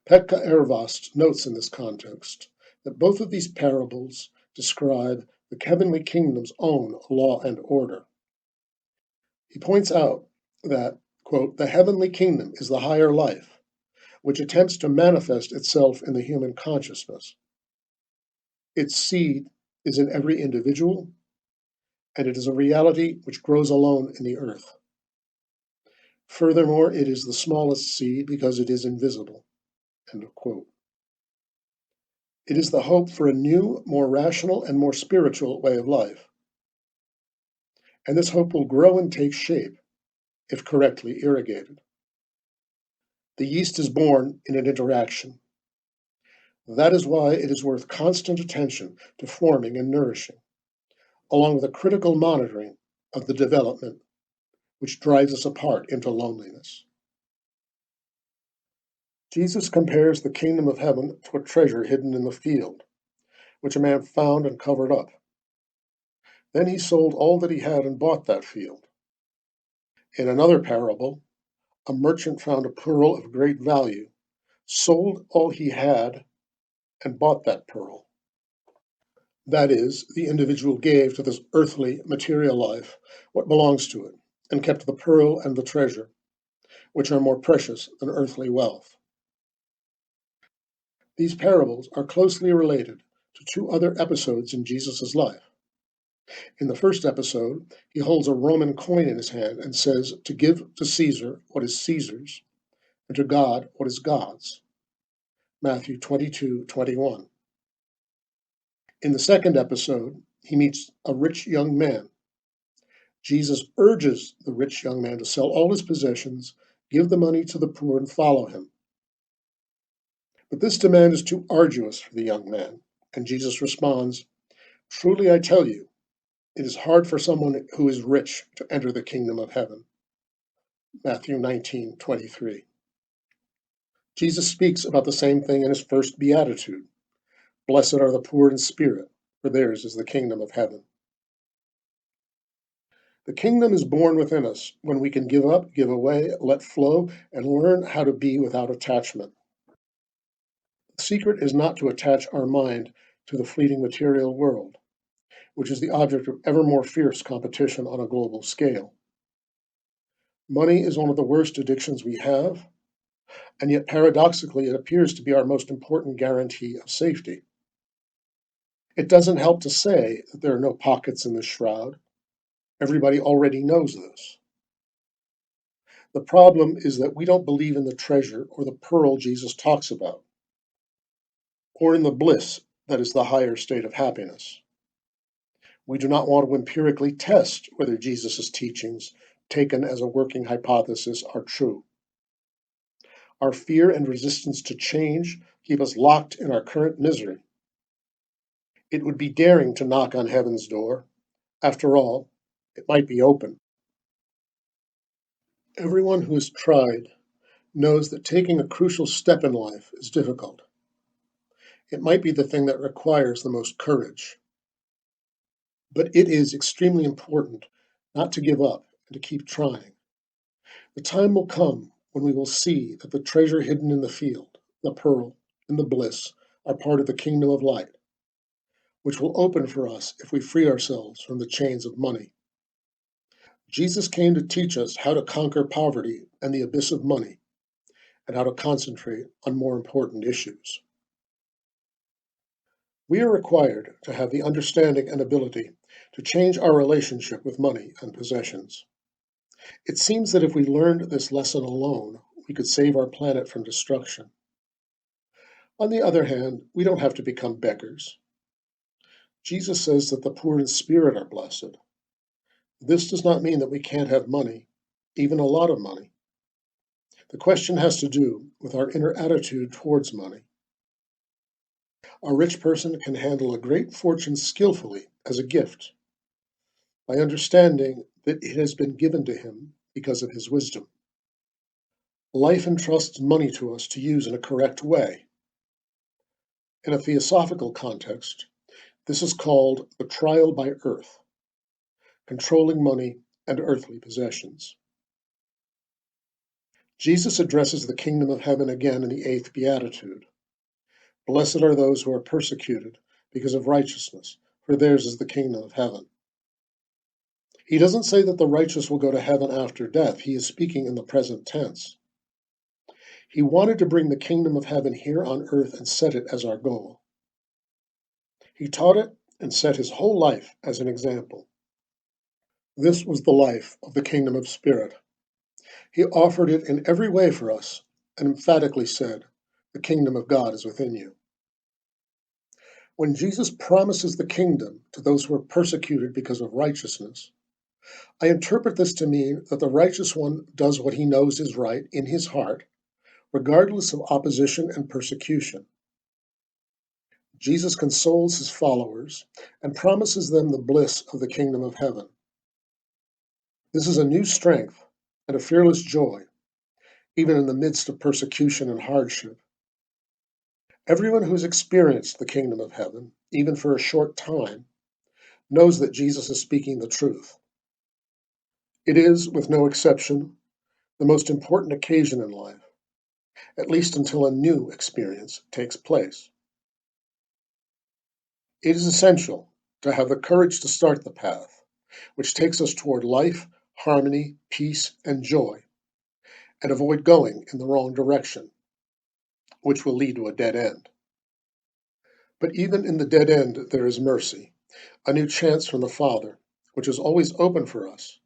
Pekka Ervast notes in this context that both of these parables describe the heavenly kingdom's own law and order. He points out that, quote, the heavenly kingdom is the higher life, which attempts to manifest itself in the human consciousness. Its seed is in every individual, and it is a reality which grows alone in the earth. Furthermore, it is the smallest seed because it is invisible. End of quote. It is the hope for a new, more rational, and more spiritual way of life. And this hope will grow and take shape if correctly irrigated. The yeast is born in an interaction. That is why it is worth constant attention to forming and nourishing, along with a critical monitoring of the development which drives us apart into loneliness. Jesus compares the kingdom of heaven to a treasure hidden in the field, which a man found and covered up. Then he sold all that he had and bought that field. In another parable, a merchant found a pearl of great value, sold all he had, and bought that pearl. That is, the individual gave to this earthly, material life what belongs to it, and kept the pearl and the treasure, which are more precious than earthly wealth. These parables are closely related to two other episodes in Jesus' life. In the first episode, he holds a Roman coin in his hand and says to give to Caesar what is Caesar's, and to God what is God's. Matthew 22:21. In the second episode, he meets a rich young man. Jesus urges the rich young man to sell all his possessions, give the money to the poor, and follow him. But this demand is too arduous for the young man, and Jesus responds, "Truly I tell you, it is hard for someone who is rich to enter the kingdom of heaven." Matthew 19:23. Jesus speaks about the same thing in his first Beatitude. Blessed are the poor in spirit, for theirs is the kingdom of heaven. The kingdom is born within us when we can give up, give away, let flow, and learn how to be without attachment. The secret is not to attach our mind to the fleeting material world, which is the object of ever more fierce competition on a global scale. Money is one of the worst addictions we have, and yet paradoxically it appears to be our most important guarantee of safety. It doesn't help to say that there are no pockets in this shroud. Everybody already knows this. The problem is that we don't believe in the treasure or the pearl Jesus talks about, or in the bliss that is the higher state of happiness. We do not want to empirically test whether Jesus' teachings, taken as a working hypothesis, are true. Our fear and resistance to change keep us locked in our current misery. It would be daring to knock on heaven's door. After all, it might be open. Everyone who has tried knows that taking a crucial step in life is difficult. It might be the thing that requires the most courage. But it is extremely important not to give up and to keep trying. The time will come when we will see that the treasure hidden in the field, the pearl, and the bliss are part of the kingdom of light, which will open for us if we free ourselves from the chains of money. Jesus came to teach us how to conquer poverty and the abyss of money, and how to concentrate on more important issues. We are required to have the understanding and ability to change our relationship with money and possessions. It seems that if we learned this lesson alone, we could save our planet from destruction. On the other hand, we don't have to become beggars. Jesus says that the poor in spirit are blessed. This does not mean that we can't have money, even a lot of money. The question has to do with our inner attitude towards money. A rich person can handle a great fortune skillfully as a gift, by understanding that it has been given to him because of his wisdom. Life entrusts money to us to use in a correct way. In a theosophical context, this is called the trial by earth, controlling money and earthly possessions. Jesus addresses the kingdom of heaven again in the 8th Beatitude. Blessed are those who are persecuted because of righteousness, for theirs is the kingdom of heaven. He doesn't say that the righteous will go to heaven after death. He is speaking in the present tense. He wanted to bring the kingdom of heaven here on earth and set it as our goal. He taught it and set his whole life as an example. This was the life of the kingdom of spirit. He offered it in every way for us and emphatically said, "The kingdom of God is within you." When Jesus promises the kingdom to those who are persecuted because of righteousness, I interpret this to mean that the righteous one does what he knows is right in his heart, regardless of opposition and persecution. Jesus consoles his followers and promises them the bliss of the kingdom of heaven. This is a new strength and a fearless joy, even in the midst of persecution and hardship. Everyone who has experienced the kingdom of heaven, even for a short time, knows that Jesus is speaking the truth. It is, with no exception, the most important occasion in life, at least until a new experience takes place. It is essential to have the courage to start the path, which takes us toward life, harmony, peace, and joy, and avoid going in the wrong direction, which will lead to a dead end. But even in the dead end, there is mercy, a new chance from the Father, which is always open for us.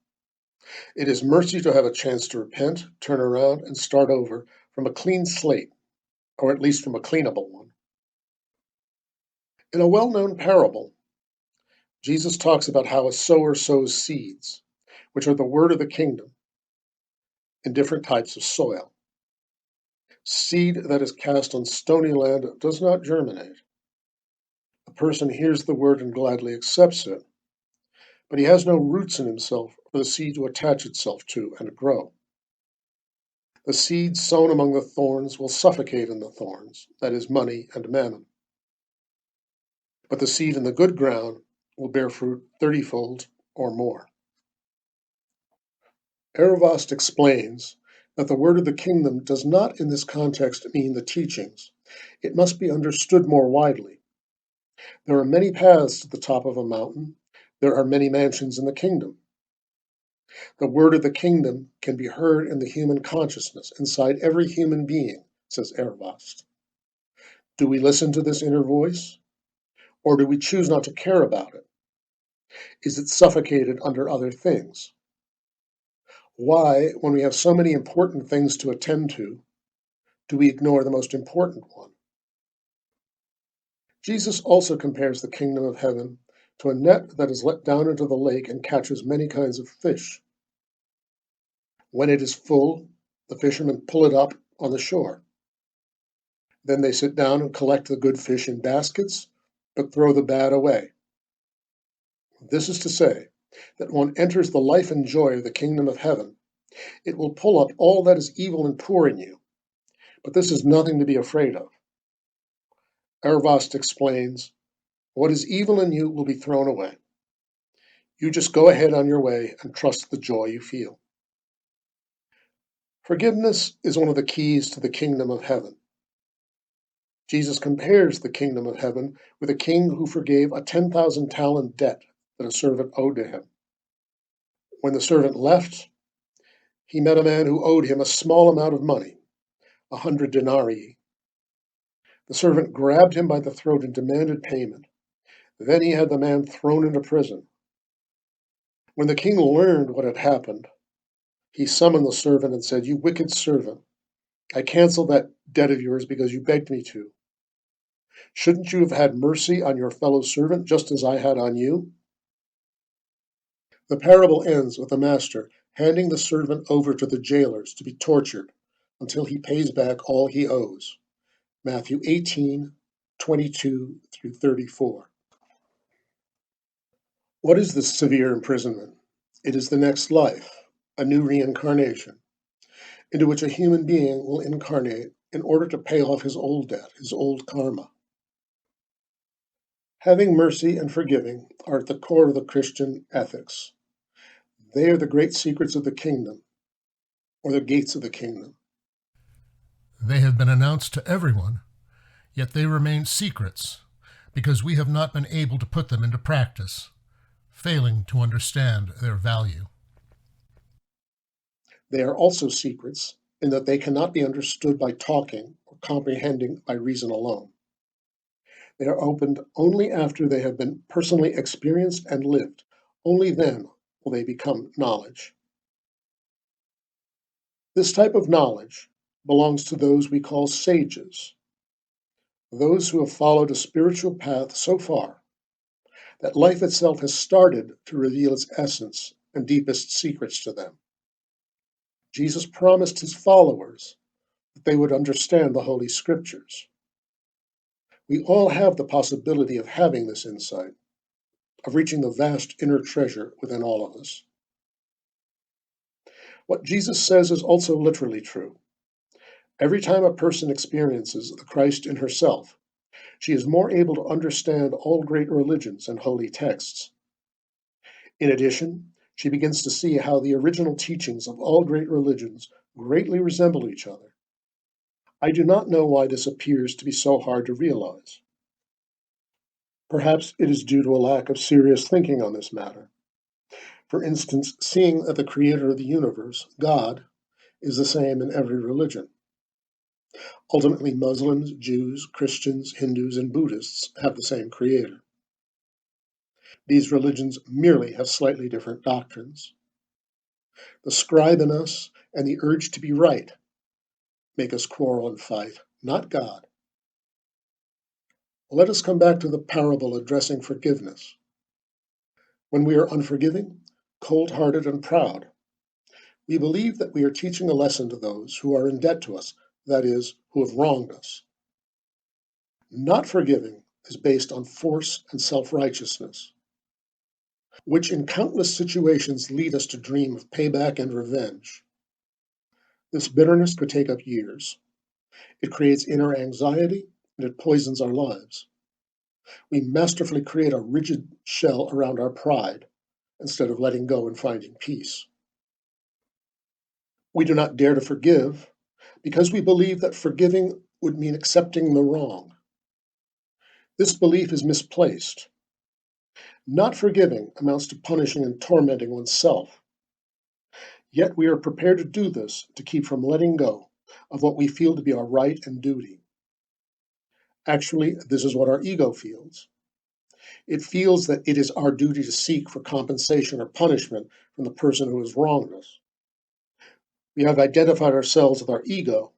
It is mercy to have a chance to repent, turn around, and start over from a clean slate, or at least from a cleanable one. In a well-known parable, Jesus talks about how a sower sows seeds, which are the word of the kingdom, in different types of soil. Seed that is cast on stony land does not germinate. A person hears the word and gladly accepts it, but he has no roots in himself for the seed to attach itself to and grow. The seed sown among the thorns will suffocate in the thorns, that is, money and mammon. But the seed in the good ground will bear fruit 30-fold or more. Eravast explains that the word of the kingdom does not in this context mean the teachings. It must be understood more widely. There are many paths to the top of a mountain. There are many mansions in the kingdom. The word of the kingdom can be heard in the human consciousness, inside every human being, says Eravast. Do we listen to this inner voice? Or do we choose not to care about it? Is it suffocated under other things? Why, when we have so many important things to attend to, do we ignore the most important one? Jesus also compares the kingdom of heaven to a net that is let down into the lake and catches many kinds of fish. When it is full, the fishermen pull it up on the shore. Then they sit down and collect the good fish in baskets, but throw the bad away. This is to say that one enters the life and joy of the kingdom of heaven. It will pull up all that is evil and poor in you, but this is nothing to be afraid of. Eravast explains, what is evil in you will be thrown away. You just go ahead on your way and trust the joy you feel. Forgiveness is one of the keys to the kingdom of heaven. Jesus compares the kingdom of heaven with a king who forgave a 10,000 talent debt that a servant owed to him. When the servant left, he met a man who owed him a small amount of money, 100 denarii. The servant grabbed him by the throat and demanded payment. Then he had the man thrown into prison. When the king learned what had happened, he summoned the servant and said, "You wicked servant, I canceled that debt of yours because you begged me to. Shouldn't you have had mercy on your fellow servant just as I had on you?" The parable ends with the master handing the servant over to the jailers to be tortured until he pays back all he owes. Matthew 18:22 through 34. What is this severe imprisonment? It is the next life, a new reincarnation, into which a human being will incarnate in order to pay off his old debt, his old karma. Having mercy and forgiving are at the core of the Christian ethics. They are the great secrets of the kingdom, or the gates of the kingdom. They have been announced to everyone, yet they remain secrets because we have not been able to put them into practice, failing to understand their value. They are also secrets in that they cannot be understood by talking or comprehending by reason alone. They are opened only after they have been personally experienced and lived. Only then will they become knowledge. This type of knowledge belongs to those we call sages, those who have followed a spiritual path so far that life itself has started to reveal its essence and deepest secrets to them. Jesus promised his followers that they would understand the Holy Scriptures. We all have the possibility of having this insight, of reaching the vast inner treasure within all of us. What Jesus says is also literally true. Every time a person experiences the Christ in herself, she is more able to understand all great religions and holy texts. In addition, she begins to see how the original teachings of all great religions greatly resemble each other. I do not know why this appears to be so hard to realize. Perhaps it is due to a lack of serious thinking on this matter. For instance, seeing that the creator of the universe, God, is the same in every religion. Ultimately, Muslims, Jews, Christians, Hindus, and Buddhists have the same creator. These religions merely have slightly different doctrines. The scribe in us and the urge to be right make us quarrel and fight, not God. Let us come back to the parable addressing forgiveness. When we are unforgiving, cold-hearted, and proud, we believe that we are teaching a lesson to those who are in debt to us, that is, who have wronged us. Not forgiving is based on force and self-righteousness, which in countless situations lead us to dream of payback and revenge. This bitterness could take up years. It creates inner anxiety, and it poisons our lives. We masterfully create a rigid shell around our pride instead of letting go and finding peace. We do not dare to forgive because we believe that forgiving would mean accepting the wrong. This belief is misplaced. Not forgiving amounts to punishing and tormenting oneself. Yet we are prepared to do this to keep from letting go of what we feel to be our right and duty. Actually, this is what our ego feels. It feels that it is our duty to seek for compensation or punishment from the person who has wronged us. We have identified ourselves with our ego,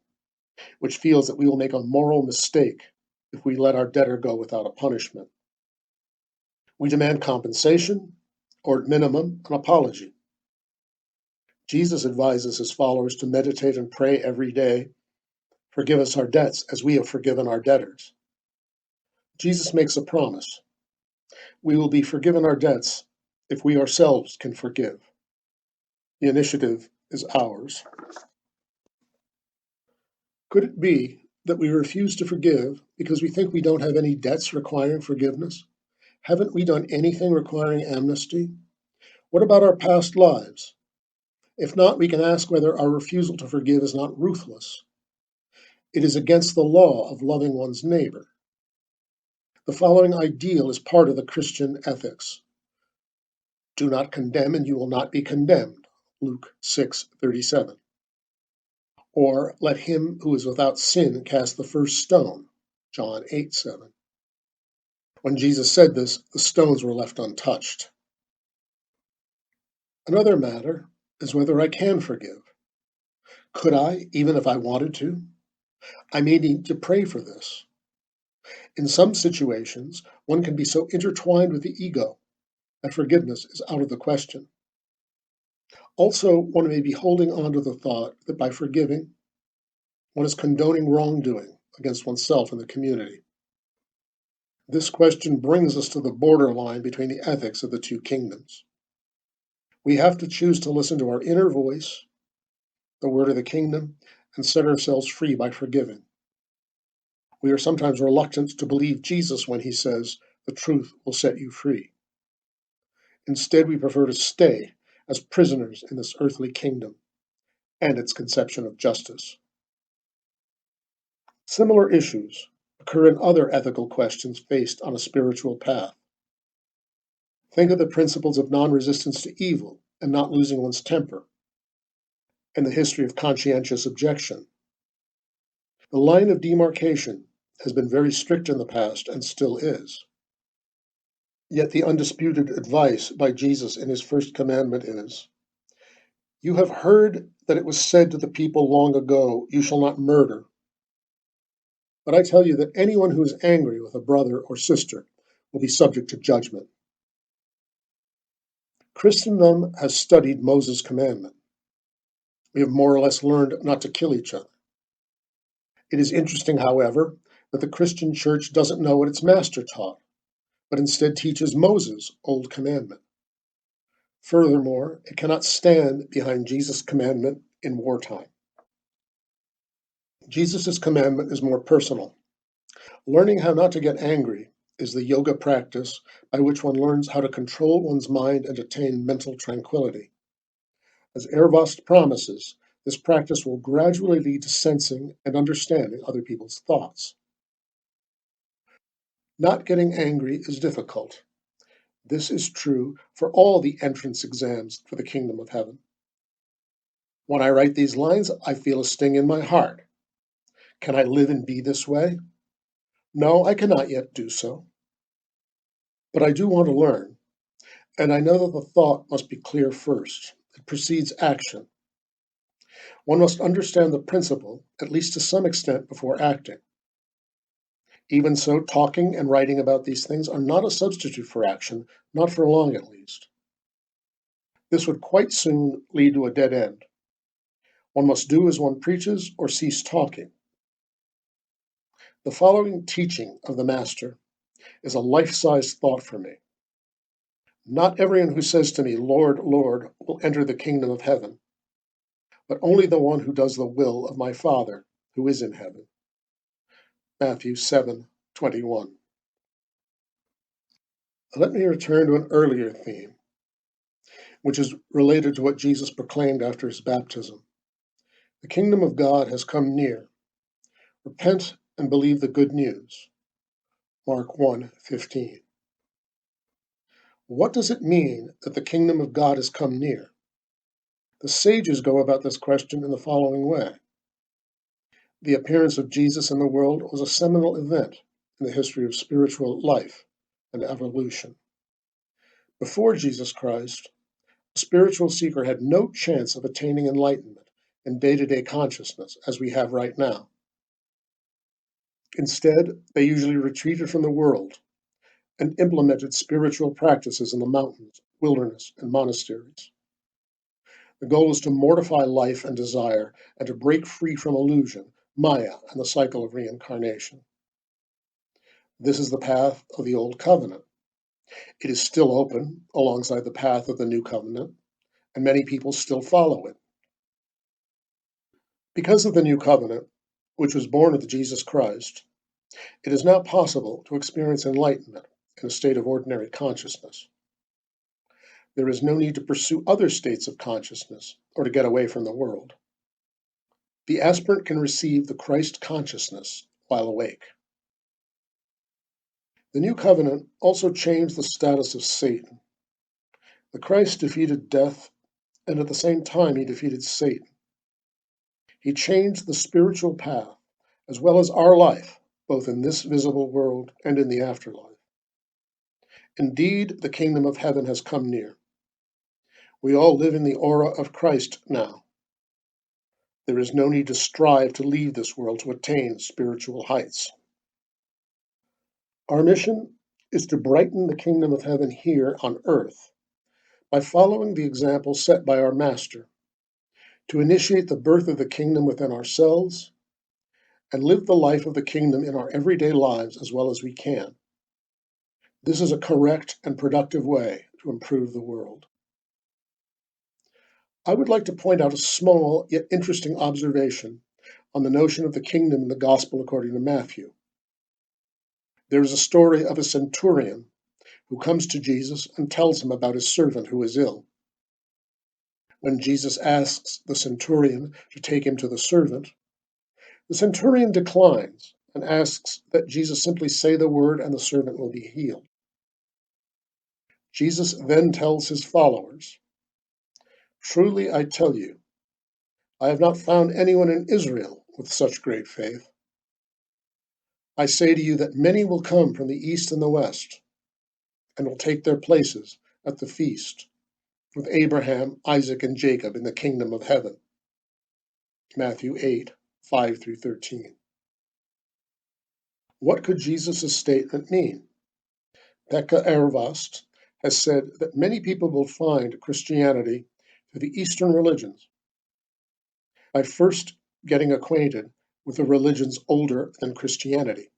which feels that we will make a moral mistake if we let our debtor go without a punishment. We demand compensation, or at minimum, an apology. Jesus advises his followers to meditate and pray every day, "Forgive us our debts as we have forgiven our debtors." Jesus makes a promise. We will be forgiven our debts if we ourselves can forgive. The initiative is ours. Could it be that we refuse to forgive because we think we don't have any debts requiring forgiveness? Haven't we done anything requiring amnesty? What about our past lives? If not, we can ask whether our refusal to forgive is not ruthless. It is against the law of loving one's neighbor. The following ideal is part of the Christian ethics. Do not condemn and you will not be condemned, Luke 6:37. Or let him who is without sin cast the first stone, John 8:7. When Jesus said this, the stones were left untouched. Another matter is whether I can forgive. Could I, even if I wanted to? I may need to pray for this. In some situations, one can be so intertwined with the ego that forgiveness is out of the question. Also, one may be holding on to the thought that by forgiving, one is condoning wrongdoing against oneself and the community. This question brings us to the borderline between the ethics of the two kingdoms. We have to choose to listen to our inner voice, the word of the kingdom, and set ourselves free by forgiving. We are sometimes reluctant to believe Jesus when he says, "The truth will set you free." Instead, we prefer to stay as prisoners in this earthly kingdom and its conception of justice. Similar issues occur in other ethical questions faced on a spiritual path. Think of the principles of non-resistance to evil and not losing one's temper, and the history of conscientious objection. The line of demarcation has been very strict in the past and still is. Yet the undisputed advice by Jesus in his first commandment is, "You have heard that it was said to the people long ago, 'You shall not murder.' But I tell you that anyone who is angry with a brother or sister will be subject to judgment." Christendom has studied Moses' commandment. We have more or less learned not to kill each other. It is interesting, however, that the Christian church doesn't know what its master taught, but instead teaches Moses' old commandment. Furthermore, it cannot stand behind Jesus' commandment in wartime. Jesus' commandment is more personal. Learning how not to get angry is the yoga practice by which one learns how to control one's mind and attain mental tranquility. As Ervast promises, this practice will gradually lead to sensing and understanding other people's thoughts. Not getting angry is difficult. This is true for all the entrance exams for the kingdom of heaven. When I write these lines, I feel a sting in my heart. Can I live and be this way? No, I cannot yet do so. But I do want to learn, and I know that the thought must be clear first. It precedes action. One must understand the principle, at least to some extent, before acting. Even so, talking and writing about these things are not a substitute for action, not for long at least. This would quite soon lead to a dead end. One must do as one preaches or cease talking. The following teaching of the Master is a life-size thought for me. Not everyone who says to me, Lord, Lord, will enter the kingdom of heaven, but only the one who does the will of my Father who is in heaven. Matthew 7:21. Let me return to an earlier theme, which is related to what Jesus proclaimed after his baptism. The kingdom of God has come near. Repent and believe the good news. Mark 1:15. What does it mean that the kingdom of God has come near? The sages go about this question in the following way. The appearance of Jesus in the world was a seminal event in the history of spiritual life and evolution. Before Jesus Christ, a spiritual seeker had no chance of attaining enlightenment in day-to-day consciousness as we have right now. Instead, they usually retreated from the world and implemented spiritual practices in the mountains, wilderness, and monasteries. The goal is to mortify life and desire and to break free from illusion, Maya, and the cycle of reincarnation. This is the path of the Old Covenant. It is still open alongside the path of the New Covenant, and many people still follow it. Because of the New Covenant, which was born of Jesus Christ, it is now possible to experience enlightenment in a state of ordinary consciousness. There is no need to pursue other states of consciousness or to get away from the world. The aspirant can receive the Christ consciousness while awake. The New Covenant also changed the status of Satan. The Christ defeated death, and at the same time he defeated Satan. He changed the spiritual path, as well as our life, both in this visible world and in the afterlife. Indeed, the kingdom of heaven has come near. We all live in the aura of Christ now. There is no need to strive to leave this world to attain spiritual heights. Our mission is to brighten the kingdom of heaven here on earth by following the example set by our Master, to initiate the birth of the kingdom within ourselves and live the life of the kingdom in our everyday lives as well as we can. This is a correct and productive way to improve the world. I would like to point out a small yet interesting observation on the notion of the kingdom in the Gospel according to Matthew. There is a story of a centurion who comes to Jesus and tells him about his servant who is ill. When Jesus asks the centurion to take him to the centurion declines and asks that Jesus simply say the word and the servant will be healed. Jesus then tells his followers, "Truly I tell you, I have not found anyone in Israel with such great faith. I say to you that many will come from the east and the west and will take their places at the feast with Abraham, Isaac, and Jacob in the kingdom of heaven." Matthew 8:5-13. What could Jesus' statement mean? Pekka Ervast has said that many people will find Christianity through the Eastern religions by first getting acquainted with the religions older than Christianity.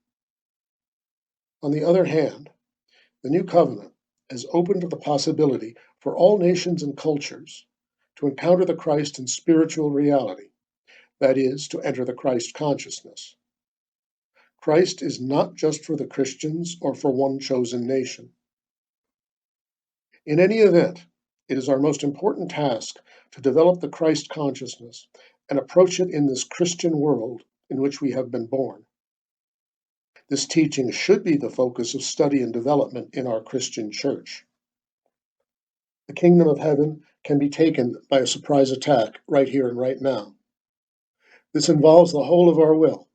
On the other hand, the New Covenant has opened the possibility for all nations and cultures to encounter the Christ in spiritual reality, that is, to enter the Christ consciousness. Christ is not just for the Christians or for one chosen nation. In any event, it is our most important task to develop the Christ consciousness and approach it in this Christian world in which we have been born. This teaching should be the focus of study and development in our Christian church. The kingdom of heaven can be taken by a surprise attack right here and right now. This involves the whole of our will.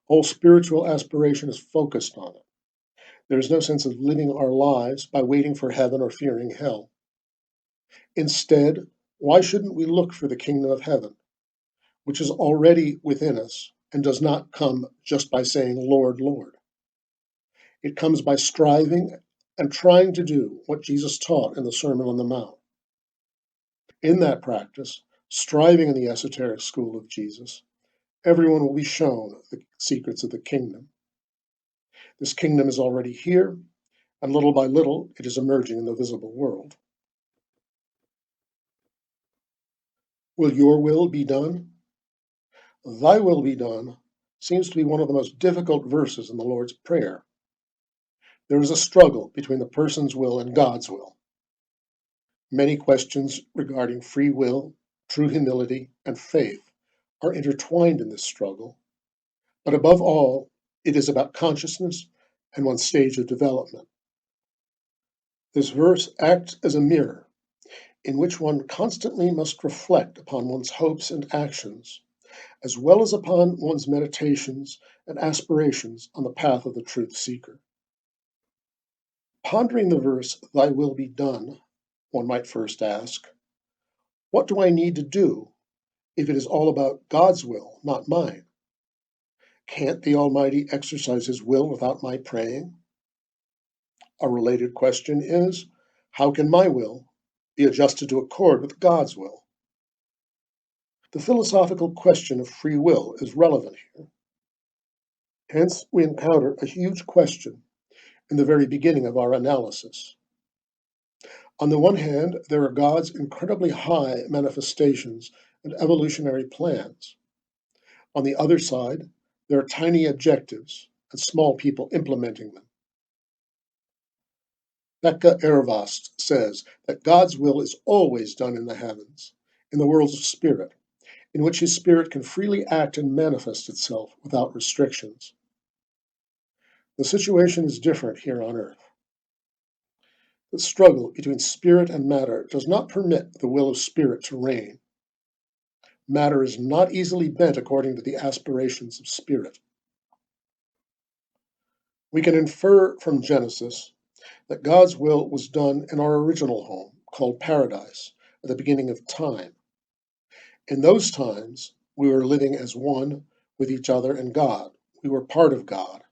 All spiritual aspiration is focused on it. There is no sense of living our lives by waiting for heaven or fearing hell. Instead, why shouldn't we look for the kingdom of heaven, which is already within us and does not come just by saying, Lord, Lord. It comes by striving and trying to do what Jesus taught in the Sermon on the Mount. In that practice, striving in the esoteric school of Jesus, everyone will be shown the secrets of the kingdom. This kingdom is already here, and little by little it is emerging in the visible world. Will your will be done? Thy will be done seems to be one of the most difficult verses in the Lord's Prayer. There is a struggle between the person's will and God's will. Many questions regarding free will, true humility, and faith are intertwined in this struggle, but above all, it is about consciousness and one's stage of development. This verse acts as a mirror in which one constantly must reflect upon one's hopes and actions, as well as upon one's meditations and aspirations on the path of the truth seeker. Pondering the verse, Thy will be done, one might first ask, what do I need to do if it is all about God's will, not mine? Can't the Almighty exercise His will without my praying? A related question is, how can my will be adjusted to accord with God's will? The philosophical question of free will is relevant here. Hence, we encounter a huge question in the very beginning of our analysis. On the one hand, there are God's incredibly high manifestations and evolutionary plans. On the other side, there are tiny objectives and small people implementing them. Becca Ervast says that God's will is always done in the heavens, in the worlds of spirit, in which His Spirit can freely act and manifest itself without restrictions. The situation is different here on earth. The struggle between spirit and matter does not permit the will of spirit to reign. Matter is not easily bent according to the aspirations of spirit. We can infer from Genesis that God's will was done in our original home, called paradise, at the beginning of time. In those times, we were living as one with each other and God. We were part of God.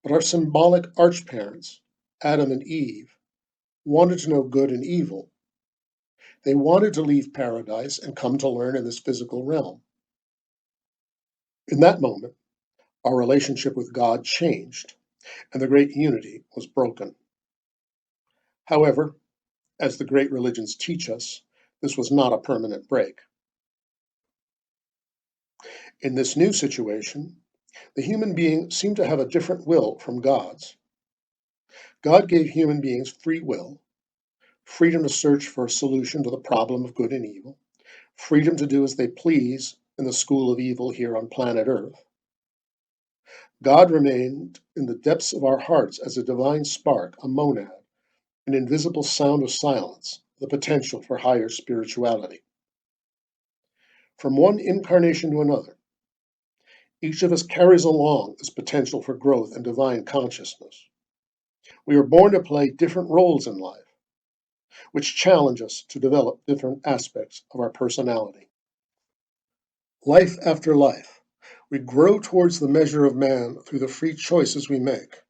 But our symbolic archparents, Adam and Eve, wanted to know good and evil. They wanted to leave paradise and come to learn in this physical realm. In that moment, our relationship with God changed, and the great unity was broken. However, as the great religions teach us, this was not a permanent break. In this new situation, the human being seemed to have a different will from God's. God gave human beings free will, freedom to search for a solution to the problem of good and evil, freedom to do as they please in the school of evil here on planet Earth. God remained in the depths of our hearts as a divine spark, a monad, an invisible sound of silence, the potential for higher spirituality. From one incarnation to another, each of us carries along this potential for growth and divine consciousness. We are born to play different roles in life, which challenge us to develop different aspects of our personality. Life after life, we grow towards the measure of man through the free choices we make.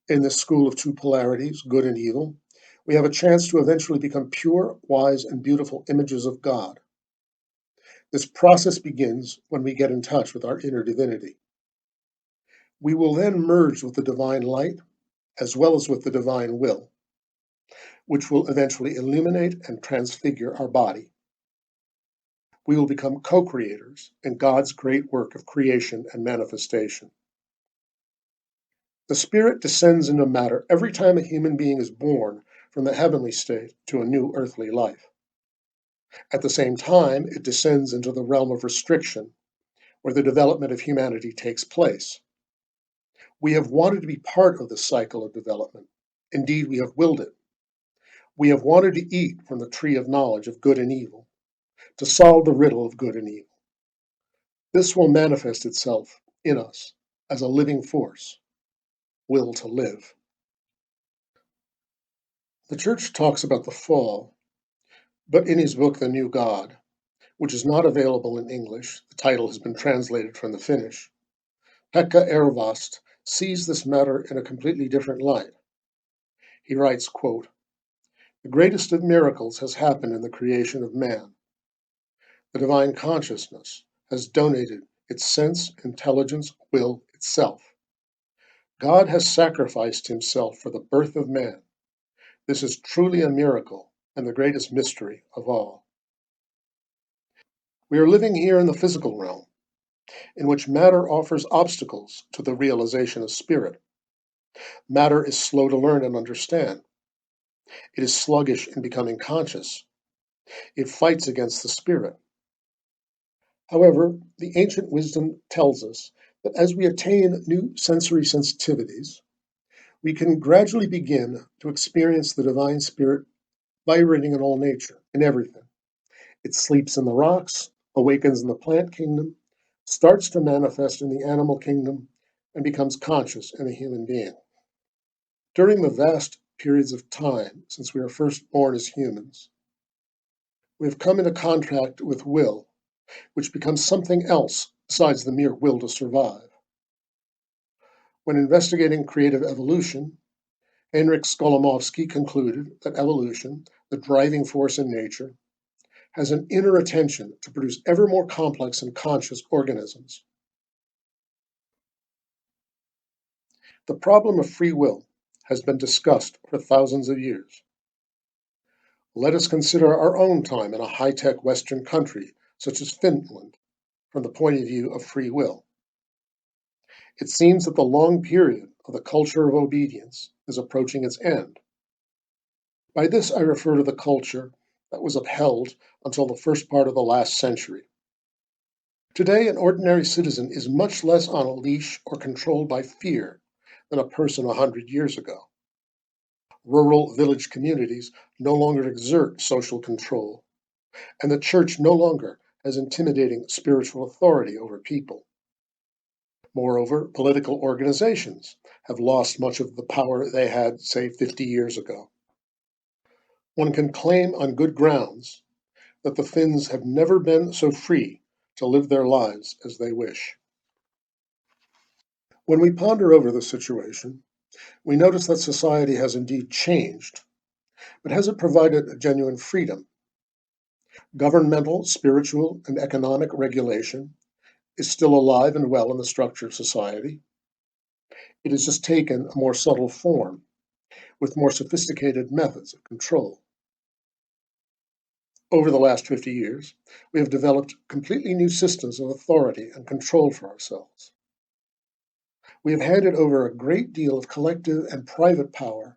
In this school of two polarities, good and evil, we have a chance to eventually become pure, wise, and beautiful images of God. This process begins when we get in touch with our inner divinity. We will then merge with the divine light as well as with the divine will, which will eventually illuminate and transfigure our body. We will become co-creators in God's great work of creation and manifestation. The Spirit descends into matter every time a human being is born from the heavenly state to a new earthly life. At the same time, it descends into the realm of restriction, where the development of humanity takes place. We have wanted to be part of this cycle of development. Indeed, we have willed it. We have wanted to eat from the tree of knowledge of good and evil, to solve the riddle of good and evil. This will manifest itself in us as a living force, will to live. The Church talks about the fall, but in his book, The New God, which is not available in English, the title has been translated from the Finnish, Pekka Ervast sees this matter in a completely different light. He writes, quote, "The greatest of miracles has happened in the creation of man. The divine consciousness has donated its sense, intelligence, will itself. God has sacrificed himself for the birth of man. This is truly a miracle and the greatest mystery of all." We are living here in the physical realm, in which matter offers obstacles to the realization of spirit. Matter is slow to learn and understand. It is sluggish in becoming conscious. It fights against the spirit. However, the ancient wisdom tells us that as we attain new sensory sensitivities, we can gradually begin to experience the divine spirit vibrating in all nature, in everything. It sleeps in the rocks, awakens in the plant kingdom, starts to manifest in the animal kingdom, and becomes conscious in a human being. During the vast periods of time since we were first born as humans, we have come into contact with will, which becomes something else besides the mere will to survive. When investigating creative evolution, Henryk Skolimowski concluded that evolution, the driving force in nature, has an inner attention to produce ever more complex and conscious organisms. The problem of free will has been discussed for thousands of years. Let us consider our own time in a high-tech Western country such as Finland from the point of view of free will. It seems that the long period of the culture of obedience is approaching its end. By this I refer to the culture that was upheld until the first part of the last century. Today, an ordinary citizen is much less on a leash or controlled by fear than a person 100 years ago. Rural village communities no longer exert social control, and the church no longer has intimidating spiritual authority over people. Moreover, political organizations have lost much of the power they had, say, 50 years ago. One can claim on good grounds that the Finns have never been so free to live their lives as they wish. When we ponder over the situation, we notice that society has indeed changed, but has it provided a genuine freedom? Governmental, spiritual, and economic regulation is still alive and well in the structure of society. It has just taken a more subtle form, with more sophisticated methods of control. Over the last 50 years, we have developed completely new systems of authority and control for ourselves. We have handed over a great deal of collective and private power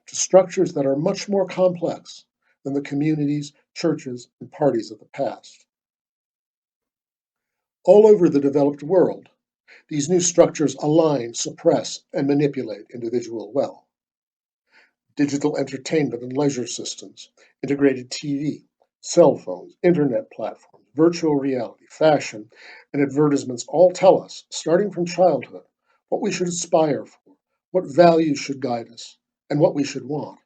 to structures that are much more complex than the communities, churches, and parties of the past. All over the developed world, these new structures align, suppress, and manipulate individual will. Digital entertainment and leisure systems, integrated TV, cell phones, internet platforms, virtual reality, fashion, and advertisements all tell us, starting from childhood, what we should aspire for, what values should guide us, and what we should want.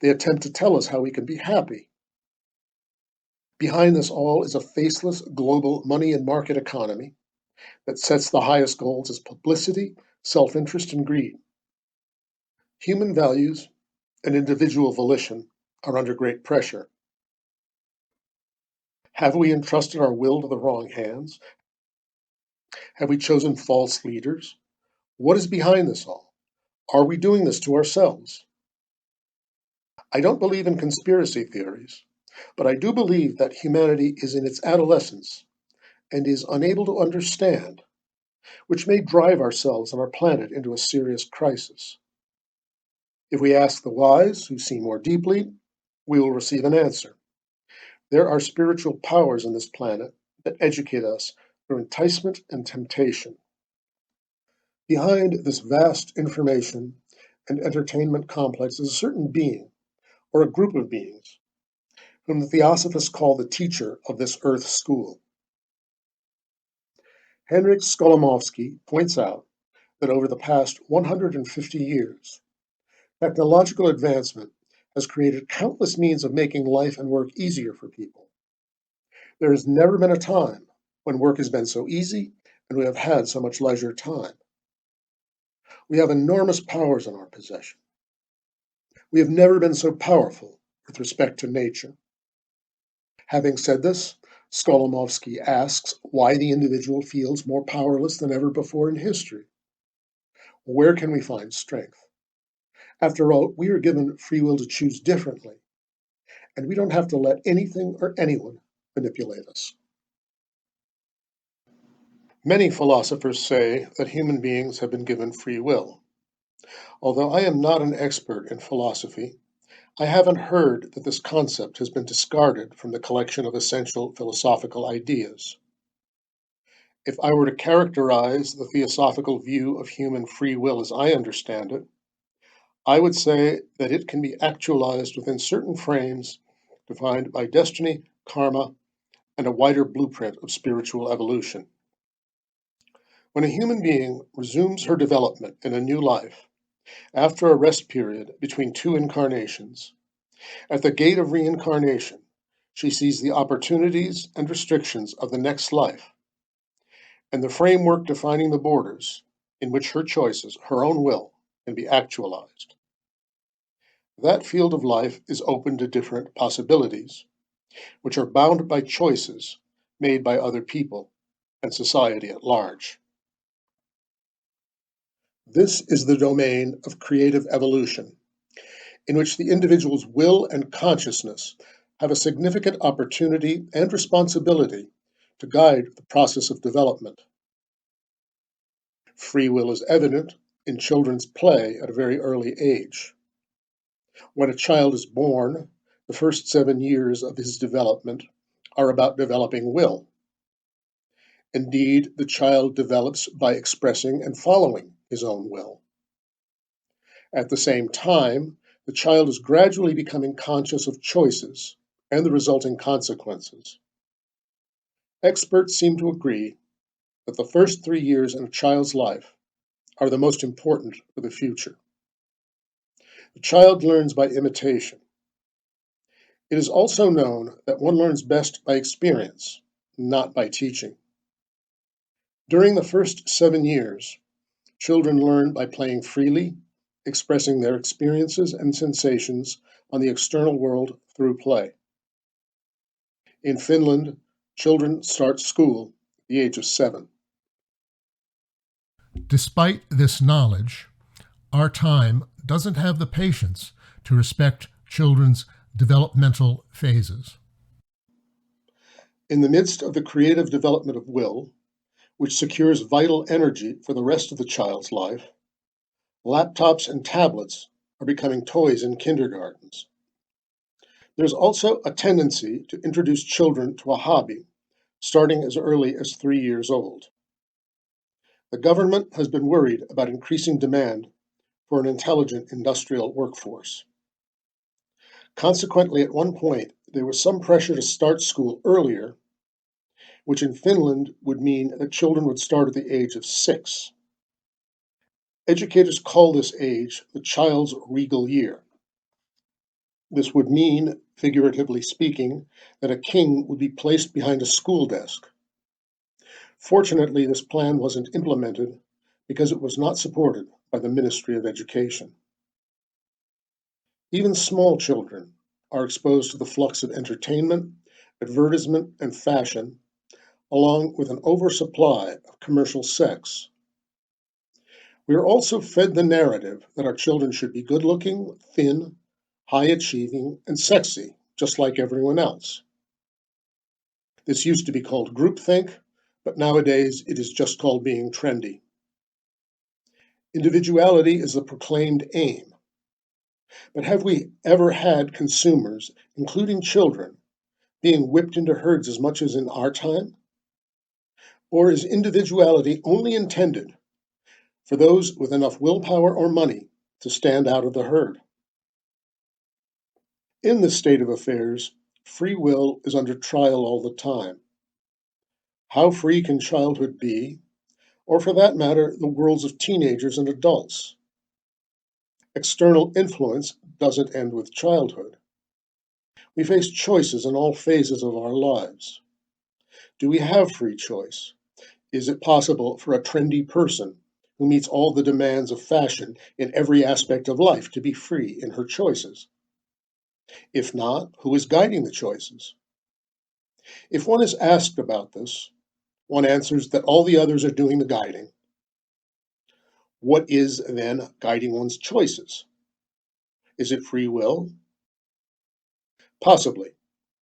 They attempt to tell us how we can be happy. Behind this all is a faceless global money and market economy that sets the highest goals as publicity, self-interest, and greed. Human values and individual volition are under great pressure. Have we entrusted our will to the wrong hands? Have we chosen false leaders? What is behind this all? Are we doing this to ourselves? I don't believe in conspiracy theories, but I do believe that humanity is in its adolescence and is unable to understand, which may drive ourselves and our planet into a serious crisis. If we ask the wise, who see more deeply, we will receive an answer. There are spiritual powers on this planet that educate us through enticement and temptation. Behind this vast information and entertainment complex is a certain being, or a group of beings, whom the Theosophists call the teacher of this earth school. Henryk Skolimowski points out that over the past 150 years, technological advancement has created countless means of making life and work easier for people. There has never been a time when work has been so easy and we have had so much leisure time. We have enormous powers in our possession. We have never been so powerful with respect to nature. Having said this, Skolimowski asks why the individual feels more powerless than ever before in history. Where can we find strength? After all, we are given free will to choose differently, and we don't have to let anything or anyone manipulate us. Many philosophers say that human beings have been given free will. Although I am not an expert in philosophy, I haven't heard that this concept has been discarded from the collection of essential philosophical ideas. If I were to characterize the theosophical view of human free will as I understand it, I would say that it can be actualized within certain frames defined by destiny, karma, and a wider blueprint of spiritual evolution. When a human being resumes her development in a new life, after a rest period between two incarnations, at the gate of reincarnation, she sees the opportunities and restrictions of the next life, and the framework defining the borders in which her choices, her own will, can be actualized. That field of life is open to different possibilities, which are bound by choices made by other people and society at large. This is the domain of creative evolution, in which the individual's will and consciousness have a significant opportunity and responsibility to guide the process of development. Free will is evident in children's play at a very early age. When a child is born, the first 7 years of his development are about developing will. Indeed, the child develops by expressing and following his own will. At the same time, the child is gradually becoming conscious of choices and the resulting consequences. Experts seem to agree that the first 3 years in a child's life are the most important for the future. The child learns by imitation. It is also known that one learns best by experience, not by teaching. During the first 7 years, children learn by playing freely, expressing their experiences and sensations on the external world through play. In Finland, children start school at the age of 7. Despite this knowledge, our time doesn't have the patience to respect children's developmental phases. In the midst of the creative development of will, which secures vital energy for the rest of the child's life, laptops and tablets are becoming toys in kindergartens. There's also a tendency to introduce children to a hobby, starting as early as 3 years old. The government has been worried about increasing demand for an intelligent industrial workforce. Consequently, at one point, there was some pressure to start school earlier, which in Finland would mean that children would start at the age of 6. Educators call this age the child's regal year. This would mean, figuratively speaking, that a king would be placed behind a school desk. Fortunately, this plan wasn't implemented because it was not supported by the Ministry of Education. Even small children are exposed to the flux of entertainment, advertisement, and fashion, along with an oversupply of commercial sex. We are also fed the narrative that our children should be good-looking, thin, high-achieving, and sexy, just like everyone else. This used to be called groupthink, but nowadays it is just called being trendy. Individuality is the proclaimed aim. But have we ever had consumers, including children, being whipped into herds as much as in our time? Or is individuality only intended for those with enough willpower or money to stand out of the herd. In this state of affairs, free will is under trial all the time. How free can childhood be, or for that matter, the worlds of teenagers and adults? External influence doesn't end with childhood. We face choices in all phases of our lives. Do we have free choice? Is it possible for a trendy person who meets all the demands of fashion in every aspect of life to be free in her choices? If not, who is guiding the choices? If one is asked about this, one answers that all the others are doing the guiding. What is then guiding one's choices? Is it free will? Possibly,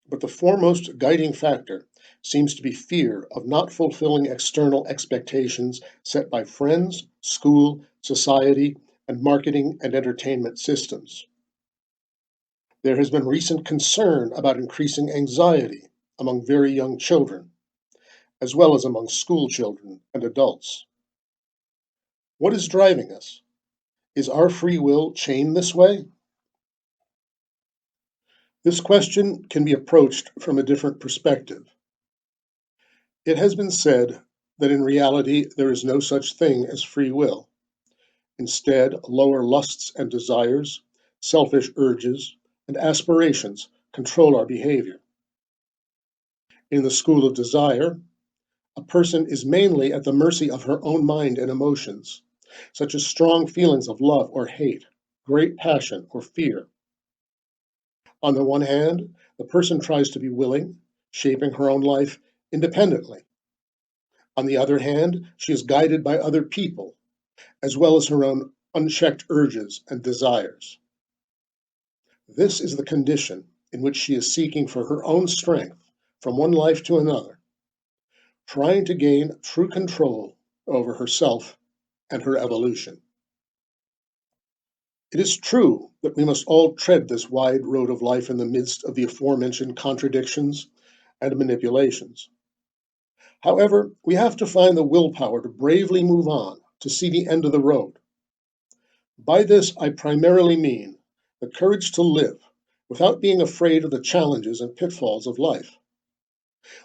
but the foremost guiding factor seems to be fear of not fulfilling external expectations set by friends, school, society, and marketing and entertainment systems. There has been recent concern about increasing anxiety among very young children, as well as among school children and adults. What is driving us? Is our free will chained this way? This question can be approached from a different perspective. It has been said that in reality there is no such thing as free will. Instead, lower lusts and desires, selfish urges, and aspirations control our behavior. In the school of desire, a person is mainly at the mercy of her own mind and emotions, such as strong feelings of love or hate, great passion or fear. On the one hand, the person tries to be willing, shaping her own life independently. On the other hand, she is guided by other people, as well as her own unchecked urges and desires. This is the condition in which she is seeking for her own strength from one life to another, trying to gain true control over herself and her evolution. It is true that we must all tread this wide road of life in the midst of the aforementioned contradictions and manipulations. However, we have to find the willpower to bravely move on, to see the end of the road. By this, I primarily mean the courage to live without being afraid of the challenges and pitfalls of life.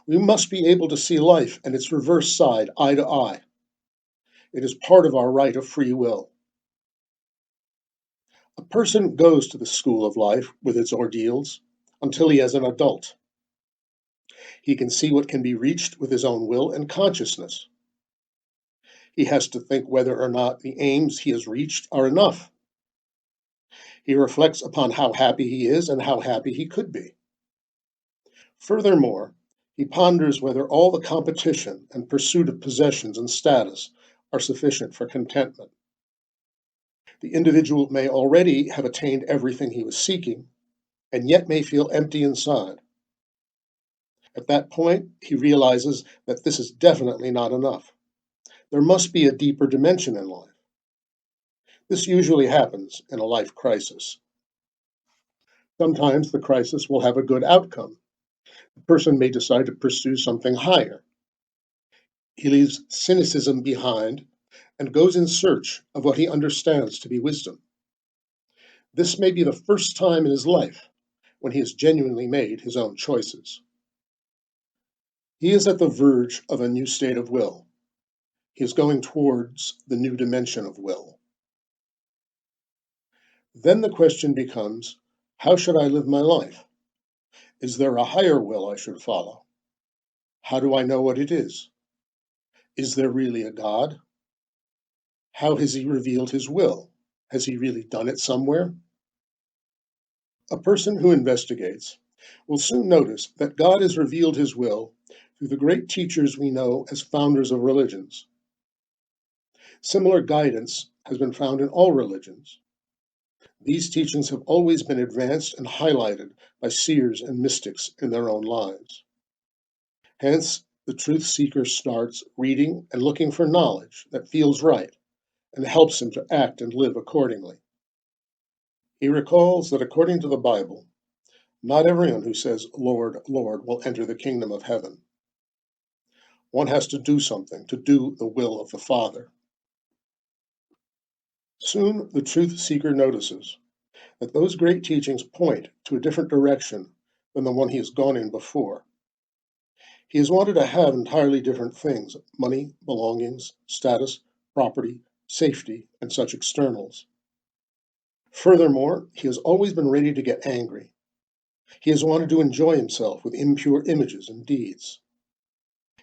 We must be able to see life and its reverse side eye to eye. It is part of our right of free will. A person goes to the school of life with its ordeals until he is an adult. He can see what can be reached with his own will and consciousness. He has to think whether or not the aims he has reached are enough. He reflects upon how happy he is and how happy he could be. Furthermore, he ponders whether all the competition and pursuit of possessions and status are sufficient for contentment. The individual may already have attained everything he was seeking, and yet may feel empty inside. At that point, he realizes that this is definitely not enough. There must be a deeper dimension in life. This usually happens in a life crisis. Sometimes the crisis will have a good outcome. The person may decide to pursue something higher. He leaves cynicism behind and goes in search of what he understands to be wisdom. This may be the first time in his life when he has genuinely made his own choices. He is at the verge of a new state of will. He is going towards the new dimension of will. Then the question becomes, how should I live my life? Is there a higher will I should follow? How do I know what it is? Is there really a God? How has he revealed his will? Has he really done it somewhere? A person who investigates will soon notice that God has revealed his will through the great teachers we know as founders of religions. Similar guidance has been found in all religions. These teachings have always been advanced and highlighted by seers and mystics in their own lives. Hence, the truth seeker starts reading and looking for knowledge that feels right and helps him to act and live accordingly. He recalls that according to the Bible, not everyone who says, "Lord, Lord," will enter the kingdom of heaven. One has to do something, to do the will of the Father. Soon the truth seeker notices that those great teachings point to a different direction than the one he has gone in before. He has wanted to have entirely different things: money, belongings, status, property, safety, and such externals. Furthermore, he has always been ready to get angry. He has wanted to enjoy himself with impure images and deeds.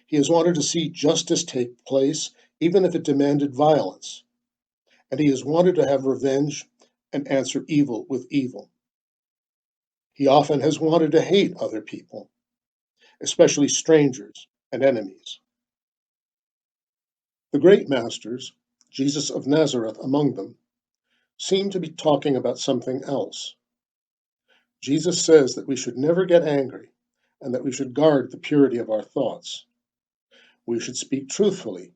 He has wanted to see justice take place, even if it demanded violence. And he has wanted to have revenge and answer evil with evil. He often has wanted to hate other people, especially strangers and enemies. The great masters, Jesus of Nazareth among them, seem to be talking about something else. Jesus says that we should never get angry and that we should guard the purity of our thoughts. We should speak truthfully.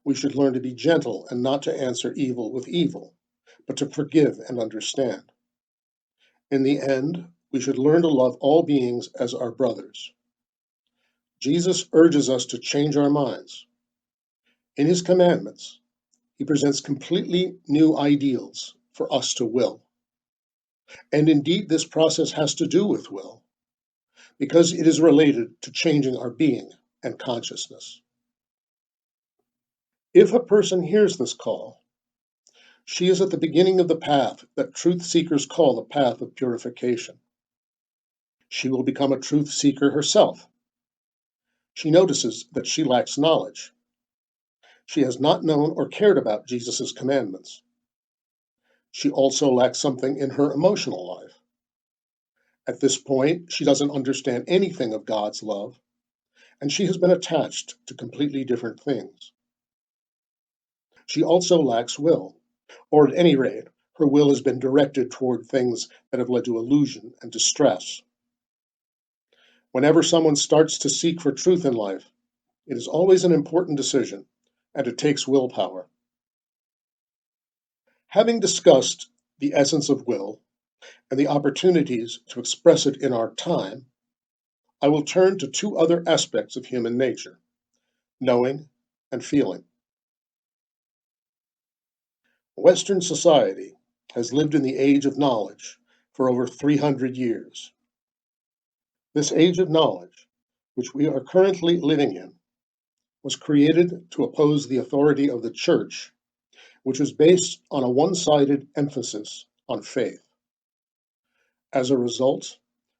We should learn to be gentle and not to answer evil with evil, but to forgive and understand. In the end, we should learn to love all beings as our brothers. Jesus urges us to change our minds. In his commandments, he presents completely new ideals for us to will. And indeed, this process has to do with will, because it is related to changing our being and consciousness. If a person hears this call, she is at the beginning of the path that truth seekers call the path of purification. She will become a truth seeker herself. She notices that she lacks knowledge. She has not known or cared about Jesus' commandments. She also lacks something in her emotional life. At this point, she doesn't understand anything of God's love, and she has been attached to completely different things. She also lacks will, or at any rate, her will has been directed toward things that have led to illusion and distress. Whenever someone starts to seek for truth in life, it is always an important decision, and it takes willpower. Having discussed the essence of will and the opportunities to express it in our time, I will turn to two other aspects of human nature: knowing and feeling. Western society has lived in the age of knowledge for over 300 years. This age of knowledge, which we are currently living in, was created to oppose the authority of the Church, which was based on a one-sided emphasis on faith. As a result,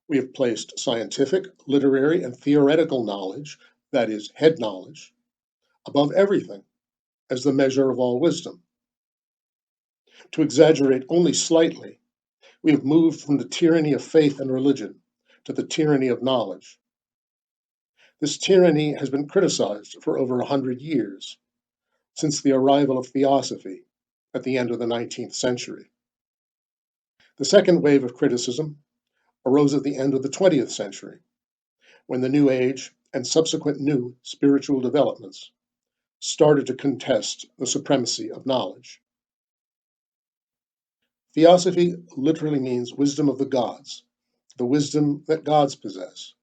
we have placed scientific, literary, and theoretical knowledge, that is, head knowledge, above everything as the measure of all wisdom. To exaggerate only slightly, we have moved from the tyranny of faith and religion to the tyranny of knowledge. This tyranny has been criticized for over 100 years, since the arrival of Theosophy at the end of the 19th century. The second wave of criticism arose at the end of the 20th century, when the New Age and subsequent new spiritual developments started to contest the supremacy of knowledge. Theosophy literally means wisdom of the gods, the wisdom that gods possess,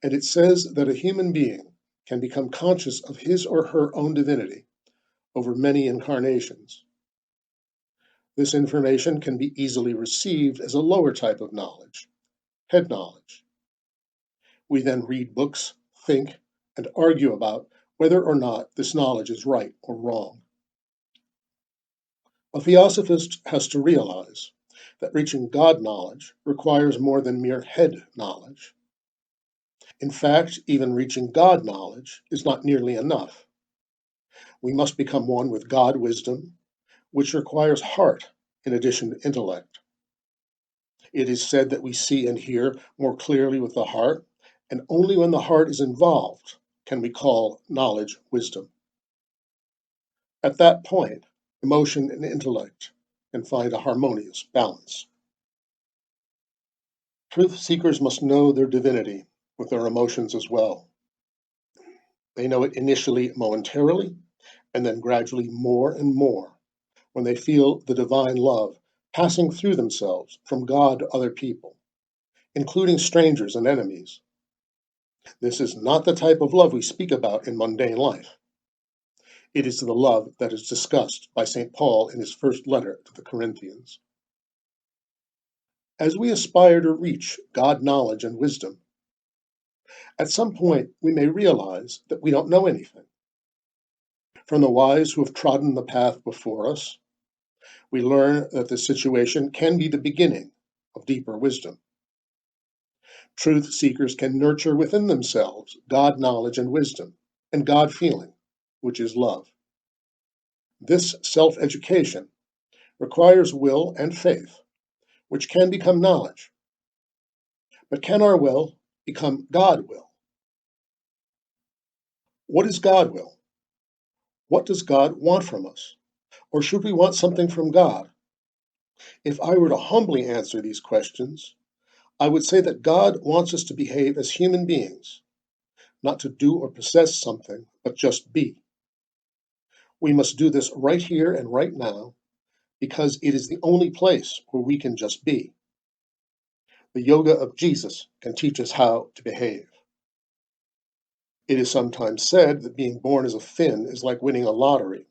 and it says that a human being can become conscious of his or her own divinity over many incarnations. This information can be easily received as a lower type of knowledge, head knowledge. We then read books, think, and argue about whether or not this knowledge is right or wrong. A theosophist has to realize that reaching God knowledge requires more than mere head knowledge. In fact, even reaching God knowledge is not nearly enough. We must become one with God wisdom, which requires heart in addition to intellect. It is said that we see and hear more clearly with the heart, and only when the heart is involved can we call knowledge wisdom. At that point, emotion and intellect can find a harmonious balance. Truth seekers must know their divinity with their emotions as well. They know it initially momentarily, and then gradually more and more when they feel the divine love passing through themselves from God to other people, including strangers and enemies. This is not the type of love we speak about in mundane life. It is the love that is discussed by St. Paul in his first letter to the Corinthians. As we aspire to reach God knowledge and wisdom, at some point we may realize that we don't know anything. From the wise who have trodden the path before us, we learn that the situation can be the beginning of deeper wisdom. Truth seekers can nurture within themselves God knowledge and wisdom, and God feeling, which is love. This self-education requires will and faith, which can become knowledge. But can our will become God will? What is God will? What does God want from us? Or should we want something from God? If I were to humbly answer these questions, I would say that God wants us to behave as human beings, not to do or possess something, but just be. We must do this right here and right now, because it is the only place where we can just be. The Yoga of Jesus can teach us how to behave. It is sometimes said that being born as a Finn is like winning a lottery.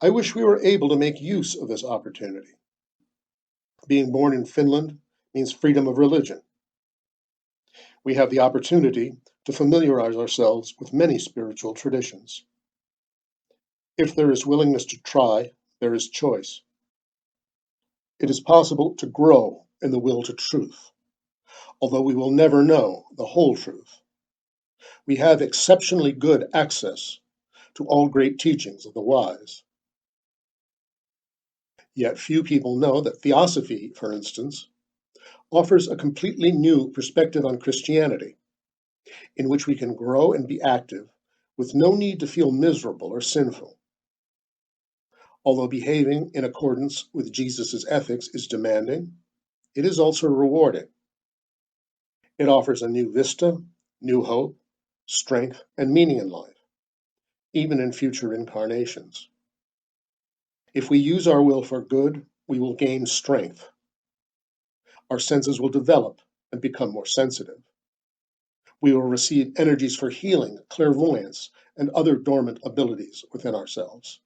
I wish we were able to make use of this opportunity. Being born in Finland means freedom of religion. We have the opportunity to familiarize ourselves with many spiritual traditions. If there is willingness to try, there is choice. It is possible to grow in the will to truth, although we will never know the whole truth. We have exceptionally good access to all great teachings of the wise. Yet few people know that Theosophy, for instance, offers a completely new perspective on Christianity, in which we can grow and be active with no need to feel miserable or sinful. Although behaving in accordance with Jesus' ethics is demanding, it is also rewarding. It offers a new vista, new hope, strength, and meaning in life, even in future incarnations. If we use our will for good, we will gain strength. Our senses will develop and become more sensitive. We will receive energies for healing, clairvoyance, and other dormant abilities within ourselves.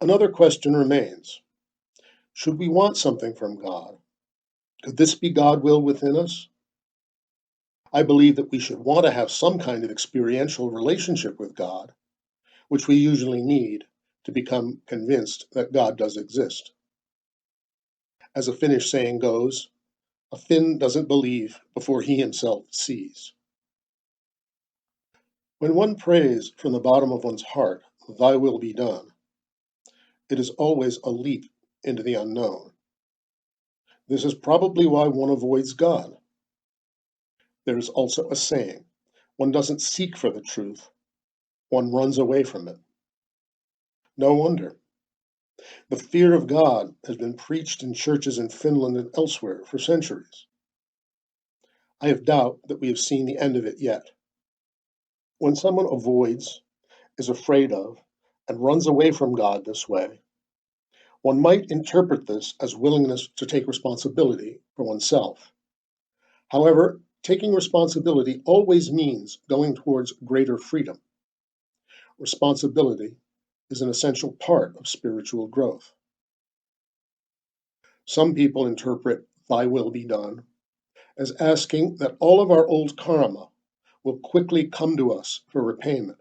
Another question remains. Should we want something from God? Could this be God will within us? I believe that we should want to have some kind of experiential relationship with God, which we usually need to become convinced that God does exist. As a Finnish saying goes, a Finn doesn't believe before he himself sees. When one prays from the bottom of one's heart, "Thy will be done," it is always a leap into the unknown. This is probably why one avoids God. There is also a saying, one doesn't seek for the truth, one runs away from it. No wonder. The fear of God has been preached in churches in Finland and elsewhere for centuries. I have doubt that we have seen the end of it yet. When someone avoids, is afraid of, and runs away from God this way, one might interpret this as willingness to take responsibility for oneself. However, taking responsibility always means going towards greater freedom. Responsibility is an essential part of spiritual growth. Some people interpret "Thy will be done" as asking that all of our old karma will quickly come to us for repayment.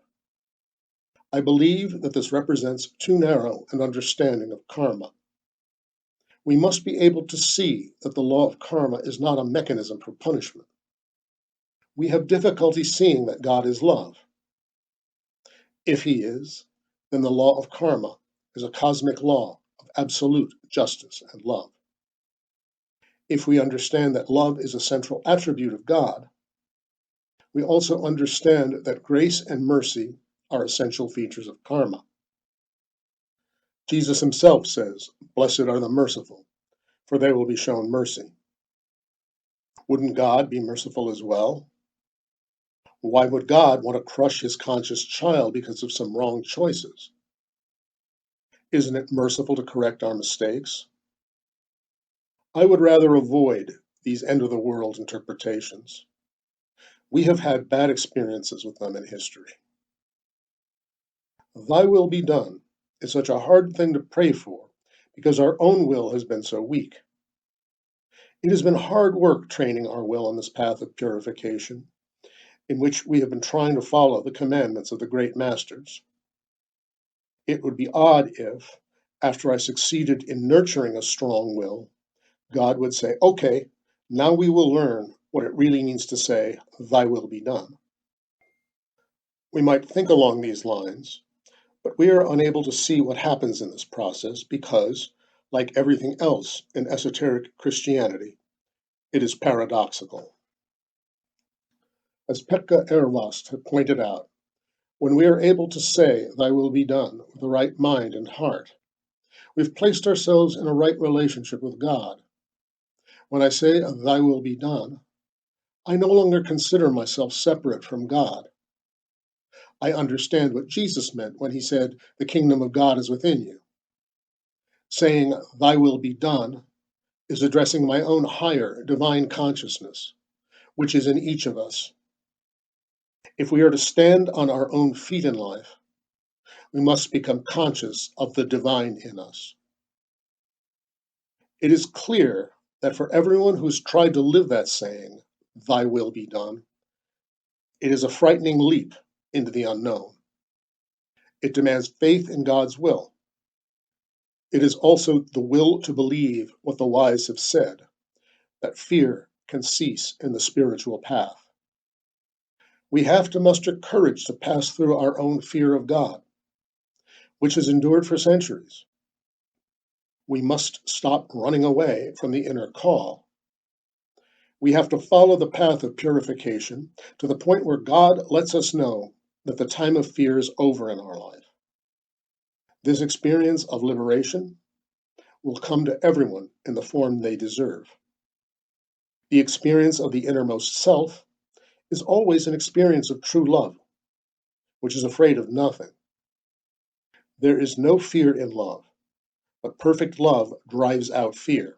I believe that this represents too narrow an understanding of karma. We must be able to see that the law of karma is not a mechanism for punishment. We have difficulty seeing that God is love. If he is, then the law of karma is a cosmic law of absolute justice and love. If we understand that love is a central attribute of God, we also understand that grace and mercy are essential features of karma. Jesus himself says, "Blessed are the merciful, for they will be shown mercy." Wouldn't God be merciful as well? Why would God want to crush his conscious child because of some wrong choices? Isn't it merciful to correct our mistakes? I would rather avoid these end-of-the-world interpretations. We have had bad experiences with them in history. Thy will be done is such a hard thing to pray for because our own will has been so weak. It has been hard work training our will on this path of purification, in which we have been trying to follow the commandments of the great masters. It would be odd if, after I succeeded in nurturing a strong will, God would say, okay, now we will learn what it really means to say, thy will be done. We might think along these lines, but we are unable to see what happens in this process because, like everything else in esoteric Christianity, it is paradoxical. As Pekka Ervast had pointed out, when we are able to say, thy will be done, with the right mind and heart, we've placed ourselves in a right relationship with God. When I say, thy will be done, I no longer consider myself separate from God. I understand what Jesus meant when he said, the kingdom of God is within you. Saying, thy will be done, is addressing my own higher divine consciousness, which is in each of us. If we are to stand on our own feet in life, we must become conscious of the divine in us. It is clear that for everyone who's tried to live that saying, thy will be done, it is a frightening leap into the unknown. It demands faith in God's will. It is also the will to believe what the wise have said, that fear can cease in the spiritual path. We have to muster courage to pass through our own fear of God, which has endured for centuries. We must stop running away from the inner call. We have to follow the path of purification to the point where God lets us know that the time of fear is over in our life. This experience of liberation will come to everyone in the form they deserve. The experience of the innermost self is always an experience of true love, which is afraid of nothing. There is no fear in love, but perfect love drives out fear.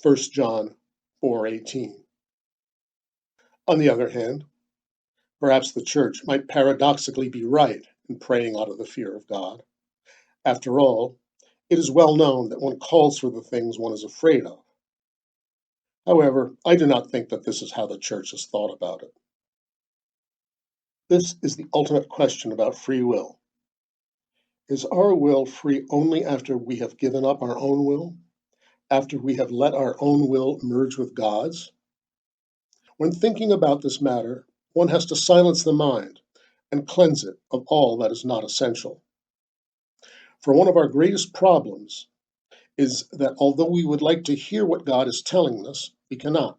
1 John 4:18. On the other hand, perhaps the church might paradoxically be right in praying out of the fear of God. After all, it is well known that one calls for the things one is afraid of. However, I do not think that this is how the church has thought about it. This is the ultimate question about free will. Is our will free only after we have given up our own will? After we have let our own will merge with God's? When thinking about this matter, one has to silence the mind and cleanse it of all that is not essential. For one of our greatest problems is that although we would like to hear what God is telling us, we cannot.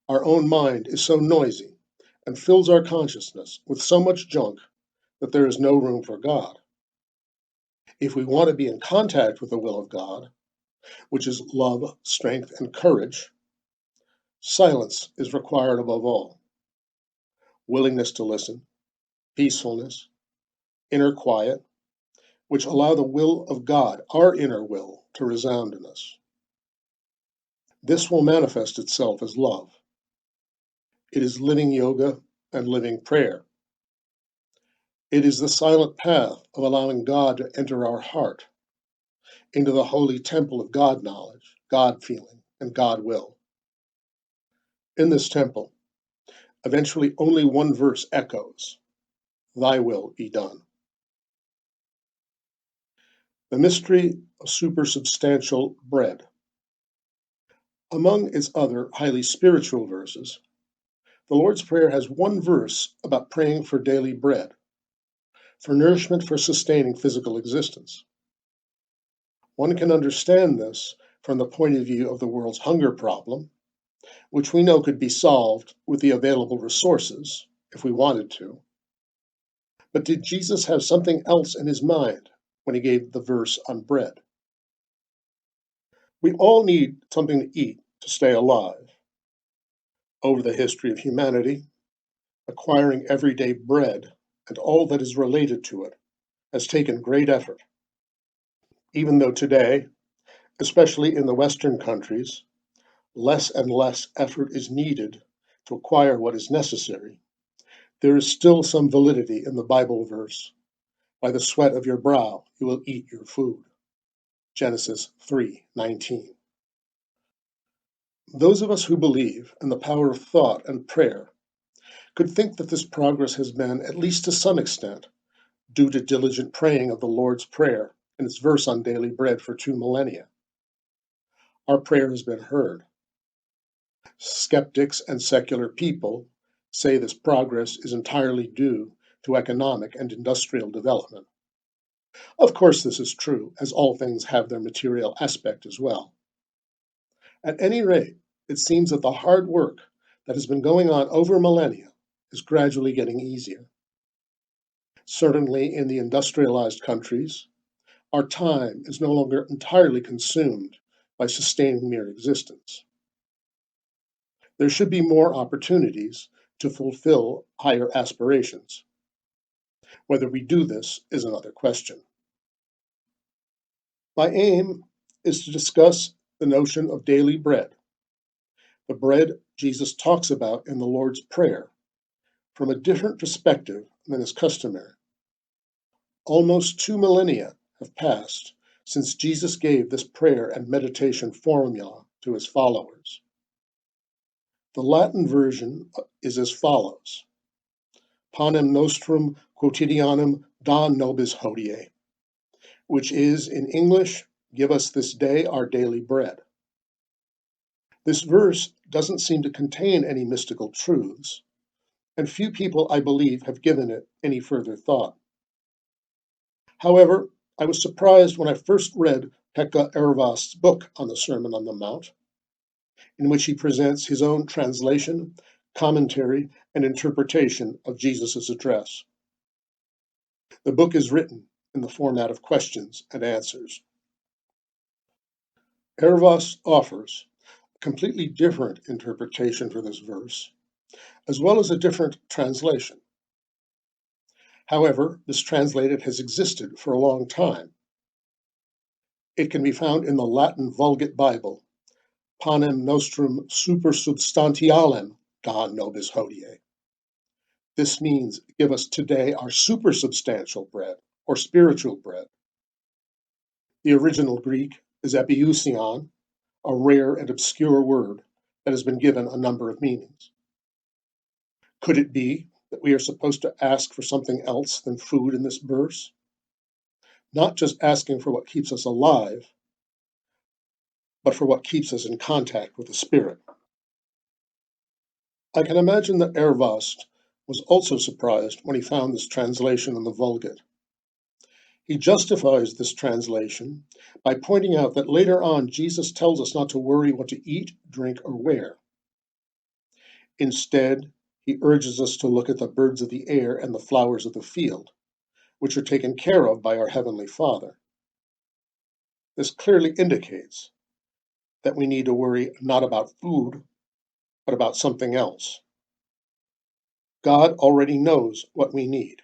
Our own mind is so noisy and fills our consciousness with so much junk that there is no room for God. If we want to be in contact with the will of God, which is love, strength, and courage, silence is required above all. Willingness to listen, peacefulness, inner quiet, which allow the will of God, our inner will, to resound in us. This will manifest itself as love. It is living yoga and living prayer. It is the silent path of allowing God to enter our heart, into the holy temple of God knowledge, God feeling, and God will. In this temple, eventually only one verse echoes, thy will be done. The mystery of supersubstantial bread. Among its other highly spiritual verses, the Lord's Prayer has one verse about praying for daily bread, for nourishment for sustaining physical existence. One can understand this from the point of view of the world's hunger problem, which we know could be solved with the available resources if we wanted to. But did Jesus have something else in his mind when he gave the verse on bread? We all need something to eat to stay alive. Over the history of humanity, acquiring everyday bread and all that is related to it has taken great effort. Even though today, especially in the Western countries, less and less effort is needed to acquire what is necessary, There is still some validity in the Bible verse, "By the sweat of your brow you will eat your food." Genesis 3:19. Those of us who believe in the power of thought and prayer could think that this progress has been, at least to some extent, due to diligent praying of the Lord's Prayer and its verse on daily bread for 2 millennia. Our prayer has been heard. Skeptics and secular people say this progress is entirely due to economic and industrial development. Of course, this is true, as all things have their material aspect as well. At any rate, it seems that the hard work that has been going on over millennia is gradually getting easier. Certainly in the industrialized countries, our time is no longer entirely consumed by sustaining mere existence. There should be more opportunities to fulfill higher aspirations. Whether we do this is another question. My aim is to discuss the notion of daily bread, the bread Jesus talks about in the Lord's Prayer, from a different perspective than is customary. Almost 2 millennia have passed since Jesus gave this prayer and meditation formula to his followers. The Latin version is as follows: Panem nostrum quotidianum da nobis hodie, which is, in English, give us this day our daily bread. This verse doesn't seem to contain any mystical truths, and few people, I believe, have given it any further thought. However, I was surprised when I first read Pekka Ervast's book on the Sermon on the Mount, in which he presents his own translation, commentary, and interpretation of Jesus' address. The book is written in the format of questions and answers. Ervast offers a completely different interpretation for this verse, as well as a different translation. However, this translated has existed for a long time. It can be found in the Latin Vulgate Bible, Panem nostrum supersubstantialem da nobis hodie. This means, give us today our supersubstantial bread, or spiritual bread. The original Greek is epiousion, a rare and obscure word that has been given a number of meanings. Could it be that we are supposed to ask for something else than food in this verse? Not just asking for what keeps us alive, but for what keeps us in contact with the Spirit. I can imagine that Ervast was also surprised when he found this translation in the Vulgate. He justifies this translation by pointing out that later on Jesus tells us not to worry what to eat, drink, or wear. Instead, he urges us to look at the birds of the air and the flowers of the field, which are taken care of by our Heavenly Father. This clearly indicates that we need to worry not about food, but about something else. God already knows what we need.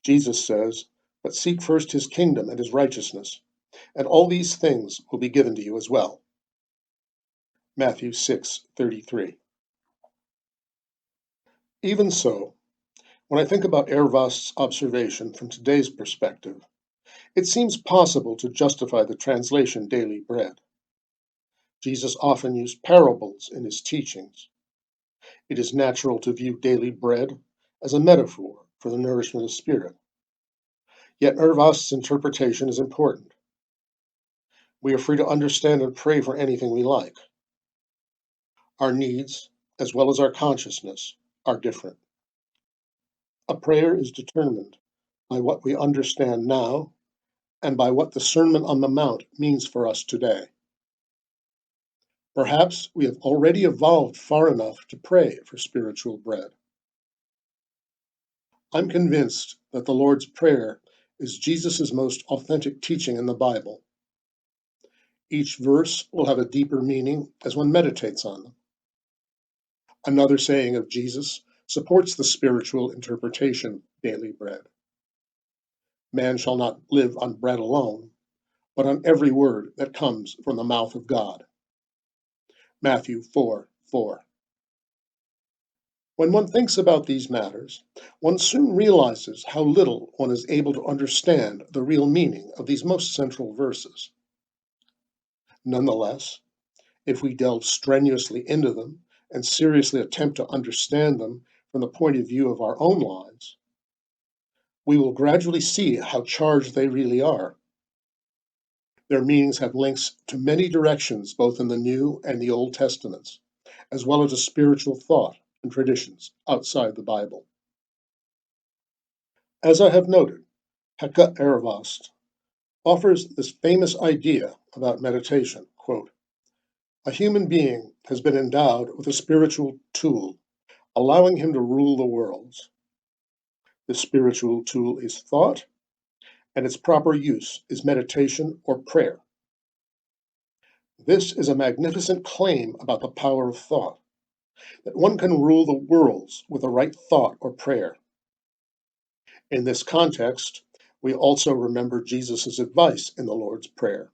Jesus says, "But seek first his kingdom and his righteousness, and all these things will be given to you as well." Matthew 6:33. Even so, when I think about Ervast's observation from today's perspective, it seems possible to justify the translation daily bread. Jesus often used parables in his teachings. It is natural to view daily bread as a metaphor for the nourishment of spirit. Yet Ervast's interpretation is important. We are free to understand and pray for anything we like. Our needs, as well as our consciousness, are different. A prayer is determined by what we understand now and by what the Sermon on the Mount means for us today. Perhaps we have already evolved far enough to pray for spiritual bread. I'm convinced that the Lord's Prayer is Jesus' most authentic teaching in the Bible. Each verse will have a deeper meaning as one meditates on them. Another saying of Jesus supports the spiritual interpretation of daily bread. Man shall not live on bread alone, but on every word that comes from the mouth of God. Matthew 4:4. When one thinks about these matters, one soon realizes how little one is able to understand the real meaning of these most central verses. Nonetheless, if we delve strenuously into them and seriously attempt to understand them from the point of view of our own lives, we will gradually see how charged they really are. Their meanings have links to many directions, both in the New and the Old Testaments, as well as to spiritual thought and traditions outside the Bible. As I have noted, Pekka Ervast offers this famous idea about meditation, quote, "A human being has been endowed with a spiritual tool, allowing him to rule the worlds. The spiritual tool is thought, and its proper use is meditation or prayer. This is a magnificent claim about the power of thought, that one can rule the worlds with the right thought or prayer. In this context, we also remember Jesus' advice in the Lord's Prayer.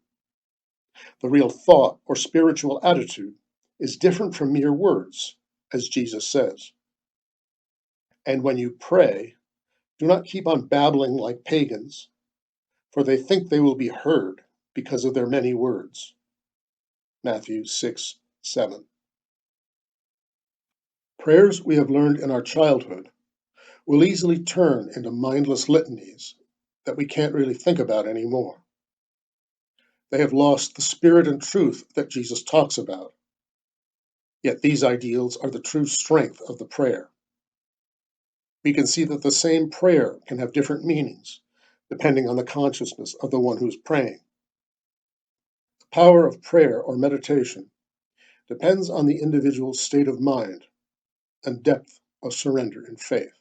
The real thought or spiritual attitude is different from mere words, as Jesus says. And when you pray, do not keep on babbling like pagans, for they think they will be heard because of their many words." Matthew 6:7. Prayers we have learned in our childhood will easily turn into mindless litanies that we can't really think about anymore. They have lost the spirit and truth that Jesus talks about. Yet these ideals are the true strength of the prayer. We can see that the same prayer can have different meanings, depending on the consciousness of the one who is praying. The power of prayer or meditation depends on the individual's state of mind and depth of surrender and faith.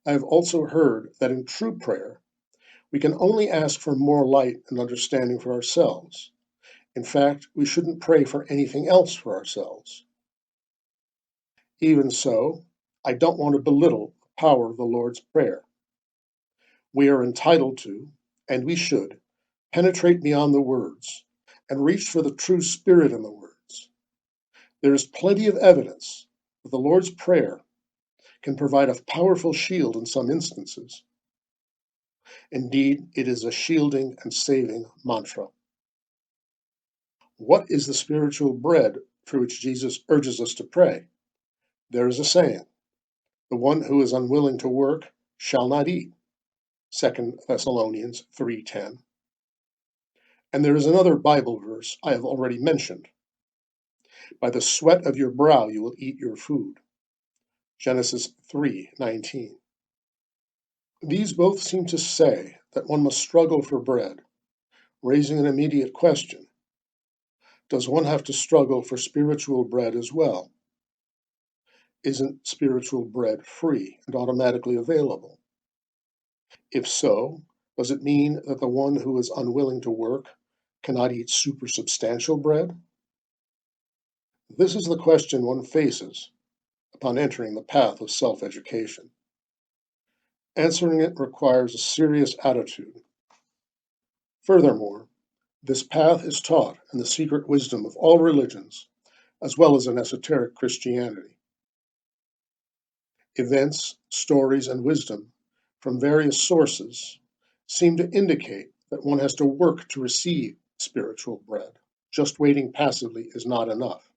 I have also heard that in true prayer, we can only ask for more light and understanding for ourselves. In fact, we shouldn't pray for anything else for ourselves. Even so, I don't want to belittle the power of the Lord's Prayer. We are entitled to, and we should, penetrate beyond the words and reach for the true spirit in the words. There is plenty of evidence that the Lord's Prayer can provide a powerful shield in some instances. Indeed, it is a shielding and saving mantra. What is the spiritual bread for which Jesus urges us to pray? There is a saying, "The one who is unwilling to work shall not eat." 2 Thessalonians 3:10. And there is another Bible verse I have already mentioned. "By the sweat of your brow you will eat your food." Genesis 3:19. These both seem to say that one must struggle for bread, raising an immediate question. Does one have to struggle for spiritual bread as well? Isn't spiritual bread free and automatically available? If so, does it mean that the one who is unwilling to work cannot eat supersubstantial bread? This is the question one faces upon entering the path of self-education. Answering it requires a serious attitude. Furthermore, this path is taught in the secret wisdom of all religions, as well as in esoteric Christianity. Events, stories, and wisdom from various sources seem to indicate that one has to work to receive spiritual bread. Just waiting passively is not enough.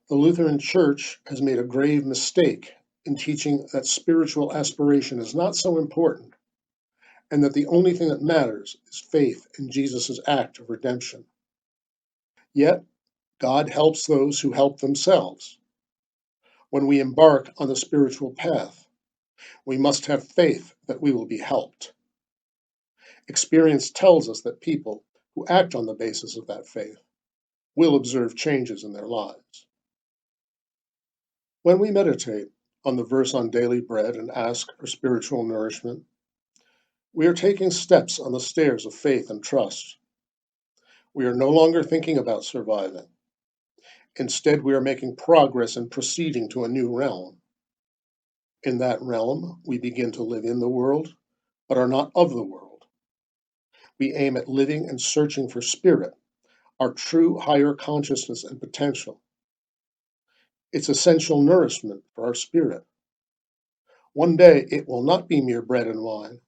The Lutheran Church has made a grave mistake in teaching that spiritual aspiration is not so important, and that the only thing that matters is faith in Jesus' act of redemption. Yet, God helps those who help themselves. When we embark on the spiritual path, we must have faith that we will be helped. Experience tells us that people who act on the basis of that faith will observe changes in their lives. When we meditate on the verse on daily bread and ask for spiritual nourishment, we are taking steps on the stairs of faith and trust. We are no longer thinking about surviving. Instead, we are making progress and proceeding to a new realm. In that realm, we begin to live in the world, but are not of the world. We aim at living and searching for spirit, our true higher consciousness and potential. It's essential nourishment for our spirit. One day it will not be mere bread and wine,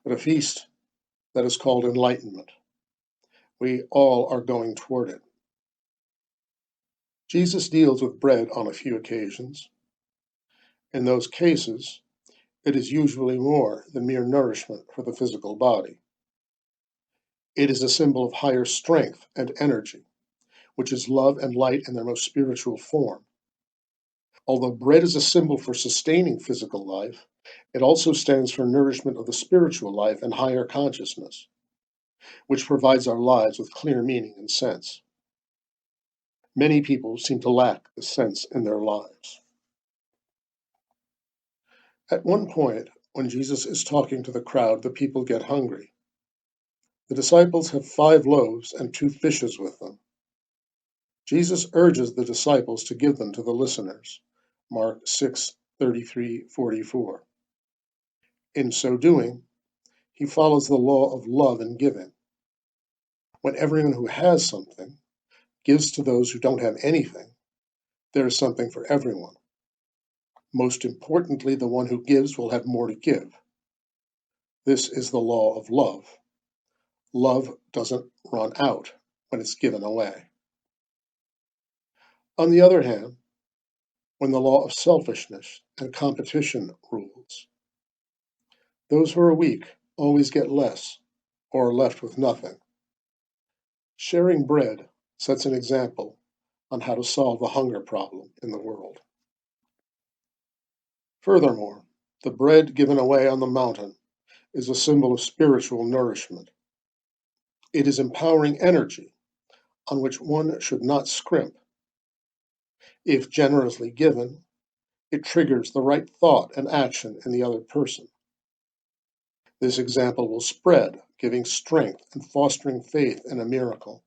but a feast that is called enlightenment. We all are going toward it. Jesus deals with bread on a few occasions. In those cases, it is usually more than mere nourishment for the physical body. It is a symbol of higher strength and energy, which is love and light in their most spiritual form. Although bread is a symbol for sustaining physical life, it also stands for nourishment of the spiritual life and higher consciousness, which provides our lives with clear meaning and sense. Many people seem to lack this sense in their lives. At one point, when Jesus is talking to the crowd, the people get hungry. The disciples have 5 loaves and 2 fishes with them. Jesus urges the disciples to give them to the listeners. Mark 6:33-44. In so doing, he follows the law of love in giving. When everyone who has something gives to those who don't have anything, there is something for everyone. Most importantly, the one who gives will have more to give. This is the law of love. Love doesn't run out when it's given away. On the other hand, when the law of selfishness and competition rules, those who are weak always get less or are left with nothing. Sharing bread sets an example on how to solve the hunger problem in the world. Furthermore, the bread given away on the mountain is a symbol of spiritual nourishment. It is empowering energy on which one should not scrimp. If generously given, it triggers the right thought and action in the other person. This example will spread, giving strength and fostering faith in a miracle.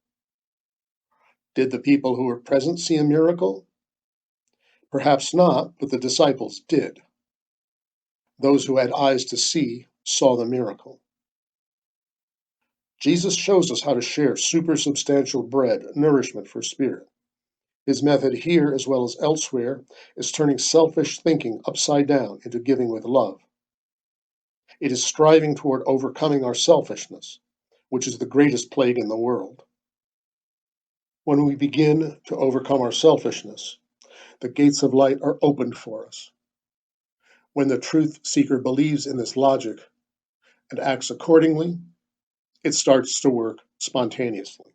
Did the people who were present see a miracle? Perhaps not, but the disciples did. Those who had eyes to see saw the miracle. Jesus shows us how to share supersubstantial bread, nourishment for spirit. His method here, as well as elsewhere, is turning selfish thinking upside down into giving with love. It is striving toward overcoming our selfishness, which is the greatest plague in the world. When we begin to overcome our selfishness, the gates of light are opened for us. When the truth seeker believes in this logic and acts accordingly, it starts to work spontaneously.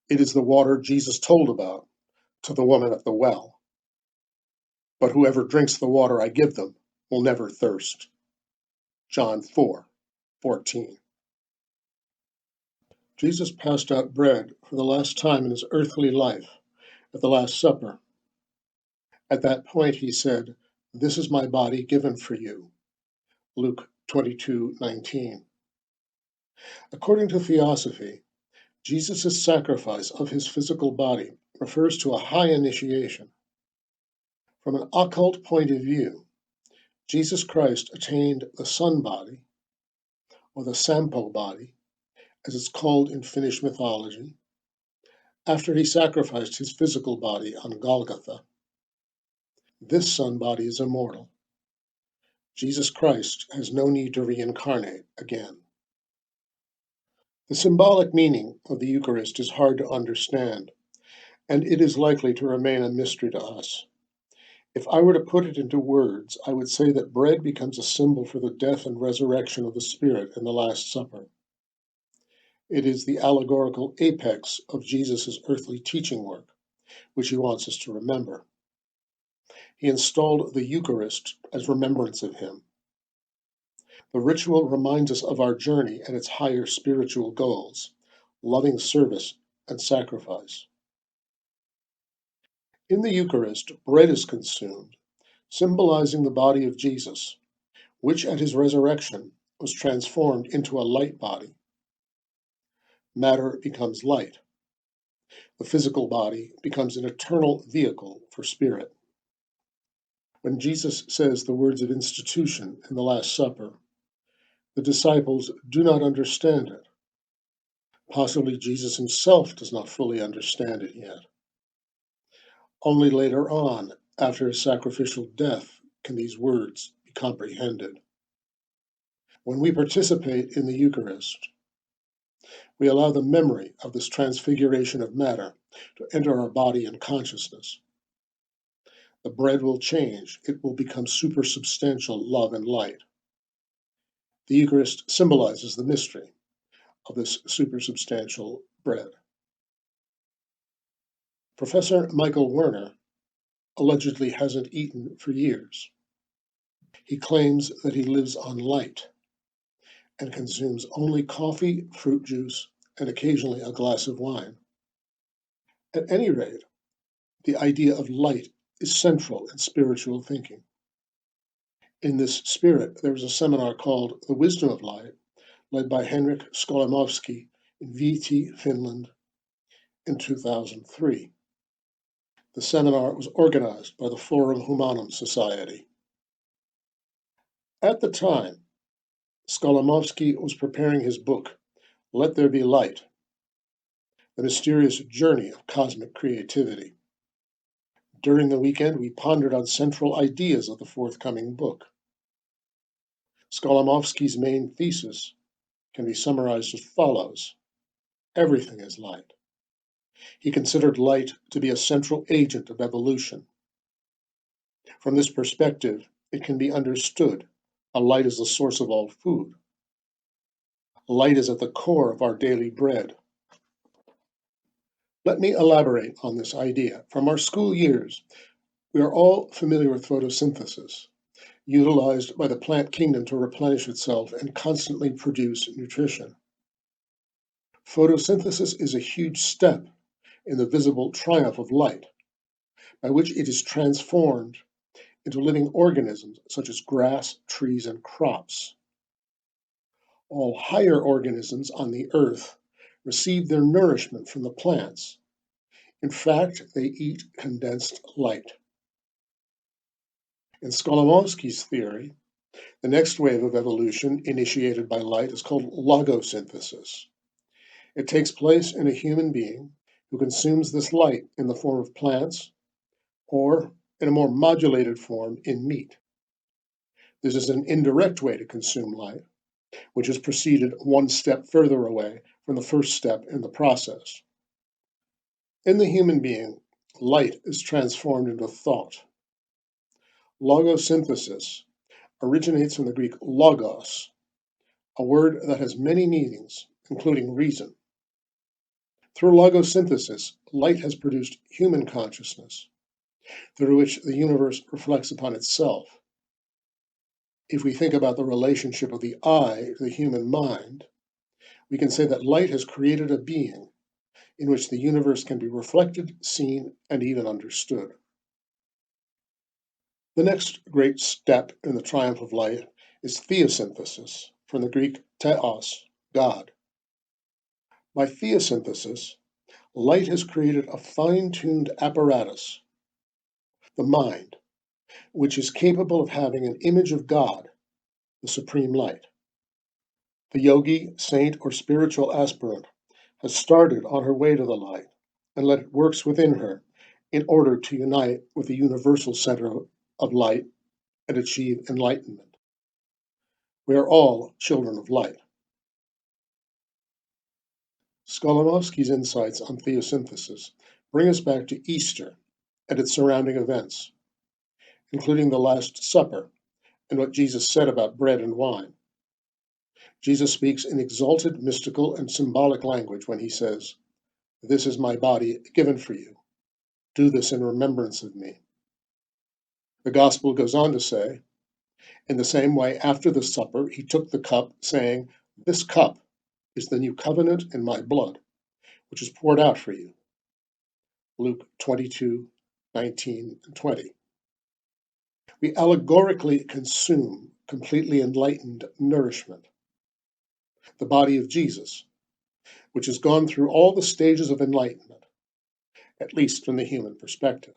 It is the water Jesus told about to the woman at the well. But whoever drinks the water I give them will never thirst. John 4:14. Jesus passed out bread for the last time in his earthly life at the Last Supper. At that point he said, "This is my body given for you." Luke 22:19. According to Theosophy, Jesus' sacrifice of his physical body refers to a high initiation. From an occult point of view, Jesus Christ attained the sun body, or the Sampo body, as it's called in Finnish mythology, after he sacrificed his physical body on Golgotha. This sun body is immortal. Jesus Christ has no need to reincarnate again. The symbolic meaning of the Eucharist is hard to understand, and it is likely to remain a mystery to us. If I were to put it into words, I would say that bread becomes a symbol for the death and resurrection of the Spirit in the Last Supper. It is the allegorical apex of Jesus' earthly teaching work, which he wants us to remember. He installed the Eucharist as remembrance of him. The ritual reminds us of our journey and its higher spiritual goals, loving service and sacrifice. In the Eucharist, bread is consumed, symbolizing the body of Jesus, which at his resurrection was transformed into a light body. Matter becomes light. The physical body becomes an eternal vehicle for spirit. When Jesus says the words of institution in the Last Supper, the disciples do not understand it. Possibly Jesus himself does not fully understand it yet. Only later on, after his sacrificial death, can these words be comprehended. When we participate in the Eucharist, we allow the memory of this transfiguration of matter to enter our body and consciousness. The bread will change. It will become supersubstantial love and light. The Eucharist symbolizes the mystery of this supersubstantial bread. Professor Michael Werner allegedly hasn't eaten for years. He claims that he lives on light and consumes only coffee, fruit juice, and occasionally a glass of wine. At any rate, the idea of light is central in spiritual thinking. In this spirit, there was a seminar called The Wisdom of Light, led by Henrik Skolamovsky in Vihti, Finland, in 2003. The seminar was organized by the Forum Humanum Society. At the time, Skolamovsky was preparing his book, Let There Be Light, The Mysterious Journey of Cosmic Creativity. During the weekend, we pondered on central ideas of the forthcoming book. Skolamovsky's main thesis can be summarized as follows. Everything is light. He considered light to be a central agent of evolution. From this perspective, it can be understood how light is the source of all food. Light is at the core of our daily bread. Let me elaborate on this idea. From our school years, we are all familiar with photosynthesis, utilized by the plant kingdom to replenish itself and constantly produce nutrition. Photosynthesis is a huge step in the visible triumph of light, by which it is transformed into living organisms such as grass, trees, and crops. All higher organisms on the earth receive their nourishment from the plants. In fact, they eat condensed light. In Skolamovsky's theory, the next wave of evolution initiated by light is called logosynthesis. It takes place in a human being who consumes this light in the form of plants or in a more modulated form in meat. This is an indirect way to consume light, which has proceeded one step further away from the first step in the process. In the human being, light is transformed into thought. Logosynthesis originates from the Greek logos, a word that has many meanings, including reason. Through logosynthesis, light has produced human consciousness, through which the universe reflects upon itself. If we think about the relationship of the I to the human mind, we can say that light has created a being in which the universe can be reflected, seen, and even understood. The next great step in the triumph of light is theosynthesis, from the Greek theos, God. By theosynthesis, light has created a fine-tuned apparatus, the mind, which is capable of having an image of God, the supreme light. The yogi, saint, or spiritual aspirant has started on her way to the light and let it works within her in order to unite with the universal center of light and achieve enlightenment. We are all children of light. Skolamovsky's insights on theosynthesis bring us back to Easter and its surrounding events, including the Last Supper and what Jesus said about bread and wine. Jesus speaks in exalted, mystical, and symbolic language when he says, "This is my body given for you. Do this in remembrance of me." The Gospel goes on to say, in the same way, after the supper, he took the cup, saying, "This cup is the new covenant in my blood, which is poured out for you." Luke 22:19 and 20. We allegorically consume completely enlightened nourishment, the body of Jesus, which has gone through all the stages of enlightenment, at least from the human perspective.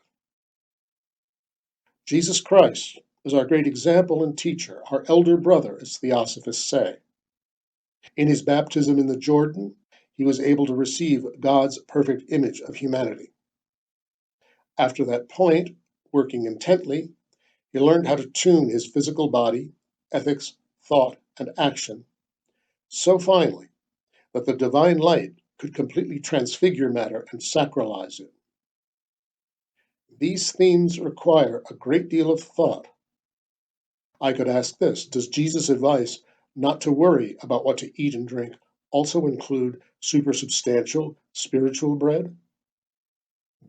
Jesus Christ is our great example and teacher, our elder brother, as Theosophists say. In his baptism in the Jordan, he was able to receive God's perfect image of humanity. After that point, working intently, he learned how to tune his physical body, ethics, thought, and action so finely that the divine light could completely transfigure matter and sacralize it. These themes require a great deal of thought. I could ask this: does Jesus' advice not to worry about what to eat and drink also include supersubstantial spiritual bread?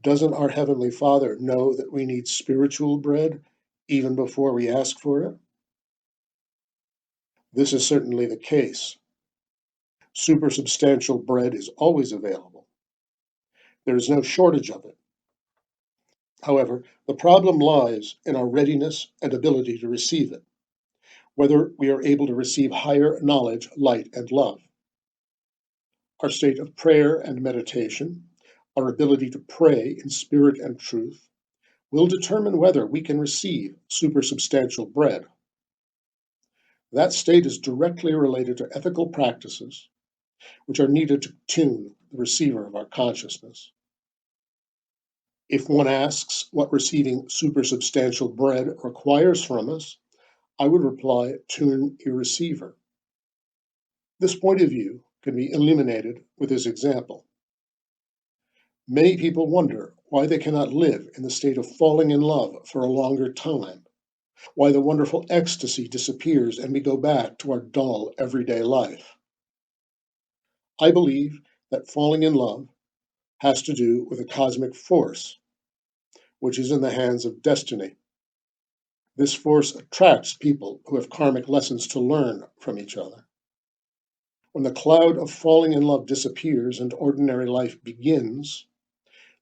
Doesn't our Heavenly Father know that we need spiritual bread even before we ask for it? This is certainly the case. Supersubstantial bread is always available. There is no shortage of it. However, the problem lies in our readiness and ability to receive it, whether we are able to receive higher knowledge, light, and love. Our state of prayer and meditation, our ability to pray in spirit and truth, will determine whether we can receive supersubstantial bread. That state is directly related to ethical practices, which are needed to tune the receiver of our consciousness. If one asks what receiving supersubstantial bread requires from us, I would reply, tune your receiver. This point of view can be illuminated with this example. Many people wonder why they cannot live in the state of falling in love for a longer time, why the wonderful ecstasy disappears and we go back to our dull, everyday life. I believe that falling in love has to do with a cosmic force, which is in the hands of destiny. This force attracts people who have karmic lessons to learn from each other. When the cloud of falling in love disappears and ordinary life begins,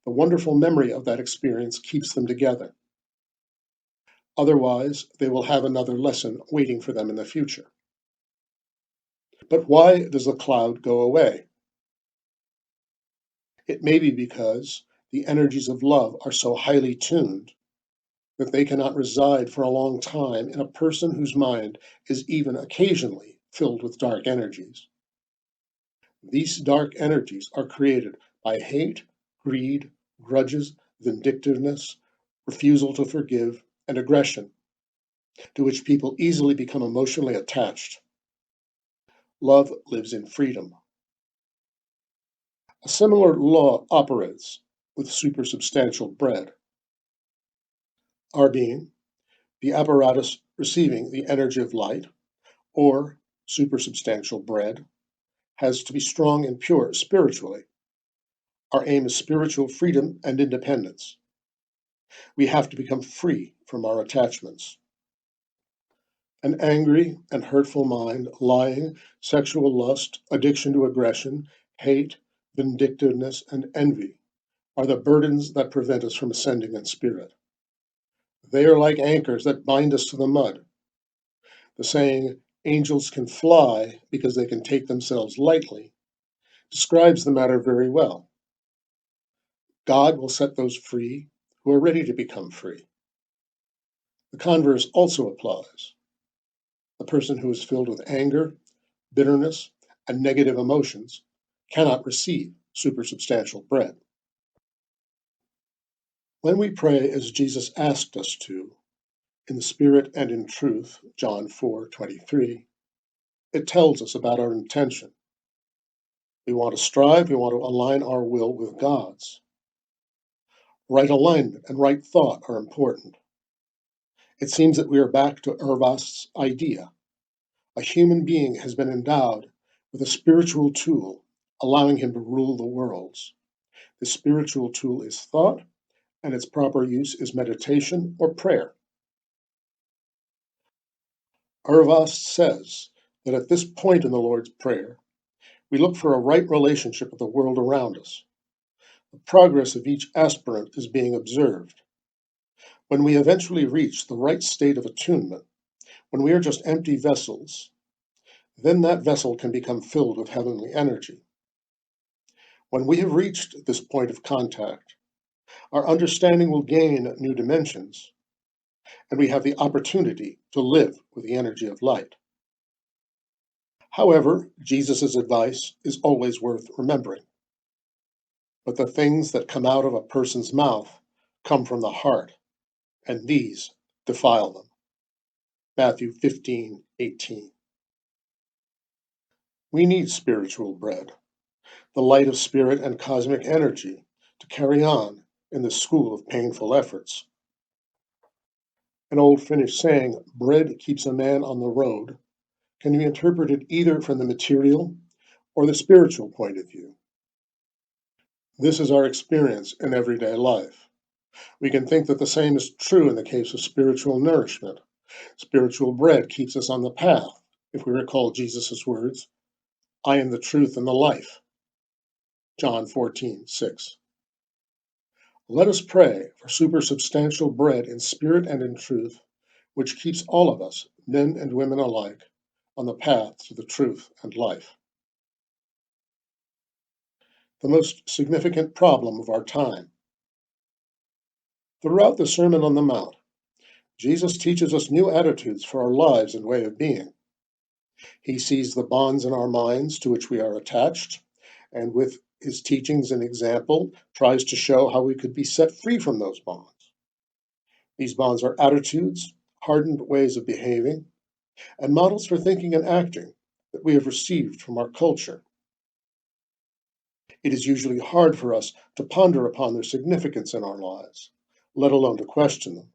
the wonderful memory of that experience keeps them together. Otherwise, they will have another lesson waiting for them in the future. But why does the cloud go away? It may be because the energies of love are so highly tuned that they cannot reside for a long time in a person whose mind is even occasionally filled with dark energies. These dark energies are created by hate, greed, grudges, vindictiveness, refusal to forgive, and aggression, to which people easily become emotionally attached. Love lives in freedom. A similar law operates with supersubstantial bread. Our being, the apparatus receiving the energy of light, or supersubstantial bread, has to be strong and pure spiritually. Our aim is spiritual freedom and independence. We have to become free from our attachments. An angry and hurtful mind, lying, sexual lust, addiction to aggression, hate, vindictiveness, and envy are the burdens that prevent us from ascending in spirit. They are like anchors that bind us to the mud. The saying, angels can fly because they can take themselves lightly, describes the matter very well. God will set those free who are ready to become free. The converse also applies. The person who is filled with anger, bitterness, and negative emotions cannot receive supersubstantial bread. When we pray as Jesus asked us to, in the Spirit and in truth, John 4:23, it tells us about our intention. We want to strive, we want to align our will with God's. Right alignment and right thought are important. It seems that we are back to Ervast's idea. A human being has been endowed with a spiritual tool, allowing him to rule the worlds. The spiritual tool is thought, and its proper use is meditation or prayer. Arvast says that at this point in the Lord's Prayer, we look for a right relationship with the world around us. The progress of each aspirant is being observed. When we eventually reach the right state of attunement, when we are just empty vessels, then that vessel can become filled with heavenly energy. When we have reached this point of contact, our understanding will gain new dimensions, and we have the opportunity to live with the energy of light. However, Jesus' advice is always worth remembering. But the things that come out of a person's mouth come from the heart, and these defile them. Matthew 15:18. We need spiritual bread, the light of spirit and cosmic energy, to carry on in the school of painful efforts. An old Finnish saying, bread keeps a man on the road, can be interpreted either from the material or the spiritual point of view. This is our experience in everyday life. We can think that the same is true in the case of spiritual nourishment. Spiritual bread keeps us on the path, if we recall Jesus' words, I am the truth and the life. John 14:6. Let us pray for supersubstantial bread in spirit and in truth, which keeps all of us, men and women alike, on the path to the truth and life. The most significant problem of our time. Throughout the Sermon on the Mount, Jesus teaches us new attitudes for our lives and way of being. He sees the bonds in our minds to which we are attached, and with his teachings and example, tries to show how we could be set free from those bonds. These bonds are attitudes, hardened ways of behaving, and models for thinking and acting that we have received from our culture. It is usually hard for us to ponder upon their significance in our lives, let alone to question them.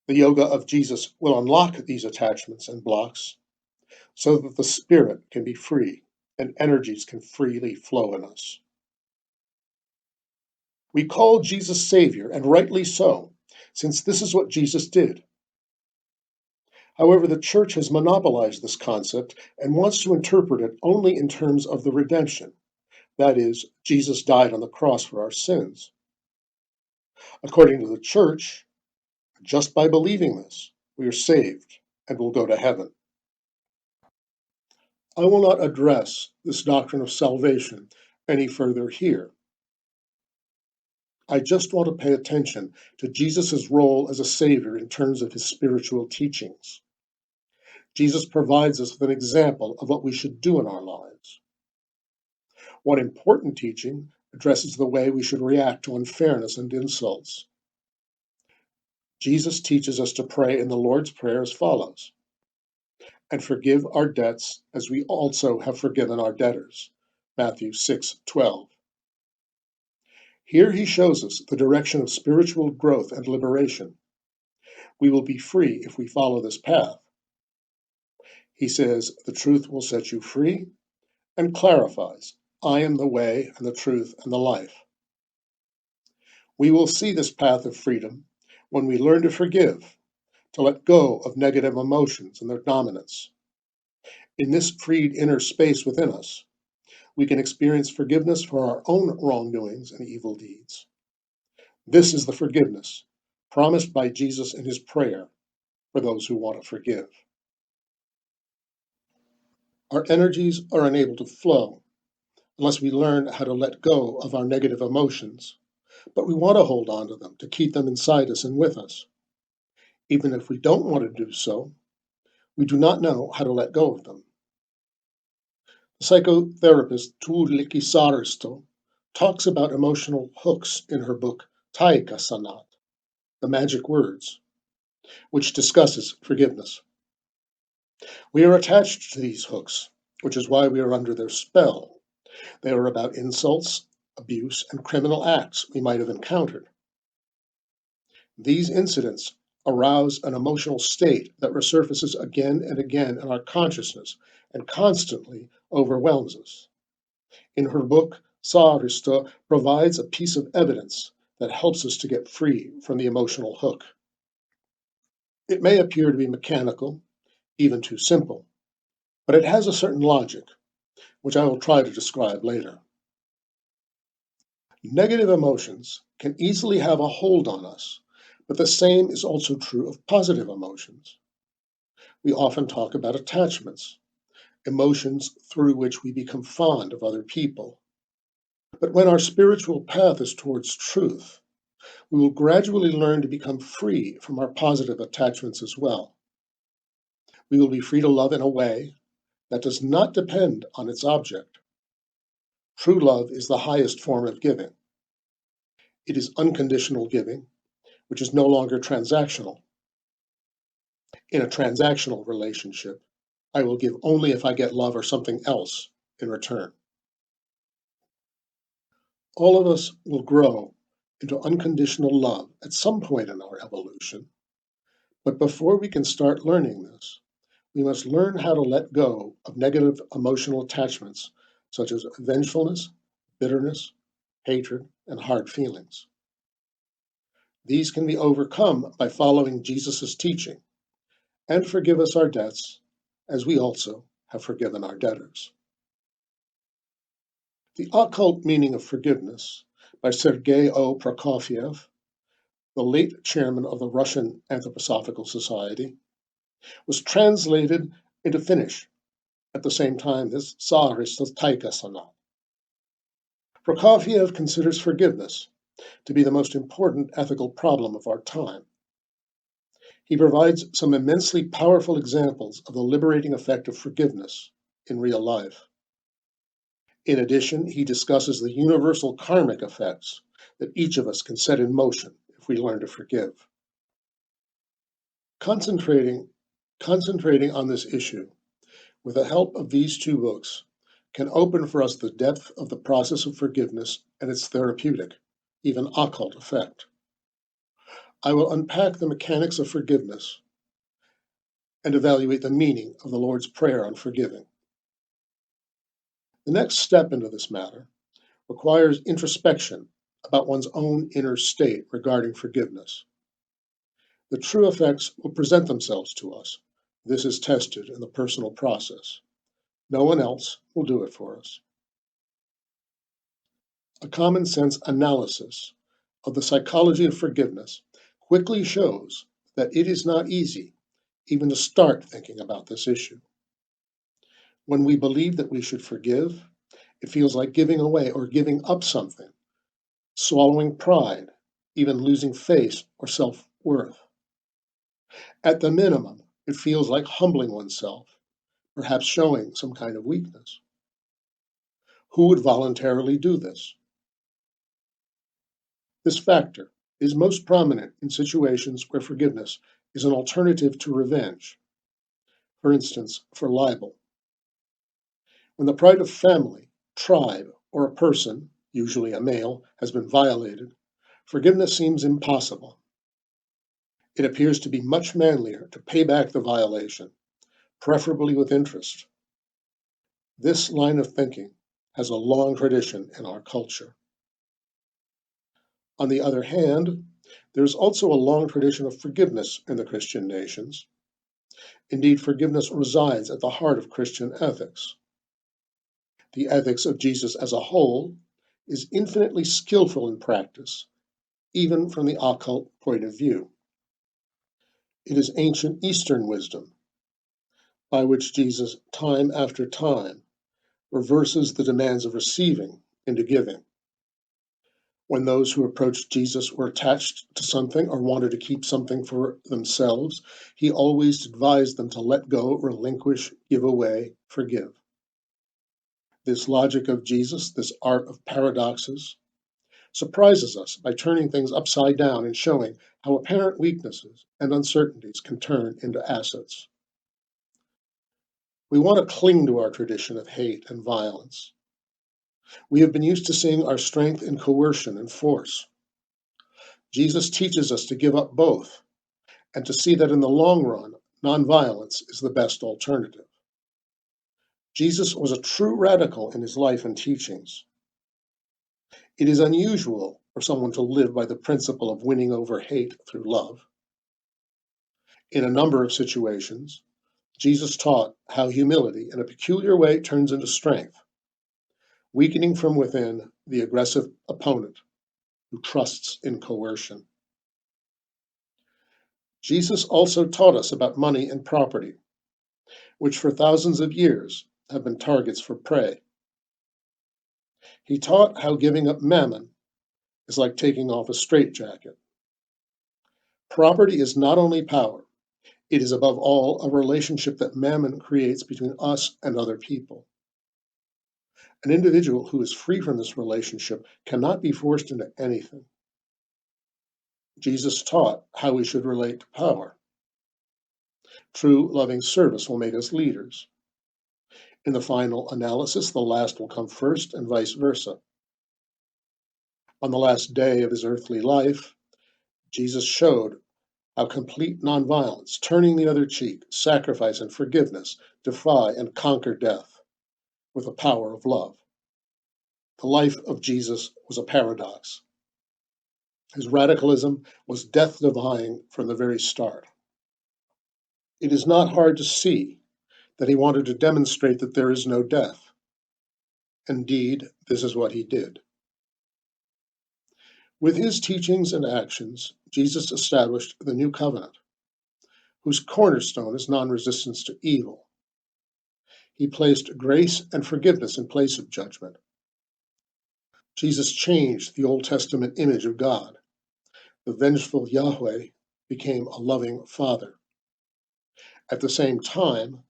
The Yoga of Jesus will unlock these attachments and blocks so that the spirit can be free and energies can freely flow in us. We call Jesus Savior, and rightly so, since this is what Jesus did. However, the Church has monopolized this concept and wants to interpret it only in terms of the redemption. That is, Jesus died on the cross for our sins. According to the Church, just by believing this, we are saved and will go to heaven. I will not address this doctrine of salvation any further here. I just want to pay attention to Jesus' role as a savior in terms of his spiritual teachings. Jesus provides us with an example of what we should do in our lives. One important teaching addresses the way we should react to unfairness and insults. Jesus teaches us to pray in the Lord's Prayer as follows, and forgive our debts as we also have forgiven our debtors. Matthew 6:12. Here he shows us the direction of spiritual growth and liberation. We will be free if we follow this path. He says, the truth will set you free, and clarifies, I am the way and the truth and the life. We will see this path of freedom when we learn to forgive, to let go of negative emotions and their dominance. In this freed inner space within us, we can experience forgiveness for our own wrongdoings and evil deeds. This is the forgiveness promised by Jesus in his prayer for those who want to forgive. Our energies are unable to flow unless we learn how to let go of our negative emotions, but we want to hold on to them, to keep them inside us and with us. Even if we don't want to do so, we do not know how to let go of them. The psychotherapist Tuulikki Saaristo talks about emotional hooks in her book Taikasanat, The Magic Words, which discusses forgiveness. We are attached to these hooks, which is why we are under their spell. They are about insults, abuse, and criminal acts we might have encountered. These incidents arouse an emotional state that resurfaces again and again in our consciousness and constantly overwhelms us. In her book, Saaristo provides a piece of evidence that helps us to get free from the emotional hook. It may appear to be mechanical, even too simple, but it has a certain logic, which I will try to describe later. Negative emotions can easily have a hold on us, but the same is also true of positive emotions. We often talk about attachments, emotions through which we become fond of other people. But when our spiritual path is towards truth, we will gradually learn to become free from our positive attachments as well. We will be free to love in a way that does not depend on its object. True love is the highest form of giving. It is unconditional giving, which is no longer transactional. In a transactional relationship, I will give only if I get love or something else in return. All of us will grow into unconditional love at some point in our evolution, but before we can start learning this, we must learn how to let go of negative emotional attachments such as vengefulness, bitterness, hatred, and hard feelings. These can be overcome by following Jesus' teaching and forgive us our debts as we also have forgiven our debtors. The Occult Meaning of Forgiveness by Sergei O. Prokofiev, the late chairman of the Russian Anthroposophical Society, was translated into Finnish at the same time as Saaristo's Taikasana. Prokofiev considers forgiveness to be the most important ethical problem of our time. He provides some immensely powerful examples of the liberating effect of forgiveness in real life. In addition, he discusses the universal karmic effects that each of us can set in motion if we learn to forgive. Concentrating on this issue with the help of these two books can open for us the depth of the process of forgiveness and its therapeutic, even occult effect. I will unpack the mechanics of forgiveness and evaluate the meaning of the Lord's Prayer on forgiving. The next step into this matter requires introspection about one's own inner state regarding forgiveness. The true effects will present themselves to us. This is tested in the personal process. No one else will do it for us. A common sense analysis of the psychology of forgiveness quickly shows that it is not easy even to start thinking about this issue. When we believe that we should forgive, it feels like giving away or giving up something, swallowing pride, even losing face or self-worth. At the minimum, it feels like humbling oneself, perhaps showing some kind of weakness. Who would voluntarily do this? This factor is most prominent in situations where forgiveness is an alternative to revenge. For instance, for libel. When the pride of family, tribe, or a person, usually a male, has been violated, forgiveness seems impossible. It appears to be much manlier to pay back the violation, preferably with interest. This line of thinking has a long tradition in our culture. On the other hand, there is also a long tradition of forgiveness in the Christian nations. Indeed, forgiveness resides at the heart of Christian ethics. The ethics of Jesus as a whole is infinitely skillful in practice, even from the occult point of view. It is ancient Eastern wisdom, by which Jesus, time after time, reverses the demands of receiving into giving. When those who approached Jesus were attached to something or wanted to keep something for themselves, he always advised them to let go, relinquish, give away, forgive. This logic of Jesus, this art of paradoxes, surprises us by turning things upside down and showing how apparent weaknesses and uncertainties can turn into assets. We want to cling to our tradition of hate and violence. We have been used to seeing our strength in coercion and force. Jesus teaches us to give up both and to see that in the long run, nonviolence is the best alternative. Jesus was a true radical in his life and teachings. It is unusual for someone to live by the principle of winning over hate through love. In a number of situations, Jesus taught how humility in a peculiar way turns into strength, weakening from within the aggressive opponent who trusts in coercion. Jesus also taught us about money and property, which for thousands of years have been targets for prey. He taught how giving up mammon is like taking off a straitjacket. Property is not only power, it is above all a relationship that mammon creates between us and other people. An individual who is free from this relationship cannot be forced into anything. Jesus taught how we should relate to power. True, loving service will make us leaders. In the final analysis, the last will come first, and vice versa. On the last day of his earthly life, Jesus showed how complete nonviolence, turning the other cheek, sacrifice, and forgiveness defy and conquer death with the power of love. The life of Jesus was a paradox. His radicalism was death-defying from the very start. It is not hard to see that he wanted to demonstrate that there is no death. Indeed, this is what he did. With his teachings and actions, Jesus established the new covenant, whose cornerstone is non-resistance to evil. He placed grace and forgiveness in place of judgment. Jesus changed the Old Testament image of God. The vengeful Yahweh became a loving Father. At the same time,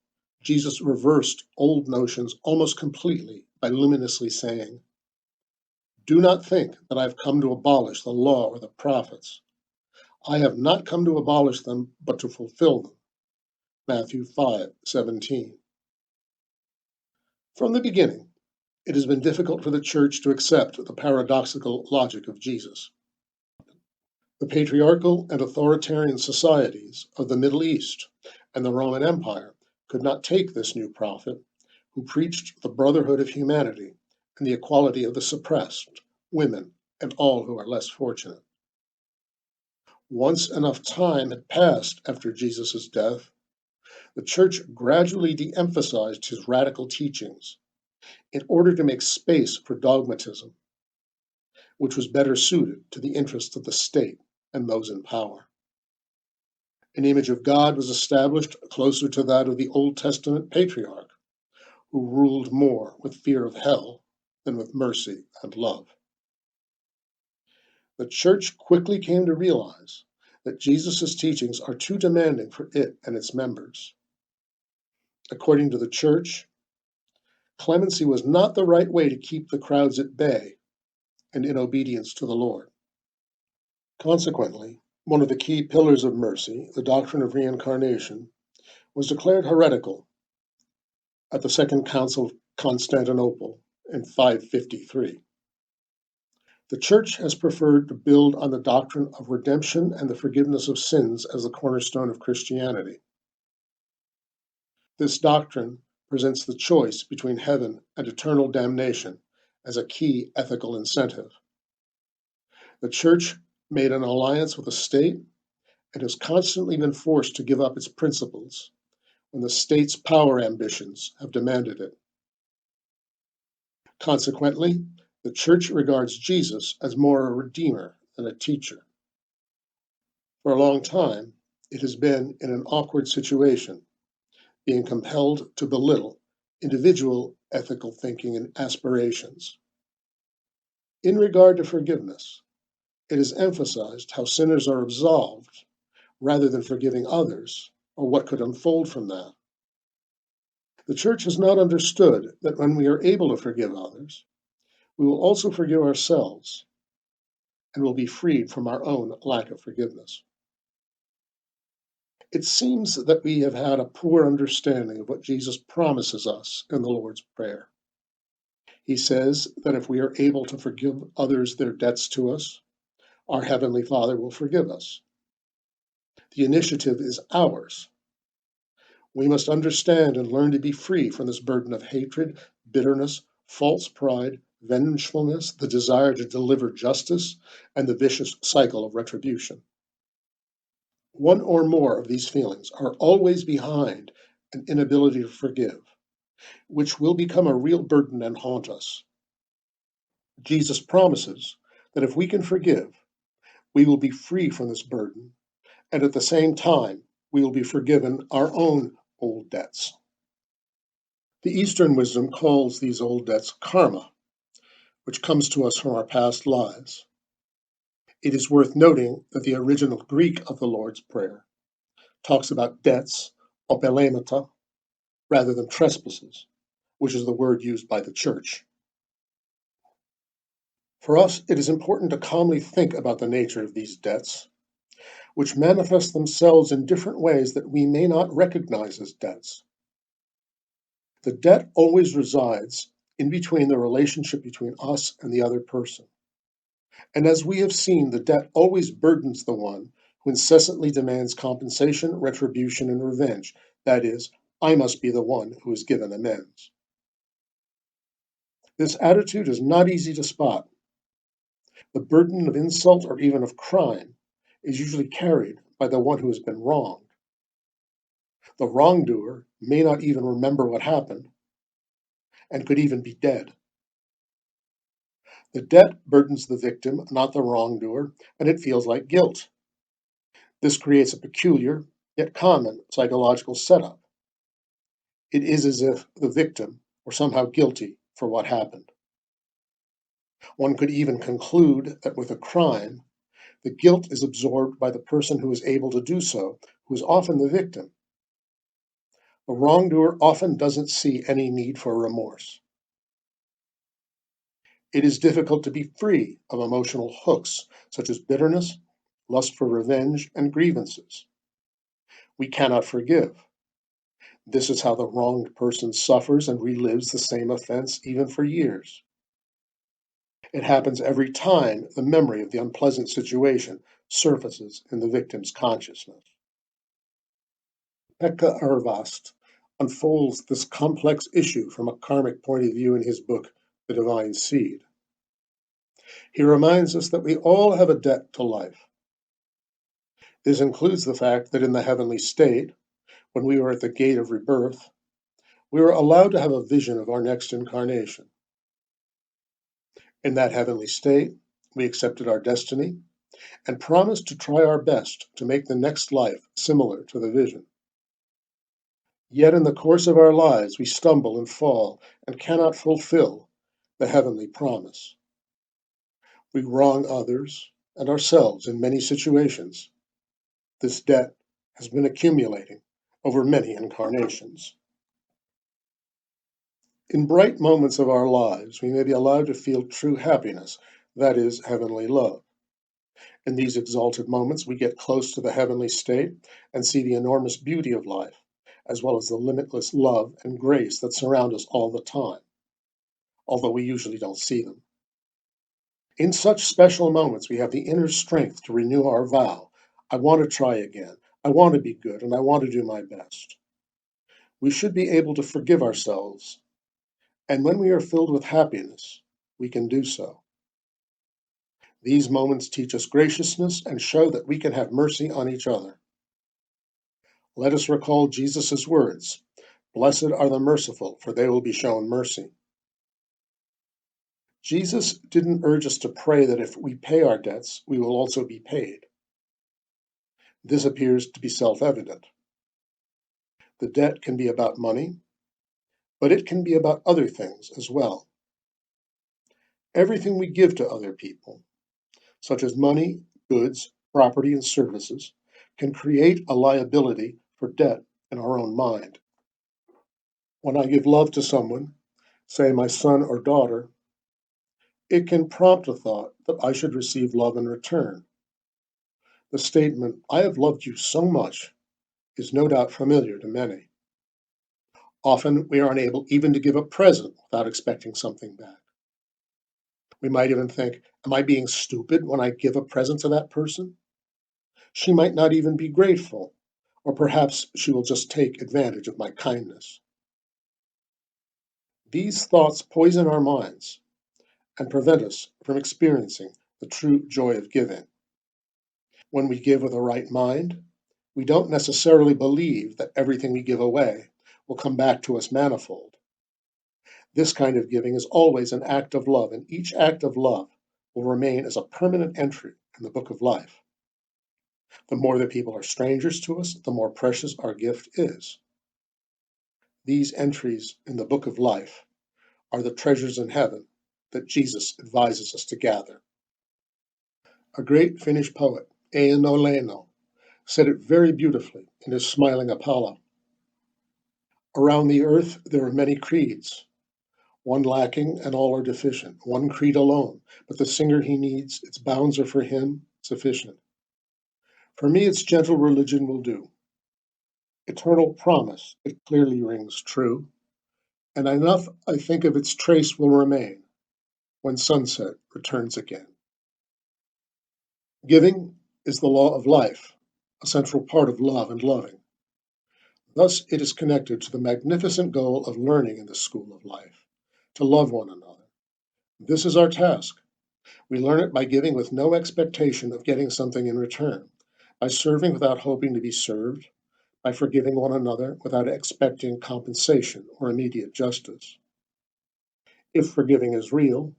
Jesus reversed old notions almost completely by luminously saying, "Do not think that I have come to abolish the law or the prophets. I have not come to abolish them, but to fulfill them." Matthew 5:17. From the beginning, it has been difficult for the Church to accept the paradoxical logic of Jesus. The patriarchal and authoritarian societies of the Middle East and the Roman Empire could not take this new prophet, who preached the brotherhood of humanity and the equality of the suppressed, women, and all who are less fortunate. Once enough time had passed after Jesus' death, the Church gradually de-emphasized his radical teachings in order to make space for dogmatism, which was better suited to the interests of the state and those in power. An image of God was established closer to that of the Old Testament patriarch, who ruled more with fear of hell than with mercy and love. The Church quickly came to realize that Jesus' teachings are too demanding for it and its members. According to the Church, clemency was not the right way to keep the crowds at bay and in obedience to the Lord. Consequently, one of the key pillars of mercy, the doctrine of reincarnation, was declared heretical at the Second Council of Constantinople in 553. The Church has preferred to build on the doctrine of redemption and the forgiveness of sins as the cornerstone of Christianity. This doctrine presents the choice between heaven and eternal damnation as a key ethical incentive. The Church made an alliance with the state and has constantly been forced to give up its principles when the state's power ambitions have demanded it. Consequently, the Church regards Jesus as more a redeemer than a teacher. For a long time, it has been in an awkward situation, being compelled to belittle individual ethical thinking and aspirations. In regard to forgiveness, it is emphasized how sinners are absolved rather than forgiving others or what could unfold from that. The Church has not understood that when we are able to forgive others, we will also forgive ourselves and will be freed from our own lack of forgiveness. It seems that we have had a poor understanding of what Jesus promises us in the Lord's Prayer. He says that if we are able to forgive others their debts to us, our Heavenly Father will forgive us. The initiative is ours. We must understand and learn to be free from this burden of hatred, bitterness, false pride, vengefulness, the desire to deliver justice, and the vicious cycle of retribution. One or more of these feelings are always behind an inability to forgive, which will become a real burden and haunt us. Jesus promises that if we can forgive, we will be free from this burden, and at the same time, we will be forgiven our own old debts. The Eastern wisdom calls these old debts karma, which comes to us from our past lives. It is worth noting that the original Greek of the Lord's Prayer talks about debts, opelemata, rather than trespasses, which is the word used by the Church. For us, it is important to calmly think about the nature of these debts which manifest themselves in different ways that we may not recognize as debts. The debt always resides in between the relationship between us and the other person. And as we have seen, the debt always burdens the one who incessantly demands compensation, retribution, and revenge. That is, I must be the one who is given amends. This attitude is not easy to spot. The burden of insult or even of crime is usually carried by the one who has been wronged. The wrongdoer may not even remember what happened and could even be dead. The debt burdens the victim, not the wrongdoer, and it feels like guilt. This creates a peculiar, yet common, psychological setup. It is as if the victim were somehow guilty for what happened. One could even conclude that with a crime, the guilt is absorbed by the person who is able to do so, who is often the victim. The wrongdoer often doesn't see any need for remorse. It is difficult to be free of emotional hooks, such as bitterness, lust for revenge, and grievances. We cannot forgive. This is how the wronged person suffers and relives the same offense even for years. It happens every time the memory of the unpleasant situation surfaces in the victim's consciousness. Pekka Arvast unfolds this complex issue from a karmic point of view in his book, The Divine Seed. He reminds us that we all have a debt to life. This includes the fact that in the heavenly state, when we were at the gate of rebirth, we were allowed to have a vision of our next incarnation. In that heavenly state, we accepted our destiny and promised to try our best to make the next life similar to the vision. Yet in the course of our lives, we stumble and fall and cannot fulfill the heavenly promise. We wrong others and ourselves in many situations. This debt has been accumulating over many incarnations. In bright moments of our lives, we may be allowed to feel true happiness, that is, heavenly love. In these exalted moments, we get close to the heavenly state and see the enormous beauty of life, as well as the limitless love and grace that surround us all the time, although we usually don't see them. In such special moments, we have the inner strength to renew our vow. I want to try again. I want to be good, and I want to do my best. We should be able to forgive ourselves, and when we are filled with happiness, we can do so. These moments teach us graciousness and show that we can have mercy on each other. Let us recall Jesus' words, "Blessed are the merciful, for they will be shown mercy." Jesus didn't urge us to pray that if we pay our debts, we will also be paid. This appears to be self-evident. The debt can be about money, but it can be about other things as well. Everything we give to other people, such as money, goods, property, and services, can create a liability for debt in our own mind. When I give love to someone, say my son or daughter, it can prompt a thought that I should receive love in return. The statement, "I have loved you so much," is no doubt familiar to many. Often we are unable even to give a present without expecting something back. We might even think, am I being stupid when I give a present to that person? She might not even be grateful, or perhaps she will just take advantage of my kindness. These thoughts poison our minds and prevent us from experiencing the true joy of giving. When we give with a right mind, we don't necessarily believe that everything we give away will come back to us manifold. This kind of giving is always an act of love, and each act of love will remain as a permanent entry in the book of life. The more that people are strangers to us, the more precious our gift is. These entries in the book of life are the treasures in heaven that Jesus advises us to gather. A great Finnish poet, Eino Leino, said it very beautifully in his Smiling Apollo. Around the earth there are many creeds, one lacking and all are deficient, one creed alone, but the singer he needs, its bounds are for him sufficient. For me, it's gentle religion will do. Eternal promise, it clearly rings true, and enough I think of its trace will remain when sunset returns again. Giving is the law of life, a central part of love and loving. Thus, it is connected to the magnificent goal of learning in the school of life, to love one another. This is our task. We learn it by giving with no expectation of getting something in return, by serving without hoping to be served, by forgiving one another without expecting compensation or immediate justice. If forgiving is real,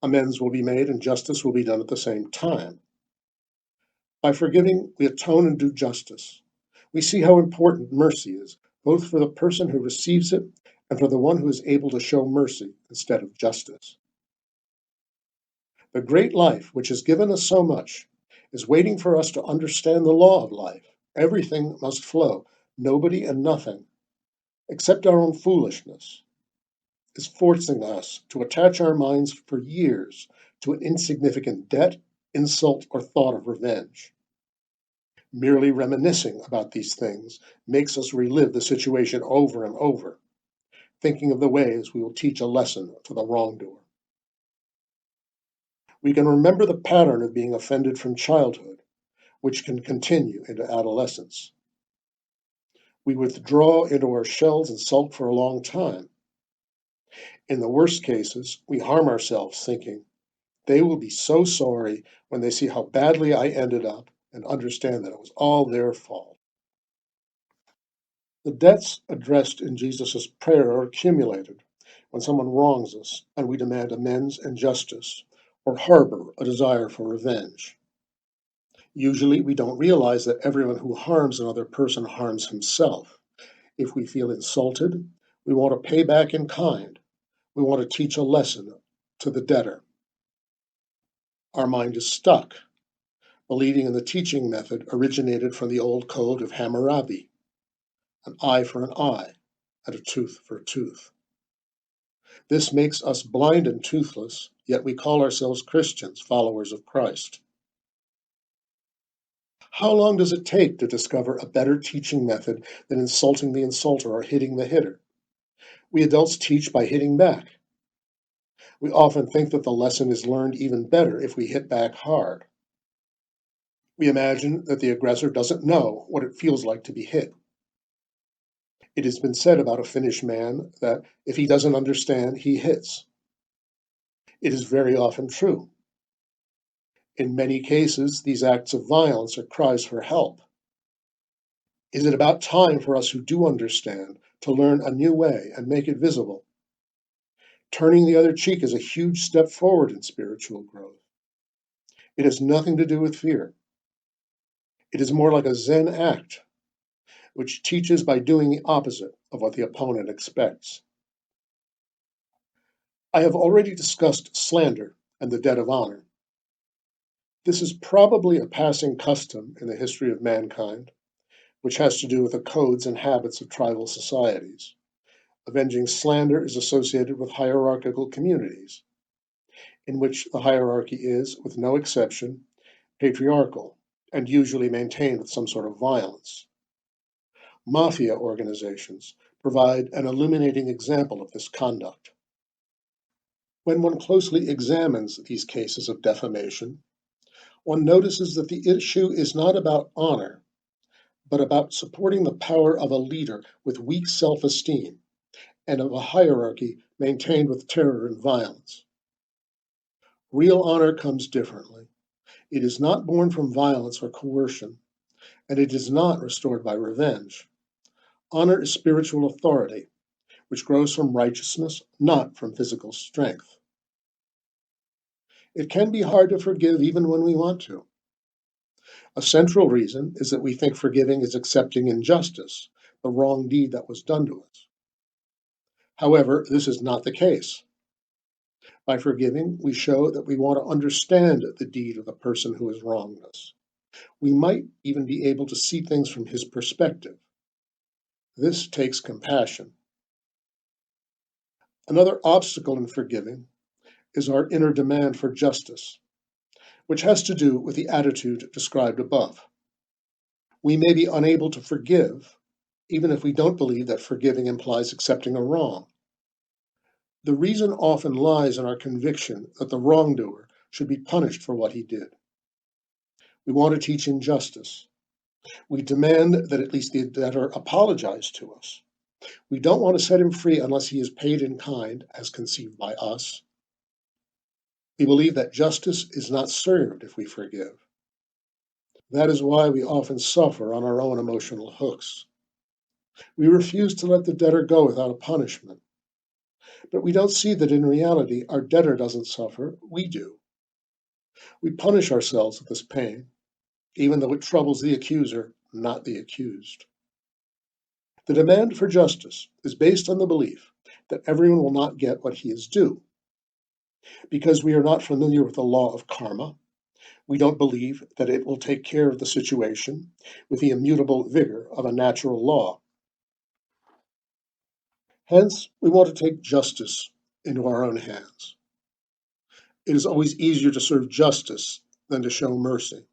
amends will be made and justice will be done at the same time. By forgiving, we atone and do justice. We see how important mercy is, both for the person who receives it and for the one who is able to show mercy instead of justice. The great life, which has given us so much, is waiting for us to understand the law of life. Everything must flow, nobody and nothing, except our own foolishness, is forcing us to attach our minds for years to an insignificant debt, insult, or thought of revenge. Merely reminiscing about these things makes us relive the situation over and over, thinking of the ways we will teach a lesson to the wrongdoer. We can remember the pattern of being offended from childhood, which can continue into adolescence. We withdraw into our shells and sulk for a long time. In the worst cases, we harm ourselves thinking, they will be so sorry when they see how badly I ended up and understand that it was all their fault. The debts addressed in Jesus' prayer are accumulated when someone wrongs us and we demand amends and justice, or harbor a desire for revenge. Usually, we don't realize that everyone who harms another person harms himself. If we feel insulted, we want to pay back in kind. We want to teach a lesson to the debtor. Our mind is stuck, believing in the teaching method originated from the old code of Hammurabi, an eye for an eye and a tooth for a tooth. This makes us blind and toothless, yet we call ourselves Christians, followers of Christ. How long does it take to discover a better teaching method than insulting the insulter or hitting the hitter? We adults teach by hitting back. We often think that the lesson is learned even better if we hit back hard. We imagine that the aggressor doesn't know what it feels like to be hit. It has been said about a Finnish man that if he doesn't understand, he hits. It is very often true. In many cases, these acts of violence are cries for help. Is it about time for us who do understand to learn a new way and make it visible? Turning the other cheek is a huge step forward in spiritual growth. It has nothing to do with fear. It is more like a Zen act, which teaches by doing the opposite of what the opponent expects. I have already discussed slander and the debt of honor. This is probably a passing custom in the history of mankind, which has to do with the codes and habits of tribal societies. Avenging slander is associated with hierarchical communities, in which the hierarchy is, with no exception, patriarchal, and usually maintained with some sort of violence. Mafia organizations provide an illuminating example of this conduct. When one closely examines these cases of defamation, one notices that the issue is not about honor, but about supporting the power of a leader with weak self-esteem and of a hierarchy maintained with terror and violence. Real honor comes differently. It is not born from violence or coercion, and it is not restored by revenge. Honor is spiritual authority, which grows from righteousness, not from physical strength. It can be hard to forgive even when we want to. A central reason is that we think forgiving is accepting injustice, the wrong deed that was done to us. However, this is not the case. By forgiving, we show that we want to understand the deed of the person who has wronged us. We might even be able to see things from his perspective. This takes compassion. Another obstacle in forgiving is our inner demand for justice, which has to do with the attitude described above. We may be unable to forgive, even if we don't believe that forgiving implies accepting a wrong. The reason often lies in our conviction that the wrongdoer should be punished for what he did. We want to teach injustice. We demand that at least the debtor apologize to us. We don't want to set him free unless he is paid in kind, as conceived by us. We believe that justice is not served if we forgive. That is why we often suffer on our own emotional hooks. We refuse to let the debtor go without a punishment. But we don't see that in reality, our debtor doesn't suffer, we do. We punish ourselves with this pain, even though it troubles the accuser, not the accused. The demand for justice is based on the belief that everyone will not get what he is due. Because we are not familiar with the law of karma, we don't believe that it will take care of the situation with the immutable vigor of a natural law. Hence, we want to take justice into our own hands. It is always easier to serve justice than to show mercy.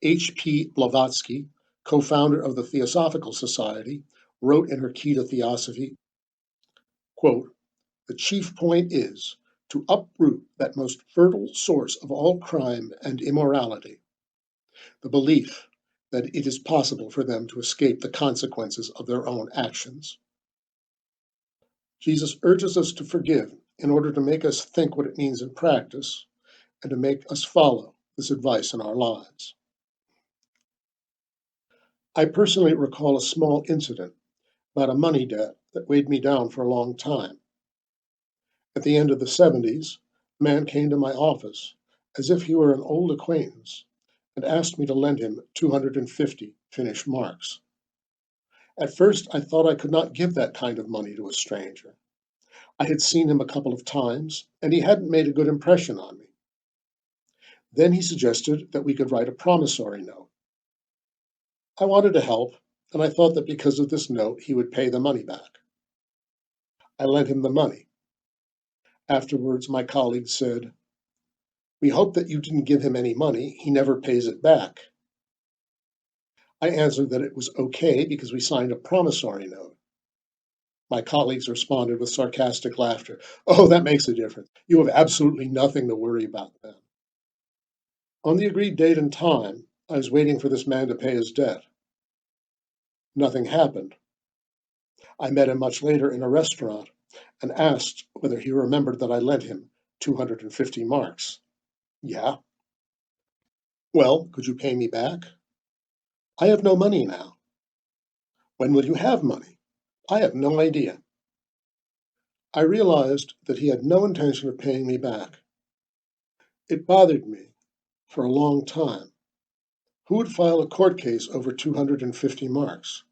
H.P. Blavatsky, co-founder of the Theosophical Society, wrote in her Key to Theosophy, quote, "The chief point is to uproot that most fertile source of all crime and immorality, the belief that it is possible for them to escape the consequences of their own actions." Jesus urges us to forgive in order to make us think what it means in practice and to make us follow this advice in our lives. I personally recall a small incident about a money debt that weighed me down for a long time. At the end of the 70s, a man came to my office as if he were an old acquaintance and asked me to lend him 250 Finnish marks. At first, I thought I could not give that kind of money to a stranger. I had seen him a couple of times, and he hadn't made a good impression on me. Then he suggested that we could write a promissory note. I wanted to help, and I thought that because of this note, he would pay the money back. I lent him the money. Afterwards, my colleague said, "We hope that you didn't give him any money. He never pays it back." I answered that it was okay because we signed a promissory note. My colleagues responded with sarcastic laughter. "Oh, that makes a difference. You have absolutely nothing to worry about then." On the agreed date and time, I was waiting for this man to pay his debt. Nothing happened. I met him much later in a restaurant and asked whether he remembered that I lent him 250 marks. "Yeah." "Well, could you pay me back?" "I have no money now." "When will you have money?" "I have no idea." I realized that he had no intention of paying me back. It bothered me for a long time. Who would file a court case over 250 marks?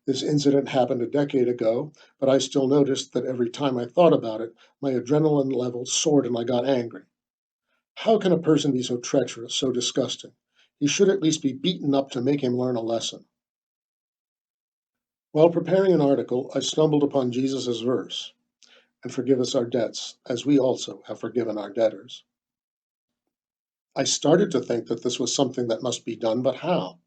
This incident happened a decade ago, but I still noticed that every time I thought about it, my adrenaline levels soared and I got angry. How can a person be so treacherous, so disgusting? He should at least be beaten up to make him learn a lesson. While preparing an article, I stumbled upon Jesus' verse, "And forgive us our debts, as we also have forgiven our debtors." I started to think that this was something that must be done, but how?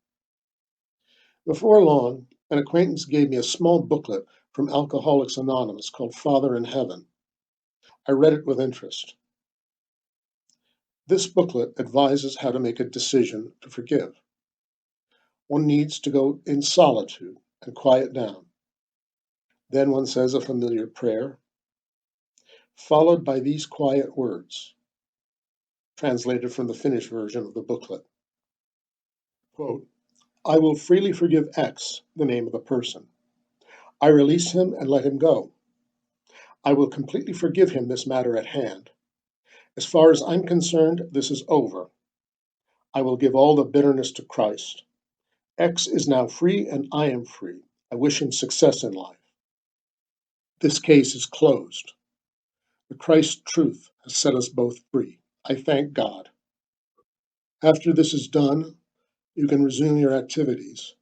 Before long, an acquaintance gave me a small booklet from Alcoholics Anonymous called Father in Heaven. I read it with interest. This booklet advises how to make a decision to forgive. One needs to go in solitude and quiet down. Then one says a familiar prayer, followed by these quiet words, translated from the Finnish version of the booklet. Quote, "I will freely forgive X, the name of the person. I release him and let him go. I will completely forgive him this matter at hand. As far as I'm concerned, this is over. I will give all the bitterness to Christ. X is now free and I am free. I wish him success in life. This case is closed. The Christ truth has set us both free. I thank God." After this is done, you can resume your activities.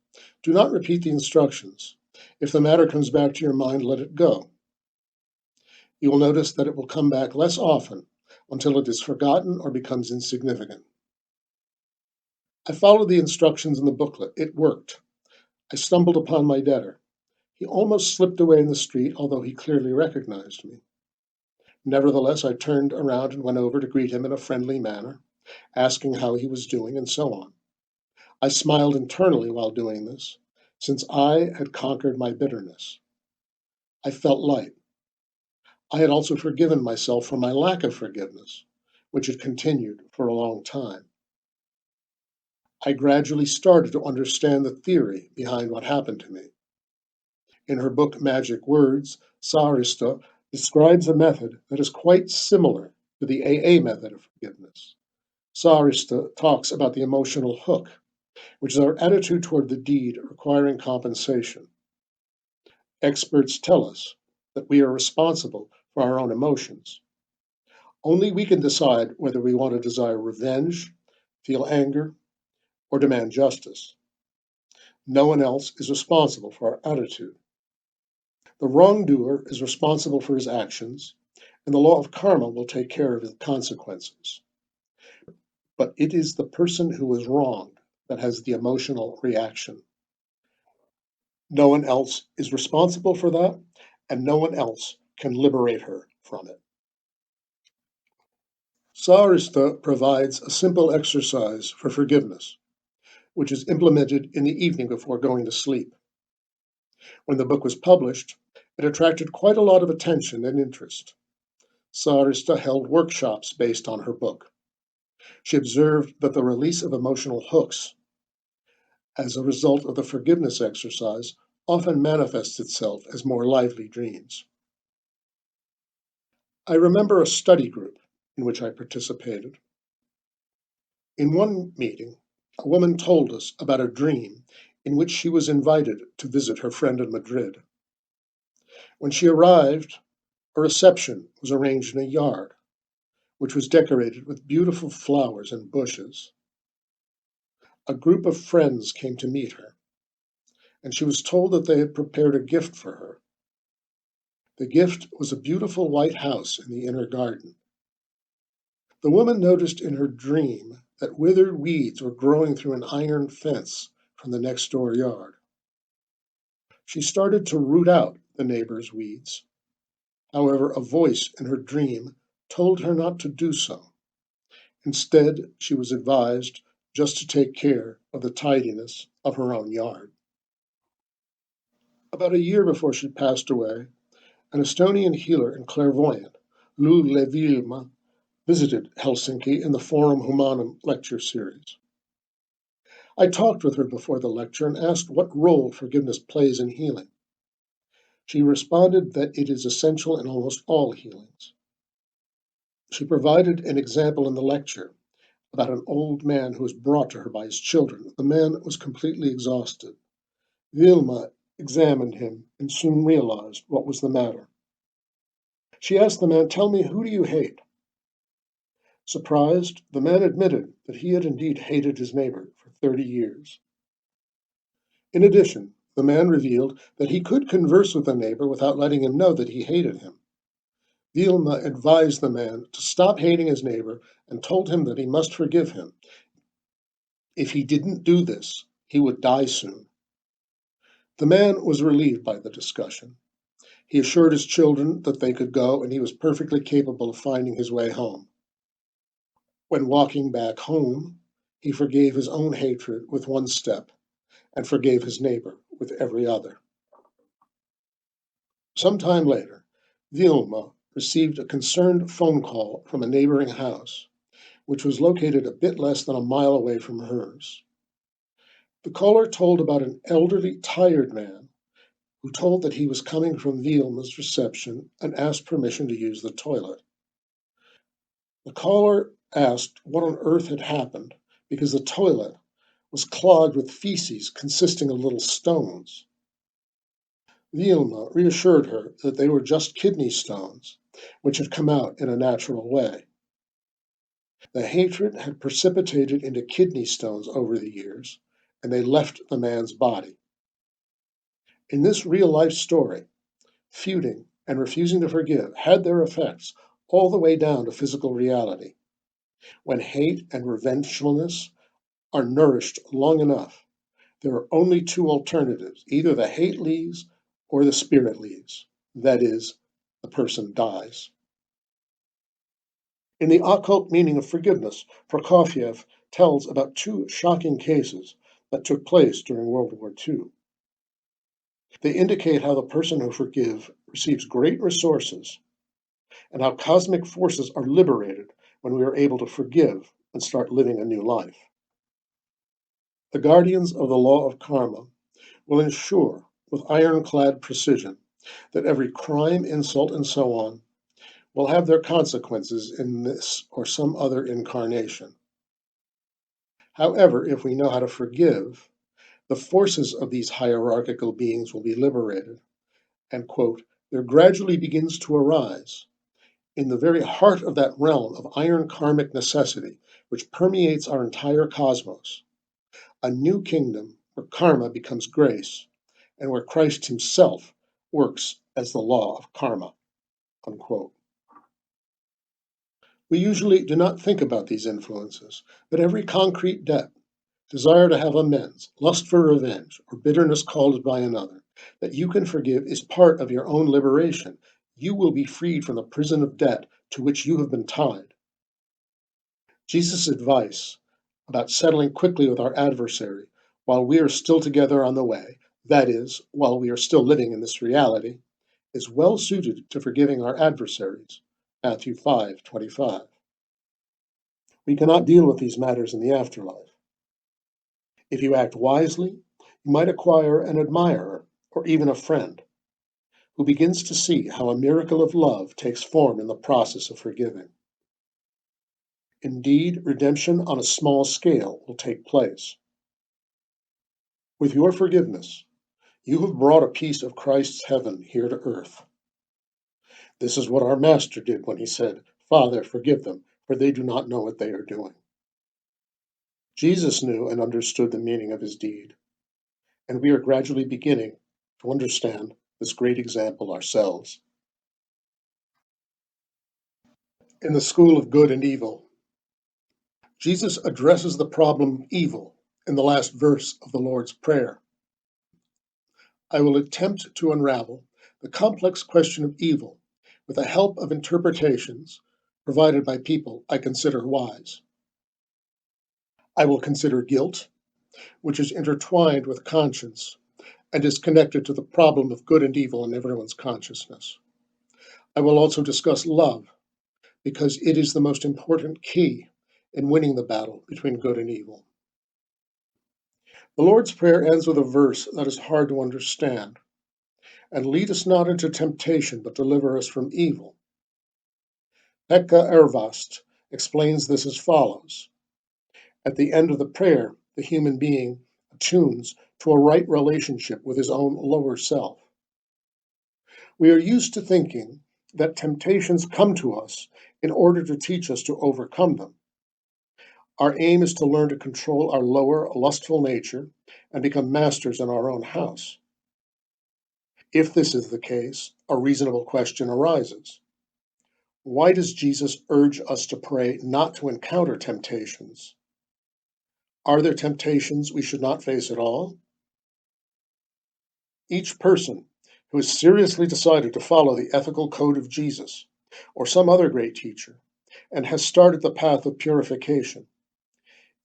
Do not repeat the instructions. If the matter comes back to your mind, let it go. You will notice that it will come back less often until it is forgotten or becomes insignificant. I followed the instructions in the booklet. It worked. I stumbled upon my debtor. He almost slipped away in the street, although he clearly recognized me. Nevertheless, I turned around and went over to greet him in a friendly manner, asking how he was doing and so on. I smiled internally while doing this, since I had conquered my bitterness. I felt light. I had also forgiven myself for my lack of forgiveness, which had continued for a long time. I gradually started to understand the theory behind what happened to me. In her book Magic Words, Sarista describes a method that is quite similar to the AA method of forgiveness. Sarista talks about the emotional hook, which is our attitude toward the deed requiring compensation. Experts tell us that we are responsible for our own emotions. Only we can decide whether we want to desire revenge, feel anger, or demand justice. No one else is responsible for our attitude. The wrongdoer is responsible for his actions, and the law of karma will take care of his consequences. But it is the person who is wronged that has the emotional reaction. No one else is responsible for that, and no one else can liberate her from it. Sarista provides a simple exercise for forgiveness, which is implemented in the evening before going to sleep. When the book was published, it attracted quite a lot of attention and interest. Sarista held workshops based on her book. She observed that the release of emotional hooks as a result of the forgiveness exercise often manifests itself as more lively dreams. I remember a study group in which I participated. In one meeting, a woman told us about a dream in which she was invited to visit her friend in Madrid. When she arrived, a reception was arranged in a yard, which was decorated with beautiful flowers and bushes. A group of friends came to meet her, and she was told that they had prepared a gift for her. The gift was a beautiful white house in the inner garden. The woman noticed in her dream that withered weeds were growing through an iron fence from the next door yard. She started to root out the neighbor's weeds. However, a voice in her dream told her not to do so. Instead, she was advised just to take care of the tidiness of her own yard. About a year before she passed away, an Estonian healer and clairvoyant, Lou Levilma, visited Helsinki in the Forum Humanum lecture series. I talked with her before the lecture and asked what role forgiveness plays in healing. She responded that it is essential in almost all healings. She provided an example in the lecture about an old man who was brought to her by his children. The man was completely exhausted. Vilma examined him and soon realized what was the matter. She asked the man, "Tell me, who do you hate?" Surprised, the man admitted that he had indeed hated his neighbor for 30 years. In addition, the man revealed that he could converse with the neighbor without letting him know that he hated him. Vilma advised the man to stop hating his neighbor and told him that he must forgive him. If he didn't do this, he would die soon. The man was relieved by the discussion. He assured his children that they could go and he was perfectly capable of finding his way home. When walking back home, he forgave his own hatred with one step and forgave his neighbor with every other. Some time later, Vilma received a concerned phone call from a neighboring house, which was located a bit less than a mile away from hers. The caller told about an elderly, tired man who told that he was coming from Vilma's reception and asked permission to use the toilet. The caller asked what on earth had happened because the toilet was clogged with feces consisting of little stones. Vilma reassured her that they were just kidney stones, which had come out in a natural way. The hatred had precipitated into kidney stones over the years, and they left the man's body. In this real-life story, feuding and refusing to forgive had their effects all the way down to physical reality. When hate and revengefulness are nourished long enough, there are only two alternatives. Either the hate leaves or the spirit leaves. That is, the person dies. In the occult meaning of forgiveness, Prokofiev tells about two shocking cases that took place during World War II. They indicate how the person who forgives receives great resources and how cosmic forces are liberated when we are able to forgive and start living a new life. The guardians of the law of karma will ensure with ironclad precision that every crime, insult, and so on will have their consequences in this or some other incarnation. However, if we know how to forgive, the forces of these hierarchical beings will be liberated, and, quote, there gradually begins to arise, in the very heart of that realm of iron karmic necessity which permeates our entire cosmos, a new kingdom where karma becomes grace, and where Christ himself works as the law of karma, unquote. We usually do not think about these influences, but every concrete debt, desire to have amends, lust for revenge, or bitterness caused by another, that you can forgive is part of your own liberation. You will be freed from the prison of debt to which you have been tied. Jesus' advice about settling quickly with our adversary while we are still together on the way, that is, while we are still living in this reality, is well suited to forgiving our adversaries. Matthew 5:25. We cannot deal with these matters in the afterlife. If you act wisely, you might acquire an admirer or even a friend who begins to see how a miracle of love takes form in the process of forgiving. Indeed, redemption on a small scale will take place. With your forgiveness, you have brought a piece of Christ's heaven here to earth. This is what our Master did when he said, Father, forgive them, for they do not know what they are doing. Jesus knew and understood the meaning of his deed, and we are gradually beginning to understand this great example ourselves. In the School of Good and Evil, Jesus addresses the problem of evil in the last verse of the Lord's Prayer. I will attempt to unravel the complex question of evil with the help of interpretations provided by people I consider wise. I will consider guilt, which is intertwined with conscience and is connected to the problem of good and evil in everyone's consciousness. I will also discuss love, because it is the most important key in winning the battle between good and evil. The Lord's Prayer ends with a verse that is hard to understand. And lead us not into temptation, but deliver us from evil. Pekka Ervast explains this as follows. At the end of the prayer, the human being attunes to a right relationship with his own lower self. We are used to thinking that temptations come to us in order to teach us to overcome them. Our aim is to learn to control our lower, lustful nature and become masters in our own house. If this is the case, a reasonable question arises. Why does Jesus urge us to pray not to encounter temptations? Are there temptations we should not face at all? Each person who has seriously decided to follow the ethical code of Jesus or some other great teacher and has started the path of purification,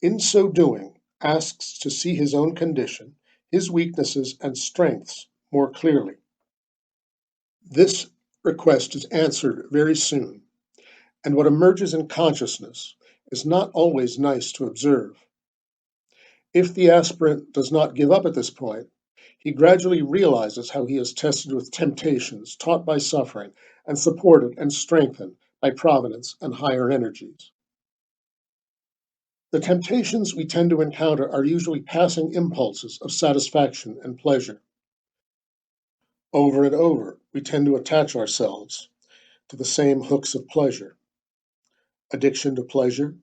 in so doing, asks to see his own condition, his weaknesses and strengths more clearly. This request is answered very soon, and what emerges in consciousness is not always nice to observe. If the aspirant does not give up at this point, he gradually realizes how he is tested with temptations taught by suffering and supported and strengthened by providence and higher energies. The temptations we tend to encounter are usually passing impulses of satisfaction and pleasure. Over and over, we tend to attach ourselves to the same hooks of pleasure, addiction to pleasure,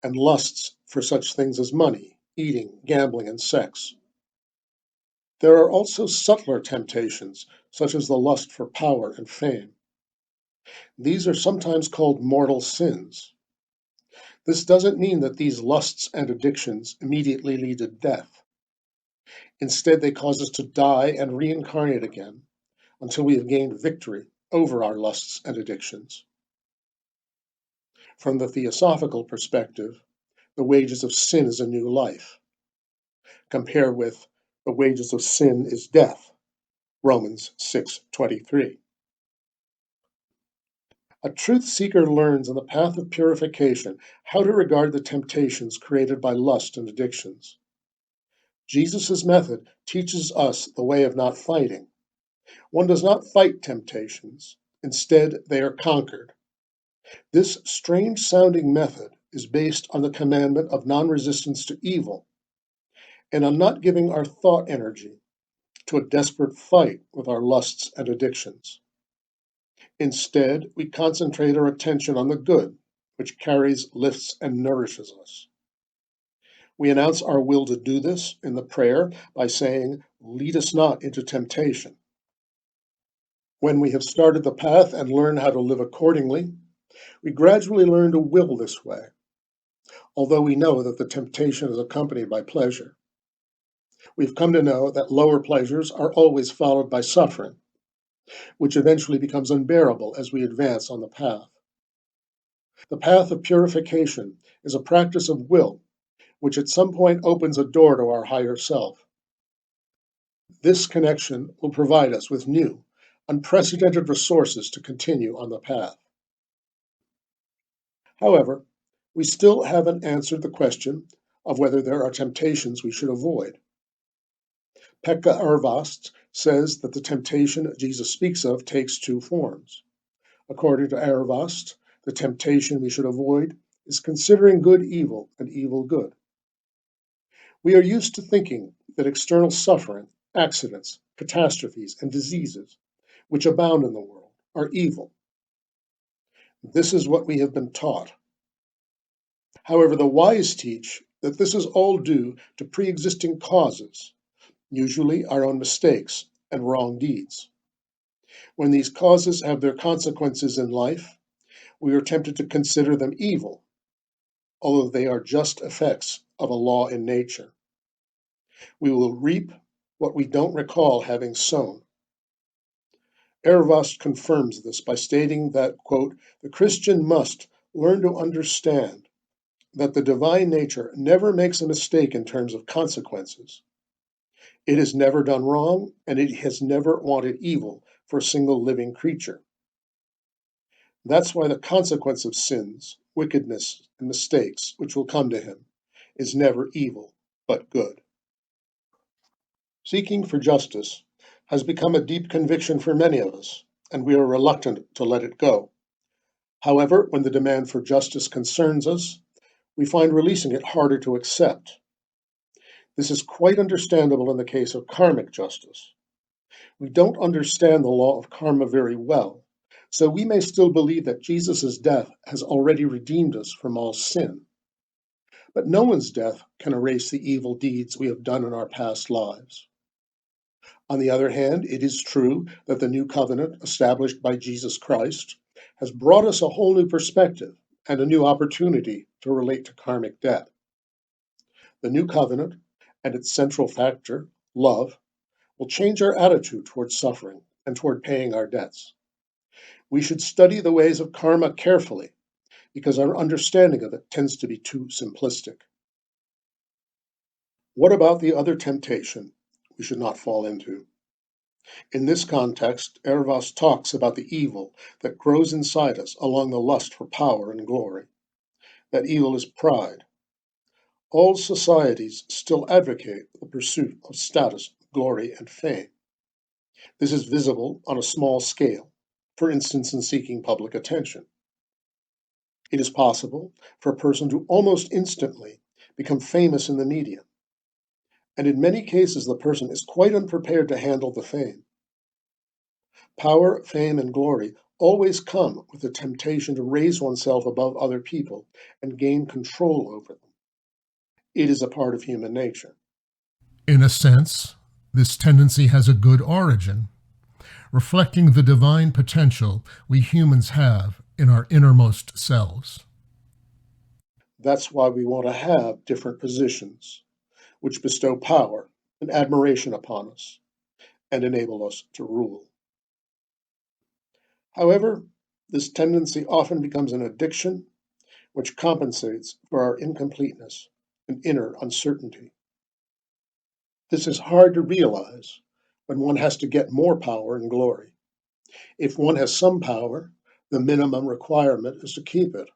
and lusts for such things as money, eating, gambling, and sex. There are also subtler temptations, such as the lust for power and fame. These are sometimes called mortal sins. This doesn't mean that these lusts and addictions immediately lead to death. Instead, they cause us to die and reincarnate again until we have gained victory over our lusts and addictions. From the theosophical perspective, the wages of sin is a new life. Compare with the wages of sin is death, Romans 6:23. A truth seeker learns on the path of purification how to regard the temptations created by lust and addictions. Jesus' method teaches us the way of not fighting. One does not fight temptations. Instead, they are conquered. This strange-sounding method is based on the commandment of non-resistance to evil and on not giving our thought energy to a desperate fight with our lusts and addictions. Instead, we concentrate our attention on the good, which carries, lifts, and nourishes us. We announce our will to do this in the prayer by saying, "Lead us not into temptation." When we have started the path and learn how to live accordingly, we gradually learn to will this way, although we know that the temptation is accompanied by pleasure. We've come to know that lower pleasures are always followed by suffering, which eventually becomes unbearable as we advance on the path. The path of purification is a practice of will, which at some point opens a door to our higher self. This connection will provide us with new, unprecedented resources to continue on the path. However, we still haven't answered the question of whether there are temptations we should avoid. Pekka Arvast says that the temptation Jesus speaks of takes two forms. According to Arvast, the temptation we should avoid is considering good evil and evil good. We are used to thinking that external suffering, accidents, catastrophes, and diseases, which abound in the world, are evil. This is what we have been taught. However, the wise teach that this is all due to pre-existing causes, usually our own mistakes and wrong deeds. When these causes have their consequences in life, we are tempted to consider them evil, although they are just effects of a law in nature. We will reap what we don't recall having sown. Arvast confirms this by stating that, quote, "The Christian must learn to understand that the divine nature never makes a mistake in terms of consequences. It has never done wrong, and it has never wanted evil for a single living creature. That's why the consequence of sins, wickedness, and mistakes, which will come to him, is never evil, but good." Seeking for justice has become a deep conviction for many of us, and we are reluctant to let it go. However, when the demand for justice concerns us, we find releasing it harder to accept. This is quite understandable in the case of karmic justice. We don't understand the law of karma very well, so we may still believe that Jesus' death has already redeemed us from all sin. But no one's death can erase the evil deeds we have done in our past lives. On the other hand, it is true that the new covenant established by Jesus Christ has brought us a whole new perspective and a new opportunity to relate to karmic debt. The new covenant and its central factor, love, will change our attitude toward suffering and toward paying our debts. We should study the ways of karma carefully because our understanding of it tends to be too simplistic. What about the other temptation we should not fall into? In this context, Arvast talks about the evil that grows inside us along the lust for power and glory. That evil is pride. All societies still advocate the pursuit of status, glory, and fame. This is visible on a small scale, for instance in seeking public attention. It is possible for a person to almost instantly become famous in the media, and in many cases the person is quite unprepared to handle the fame. Power, fame, and glory always come with the temptation to raise oneself above other people and gain control over them. It is a part of human nature. In a sense, this tendency has a good origin, reflecting the divine potential we humans have in our innermost selves. That's why we want to have different positions, which bestow power and admiration upon us and enable us to rule. However, this tendency often becomes an addiction which compensates for our incompleteness and inner uncertainty. This is hard to realize when one has to get more power and glory. If one has some power, the minimum requirement is to keep it.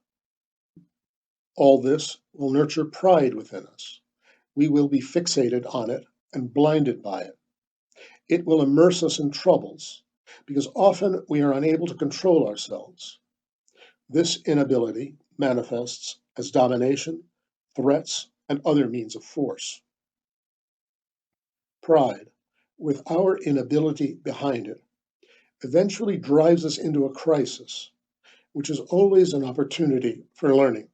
All this will nurture pride within us. We will be fixated on it and blinded by it. It will immerse us in troubles because often we are unable to control ourselves. This inability manifests as domination, threats, and other means of force. Pride, with our inability behind it, eventually drives us into a crisis, which is always an opportunity for learning.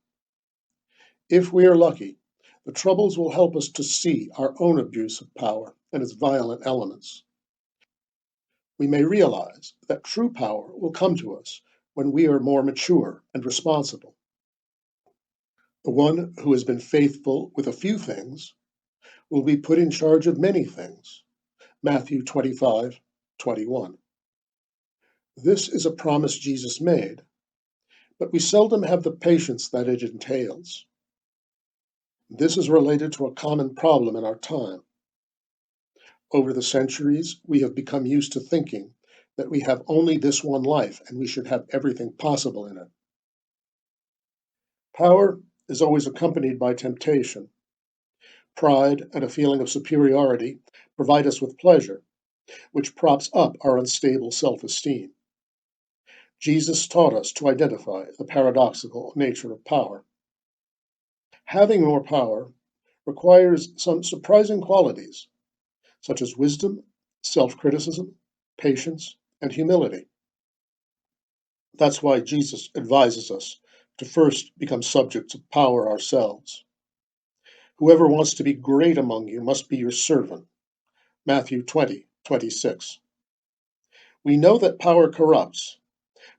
If we are lucky, the troubles will help us to see our own abuse of power and its violent elements. We may realize that true power will come to us when we are more mature and responsible. The one who has been faithful with a few things will be put in charge of many things. Matthew 25:21. This is a promise Jesus made, but we seldom have the patience that it entails. This is related to a common problem in our time. Over the centuries, we have become used to thinking that we have only this one life and we should have everything possible in it. Power is always accompanied by temptation. Pride and a feeling of superiority provide us with pleasure, which props up our unstable self-esteem. Jesus taught us to identify the paradoxical nature of power. Having more power requires some surprising qualities, such as wisdom, self-criticism, patience, and humility. That's why Jesus advises us to first become subjects of power ourselves. Whoever wants to be great among you must be your servant. Matthew 20:26. We know that power corrupts,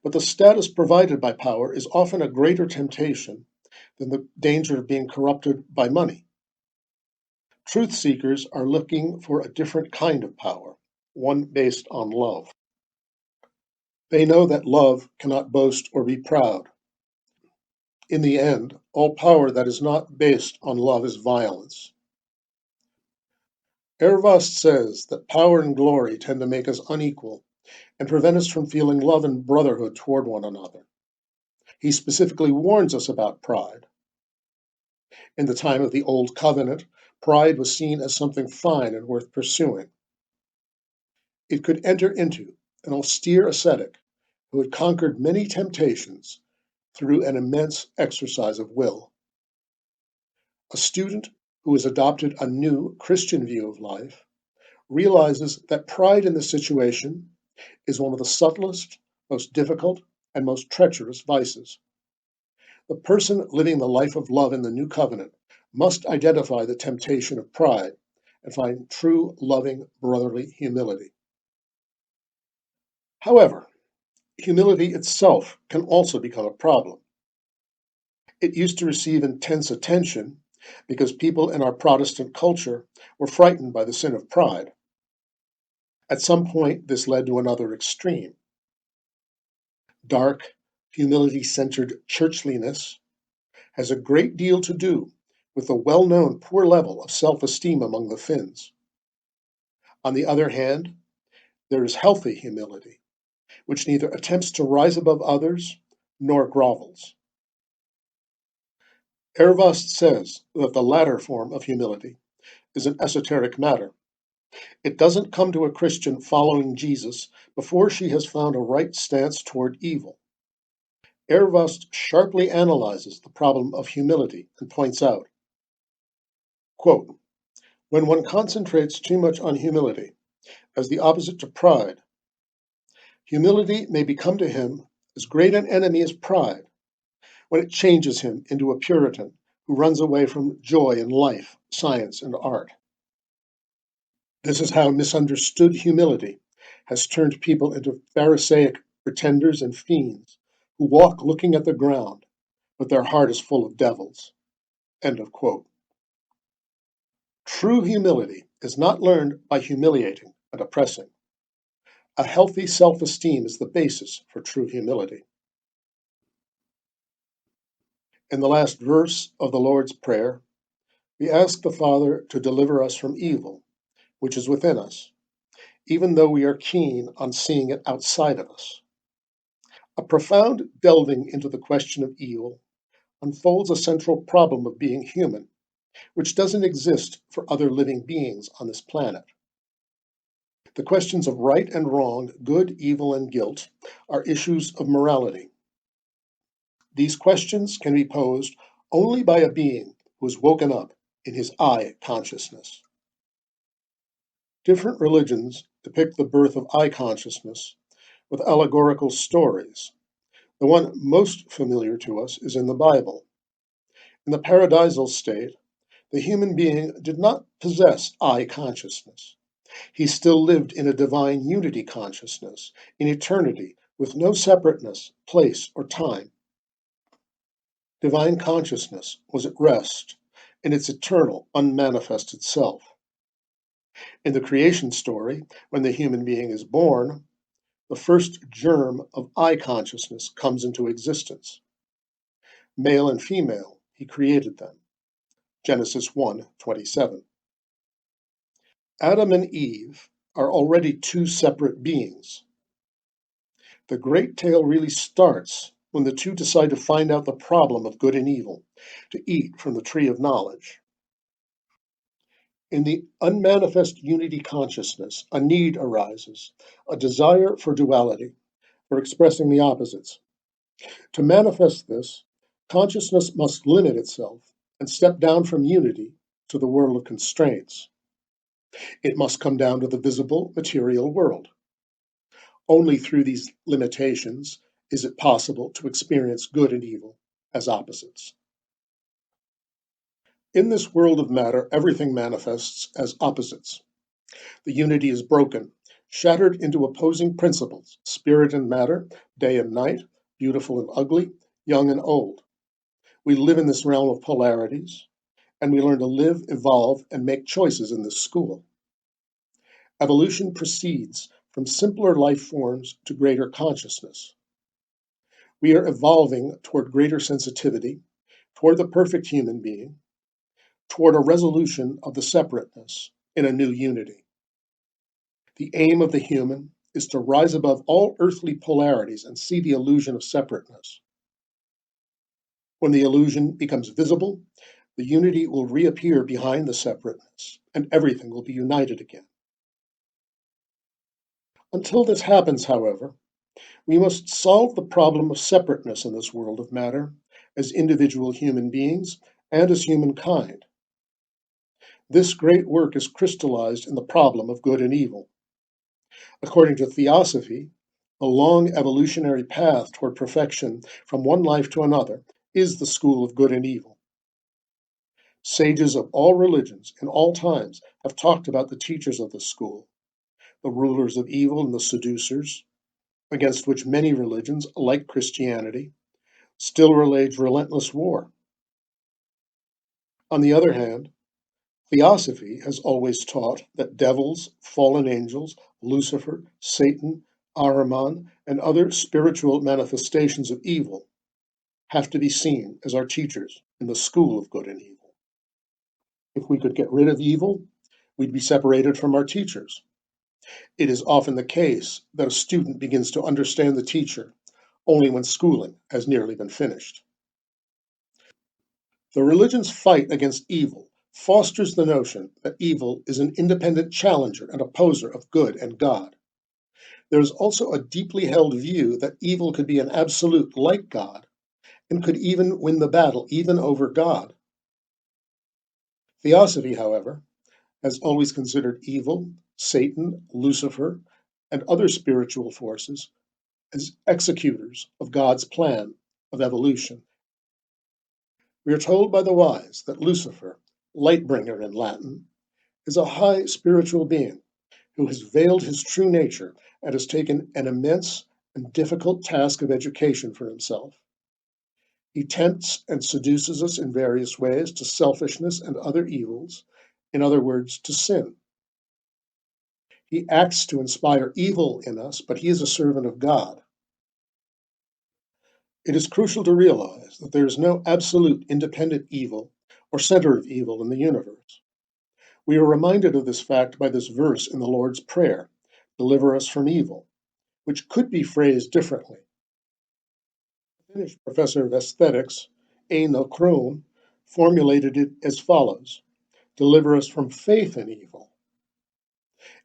but the status provided by power is often a greater temptation than the danger of being corrupted by money. Truth seekers are looking for a different kind of power, one based on love. They know that love cannot boast or be proud. In the end, all power that is not based on love is violence. Ervast says that power and glory tend to make us unequal and prevent us from feeling love and brotherhood toward one another. He specifically warns us about pride. In the time of the Old Covenant, pride was seen as something fine and worth pursuing. It could enter into an austere ascetic who had conquered many temptations through an immense exercise of will. A student who has adopted a new Christian view of life realizes that pride in this situation is one of the subtlest, most difficult, and most treacherous vices. The person living the life of love in the new covenant must identify the temptation of pride and find true, loving, brotherly humility. However, humility itself can also become a problem. It used to receive intense attention because people in our Protestant culture were frightened by the sin of pride. At some point, this led to another extreme. Dark, humility-centered churchliness has a great deal to do with the well-known poor level of self-esteem among the Finns. On the other hand, there is healthy humility, which neither attempts to rise above others nor grovels. Ervast says that the latter form of humility is an esoteric matter. It doesn't come to a Christian following Jesus before she has found a right stance toward evil. Ervast sharply analyzes the problem of humility and points out, quote, when one concentrates too much on humility as the opposite to pride, humility may become to him as great an enemy as pride when it changes him into a Puritan who runs away from joy in life, science, and art. This is how misunderstood humility has turned people into Pharisaic pretenders and fiends who walk looking at the ground, but their heart is full of devils. End of quote. True humility is not learned by humiliating and oppressing. A healthy self-esteem is the basis for true humility. In the last verse of the Lord's Prayer, we ask the Father to deliver us from evil, which is within us, even though we are keen on seeing it outside of us. A profound delving into the question of evil unfolds a central problem of being human, which doesn't exist for other living beings on this planet. The questions of right and wrong, good, evil, and guilt are issues of morality. These questions can be posed only by a being who has woken up in his I consciousness. Different religions depict the birth of I consciousness with allegorical stories. The one most familiar to us is in the Bible. In the paradisal state, the human being did not possess I consciousness. He still lived in a divine unity consciousness, in eternity, with no separateness, place, or time. Divine consciousness was at rest in its eternal, unmanifested self. In the creation story, when the human being is born, the first germ of I consciousness comes into existence. Male and female, he created them. Genesis 1:27. Adam and Eve are already two separate beings. The great tale really starts when the two decide to find out the problem of good and evil, to eat from the tree of knowledge. In the unmanifest unity consciousness, a need arises, a desire for duality, for expressing the opposites. To manifest this, consciousness must limit itself and step down from unity to the world of constraints. It must come down to the visible material world. Only through these limitations is it possible to experience good and evil as opposites. In this world of matter, everything manifests as opposites. The unity is broken, shattered into opposing principles, spirit and matter, day and night, beautiful and ugly, young and old. We live in this realm of polarities, and we learn to live, evolve, and make choices in this school. Evolution proceeds from simpler life forms to greater consciousness. We are evolving toward greater sensitivity, toward the perfect human being, toward a resolution of the separateness in a new unity. The aim of the human is to rise above all earthly polarities and see the illusion of separateness. When the illusion becomes visible, the unity will reappear behind the separateness, and everything will be united again. Until this happens, however, we must solve the problem of separateness in this world of matter, as individual human beings and as humankind. This great work is crystallized in the problem of good and evil. According to Theosophy, the long evolutionary path toward perfection from one life to another is the school of good and evil. Sages of all religions in all times have talked about the teachers of this school, the rulers of evil and the seducers, against which many religions, like Christianity, still wage relentless war. On the other hand, Theosophy has always taught that devils, fallen angels, Lucifer, Satan, Ahriman, and other spiritual manifestations of evil have to be seen as our teachers in the school of good and evil. If we could get rid of evil, we'd be separated from our teachers. It is often the case that a student begins to understand the teacher only when schooling has nearly been finished. The religion's fight against evil fosters the notion that evil is an independent challenger and opposer of good and God. There is also a deeply held view that evil could be an absolute like God and could even win the battle, even over God. Theosophy, however, has always considered evil, Satan, Lucifer, and other spiritual forces as executors of God's plan of evolution. We are told by the wise that Lucifer, Lightbringer in Latin, is a high spiritual being who has veiled his true nature and has taken an immense and difficult task of education for himself. He tempts and seduces us in various ways to selfishness and other evils, in other words, to sin. He acts to inspire evil in us, but he is a servant of God. It is crucial to realize that there is no absolute independent evil or center of evil in the universe. We are reminded of this fact by this verse in the Lord's Prayer, "Deliver us from evil," which could be phrased differently. The Finnish professor of aesthetics, Eino Kroon, formulated it as follows: "Deliver us from faith in evil."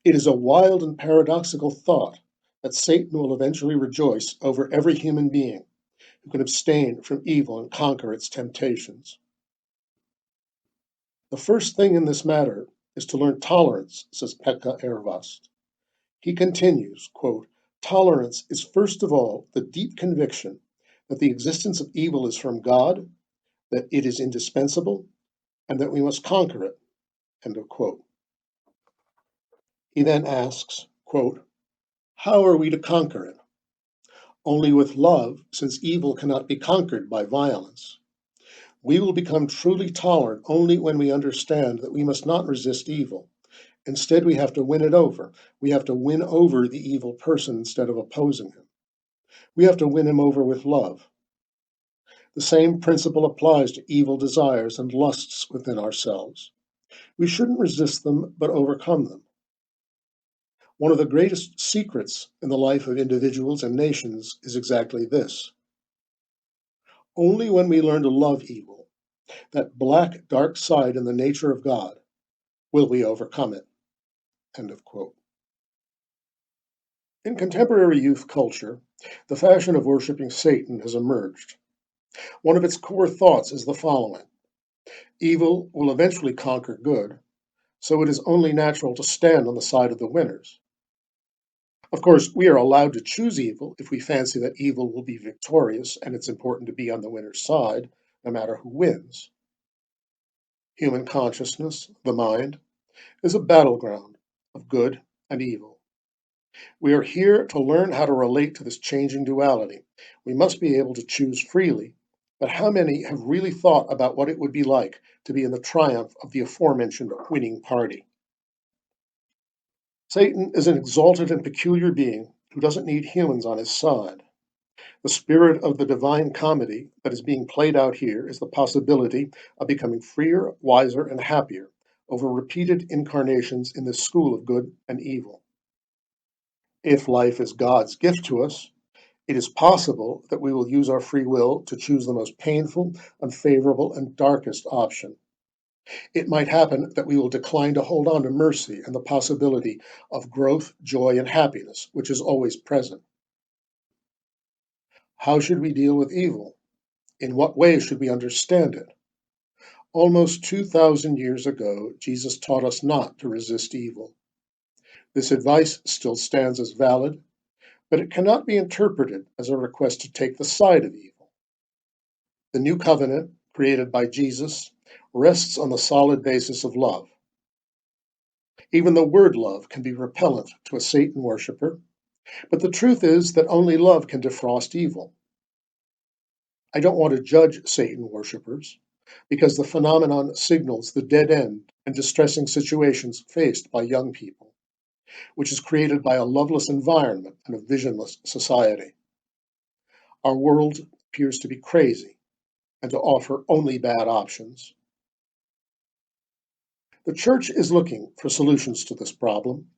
It is a wild and paradoxical thought that Satan will eventually rejoice over every human being who can abstain from evil and conquer its temptations. The first thing in this matter is to learn tolerance, says Pekka Ervast. He continues, quote, "Tolerance is first of all the deep conviction that the existence of evil is from God, that it is indispensable, and that we must conquer it." End of quote. He then asks, quote, "How are we to conquer it? Only with love, since evil cannot be conquered by violence. We will become truly tolerant only when we understand that we must not resist evil. Instead, we have to win it over. We have to win over the evil person instead of opposing him. We have to win him over with love. The same principle applies to evil desires and lusts within ourselves. We shouldn't resist them, but overcome them. One of the greatest secrets in the life of individuals and nations is exactly this. Only when we learn to love evil, that black, dark side in the nature of God, will we overcome it." End of quote. In contemporary youth culture, the fashion of worshiping Satan has emerged. One of its core thoughts is the following: evil will eventually conquer good, so it is only natural to stand on the side of the winners. Of course, we are allowed to choose evil if we fancy that evil will be victorious, and it's important to be on the winner's side, no matter who wins. Human consciousness, the mind, is a battleground of good and evil. We are here to learn how to relate to this changing duality. We must be able to choose freely, but how many have really thought about what it would be like to be in the triumph of the aforementioned winning party? Satan is an exalted and peculiar being who doesn't need humans on his side. The spirit of the divine comedy that is being played out here is the possibility of becoming freer, wiser, and happier over repeated incarnations in this school of good and evil. If life is God's gift to us, it is possible that we will use our free will to choose the most painful, unfavorable, and darkest option. It might happen that we will decline to hold on to mercy and the possibility of growth, joy, and happiness, which is always present. How should we deal with evil? In what way should we understand it? Almost 2,000 years ago, Jesus taught us not to resist evil. This advice still stands as valid, but it cannot be interpreted as a request to take the side of evil. The new covenant, created by Jesus, rests on the solid basis of love. Even the word love can be repellent to a Satan worshiper, but the truth is that only love can defrost evil. I don't want to judge Satan worshippers, because the phenomenon signals the dead end and distressing situations faced by young people, which is created by a loveless environment and a visionless society. Our world appears to be crazy and to offer only bad options. The Church is looking for solutions to this problem.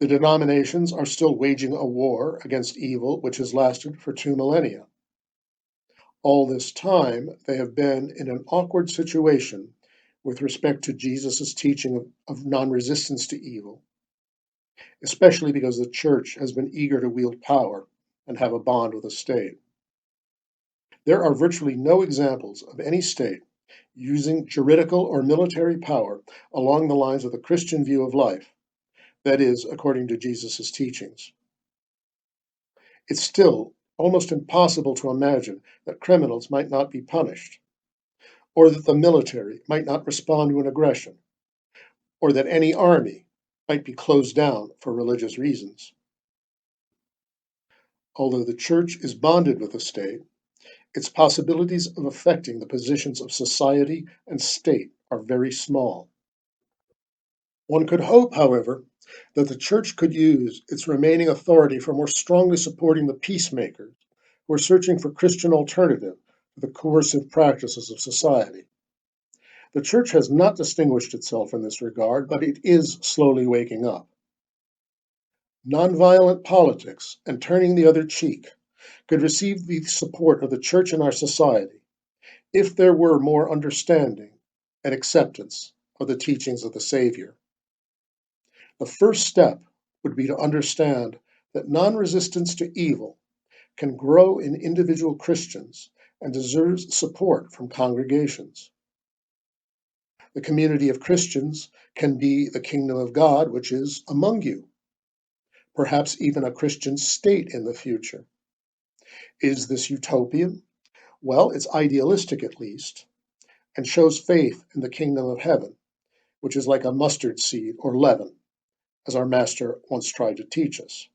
The denominations are still waging a war against evil which has lasted for 2 millennia. All this time, they have been in an awkward situation with respect to Jesus' teaching of non-resistance to evil, especially because the Church has been eager to wield power and have a bond with the state. There are virtually no examples of any state using juridical or military power along the lines of the Christian view of life, that is, according to Jesus' teachings. It's still almost impossible to imagine that criminals might not be punished, or that the military might not respond to an aggression, or that any army might be closed down for religious reasons. Although the Church is bonded with the state, its possibilities of affecting the positions of society and state are very small. One could hope, however, that the Church could use its remaining authority for more strongly supporting the peacemakers who are searching for Christian alternative to the coercive practices of society. The Church has not distinguished itself in this regard, but it is slowly waking up. Nonviolent politics and turning the other cheek could receive the support of the Church in our society if there were more understanding and acceptance of the teachings of the Savior. The first step would be to understand that non-resistance to evil can grow in individual Christians and deserves support from congregations. The community of Christians can be the kingdom of God, which is among you, perhaps even a Christian state in the future. Is this utopian? Well, it's idealistic at least, and shows faith in the kingdom of heaven, which is like a mustard seed or leaven, as our master once tried to teach us.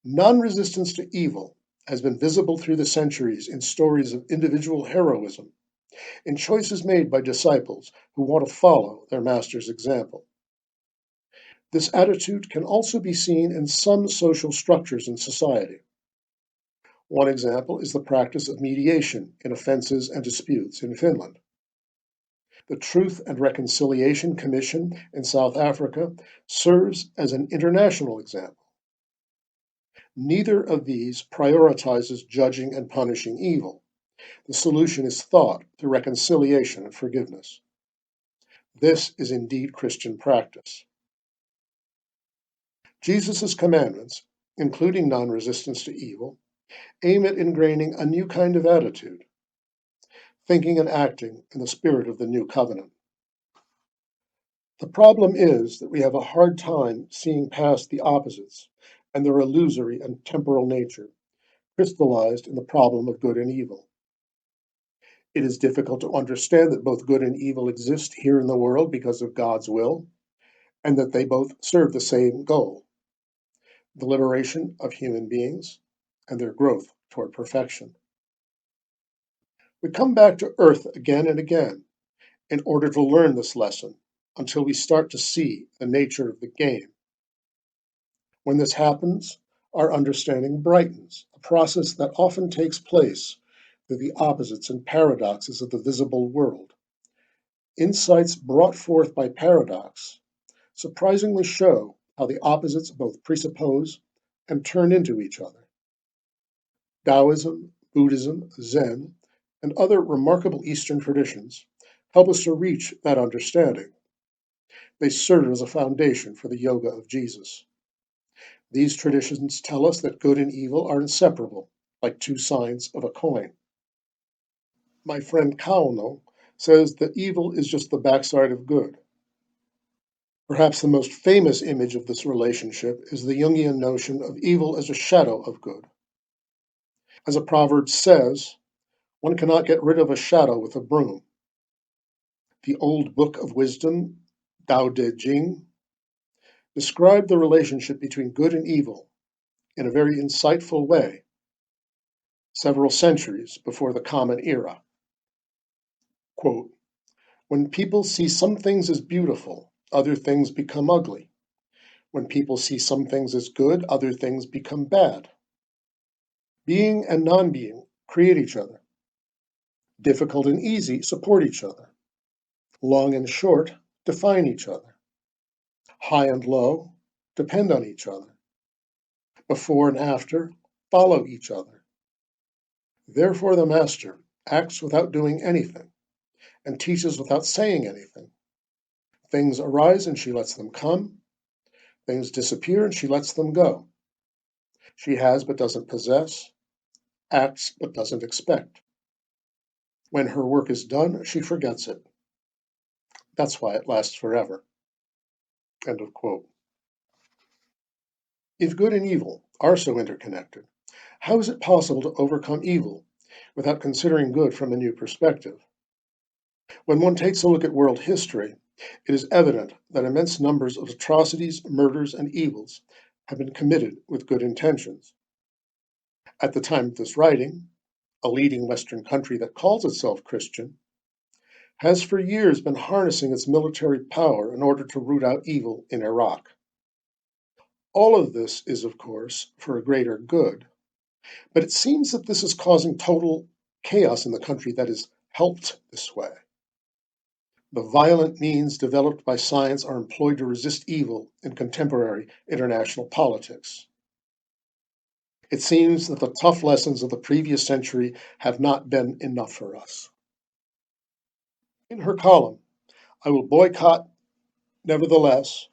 Non-resistance to evil has been visible through the centuries in stories of individual heroism, in choices made by disciples who want to follow their master's example. This attitude can also be seen in some social structures in society. One example is the practice of mediation in offenses and disputes in Finland. The Truth and Reconciliation Commission in South Africa serves as an international example. Neither of these prioritizes judging and punishing evil. The solution is thought through reconciliation and forgiveness. This is indeed Christian practice. Jesus' commandments, including non-resistance to evil, aim at ingraining a new kind of attitude, thinking and acting in the spirit of the new covenant. The problem is that we have a hard time seeing past the opposites and their illusory and temporal nature, crystallized in the problem of good and evil. It is difficult to understand that both good and evil exist here in the world because of God's will, and that they both serve the same goal, the liberation of human beings and their growth toward perfection. We come back to earth again and again in order to learn this lesson until we start to see the nature of the game. When this happens, our understanding brightens, a process that often takes place through the opposites and paradoxes of the visible world. Insights brought forth by paradox surprisingly show how the opposites both presuppose and turn into each other. Taoism, Buddhism, Zen, and other remarkable Eastern traditions help us to reach that understanding. They serve as a foundation for the Yoga of Jesus. These traditions tell us that good and evil are inseparable, like two sides of a coin. My friend Kauno says that evil is just the backside of good. Perhaps the most famous image of this relationship is the Jungian notion of evil as a shadow of good. As a proverb says, one cannot get rid of a shadow with a broom. The old book of wisdom, Tao Te Ching, described the relationship between good and evil in a very insightful way, several centuries before the Common Era. Quote, "When people see some things as beautiful, other things become ugly. When people see some things as good, other things become bad. Being and non-being create each other. Difficult and easy support each other. Long and short define each other. High and low depend on each other. Before and after follow each other. Therefore the Master acts without doing anything and teaches without saying anything. Things arise and she lets them come. Things disappear and she lets them go. She has but doesn't possess, acts but doesn't expect. When her work is done, she forgets it. That's why it lasts forever." End of quote. If good and evil are so interconnected, how is it possible to overcome evil without considering good from a new perspective? When one takes a look at world history, it is evident that immense numbers of atrocities, murders, and evils have been committed with good intentions. At the time of this writing, a leading Western country that calls itself Christian, has for years been harnessing its military power in order to root out evil in Iraq. All of this is, of course, for a greater good, but it seems that this is causing total chaos in the country that is helped this way. The violent means developed by science are employed to resist evil in contemporary international politics. It seems that the tough lessons of the previous century have not been enough for us. In her column, I Will Boycott, Nevertheless,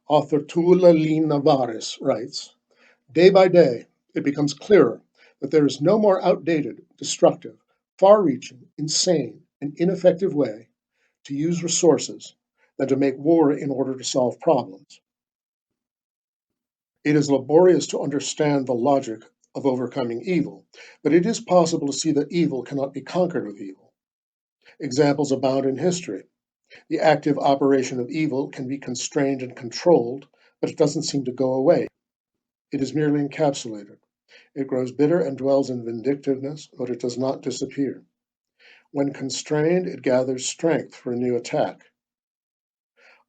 author Tula Lee Navares writes, day by day, it becomes clearer that there is no more outdated, destructive, far-reaching, insane, and ineffective way to use resources than to make war in order to solve problems. It is laborious to understand the logic of overcoming evil, but it is possible to see that evil cannot be conquered with evil. Examples abound in history. The active operation of evil can be constrained and controlled, but it doesn't seem to go away. It is merely encapsulated. It grows bitter and dwells in vindictiveness, but it does not disappear. When constrained, it gathers strength for a new attack.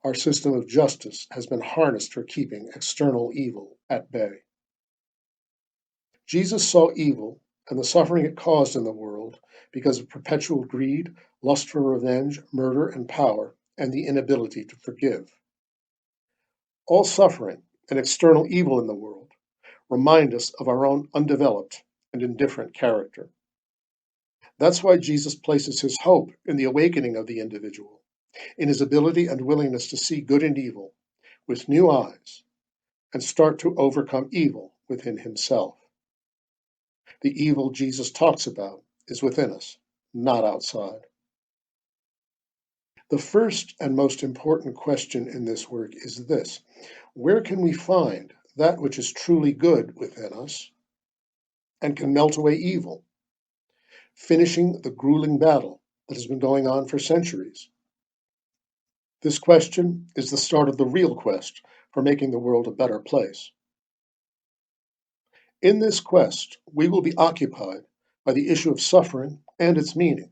Our system of justice has been harnessed for keeping external evil at bay. Jesus saw evil and the suffering it caused in the world because of perpetual greed, lust for revenge, murder and power, and the inability to forgive. All suffering and external evil in the world remind us of our own undeveloped and indifferent character. That's why Jesus places his hope in the awakening of the individual, in his ability and willingness to see good and evil with new eyes and start to overcome evil within himself. The evil Jesus talks about is within us, not outside. The first and most important question in this work is this: where can we find that which is truly good within us and can melt away evil, finishing the grueling battle that has been going on for centuries? This question is the start of the real quest for making the world a better place. In this quest, we will be occupied by the issue of suffering and its meaning.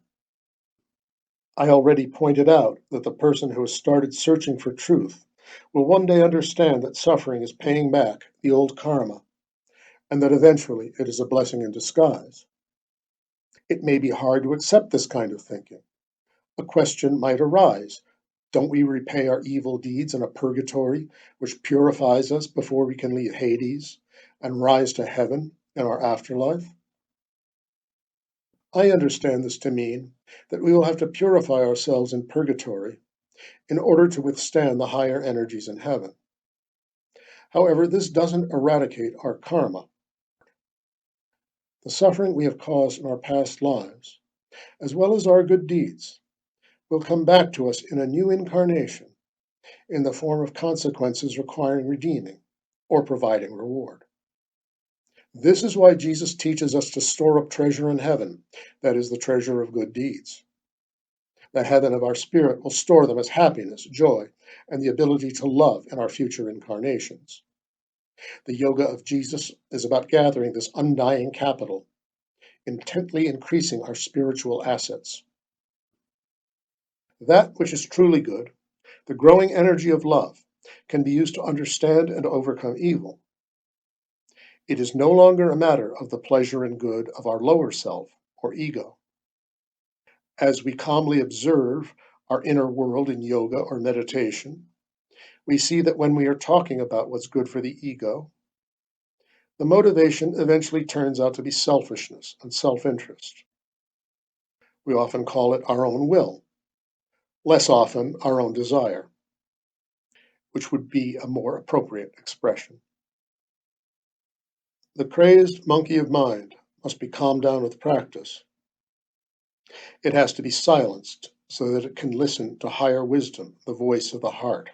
I already pointed out that the person who has started searching for truth will one day understand that suffering is paying back the old karma, and that eventually it is a blessing in disguise. It may be hard to accept this kind of thinking. A question might arise: don't we repay our evil deeds in a purgatory which purifies us before we can leave Hades and rise to heaven in our afterlife? I understand this to mean that we will have to purify ourselves in purgatory in order to withstand the higher energies in heaven. However, this doesn't eradicate our karma. The suffering we have caused in our past lives, as well as our good deeds, will come back to us in a new incarnation in the form of consequences requiring redeeming or providing reward. This is why Jesus teaches us to store up treasure in heaven, that is, the treasure of good deeds. The heaven of our spirit will store them as happiness, joy, and the ability to love in our future incarnations. The Yoga of Jesus is about gathering this undying capital, intently increasing our spiritual assets. That which is truly good, the growing energy of love, can be used to understand and overcome evil. It is no longer a matter of the pleasure and good of our lower self or ego. As we calmly observe our inner world in yoga or meditation, we see that when we are talking about what's good for the ego, the motivation eventually turns out to be selfishness and self-interest. We often call it our own will, less often our own desire, which would be a more appropriate expression. The crazed monkey of mind must be calmed down with practice. It has to be silenced so that it can listen to higher wisdom, the voice of the heart.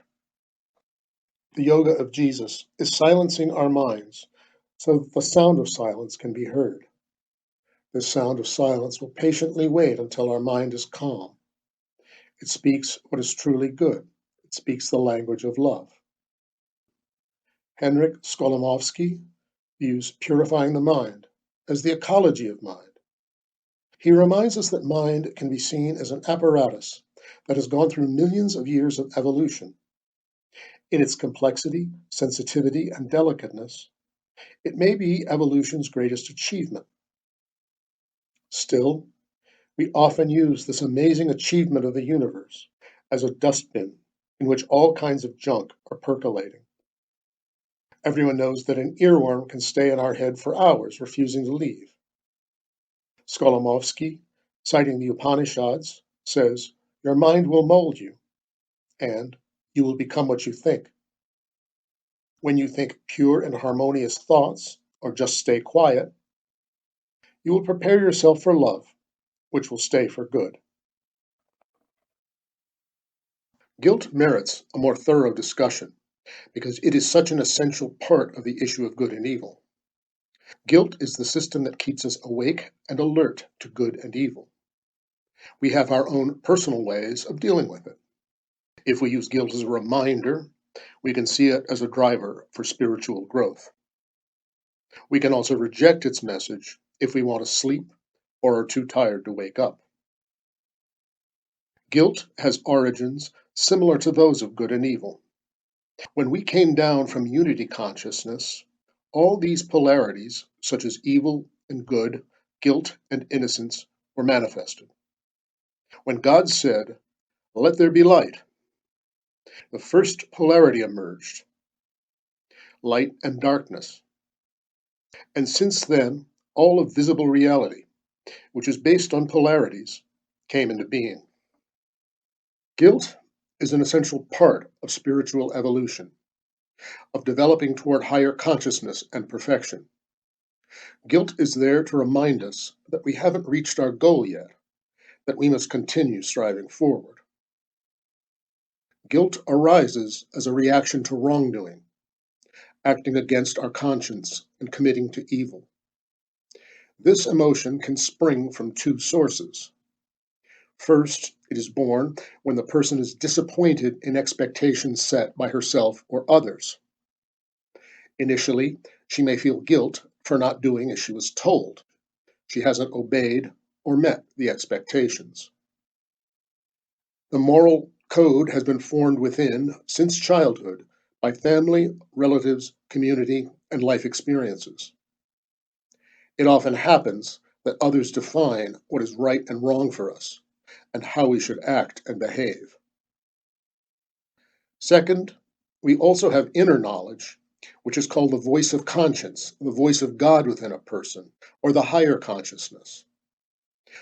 The yoga of Jesus is silencing our minds so that the sound of silence can be heard. This sound of silence will patiently wait until our mind is calm. It speaks what is truly good. It speaks the language of love. Henryk Skolomovsky views purifying the mind as the ecology of mind, He reminds us that mind can be seen as an apparatus that has gone through millions of years of evolution. In its complexity, sensitivity, and delicateness, it may be evolution's greatest achievement. Still, we often use this amazing achievement of the universe as a dustbin in which all kinds of junk are percolating. Everyone knows that an earworm can stay in our head for hours, refusing to leave. Skolomovsky, citing the Upanishads, says, "Your mind will mold you, and you will become what you think. When you think pure and harmonious thoughts, or just stay quiet, you will prepare yourself for love, which will stay for good." Guilt merits a more thorough discussion because it is such an essential part of the issue of good and evil. Guilt is the system that keeps us awake and alert to good and evil. We have our own personal ways of dealing with it. If we use guilt as a reminder, we can see it as a driver for spiritual growth. We can also reject its message if we want to sleep or are too tired to wake up. Guilt has origins similar to those of good and evil. When we came down from unity consciousness, all these polarities, such as evil and good, guilt and innocence, were manifested. When God said, "Let there be light," the first polarity emerged, light and darkness. And since then, all of visible reality, which is based on polarities, came into being. Guilt is an essential part of spiritual evolution, of developing toward higher consciousness and perfection. Guilt is there to remind us that we haven't reached our goal yet, that we must continue striving forward. Guilt arises as a reaction to wrongdoing, acting against our conscience and committing to evil. This emotion can spring from two sources. First, it is born when the person is disappointed in expectations set by herself or others. Initially, she may feel guilt for not doing as she was told. She hasn't obeyed or met the expectations. The moral code has been formed within since childhood by family, relatives, community, and life experiences. It often happens that others define what is right and wrong for us and how we should act and behave. Second, we also have inner knowledge, which is called the voice of conscience, the voice of God within a person, or the higher consciousness.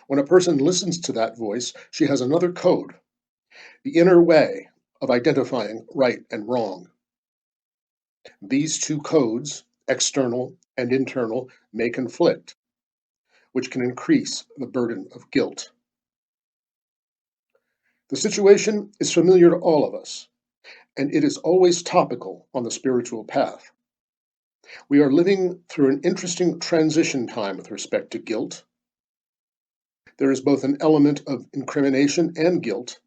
When a person listens to that voice, she has another code, the inner way of identifying right and wrong. These two codes, external and internal, may conflict, which can increase the burden of guilt. The situation is familiar to all of us, and it is always topical on the spiritual path. We are living through an interesting transition time with respect to guilt. There is both an element of incrimination and guilt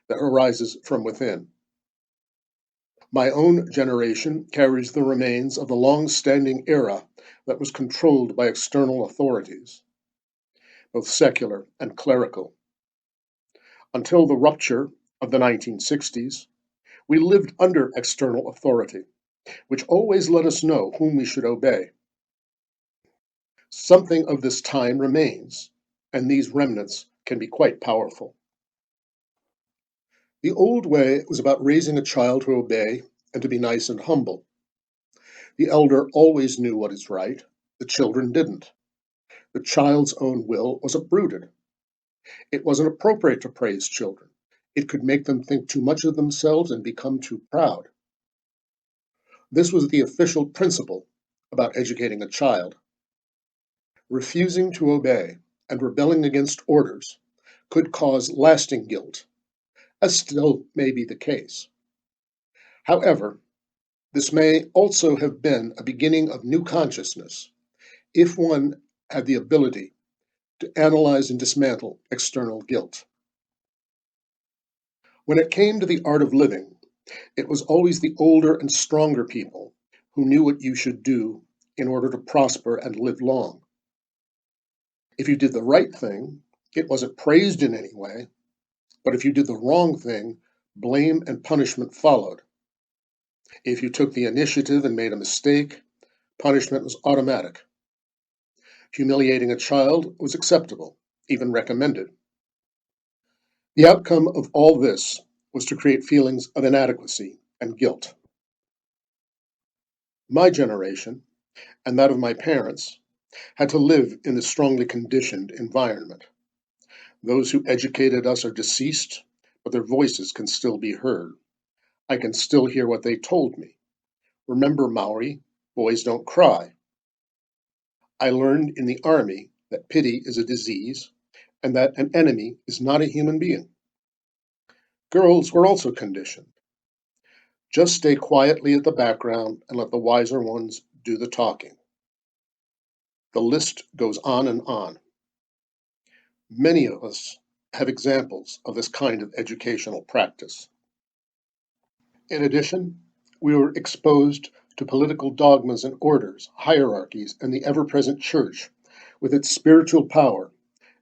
that arises from within. My own generation carries the remains of the long-standing era that was controlled by external authorities, both secular and clerical. Until the rupture of the 1960s, we lived under external authority, which always let us know whom we should obey. Something of this time remains, and these remnants can be quite powerful. The old way was about raising a child to obey and to be nice and humble. The elder always knew what is right, the children didn't. The child's own will was uprooted. It wasn't appropriate to praise children. It could make them think too much of themselves and become too proud. This was the official principle about educating a child. Refusing to obey and rebelling against orders could cause lasting guilt, as still may be the case. However, this may also have been a beginning of new consciousness if one had the ability to analyze and dismantle external guilt. When it came to the art of living, it was always the older and stronger people who knew what you should do in order to prosper and live long. If you did the right thing, it wasn't praised in any way, but if you did the wrong thing, blame and punishment followed. If you took the initiative and made a mistake, punishment was automatic. Humiliating a child was acceptable, even recommended. The outcome of all this was to create feelings of inadequacy and guilt. My generation, and that of my parents, had to live in this strongly conditioned environment. Those who educated us are deceased, but their voices can still be heard. I can still hear what they told me. Remember, Mauri, boys don't cry. I learned in the army that pity is a disease and that an enemy is not a human being. Girls were also conditioned. Just stay quietly at the background and let the wiser ones do the talking. The list goes on and on. Many of us have examples of this kind of educational practice. In addition, we were exposed to political dogmas and orders, hierarchies, and the ever-present church with its spiritual power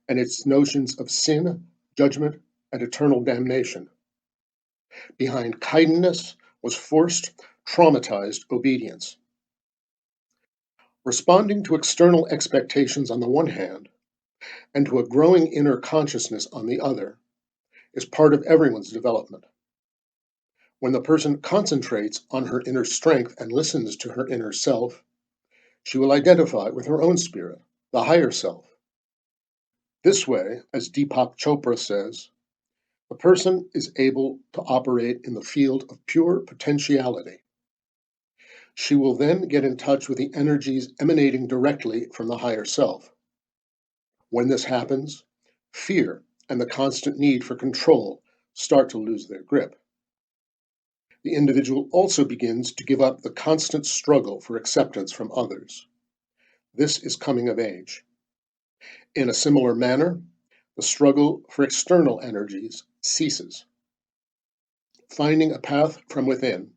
and its notions of sin, judgment, and eternal damnation. Behind kindness was forced, traumatized obedience. Responding to external expectations on the one hand, and to a growing inner consciousness on the other, is part of everyone's development. When the person concentrates on her inner strength and listens to her inner self, she will identify with her own spirit, the higher self. This way, as Deepak Chopra says, the person is able to operate in the field of pure potentiality. She will then get in touch with the energies emanating directly from the higher self. When this happens, fear and the constant need for control start to lose their grip. The individual also begins to give up the constant struggle for acceptance from others. This is coming of age. In a similar manner, the struggle for external energies ceases. Finding a path from within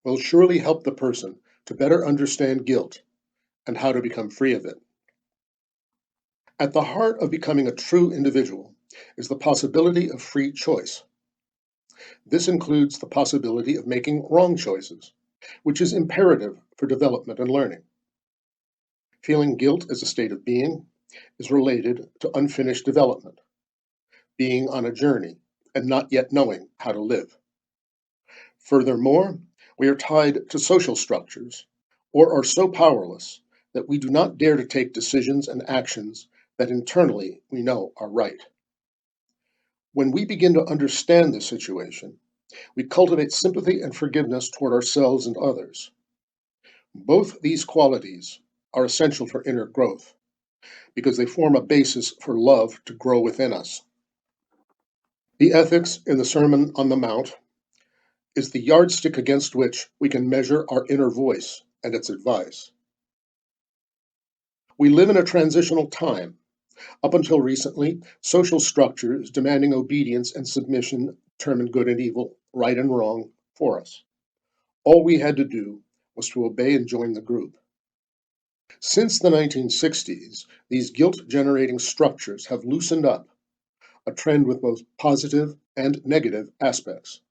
will surely help the person to better understand guilt and how to become free of it. At the heart of becoming a true individual is the possibility of free choice. This includes the possibility of making wrong choices, which is imperative for development and learning. Feeling guilt as a state of being is related to unfinished development, being on a journey and not yet knowing how to live. Furthermore, we are tied to social structures or are so powerless that we do not dare to take decisions and actions that internally we know are right. When we begin to understand this situation, we cultivate sympathy and forgiveness toward ourselves and others. Both these qualities are essential for inner growth because they form a basis for love to grow within us. The ethics in the Sermon on the Mount is the yardstick against which we can measure our inner voice and its advice. We live in a transitional time. Up until recently, social structures demanding obedience and submission determined good and evil, right and wrong for us. All we had to do was to obey and join the group. Since the 1960s, these guilt-generating structures have loosened up, a trend with both positive and negative aspects.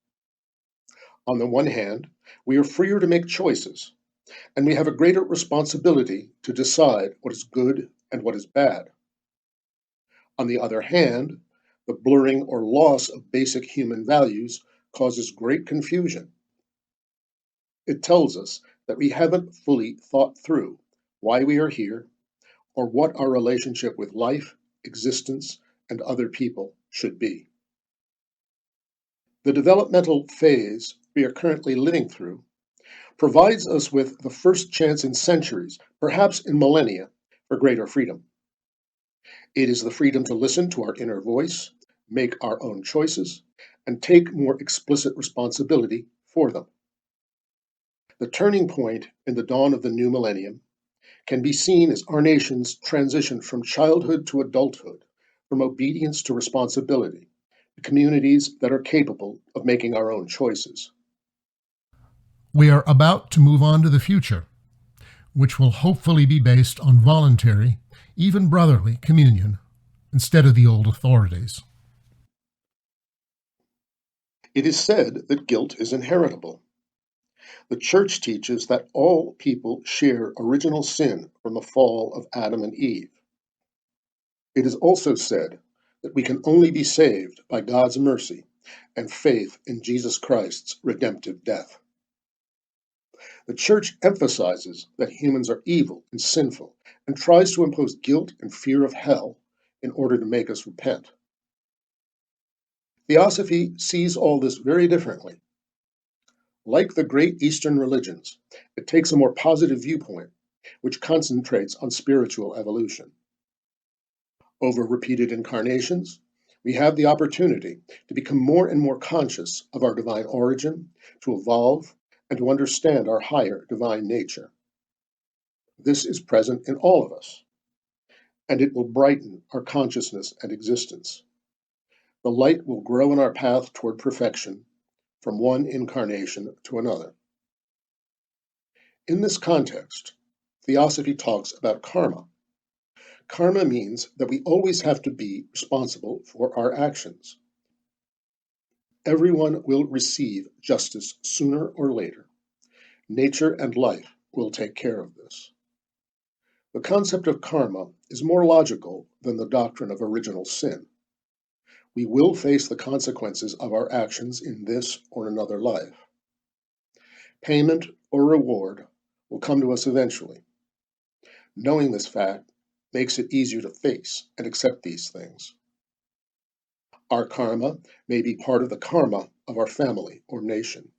On the one hand, we are freer to make choices, and we have a greater responsibility to decide what is good and what is bad. On the other hand, the blurring or loss of basic human values causes great confusion. It tells us that we haven't fully thought through why we are here or what our relationship with life, existence, and other people should be. The developmental phase we are currently living through provides us with the first chance in centuries, perhaps in millennia, for greater freedom. It is the freedom to listen to our inner voice, make our own choices, and take more explicit responsibility for them. The turning point in the dawn of the new millennium can be seen as our nation's transition from childhood to adulthood, from obedience to responsibility, to communities that are capable of making our own choices. We are about to move on to the future. which will hopefully be based on voluntary, even brotherly, communion instead of the old authorities. It is said that guilt is inheritable. The Church teaches that all people share original sin from the fall of Adam and Eve. It is also said that we can only be saved by God's mercy and faith in Jesus Christ's redemptive death. The Church emphasizes that humans are evil and sinful and tries to impose guilt and fear of hell in order to make us repent. Theosophy sees all this very differently. Like the great Eastern religions, it takes a more positive viewpoint, which concentrates on spiritual evolution. Over repeated incarnations, we have the opportunity to become more and more conscious of our divine origin, to evolve, and to understand our higher divine nature. This is present in all of us, and it will brighten our consciousness and existence. The light will grow in our path toward perfection from one incarnation to another. In this context, Theosophy talks about karma. Karma means that we always have to be responsible for our actions. Everyone will receive justice sooner or later. Nature and life will take care of this. The concept of karma is more logical than the doctrine of original sin. We will face the consequences of our actions in this or another life. Payment or reward will come to us eventually. Knowing this fact makes it easier to face and accept these things. Our karma may be part of the karma of our family or nation.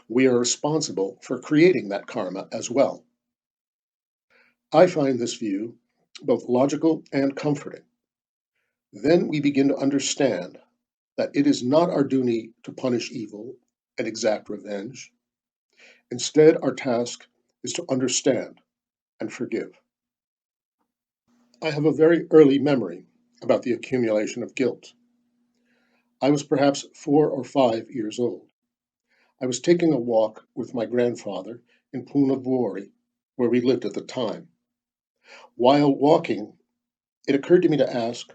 We are responsible for creating that karma as well. I find this view both logical and comforting. Then we begin to understand that it is not our duty to punish evil and exact revenge. Instead, our task is to understand and forgive. I have a very early memory about the accumulation of guilt. I was perhaps 4 or 5 years old. I was taking a walk with my grandfather in Punavori, where we lived at the time. While walking, it occurred to me to ask,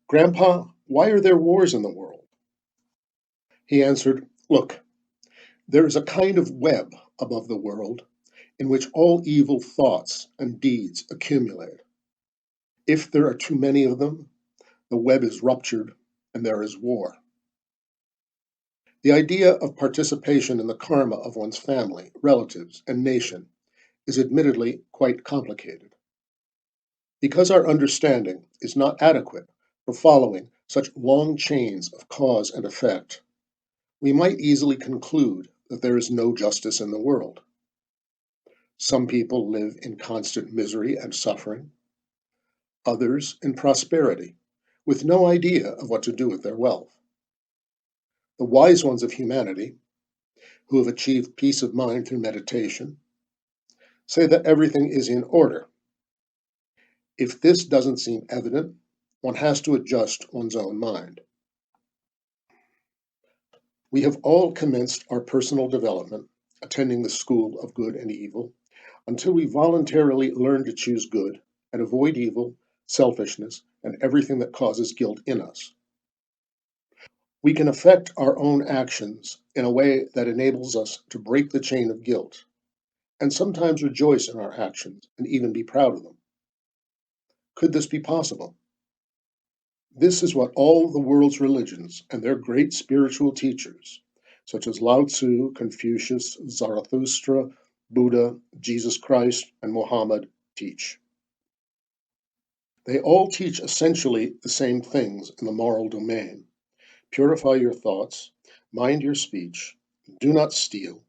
"Grandpa, why are there wars in the world?" He answered, "Look, there is a kind of web above the world in which all evil thoughts and deeds accumulate. If there are too many of them, the web is ruptured and there is war." The idea of participation in the karma of one's family, relatives, and nation is admittedly quite complicated. Because our understanding is not adequate for following such long chains of cause and effect, we might easily conclude that there is no justice in the world. Some people live in constant misery and suffering, others in prosperity, with no idea of what to do with their wealth. The wise ones of humanity, who have achieved peace of mind through meditation, say that everything is in order. If this doesn't seem evident, one has to adjust one's own mind. We have all commenced our personal development, attending the school of good and evil, until we voluntarily learn to choose good and avoid evil, selfishness, and everything that causes guilt in us. We can affect our own actions in a way that enables us to break the chain of guilt, and sometimes rejoice in our actions and even be proud of them. Could this be possible? This is what all the world's religions and their great spiritual teachers, such as Lao Tzu, Confucius, Zarathustra, Buddha, Jesus Christ, and Muhammad, teach. They all teach essentially the same things in the moral domain. Purify your thoughts, mind your speech, do not steal,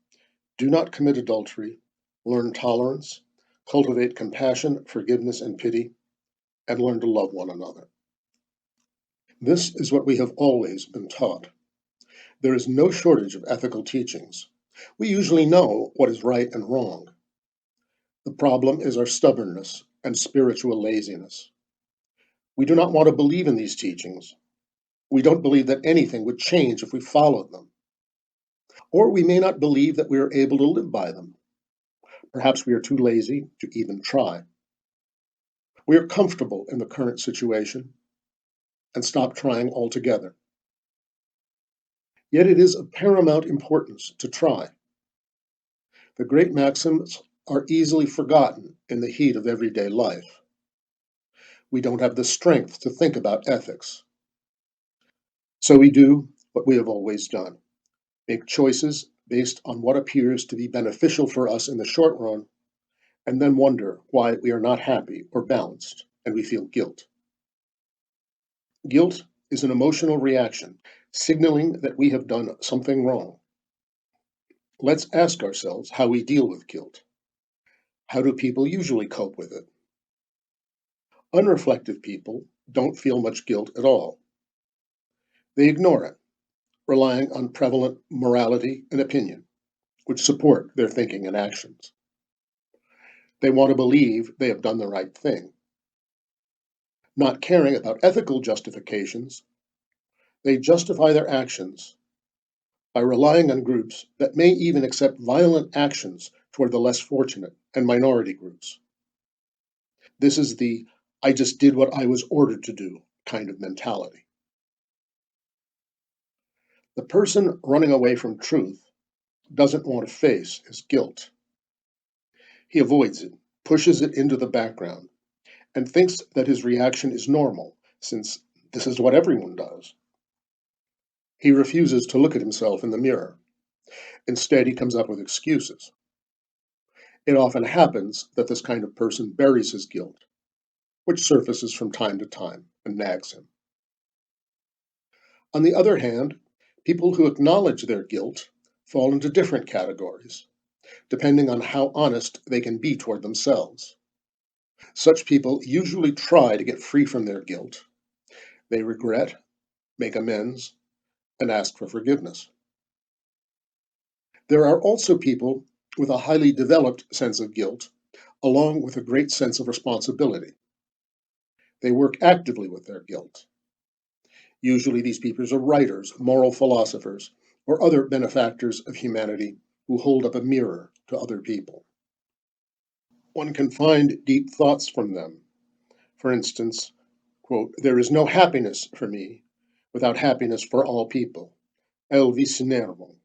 do not commit adultery, learn tolerance, cultivate compassion, forgiveness, and pity, and learn to love one another. This is what we have always been taught. There is no shortage of ethical teachings. We usually know what is right and wrong. The problem is our stubbornness and spiritual laziness. We do not want to believe in these teachings. We don't believe that anything would change if we followed them. Or we may not believe that we are able to live by them. Perhaps we are too lazy to even try. We are comfortable in the current situation and stop trying altogether. Yet it is of paramount importance to try. The great maxims are easily forgotten in the heat of everyday life. We don't have the strength to think about ethics. So we do what we have always done: make choices based on what appears to be beneficial for us in the short run, and then wonder why we are not happy or balanced, and we feel guilt. Guilt is an emotional reaction, signaling that we have done something wrong. Let's ask ourselves how we deal with guilt. How do people usually cope with it? Unreflective people don't feel much guilt at all. They ignore it, relying on prevalent morality and opinion, which support their thinking and actions. They want to believe they have done the right thing. Not caring about ethical justifications, they justify their actions by relying on groups that may even accept violent actions toward the less fortunate and minority groups. This is the "I just did what I was ordered to do" kind of mentality. The person running away from truth doesn't want to face his guilt. He avoids it, pushes it into the background, and thinks that his reaction is normal, since this is what everyone does. He refuses to look at himself in the mirror. Instead, he comes up with excuses. It often happens that this kind of person buries his guilt, which surfaces from time to time and nags him. On the other hand, people who acknowledge their guilt fall into different categories, depending on how honest they can be toward themselves. Such people usually try to get free from their guilt. They regret, make amends, and ask for forgiveness. There are also people with a highly developed sense of guilt, along with a great sense of responsibility. They work actively with their guilt. Usually these people are writers, moral philosophers, or other benefactors of humanity who hold up a mirror to other people. One can find deep thoughts from them. For instance, quote, "There is no happiness for me without happiness for all people, el vicenervo,"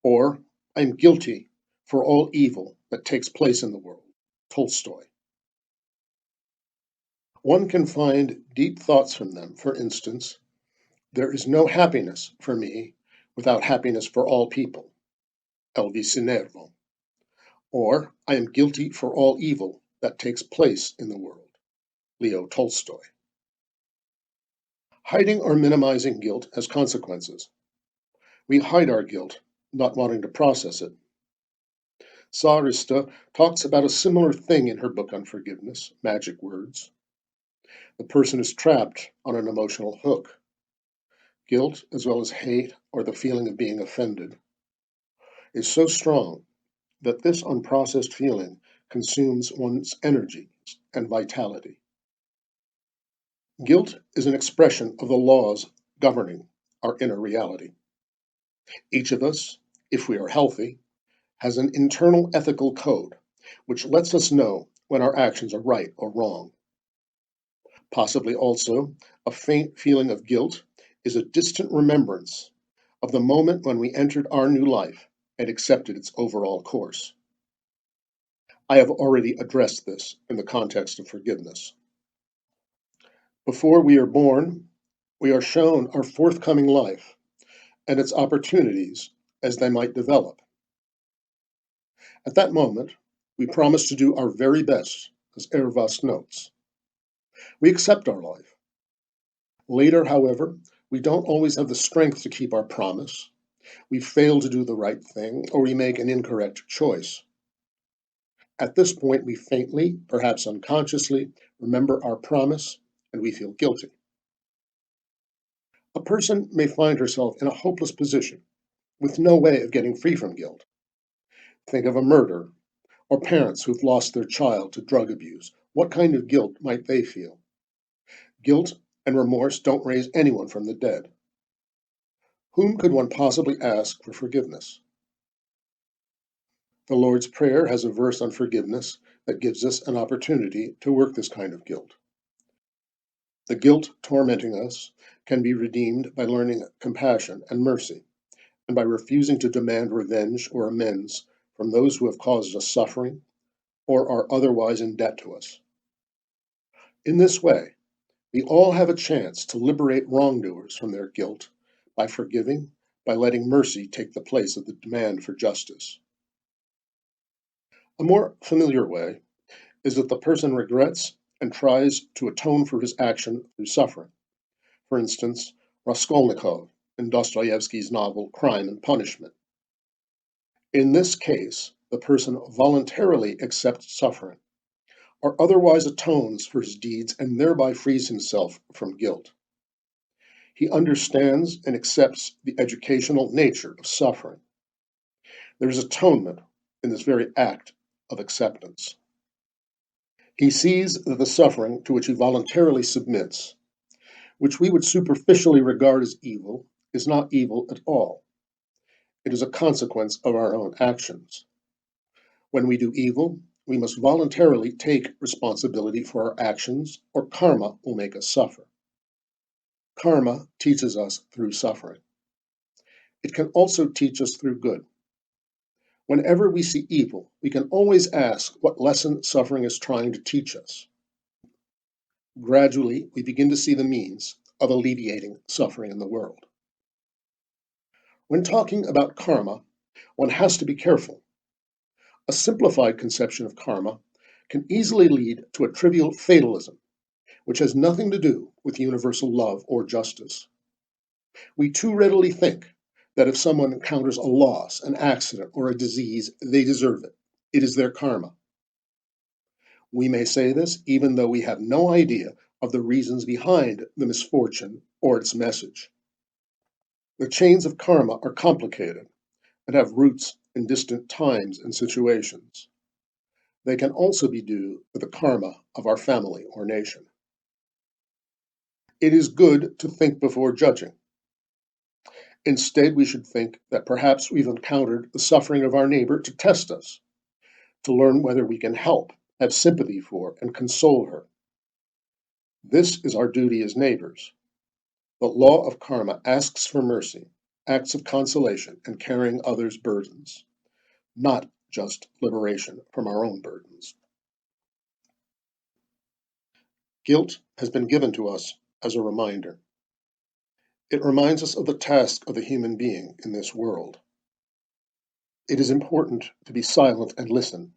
or "I am guilty for all evil that takes place in the world," Tolstoy. One can find deep thoughts from them. For instance, "There is no happiness for me without happiness for all people, el vicenervo," or "I am guilty for all evil that takes place in the world," Leo Tolstoy. Hiding or minimizing guilt has consequences. We hide our guilt, not wanting to process it. Sarista talks about a similar thing in her book on forgiveness, Magic Words. The person is trapped on an emotional hook. Guilt, as well as hate or the feeling of being offended, is so strong that this unprocessed feeling consumes one's energy and vitality. Guilt is an expression of the laws governing our inner reality. Each of us, if we are healthy, has an internal ethical code which lets us know when our actions are right or wrong. Possibly also, a faint feeling of guilt is a distant remembrance of the moment when we entered our new life and accepted its overall course. I have already addressed this in the context of forgiveness. Before we are born, we are shown our forthcoming life and its opportunities as they might develop. At that moment, we promise to do our very best, as Ervas notes. We accept our life. Later, however, we don't always have the strength to keep our promise. We fail to do the right thing, or we make an incorrect choice. At this point, we faintly, perhaps unconsciously, remember our promise, and we feel guilty. A person may find herself in a hopeless position, with no way of getting free from guilt. Think of a murderer, or parents who've lost their child to drug abuse. What kind of guilt might they feel? Guilt and remorse don't raise anyone from the dead. Whom could one possibly ask for forgiveness? The Lord's Prayer has a verse on forgiveness that gives us an opportunity to work this kind of guilt. The guilt tormenting us can be redeemed by learning compassion and mercy, and by refusing to demand revenge or amends from those who have caused us suffering or are otherwise in debt to us. In this way, we all have a chance to liberate wrongdoers from their guilt by forgiving, by letting mercy take the place of the demand for justice. A more familiar way is that the person regrets and tries to atone for his action through suffering. For instance, Raskolnikov in Dostoevsky's novel Crime and Punishment. In this case, the person voluntarily accepts suffering, or otherwise atones for his deeds and thereby frees himself from guilt. He understands and accepts the educational nature of suffering. There is atonement in this very act of acceptance. He sees that the suffering to which he voluntarily submits, which we would superficially regard as evil, is not evil at all. It is a consequence of our own actions. When we do evil, we must voluntarily take responsibility for our actions, or karma will make us suffer. Karma teaches us through suffering. It can also teach us through good. Whenever we see evil, we can always ask what lesson suffering is trying to teach us. Gradually, we begin to see the means of alleviating suffering in the world. When talking about karma, one has to be careful. A simplified conception of karma can easily lead to a trivial fatalism, which has nothing to do with universal love or justice. We too readily think that if someone encounters a loss, an accident, or a disease, they deserve it. It is their karma. We may say this even though we have no idea of the reasons behind the misfortune or its message. The chains of karma are complicated and have roots in distant times and situations. They can also be due to the karma of our family or nation. It is good to think before judging. Instead, we should think that perhaps we've encountered the suffering of our neighbor to test us, to learn whether we can help, have sympathy for, and console her. This is our duty as neighbors. The law of karma asks for mercy, acts of consolation, and carrying others' burdens, not just liberation from our own burdens. Guilt has been given to us as a reminder. It reminds us of the task of the human being in this world. It is important to be silent and listen,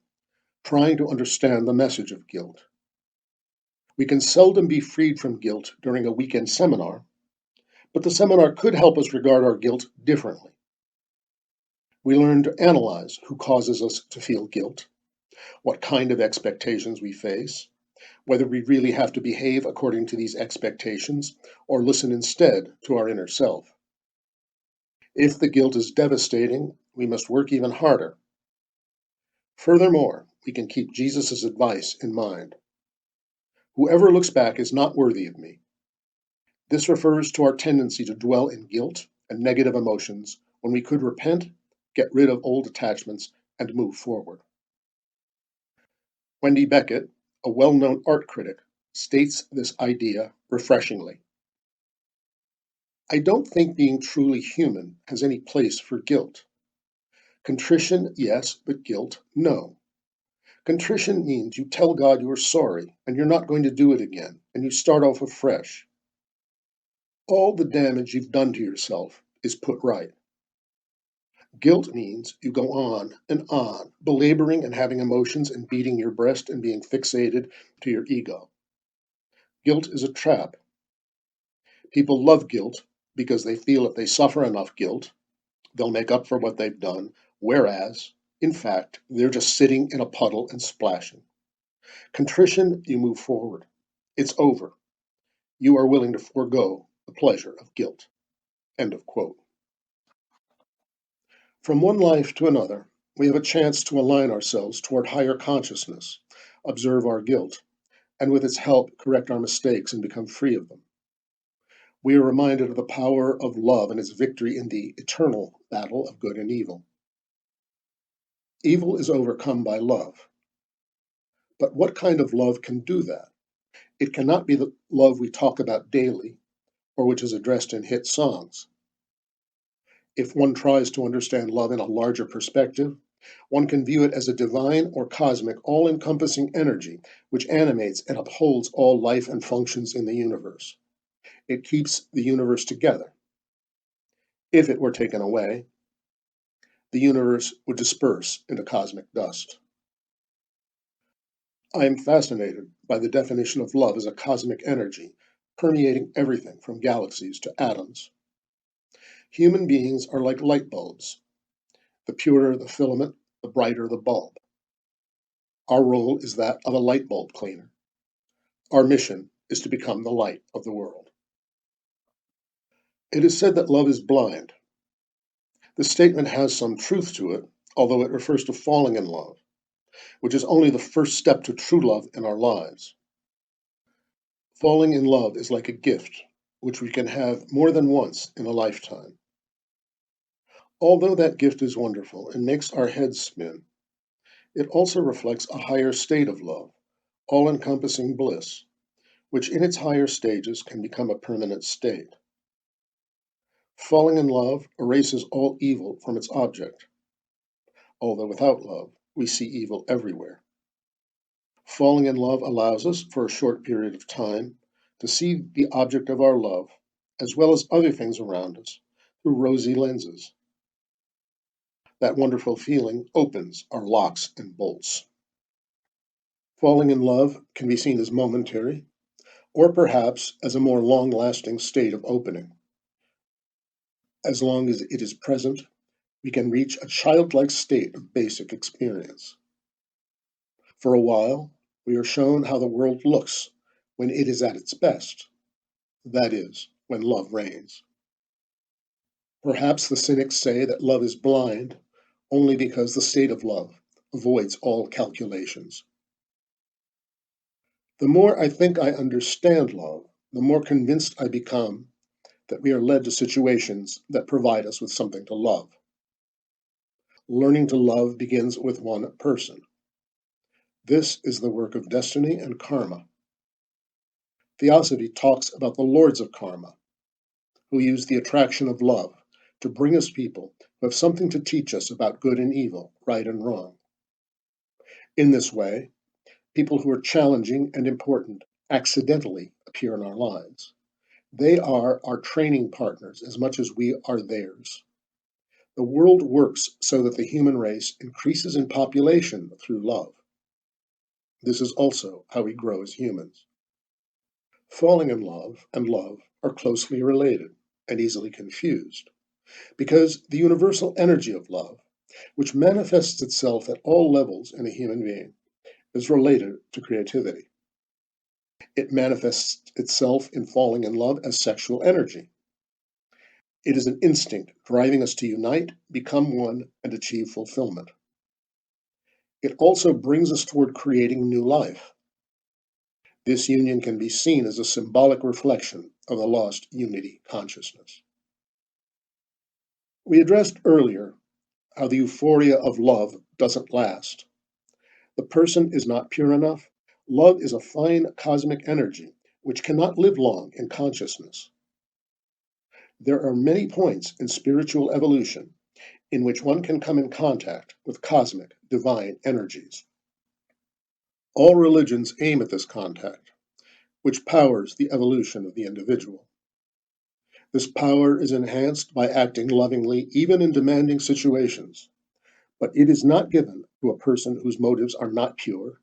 trying to understand the message of guilt. We can seldom be freed from guilt during a weekend seminar, but the seminar could help us regard our guilt differently. We learn to analyze who causes us to feel guilt, what kind of expectations we face, whether we really have to behave according to these expectations or listen instead to our inner self. If the guilt is devastating, we must work even harder. Furthermore, we can keep Jesus' advice in mind. Whoever looks back is not worthy of me. This refers to our tendency to dwell in guilt and negative emotions when we could repent, get rid of old attachments, and move forward. Wendy Beckett, a well-known art critic, states this idea refreshingly. I don't think being truly human has any place for guilt. Contrition, yes, but guilt, no. Contrition means you tell God you are sorry and you're not going to do it again, and you start off afresh. All the damage you've done to yourself is put right. Guilt means you go on, belaboring and having emotions and beating your breast and being fixated to your ego. Guilt is a trap. People love guilt because they feel if they suffer enough guilt, they'll make up for what they've done, whereas, in fact, they're just sitting in a puddle and splashing. Contrition, you move forward. It's over. You are willing to forego the pleasure of guilt. End of quote. From one life to another, we have a chance to align ourselves toward higher consciousness, observe our guilt, and with its help, correct our mistakes and become free of them. We are reminded of the power of love and its victory in the eternal battle of good and evil. Evil is overcome by love. But what kind of love can do that? It cannot be the love we talk about daily, or which is addressed in hit songs. If one tries to understand love in a larger perspective, one can view it as a divine or cosmic, all-encompassing energy which animates and upholds all life and functions in the universe. It keeps the universe together. If it were taken away, the universe would disperse into cosmic dust. I am fascinated by the definition of love as a cosmic energy, permeating everything from galaxies to atoms. Human beings are like light bulbs. The purer the filament, the brighter the bulb. Our role is that of a light bulb cleaner. Our mission is to become the light of the world. It is said that love is blind. The statement has some truth to it, although it refers to falling in love, which is only the first step to true love in our lives. Falling in love is like a gift, which we can have more than once in a lifetime. Although that gift is wonderful and makes our heads spin, it also reflects a higher state of love, all-encompassing bliss, which in its higher stages can become a permanent state. Falling in love erases all evil from its object, although without love, we see evil everywhere. Falling in love allows us, for a short period of time, to see the object of our love, as well as other things around us, through rosy lenses. That wonderful feeling opens our locks and bolts. Falling in love can be seen as momentary, or perhaps as a more long-lasting state of opening. As long as it is present, we can reach a childlike state of basic experience. For a while, we are shown how the world looks when it is at its best, that is, when love reigns. Perhaps the cynics say that love is blind only because the state of love avoids all calculations. The more I think I understand love, the more convinced I become that we are led to situations that provide us with something to love. Learning to love begins with one person. This is the work of destiny and karma. Theosophy talks about the lords of karma, who use the attraction of love to bring us people who have something to teach us about good and evil, right and wrong. In this way, people who are challenging and important accidentally appear in our lives. They are our training partners as much as we are theirs. The world works so that the human race increases in population through love. This is also how we grow as humans. Falling in love and love are closely related and easily confused, because the universal energy of love, which manifests itself at all levels in a human being, is related to creativity. It manifests itself in falling in love as sexual energy. It is an instinct driving us to unite, become one, and achieve fulfillment. It also brings us toward creating new life. This union can be seen as a symbolic reflection of the lost unity consciousness. We addressed earlier how the euphoria of love doesn't last. The person is not pure enough. Love is a fine cosmic energy which cannot live long in consciousness. There are many points in spiritual evolution in which one can come in contact with cosmic, divine energies. All religions aim at this contact, which powers the evolution of the individual. This power is enhanced by acting lovingly even in demanding situations, but it is not given to a person whose motives are not pure,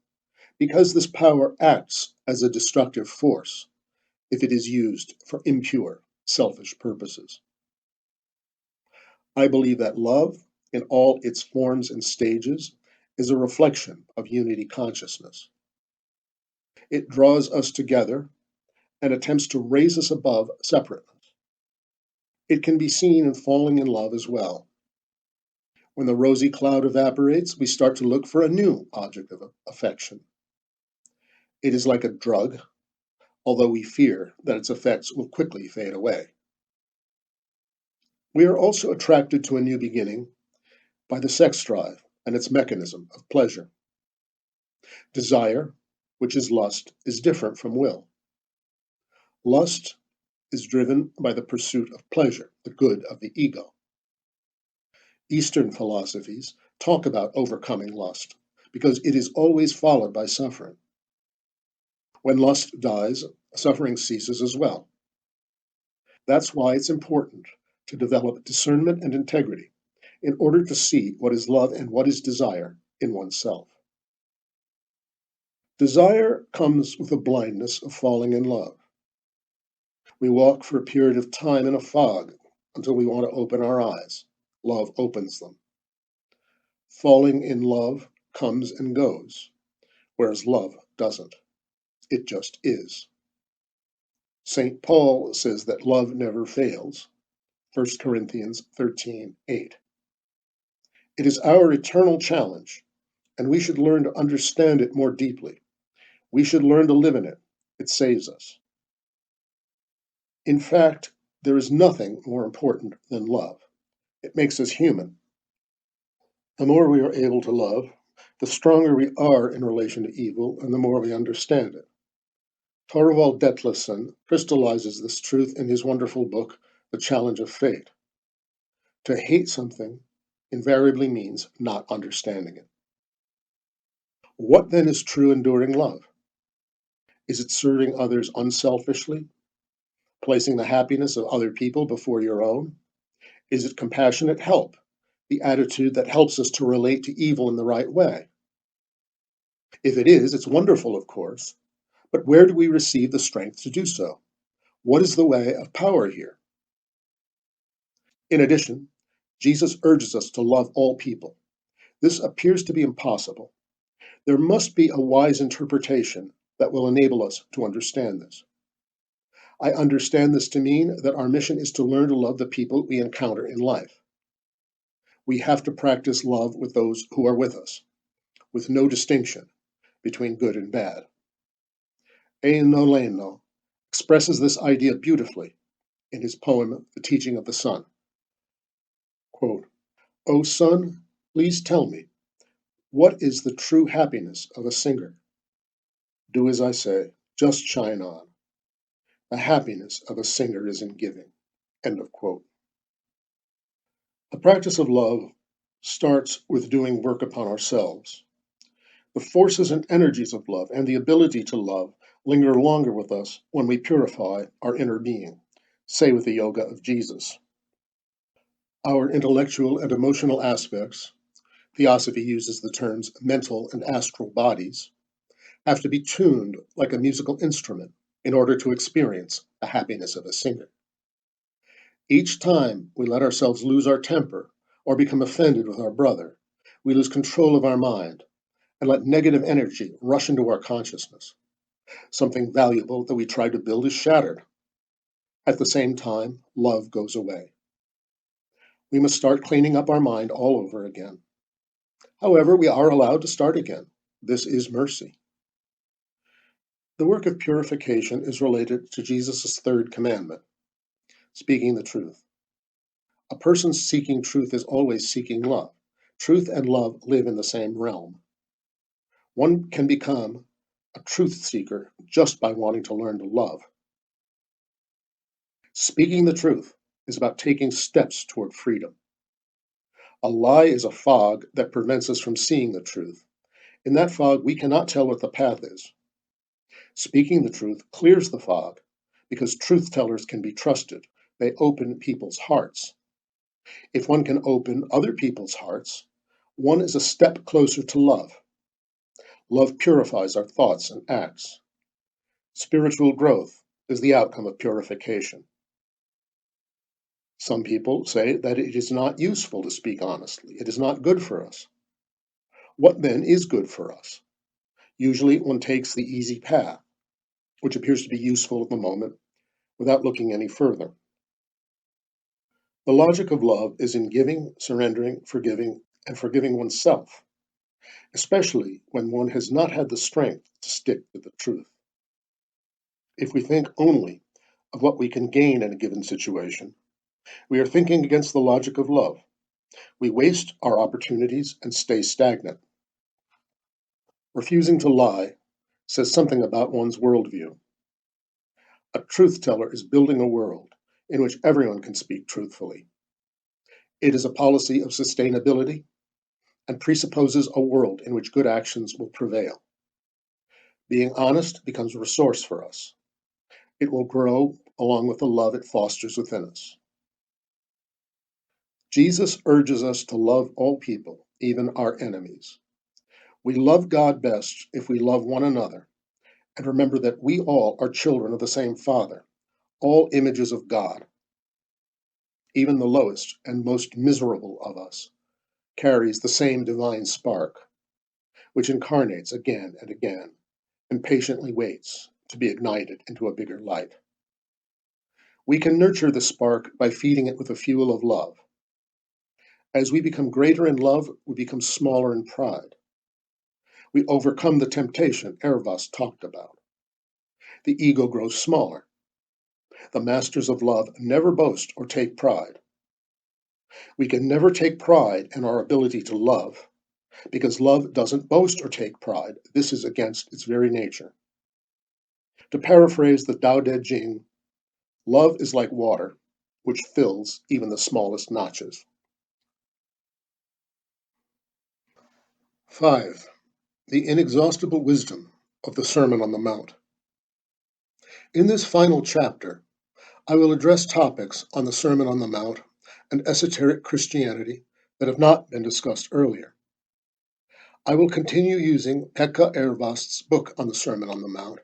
because this power acts as a destructive force if it is used for impure, selfish purposes. I believe that love, in all its forms and stages, is a reflection of unity consciousness. It draws us together and attempts to raise us above separateness. It can be seen in falling in love as well. When the rosy cloud evaporates, we start to look for a new object of affection. It is like a drug, although we fear that its effects will quickly fade away. We are also attracted to a new beginning by the sex drive and its mechanism of pleasure. Desire, which is lust, is different from will. Lust is driven by the pursuit of pleasure, the good of the ego. Eastern philosophies talk about overcoming lust because it is always followed by suffering. When lust dies, suffering ceases as well. That's why it's important to develop discernment and integrity in order to see what is love and what is desire in oneself. Desire comes with a blindness of falling in love. We walk for a period of time in a fog until we want to open our eyes. Love opens them. Falling in love comes and goes, whereas love doesn't. It just is. St. Paul says that love never fails. 1 Corinthians 13:8. It is our eternal challenge, and we should learn to understand it more deeply. We should learn to live in it. It saves us. In fact, there is nothing more important than love. It makes us human. The more we are able to love, the stronger we are in relation to evil, and the more we understand it. Thorvald Detleson crystallizes this truth in his wonderful book, The Challenge of Fate. To hate something invariably means not understanding it. What then is true enduring love? Is it serving others unselfishly? Placing the happiness of other people before your own? Is it compassionate help, the attitude that helps us to relate to evil in the right way? If it is, it's wonderful, of course, but where do we receive the strength to do so? What is the way of power here? In addition, Jesus urges us to love all people. This appears to be impossible. There must be a wise interpretation that will enable us to understand this. I understand this to mean that our mission is to learn to love the people we encounter in life. We have to practice love with those who are with us, with no distinction between good and bad. Eino Leno expresses this idea beautifully in his poem, The Teaching of the Sun. Quote, "O sun, please tell me, what is the true happiness of a singer? Do as I say, just shine on. The happiness of a singer is in giving." End of quote. The practice of love starts with doing work upon ourselves. The forces and energies of love and the ability to love linger longer with us when we purify our inner being, say with the Yoga of Jesus. Our intellectual and emotional aspects, Theosophy uses the terms mental and astral bodies, have to be tuned like a musical instrument in order to experience the happiness of a singer. Each time we let ourselves lose our temper or become offended with our brother, we lose control of our mind and let negative energy rush into our consciousness. Something valuable that we tried to build is shattered. At the same time, love goes away. We must start cleaning up our mind all over again. However, we are allowed to start again. This is mercy. The work of purification is related to Jesus' third commandment, speaking the truth. A person seeking truth is always seeking love. Truth and love live in the same realm. One can become a truth seeker just by wanting to learn to love. Speaking the truth is about taking steps toward freedom. A lie is a fog that prevents us from seeing the truth. In that fog, we cannot tell what the path is. Speaking the truth clears the fog because truth tellers can be trusted. They open people's hearts. If one can open other people's hearts, one is a step closer to love. Love purifies our thoughts and acts. Spiritual growth is the outcome of purification. Some people say that it is not useful to speak honestly. It is not good for us. What then is good for us? Usually one takes the easy path, which appears to be useful at the moment, without looking any further. The logic of love is in giving, surrendering, forgiving, and forgiving oneself, especially when one has not had the strength to stick to the truth. If we think only of what we can gain in a given situation, we are thinking against the logic of love. We waste our opportunities and stay stagnant. Refusing to lie says something about one's worldview. A truth teller is building a world in which everyone can speak truthfully. It is a policy of sustainability and presupposes a world in which good actions will prevail. Being honest becomes a resource for us. It will grow along with the love it fosters within us. Jesus urges us to love all people, even our enemies. We love God best if we love one another and remember that we all are children of the same Father, all images of God. Even the lowest and most miserable of us carries the same divine spark, which incarnates again and again and patiently waits to be ignited into a bigger light. We can nurture the spark by feeding it with the fuel of love. As we become greater in love, we become smaller in pride. We overcome the temptation Erebus talked about. The ego grows smaller. The masters of love never boast or take pride. We can never take pride in our ability to love, because love doesn't boast or take pride. This is against its very nature. To paraphrase the Tao Te Ching, love is like water, which fills even the smallest notches. 5. The inexhaustible wisdom of the Sermon on the Mount. In this final chapter, I will address topics on the Sermon on the Mount and esoteric Christianity that have not been discussed earlier. I will continue using Pekka Ervast's book on the Sermon on the Mount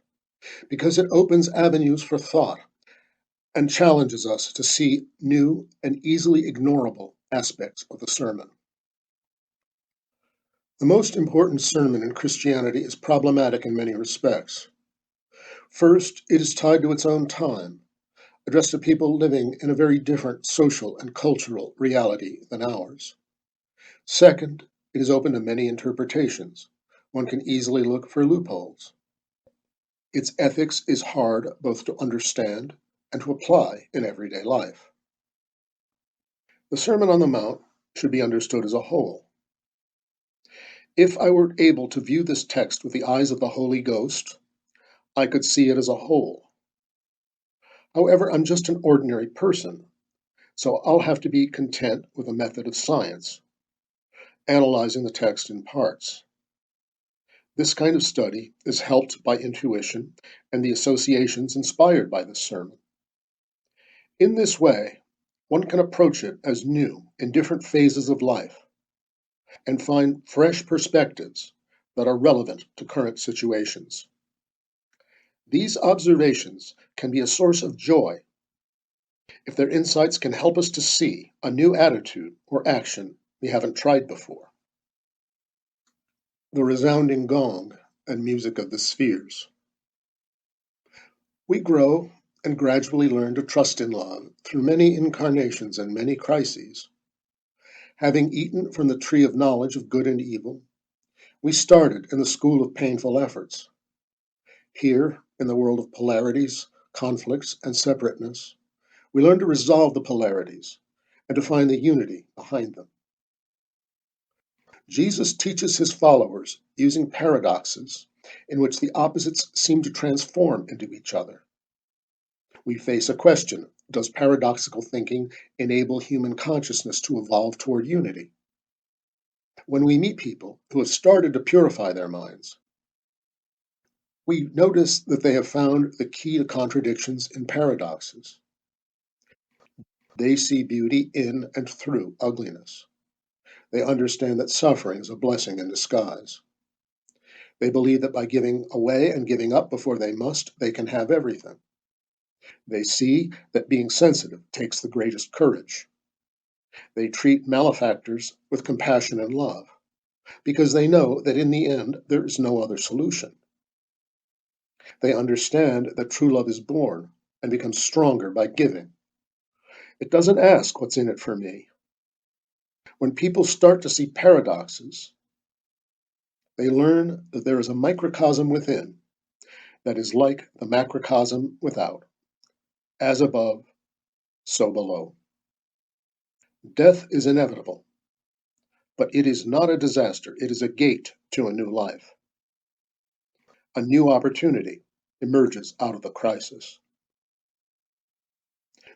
because it opens avenues for thought and challenges us to see new and easily ignorable aspects of the sermon. The most important sermon in Christianity is problematic in many respects. First, it is tied to its own time, addressed to people living in a very different social and cultural reality than ours. Second, it is open to many interpretations. One can easily look for loopholes. Its ethics is hard both to understand and to apply in everyday life. The Sermon on the Mount should be understood as a whole. If I were able to view this text with the eyes of the Holy Ghost, I could see it as a whole. However, I'm just an ordinary person, so I'll have to be content with a method of science, analyzing the text in parts. This kind of study is helped by intuition and the associations inspired by this sermon. In this way, one can approach it as new in different phases of life and find fresh perspectives that are relevant to current situations. These observations can be a source of joy if their insights can help us to see a new attitude or action we haven't tried before. The resounding gong and music of the spheres. We grow and gradually learn to trust in love through many incarnations and many crises. Having eaten from the tree of knowledge of good and evil, we started in the school of painful efforts. Here, in the world of polarities, conflicts, and separateness, we learn to resolve the polarities and to find the unity behind them. Jesus teaches his followers using paradoxes in which the opposites seem to transform into each other. We face a question: does paradoxical thinking enable human consciousness to evolve toward unity? When we meet people who have started to purify their minds, we notice that they have found the key to contradictions in paradoxes. They see beauty in and through ugliness. They understand that suffering is a blessing in disguise. They believe that by giving away and giving up before they must, they can have everything. They see that being sensitive takes the greatest courage. They treat malefactors with compassion and love, because they know that in the end there is no other solution. They understand that true love is born and becomes stronger by giving. It doesn't ask what's in it for me. When people start to see paradoxes, they learn that there is a microcosm within that is like the macrocosm without, as above, so below. Death is inevitable, But it is not a disaster. It is a gate to a new life. A new opportunity emerges out of the crisis.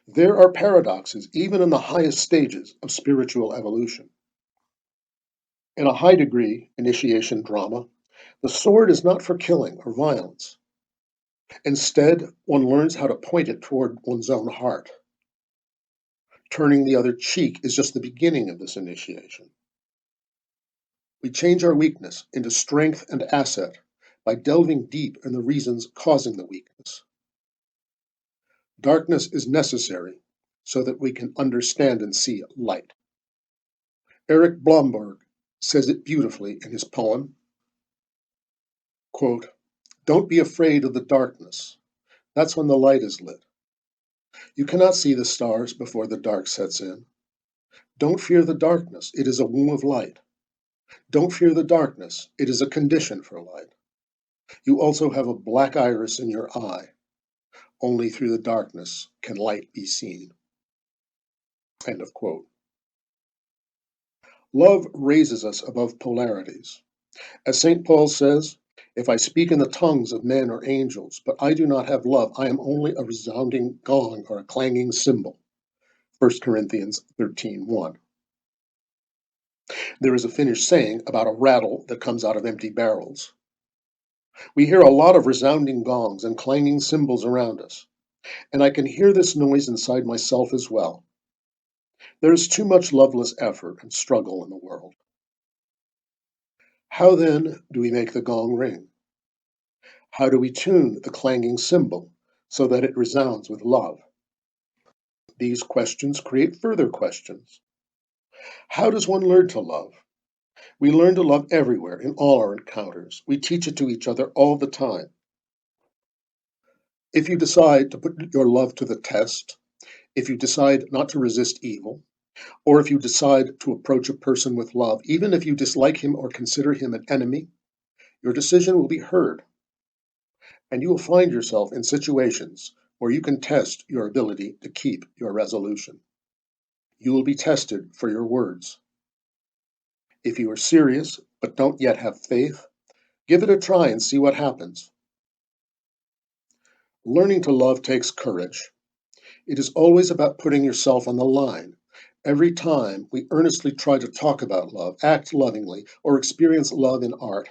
There are paradoxes even in the highest stages of spiritual evolution. In a high degree initiation drama, the sword is not for killing or violence. Instead, one learns how to point it toward one's own heart. Turning the other cheek is just the beginning of this initiation. We change our weakness into strength and asset by delving deep in the reasons causing the weakness. Darkness is necessary so that we can understand and see light. Eric Blomberg says it beautifully in his poem, quote, "Don't be afraid of the darkness. That's when the light is lit. You cannot see the stars before the dark sets in. Don't fear the darkness. It is a womb of light. Don't fear the darkness. It is a condition for light. You also have a black iris in your eye. Only through the darkness can light be seen." End of quote. Love raises us above polarities. As St. Paul says, "If I speak in the tongues of men or angels, but I do not have love, I am only a resounding gong or a clanging cymbal." 1 Corinthians 13:1. There is a Finnish saying about a rattle that comes out of empty barrels. We hear a lot of resounding gongs and clanging cymbals around us, and I can hear this noise inside myself as well. There is too much loveless effort and struggle in the world. How then do we make the gong ring? How do we tune the clanging cymbal so that it resounds with love? These questions create further questions. How does one learn to love? We learn to love everywhere, in all our encounters. We teach it to each other all the time. If you decide to put your love to the test, if you decide not to resist evil, or if you decide to approach a person with love, even if you dislike him or consider him an enemy, your decision will be heard, and you will find yourself in situations where you can test your ability to keep your resolution. You will be tested for your words. If you are serious but don't yet have faith, give it a try and see what happens. Learning to love takes courage. It is always about putting yourself on the line. Every time we earnestly try to talk about love, act lovingly, or experience love in art,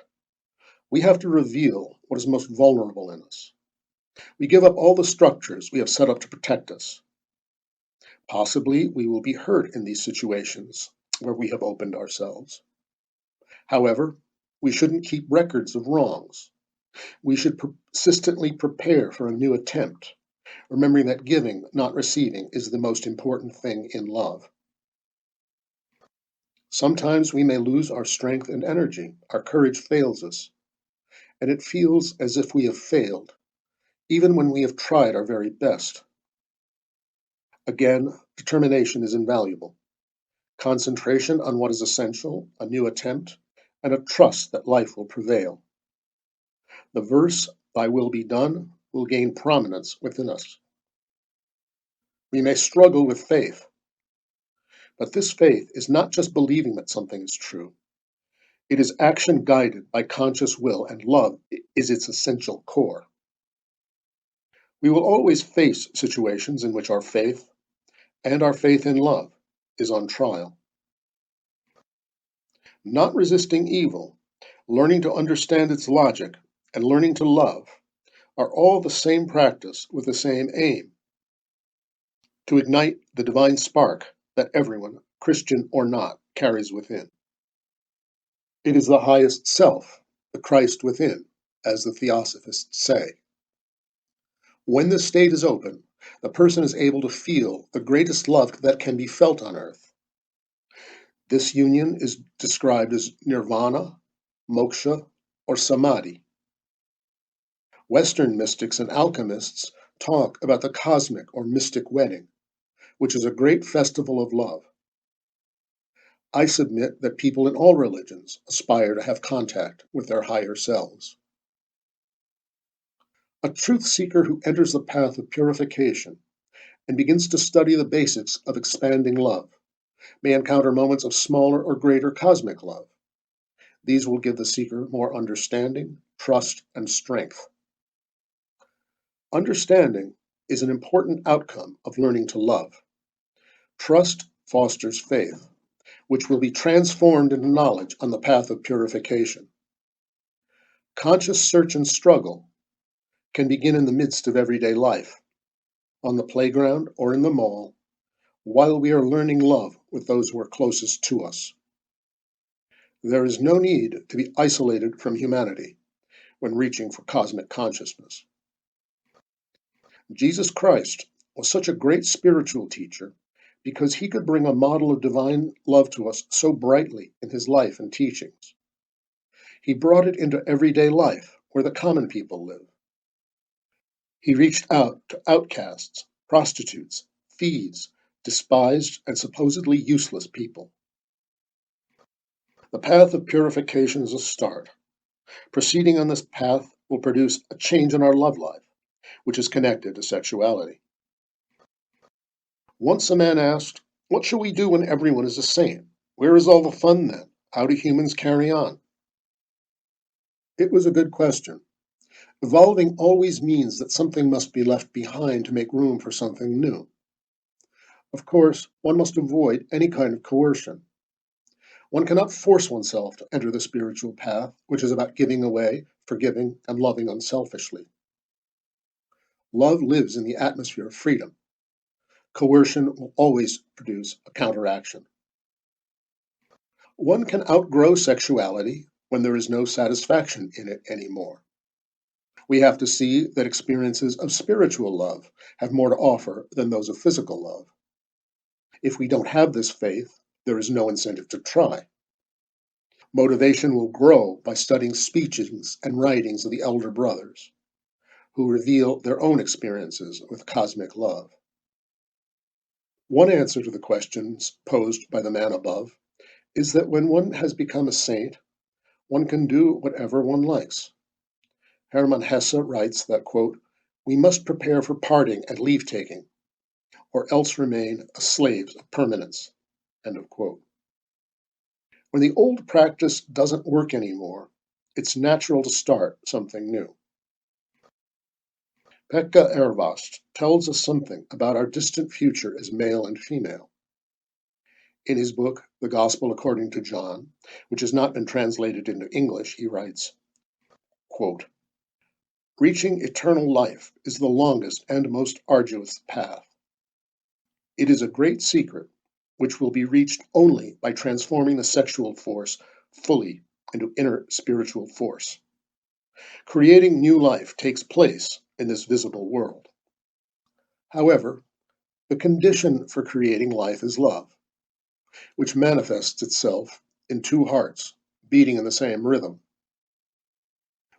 we have to reveal what is most vulnerable in us. We give up all the structures we have set up to protect us. Possibly we will be hurt in these situations where we have opened ourselves. However, we shouldn't keep records of wrongs. We should persistently prepare for a new attempt, remembering that giving, not receiving, is the most important thing in love. Sometimes we may lose our strength and energy, our courage fails us, and it feels as if we have failed, even when we have tried our very best. Again, determination is invaluable. Concentration on what is essential, a new attempt, and a trust that life will prevail. The verse, "Thy will be done," will gain prominence within us. We may struggle with faith, but this faith is not just believing that something is true. It is action guided by conscious will, and love is its essential core. We will always face situations in which our faith, and our faith in love, is on trial. Not resisting evil, learning to understand its logic, and learning to love are all the same practice with the same aim: to ignite the divine spark that everyone, Christian or not, carries within. It is the highest self, the Christ within, as the Theosophists say. When this state is open, the person is able to feel the greatest love that can be felt on earth. This union is described as nirvana, moksha, or samadhi. Western mystics and alchemists talk about the cosmic or mystic wedding, which is a great festival of love. I submit that people in all religions aspire to have contact with their higher selves. A truth seeker who enters the path of purification and begins to study the basics of expanding love may encounter moments of smaller or greater cosmic love. These will give the seeker more understanding, trust, and strength. Understanding is an important outcome of learning to love. Trust fosters faith, which will be transformed into knowledge on the path of purification. Conscious search and struggle can begin in the midst of everyday life, on the playground or in the mall, while we are learning love with those who are closest to us. There is no need to be isolated from humanity when reaching for cosmic consciousness. Jesus Christ was such a great spiritual teacher because he could bring a model of divine love to us so brightly in his life and teachings. He brought it into everyday life where the common people live. He reached out to outcasts, prostitutes, thieves, despised, and supposedly useless people. The path of purification is a start. Proceeding on this path will produce a change in our love life, which is connected to sexuality. Once a man asked, "What shall we do when everyone is a saint? Where is all the fun then? How do humans carry on?" It was a good question. Evolving always means that something must be left behind to make room for something new. Of course, one must avoid any kind of coercion. One cannot force oneself to enter the spiritual path, which is about giving away, forgiving, and loving unselfishly. Love lives in the atmosphere of freedom. Coercion will always produce a counteraction. One can outgrow sexuality when there is no satisfaction in it anymore. We have to see that experiences of spiritual love have more to offer than those of physical love. If we don't have this faith, there is no incentive to try. Motivation will grow by studying speeches and writings of the elder brothers, who reveal their own experiences with cosmic love. One answer to the questions posed by the man above is that when one has become a saint, one can do whatever one likes. Hermann Hesse writes that, quote, "We must prepare for parting and leave-taking, or else remain slaves of permanence," end of quote. When the old practice doesn't work anymore, it's natural to start something new. Pekka Ervast tells us something about our distant future as male and female. In his book, The Gospel According to John, which has not been translated into English, he writes, quote, "Reaching eternal life is the longest and most arduous path. It is a great secret, which will be reached only by transforming the sexual force fully into inner spiritual force. Creating new life takes place in this visible world. However, the condition for creating life is love, which manifests itself in two hearts beating in the same rhythm.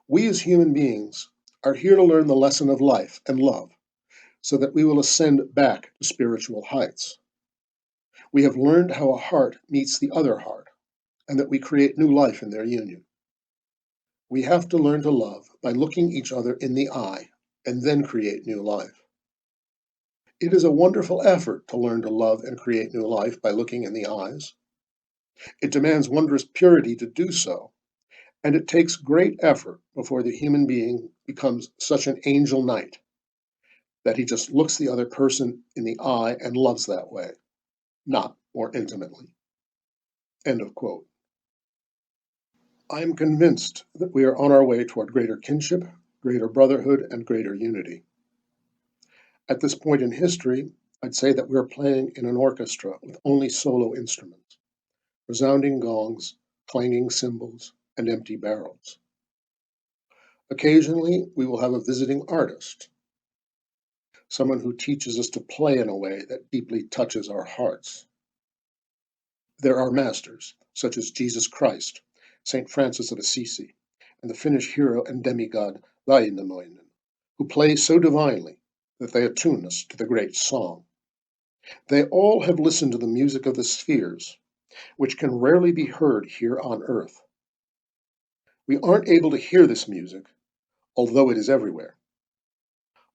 We as human beings are here to learn the lesson of life and love so that we will ascend back to spiritual heights. We have learned how a heart meets the other heart and that we create new life in their union. We have to learn to love by looking each other in the eye and then create new life. It is a wonderful effort to learn to love and create new life by looking in the eyes. It demands wondrous purity to do so, and it takes great effort before the human being becomes such an angel knight that he just looks the other person in the eye and loves that way, not more intimately." End of quote. I am convinced that we are on our way toward greater kinship, greater brotherhood, and greater unity. At this point in history, I'd say that we're playing in an orchestra with only solo instruments, resounding gongs, clanging cymbals, and empty barrels. Occasionally, we will have a visiting artist, someone who teaches us to play in a way that deeply touches our hearts. There are masters, such as Jesus Christ, St. Francis of Assisi, and the Finnish hero and demigod Lainamoinen, who play so divinely that they attune us to the great song. They all have listened to the music of the spheres, which can rarely be heard here on earth. We aren't able to hear this music, although it is everywhere.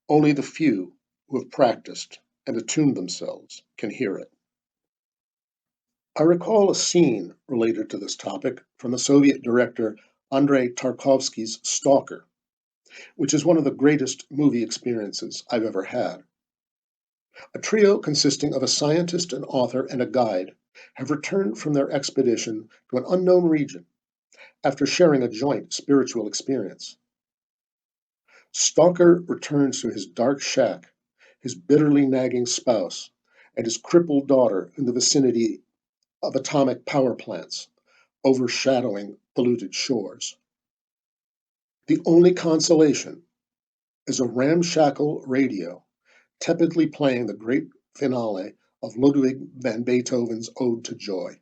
Only the few who have practiced and attuned themselves can hear it. I recall a scene related to this topic from the Soviet director Andrei Tarkovsky's Stalker, which is one of the greatest movie experiences I've ever had. A trio consisting of a scientist, an author, and a guide have returned from their expedition to an unknown region after sharing a joint spiritual experience. Stalker returns to his dark shack, his bitterly nagging spouse, and his crippled daughter in the vicinity of atomic power plants overshadowing polluted shores. The only consolation is a ramshackle radio tepidly playing the great finale of Ludwig van Beethoven's Ode to Joy.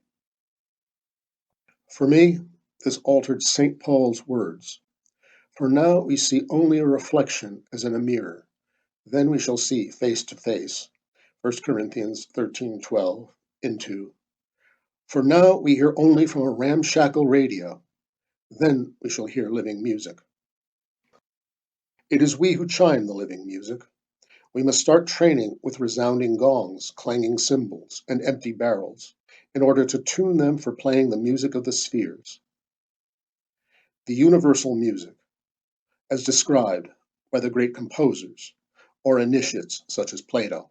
For me, this altered St. Paul's words. For now we see only a reflection as in a mirror. Then we shall see face to face. 1 Corinthians 13:12 into. For now we hear only from a ramshackle radio. Then we shall hear living music. It is we who chime the living music. We must start training with resounding gongs, clanging cymbals, and empty barrels, in order to tune them for playing the music of the spheres. The universal music, as described by the great composers or initiates such as Plato.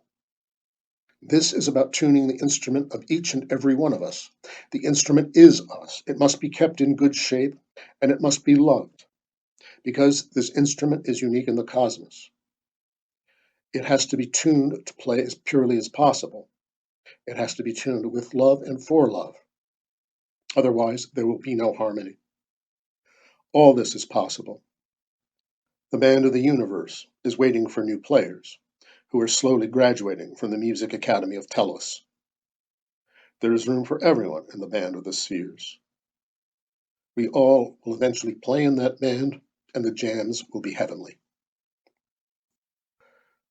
This is about tuning the instrument of each and every one of us. The instrument is us. It must be kept in good shape, and it must be loved, because this instrument is unique in the cosmos. It has to be tuned to play as purely as possible. It has to be tuned with love and for love. Otherwise, there will be no harmony. All this is possible. The band of the universe is waiting for new players, who are slowly graduating from the Music Academy of Telos. There is room for everyone in the band of the spheres. We all will eventually play in that band, and the jams will be heavenly.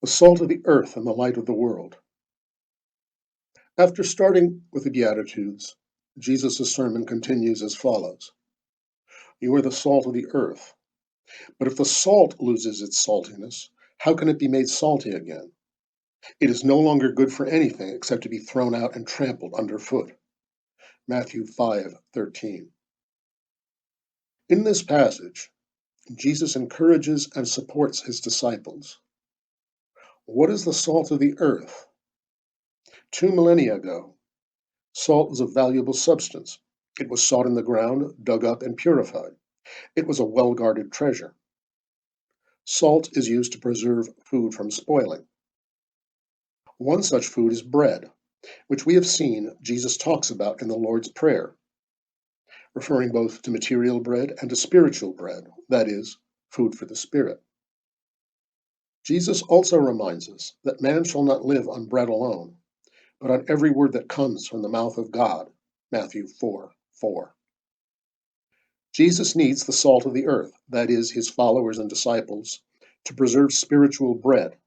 The salt of the earth and the light of the world. After starting with the Beatitudes, Jesus' sermon continues as follows. You are the salt of the earth. But if the salt loses its saltiness, how can it be made salty again? It is no longer good for anything except to be thrown out and trampled underfoot. Matthew 5:13. In this passage, Jesus encourages and supports his disciples. What is the salt of the earth? 2 millennia ago, salt was a valuable substance. It was sought in the ground, dug up, and purified. It was a well-guarded treasure. Salt is used to preserve food from spoiling. One such food is bread, which we have seen Jesus talks about in the Lord's Prayer, referring both to material bread and to spiritual bread, that is, food for the spirit. Jesus also reminds us that man shall not live on bread alone, but on every word that comes from the mouth of God, Matthew 4:4. Jesus needs the salt of the earth, that is, his followers and disciples, to preserve spiritual bread,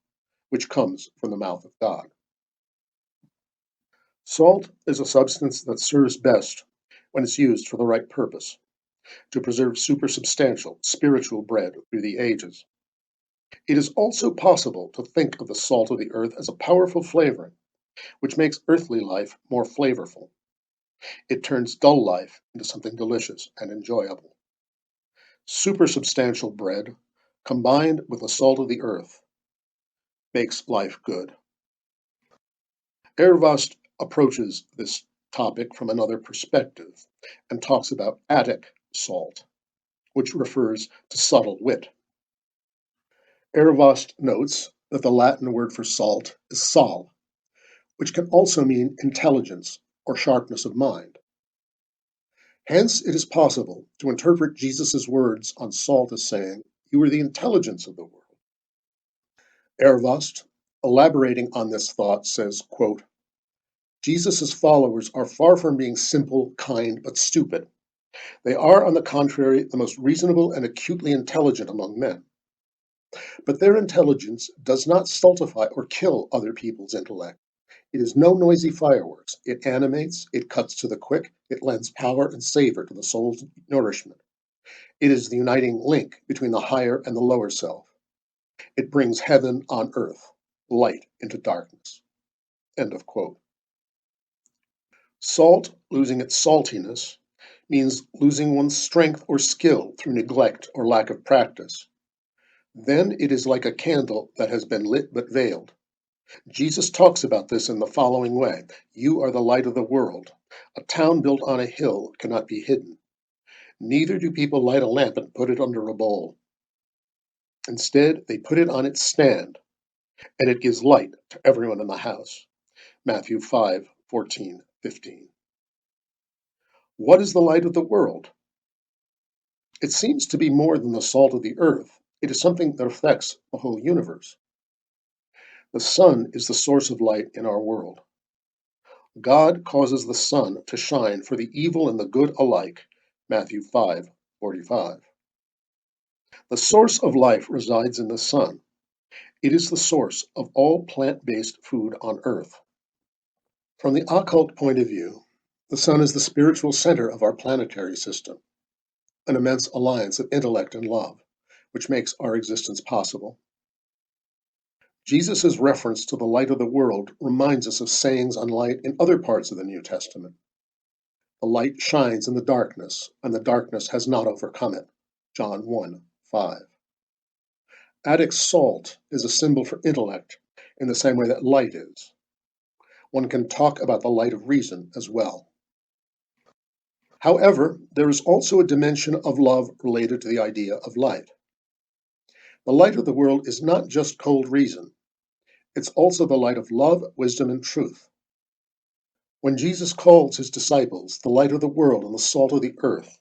which comes from the mouth of God. Salt is a substance that serves best when it's used for the right purpose, to preserve supersubstantial spiritual bread through the ages. It is also possible to think of the salt of the earth as a powerful flavoring, which makes earthly life more flavorful. It turns dull life into something delicious and enjoyable. Supersubstantial bread, combined with the salt of the earth, makes life good. Ervast approaches this topic from another perspective and talks about Attic salt, which refers to subtle wit. Ervast notes that the Latin word for salt is sal, which can also mean intelligence or sharpness of mind. Hence, it is possible to interpret Jesus' words on salt as saying, you are the intelligence of the world. Ervast, elaborating on this thought, says, quote, Jesus' followers are far from being simple, kind, but stupid. They are, on the contrary, the most reasonable and acutely intelligent among men. But their intelligence does not stultify or kill other people's intellect. It is no noisy fireworks. It animates, it cuts to the quick, it lends power and savor to the soul's nourishment. It is the uniting link between the higher and the lower self. It brings heaven on earth, light into darkness. End of quote. Salt, losing its saltiness, means losing one's strength or skill through neglect or lack of practice. Then it is like a candle that has been lit but veiled. Jesus talks about this in the following way: You are the light of the world. A town built on a hill cannot be hidden. Neither do people light a lamp and put it under a bowl. Instead, they put it on its stand, and it gives light to everyone in the house. Matthew 5:14-15. What is the light of the world? It seems to be more than the salt of the earth. It is something that affects the whole universe. The sun is the source of light in our world. God causes the sun to shine for the evil and the good alike. Matthew 5:45. The source of life resides in the sun. It is the source of all plant-based food on earth. From the occult point of view, the sun is the spiritual center of our planetary system, an immense alliance of intellect and love, which makes our existence possible. Jesus' reference to the light of the world reminds us of sayings on light in other parts of the New Testament. The light shines in the darkness, and the darkness has not overcome it. John 1:5. Addict's salt is a symbol for intellect in the same way that light is. One can talk about the light of reason as well. However, there is also a dimension of love related to the idea of light. The light of the world is not just cold reason. It's also the light of love, wisdom, and truth. When Jesus calls his disciples the light of the world and the salt of the earth,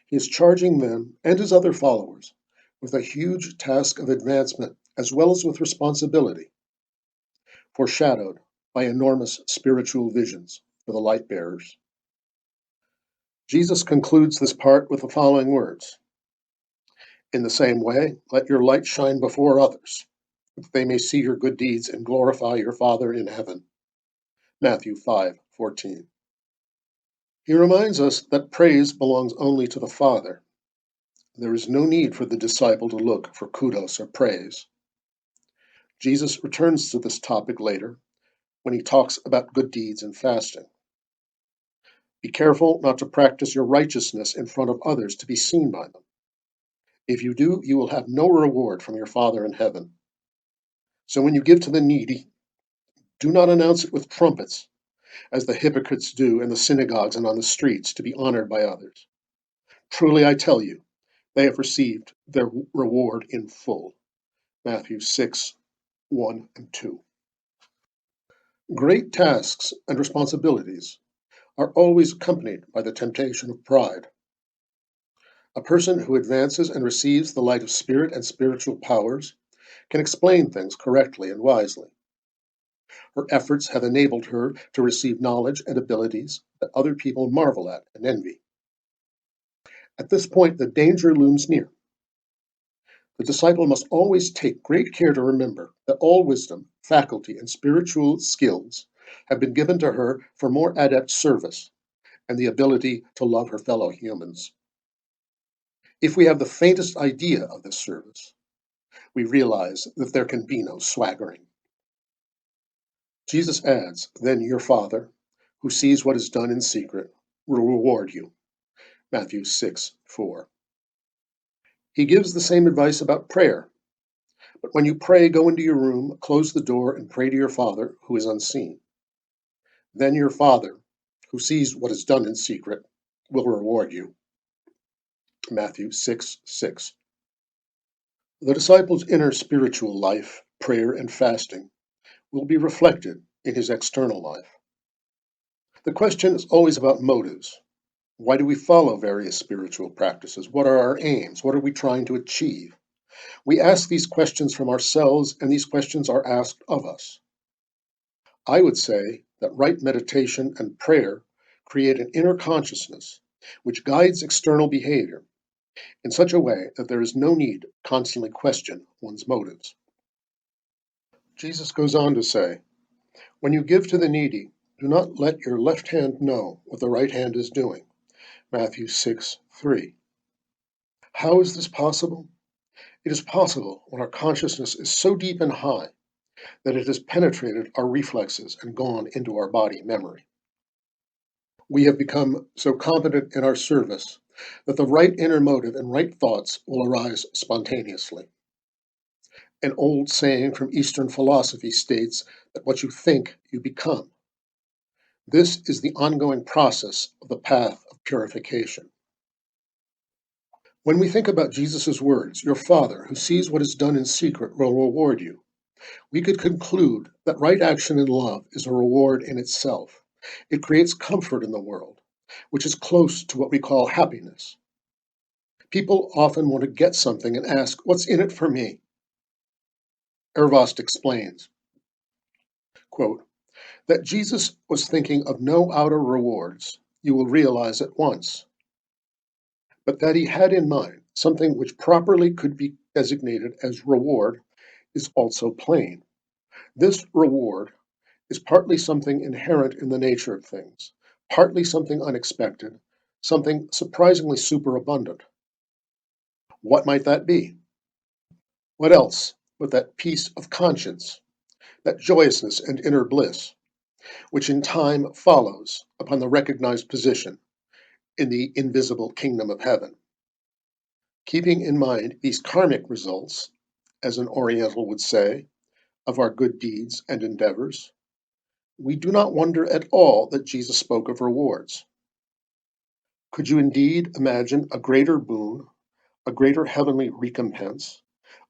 he is charging them and his other followers with a huge task of advancement as well as with responsibility, foreshadowed by enormous spiritual visions for the light bearers. Jesus concludes this part with the following words: In the same way, let your light shine before others, that they may see your good deeds and glorify your Father in heaven. Matthew 5:14. He reminds us that praise belongs only to the Father. There is no need for the disciple to look for kudos or praise. Jesus returns to this topic later when he talks about good deeds and fasting. Be careful not to practice your righteousness in front of others to be seen by them. If you do, you will have no reward from your Father in heaven. So when you give to the needy, do not announce it with trumpets, as the hypocrites do in the synagogues and on the streets to be honored by others. Truly I tell you, they have received their reward in full. Matthew 6:1 and 2. Great tasks and responsibilities are always accompanied by the temptation of pride. A person who advances and receives the light of spirit and spiritual powers can explain things correctly and wisely. Her efforts have enabled her to receive knowledge and abilities that other people marvel at and envy. At this point, the danger looms near. The disciple must always take great care to remember that all wisdom, faculty, and spiritual skills have been given to her for more adept service and the ability to love her fellow humans. If we have the faintest idea of this service, we realize that there can be no swaggering. Jesus adds, Then your Father, who sees what is done in secret, will reward you. Matthew 6:4. He gives the same advice about prayer. But when you pray, go into your room, close the door, and pray to your Father who is unseen. Then your Father, who sees what is done in secret, will reward you. Matthew 6:6. The disciple's inner spiritual life, prayer, and fasting will be reflected in his external life. The question is always about motives. Why do we follow various spiritual practices? What are our aims? What are we trying to achieve? We ask these questions from ourselves, and these questions are asked of us. I would say that right meditation and prayer create an inner consciousness which guides external behavior in such a way that there is no need to constantly question one's motives. Jesus goes on to say, When you give to the needy, do not let your left hand know what the right hand is doing. Matthew 6:3. How is this possible? It is possible when our consciousness is so deep and high that it has penetrated our reflexes and gone into our body memory. We have become so competent in our service that the right inner motive and right thoughts will arise spontaneously. An old saying from Eastern philosophy states that what you think, you become. This is the ongoing process of the path of purification. When we think about Jesus' words, your Father, who sees what is done in secret, will reward you, we could conclude that right action in love is a reward in itself. It creates comfort in the world, which is close to what we call happiness. People often want to get something and ask, what's in it for me? Ervost explains, quote, that Jesus was thinking of no outer rewards, you will realize at once, but that he had in mind something which properly could be designated as reward is also plain. This reward is partly something inherent in the nature of things, partly something unexpected, something surprisingly superabundant. What might that be? What else but that peace of conscience, that joyousness and inner bliss, which in time follows upon the recognized position in the invisible kingdom of heaven? Keeping in mind these karmic results, as an Oriental would say, of our good deeds and endeavors, we do not wonder at all that Jesus spoke of rewards. Could you indeed imagine a greater boon, a greater heavenly recompense,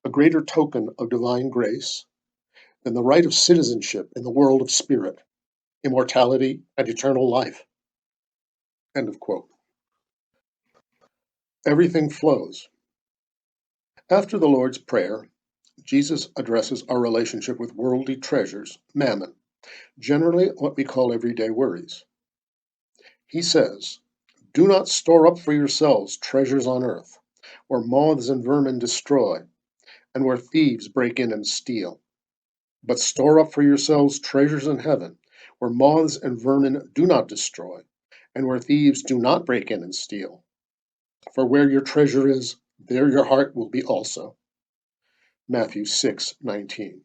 a greater token of divine grace than the right of citizenship in the world of spirit, immortality, and eternal life? End of quote. Everything flows. After the Lord's Prayer, Jesus addresses our relationship with worldly treasures, mammon, generally what we call everyday worries. He says, do not store up for yourselves treasures on earth, where moths and vermin destroy, and where thieves break in and steal. But store up for yourselves treasures in heaven, where moths and vermin do not destroy, and where thieves do not break in and steal. For where your treasure is, there your heart will be also. Matthew 6:19.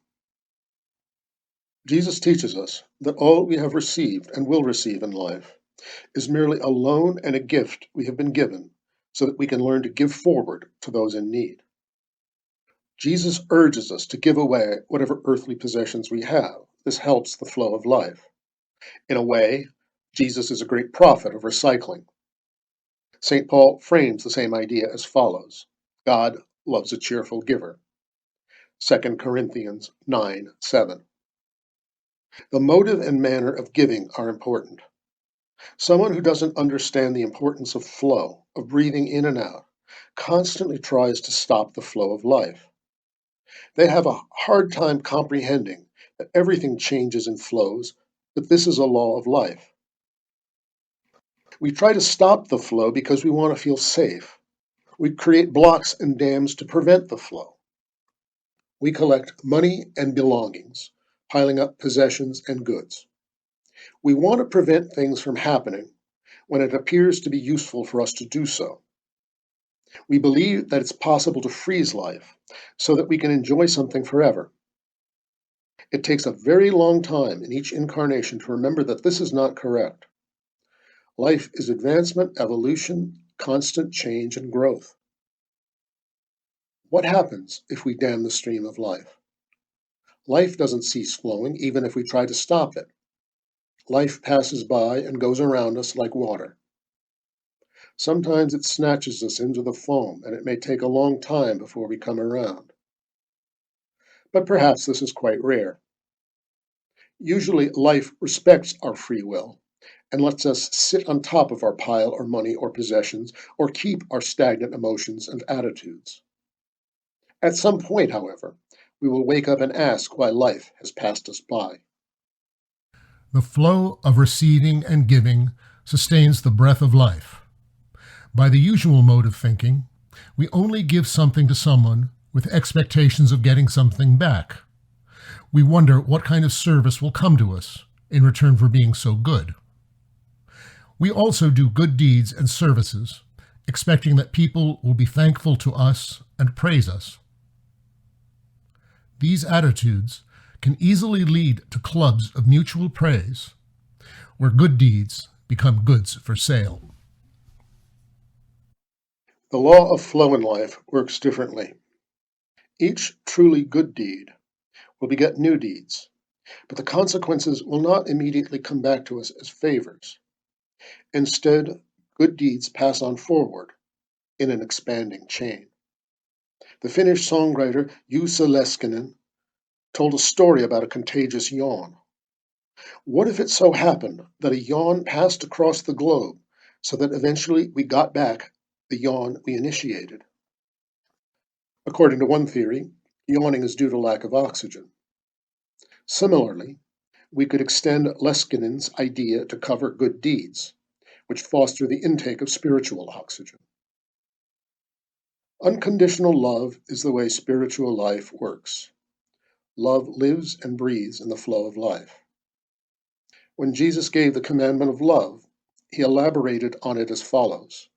Jesus teaches us that all we have received and will receive in life is merely a loan and a gift we have been given so that we can learn to give forward to those in need. Jesus urges us to give away whatever earthly possessions we have. This helps the flow of life. In a way, Jesus is a great prophet of recycling. St. Paul frames the same idea as follows: God loves a cheerful giver. 2 Corinthians 9:7. The motive and manner of giving are important. Someone who doesn't understand the importance of flow, of breathing in and out, constantly tries to stop the flow of life. They have a hard time comprehending that everything changes and flows, that this is a law of life. We try to stop the flow because we want to feel safe. We create blocks and dams to prevent the flow. We collect money and belongings, piling up possessions and goods. We want to prevent things from happening when it appears to be useful for us to do so. We believe that it's possible to freeze life so that we can enjoy something forever. It takes a very long time in each incarnation to remember that this is not correct. Life is advancement, evolution, constant change, and growth. What happens if we dam the stream of life? Life doesn't cease flowing even if we try to stop it. Life passes by and goes around us like water. Sometimes it snatches us into the foam, and it may take a long time before we come around. But perhaps this is quite rare. Usually, life respects our free will and lets us sit on top of our pile or money or possessions or keep our stagnant emotions and attitudes. At some point, however, we will wake up and ask why life has passed us by. The flow of receiving and giving sustains the breath of life. By the usual mode of thinking, we only give something to someone with expectations of getting something back. We wonder what kind of service will come to us in return for being so good. We also do good deeds and services, expecting that people will be thankful to us and praise us. These attitudes can easily lead to clubs of mutual praise, where good deeds become goods for sale. The law of flow in life works differently. Each truly good deed will beget new deeds, but the consequences will not immediately come back to us as favors. Instead, good deeds pass on forward in an expanding chain. The Finnish songwriter Juuso Leskinen told a story about a contagious yawn. What if it so happened that a yawn passed across the globe so that eventually we got back the yawn we initiated? According to one theory, yawning is due to lack of oxygen. Similarly, we could extend Leskinen's idea to cover good deeds, which foster the intake of spiritual oxygen. Unconditional love is the way spiritual life works. Love lives and breathes in the flow of life. When Jesus gave the commandment of love, he elaborated on it as follows.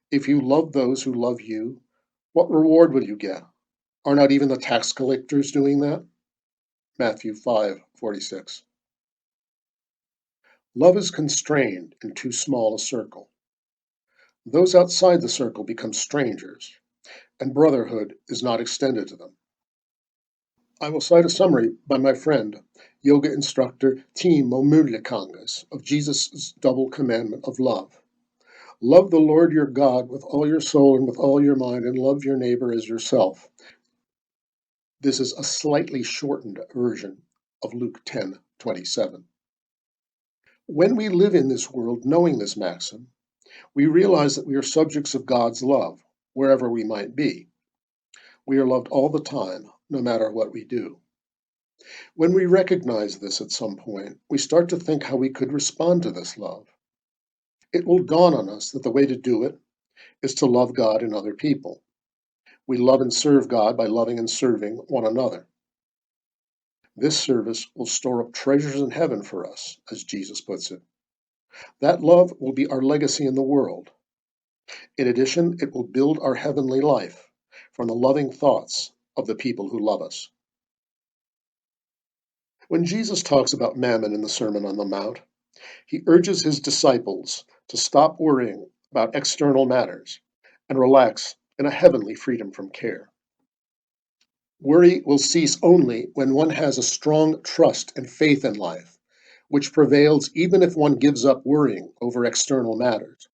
If you love those who love you, what reward will you get? Are not even the tax collectors doing that? Matthew 5:46. Love is constrained in too small a circle. Those outside the circle become strangers, and brotherhood is not extended to them. I will cite a summary by my friend, yoga instructor Timo Mullikangas of Jesus' double commandment of love. Love the Lord your God with all your soul and with all your mind, and love your neighbor as yourself. This is a slightly shortened version of Luke 10:27. When we live in this world knowing this maxim, we realize that we are subjects of God's love, wherever we might be. We are loved all the time, no matter what we do. When we recognize this at some point, we start to think how we could respond to this love. It will dawn on us that the way to do it is to love God and other people. We love and serve God by loving and serving one another. This service will store up treasures in heaven for us, as Jesus puts it. That love will be our legacy in the world. In addition, it will build our heavenly life from the loving thoughts of the people who love us. When Jesus talks about mammon in the Sermon on the Mount, he urges his disciples to stop worrying about external matters and relax in a heavenly freedom from care. Worry will cease only when one has a strong trust and faith in life, which prevails even if one gives up worrying over external matters.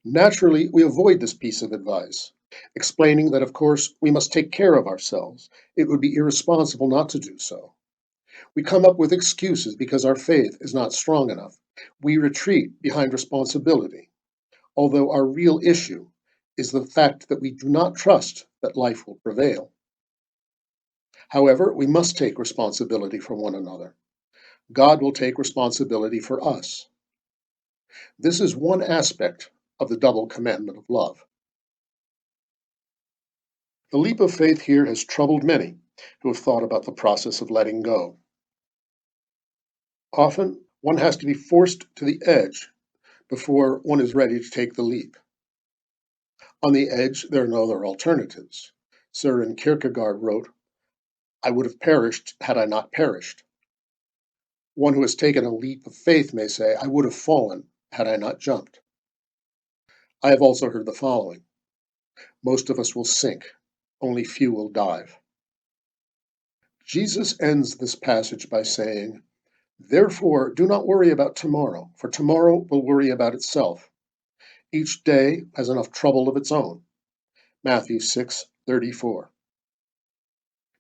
Naturally, we avoid this piece of advice, explaining that, of course, we must take care of ourselves. It would be irresponsible not to do so. We come up with excuses because our faith is not strong enough. We retreat behind responsibility, although our real issue is the fact that we do not trust that life will prevail. However, we must take responsibility for one another. God will take responsibility for us. This is one aspect of the double commandment of love. The leap of faith here has troubled many who have thought about the process of letting go. Often, one has to be forced to the edge before one is ready to take the leap. On the edge, there are no other alternatives. Søren Kierkegaard wrote, I would have perished had I not perished. One who has taken a leap of faith may say, I would have fallen had I not jumped. I have also heard the following. Most of us will sink, only few will dive. Jesus ends this passage by saying, Therefore, do not worry about tomorrow, for tomorrow will worry about itself. Each day has enough trouble of its own. Matthew 6:34.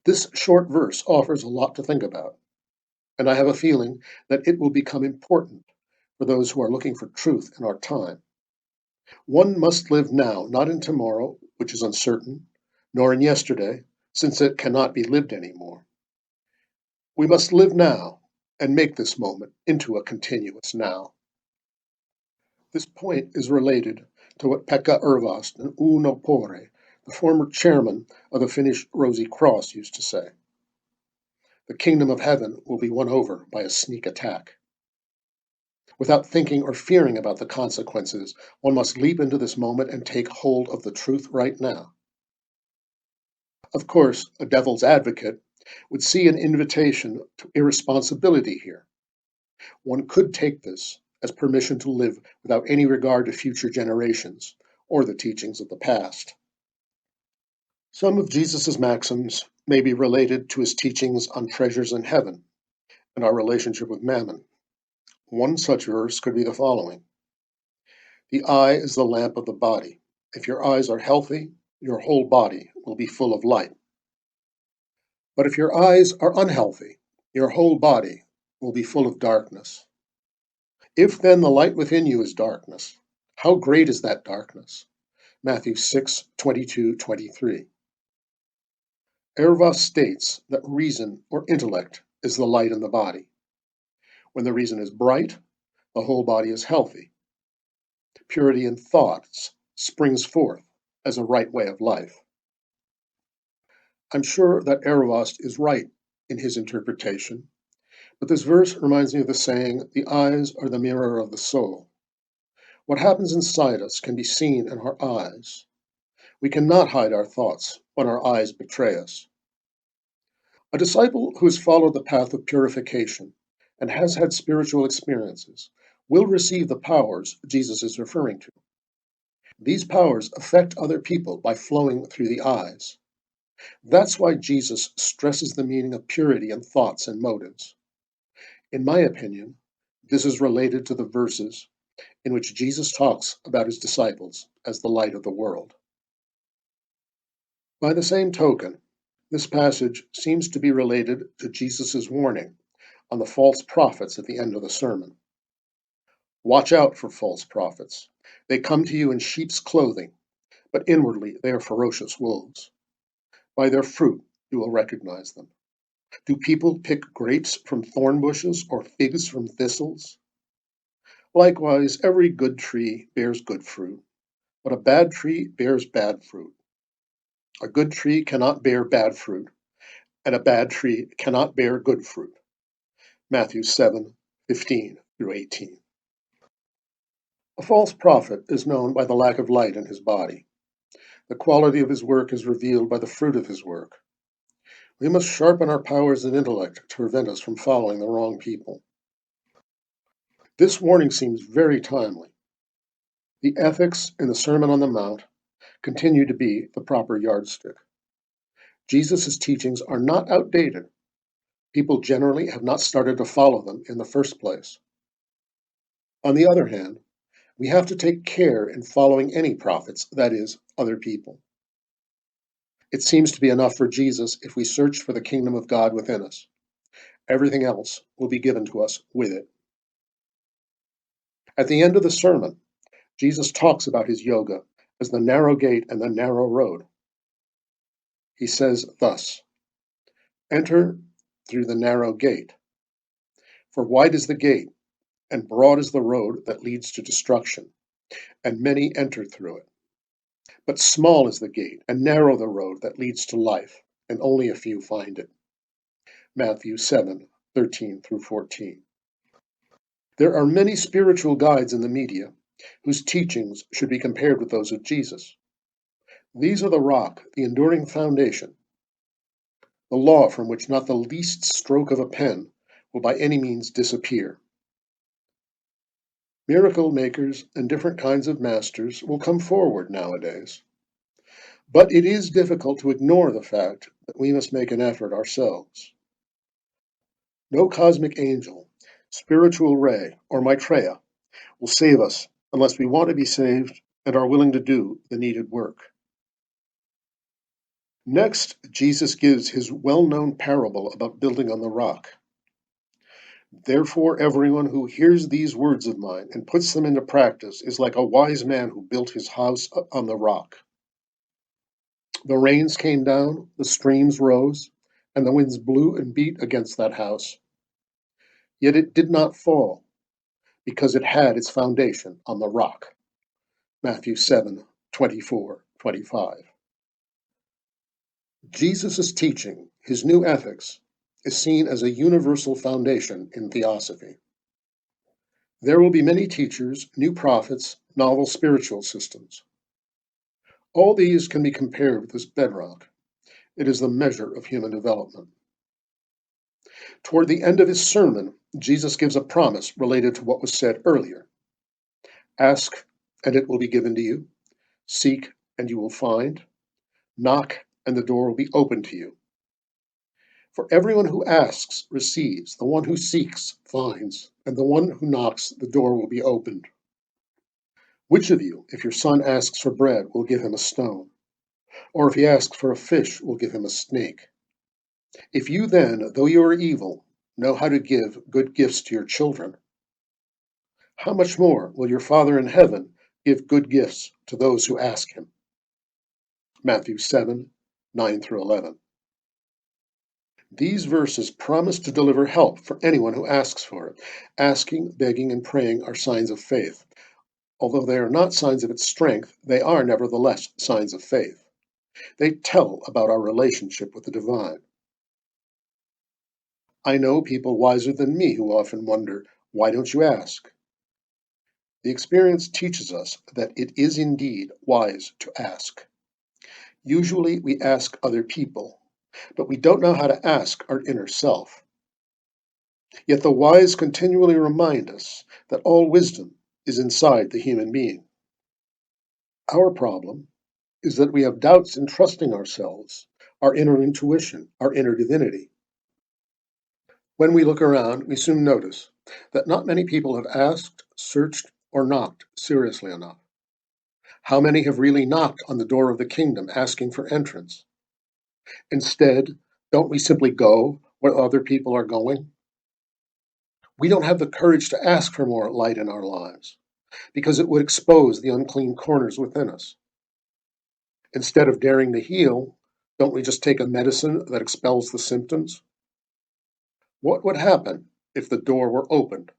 This short verse offers a lot to think about, and I have a feeling that it will become important for those who are looking for truth in our time. One must live now, not in tomorrow, which is uncertain, nor in yesterday, since it cannot be lived anymore. We must live now and make this moment into a continuous now. This point is related to what Pekka Ervast and Uno Pore, the former chairman of the Finnish Rosy Cross, used to say. The kingdom of heaven will be won over by a sneak attack. Without thinking or fearing about the consequences, one must leap into this moment and take hold of the truth right now. Of course, a devil's advocate would see an invitation to irresponsibility here. One could take this as permission to live without any regard to future generations or the teachings of the past. Some of Jesus' maxims may be related to his teachings on treasures in heaven and our relationship with mammon. One such verse could be the following: "The eye is the lamp of the body. If your eyes are healthy, your whole body will be full of light. But if your eyes are unhealthy, your whole body will be full of darkness. If then the light within you is darkness, how great is that darkness?" Matthew 6:22-23. Ervas states that reason or intellect is the light in the body. When the reason is bright, the whole body is healthy. Purity in thoughts springs forth as a right way of life. I'm sure that Ervas is right in his interpretation, but this verse reminds me of the saying, "The eyes are the mirror of the soul." What happens inside us can be seen in our eyes. We cannot hide our thoughts when our eyes betray us. A disciple who has followed the path of purification and has had spiritual experiences will receive the powers Jesus is referring to. These powers affect other people by flowing through the eyes. That's why Jesus stresses the meaning of purity in thoughts and motives. In my opinion, this is related to the verses in which Jesus talks about his disciples as the light of the world. By the same token, this passage seems to be related to Jesus' warning on the false prophets at the end of the sermon. Watch out for false prophets. They come to you in sheep's clothing, but inwardly they are ferocious wolves. By their fruit you will recognize them. Do people pick grapes from thorn bushes or figs from thistles? Likewise, every good tree bears good fruit, but a bad tree bears bad fruit. A good tree cannot bear bad fruit, and a bad tree cannot bear good fruit. Matthew 7:15-18. A false prophet is known by the lack of light in his body. The quality of his work is revealed by the fruit of his work. We must sharpen our powers and intellect to prevent us from following the wrong people. This warning seems very timely. The ethics in the Sermon on the Mount continue to be the proper yardstick. Jesus' teachings are not outdated. People generally have not started to follow them in the first place. On the other hand, we have to take care in following any prophets, that is, other people. It seems to be enough for Jesus if we search for the kingdom of God within us. Everything else will be given to us with it. At the end of the sermon, Jesus talks about his yoga as the narrow gate and the narrow road. He says thus, "Enter through the narrow gate. For wide is the gate, and broad is the road that leads to destruction, and many enter through it. But small is the gate, and narrow the road that leads to life, and only a few find it." Matthew 7:13-14. There are many spiritual guides in the media whose teachings should be compared with those of Jesus. These are the rock, the enduring foundation, the law from which not the least stroke of a pen will by any means disappear. Miracle makers and different kinds of masters will come forward nowadays. But it is difficult to ignore the fact that we must make an effort ourselves. No cosmic angel, spiritual ray, or Maitreya will save us unless we want to be saved and are willing to do the needed work. Next, Jesus gives his well-known parable about building on the rock. "Therefore, everyone who hears these words of mine and puts them into practice is like a wise man who built his house on the rock. The rains came down, the streams rose, and the winds blew and beat against that house. Yet it did not fall, because it had its foundation on the rock." Matthew 7:24-25. Jesus' teaching, his new ethics, is seen as a universal foundation in theosophy. There will be many teachers, new prophets, novel spiritual systems. All these can be compared with this bedrock. It is the measure of human development. Toward the end of his sermon, Jesus gives a promise related to what was said earlier. Ask, and it will be given to you. Seek, and you will find. Knock, and the door will be opened to you. For everyone who asks receives, the one who seeks finds, and the one who knocks, the door will be opened. Which of you, if your son asks for bread, will give him a stone? Or if he asks for a fish, will give him a snake? If you then, though you are evil, know how to give good gifts to your children, how much more will your Father in heaven give good gifts to those who ask him? Matthew 7, 9 through 11. These verses promise to deliver help for anyone who asks for it. Asking, begging, and praying are signs of faith. Although they are not signs of its strength, they are nevertheless signs of faith. They tell about our relationship with the divine. I know people wiser than me who often wonder, why don't you ask? The experience teaches us that it is indeed wise to ask. Usually we ask other people, but we don't know how to ask our inner self. Yet the wise continually remind us that all wisdom is inside the human being. Our problem is that we have doubts in trusting ourselves, our inner intuition, our inner divinity. When we look around, we soon notice that not many people have asked, searched, or knocked seriously enough. How many have really knocked on the door of the kingdom asking for entrance? Instead, don't we simply go where other people are going? We don't have the courage to ask for more light in our lives because it would expose the unclean corners within us. Instead of daring to heal, don't we just take a medicine that expels the symptoms? What would happen if the door were opened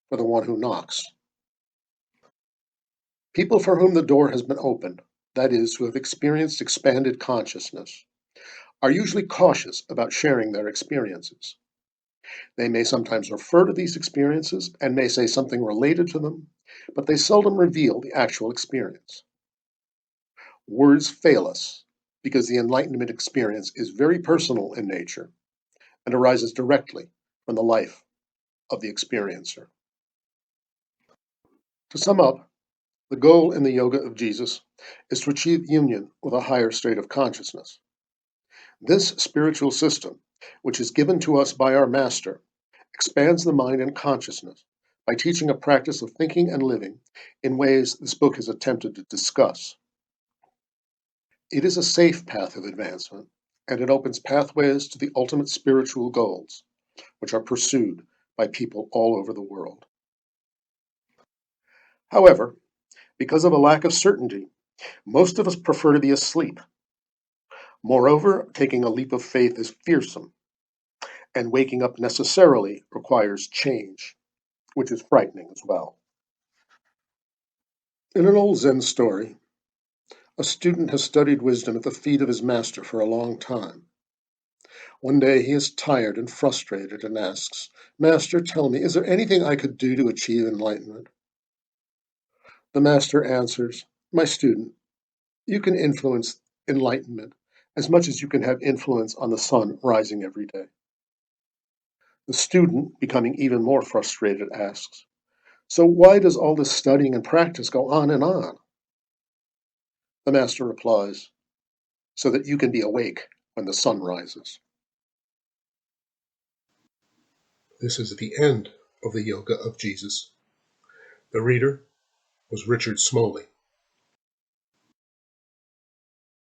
for the one who knocks? People for whom the door has been opened, that is, who have experienced expanded consciousness, are usually cautious about sharing their experiences. They may sometimes refer to these experiences and may say something related to them, but they seldom reveal the actual experience. Words fail us because the enlightenment experience is very personal in nature and arises directly from the life of the experiencer. To sum up, the goal in the Yoga of Jesus is to achieve union with a higher state of consciousness. This spiritual system, which is given to us by our Master, expands the mind and consciousness by teaching a practice of thinking and living in ways this book has attempted to discuss. It is a safe path of advancement, and it opens pathways to the ultimate spiritual goals, which are pursued by people all over the world. However, because of a lack of certainty, most of us prefer to be asleep. Moreover, taking a leap of faith is fearsome, and waking up necessarily requires change, which is frightening as well. In an old Zen story, a student has studied wisdom at the feet of his master for a long time. One day he is tired and frustrated and asks, "Master, tell me, is there anything I could do to achieve enlightenment?" The master answers, "My student, you can influence enlightenment as much as you can have influence on the sun rising every day." The student, becoming even more frustrated, asks, "So why does all this studying and practice go on and on?" The master replies, "So that you can be awake when the sun rises." This is the end of the Yoga of Jesus. The reader was Richard Smoley.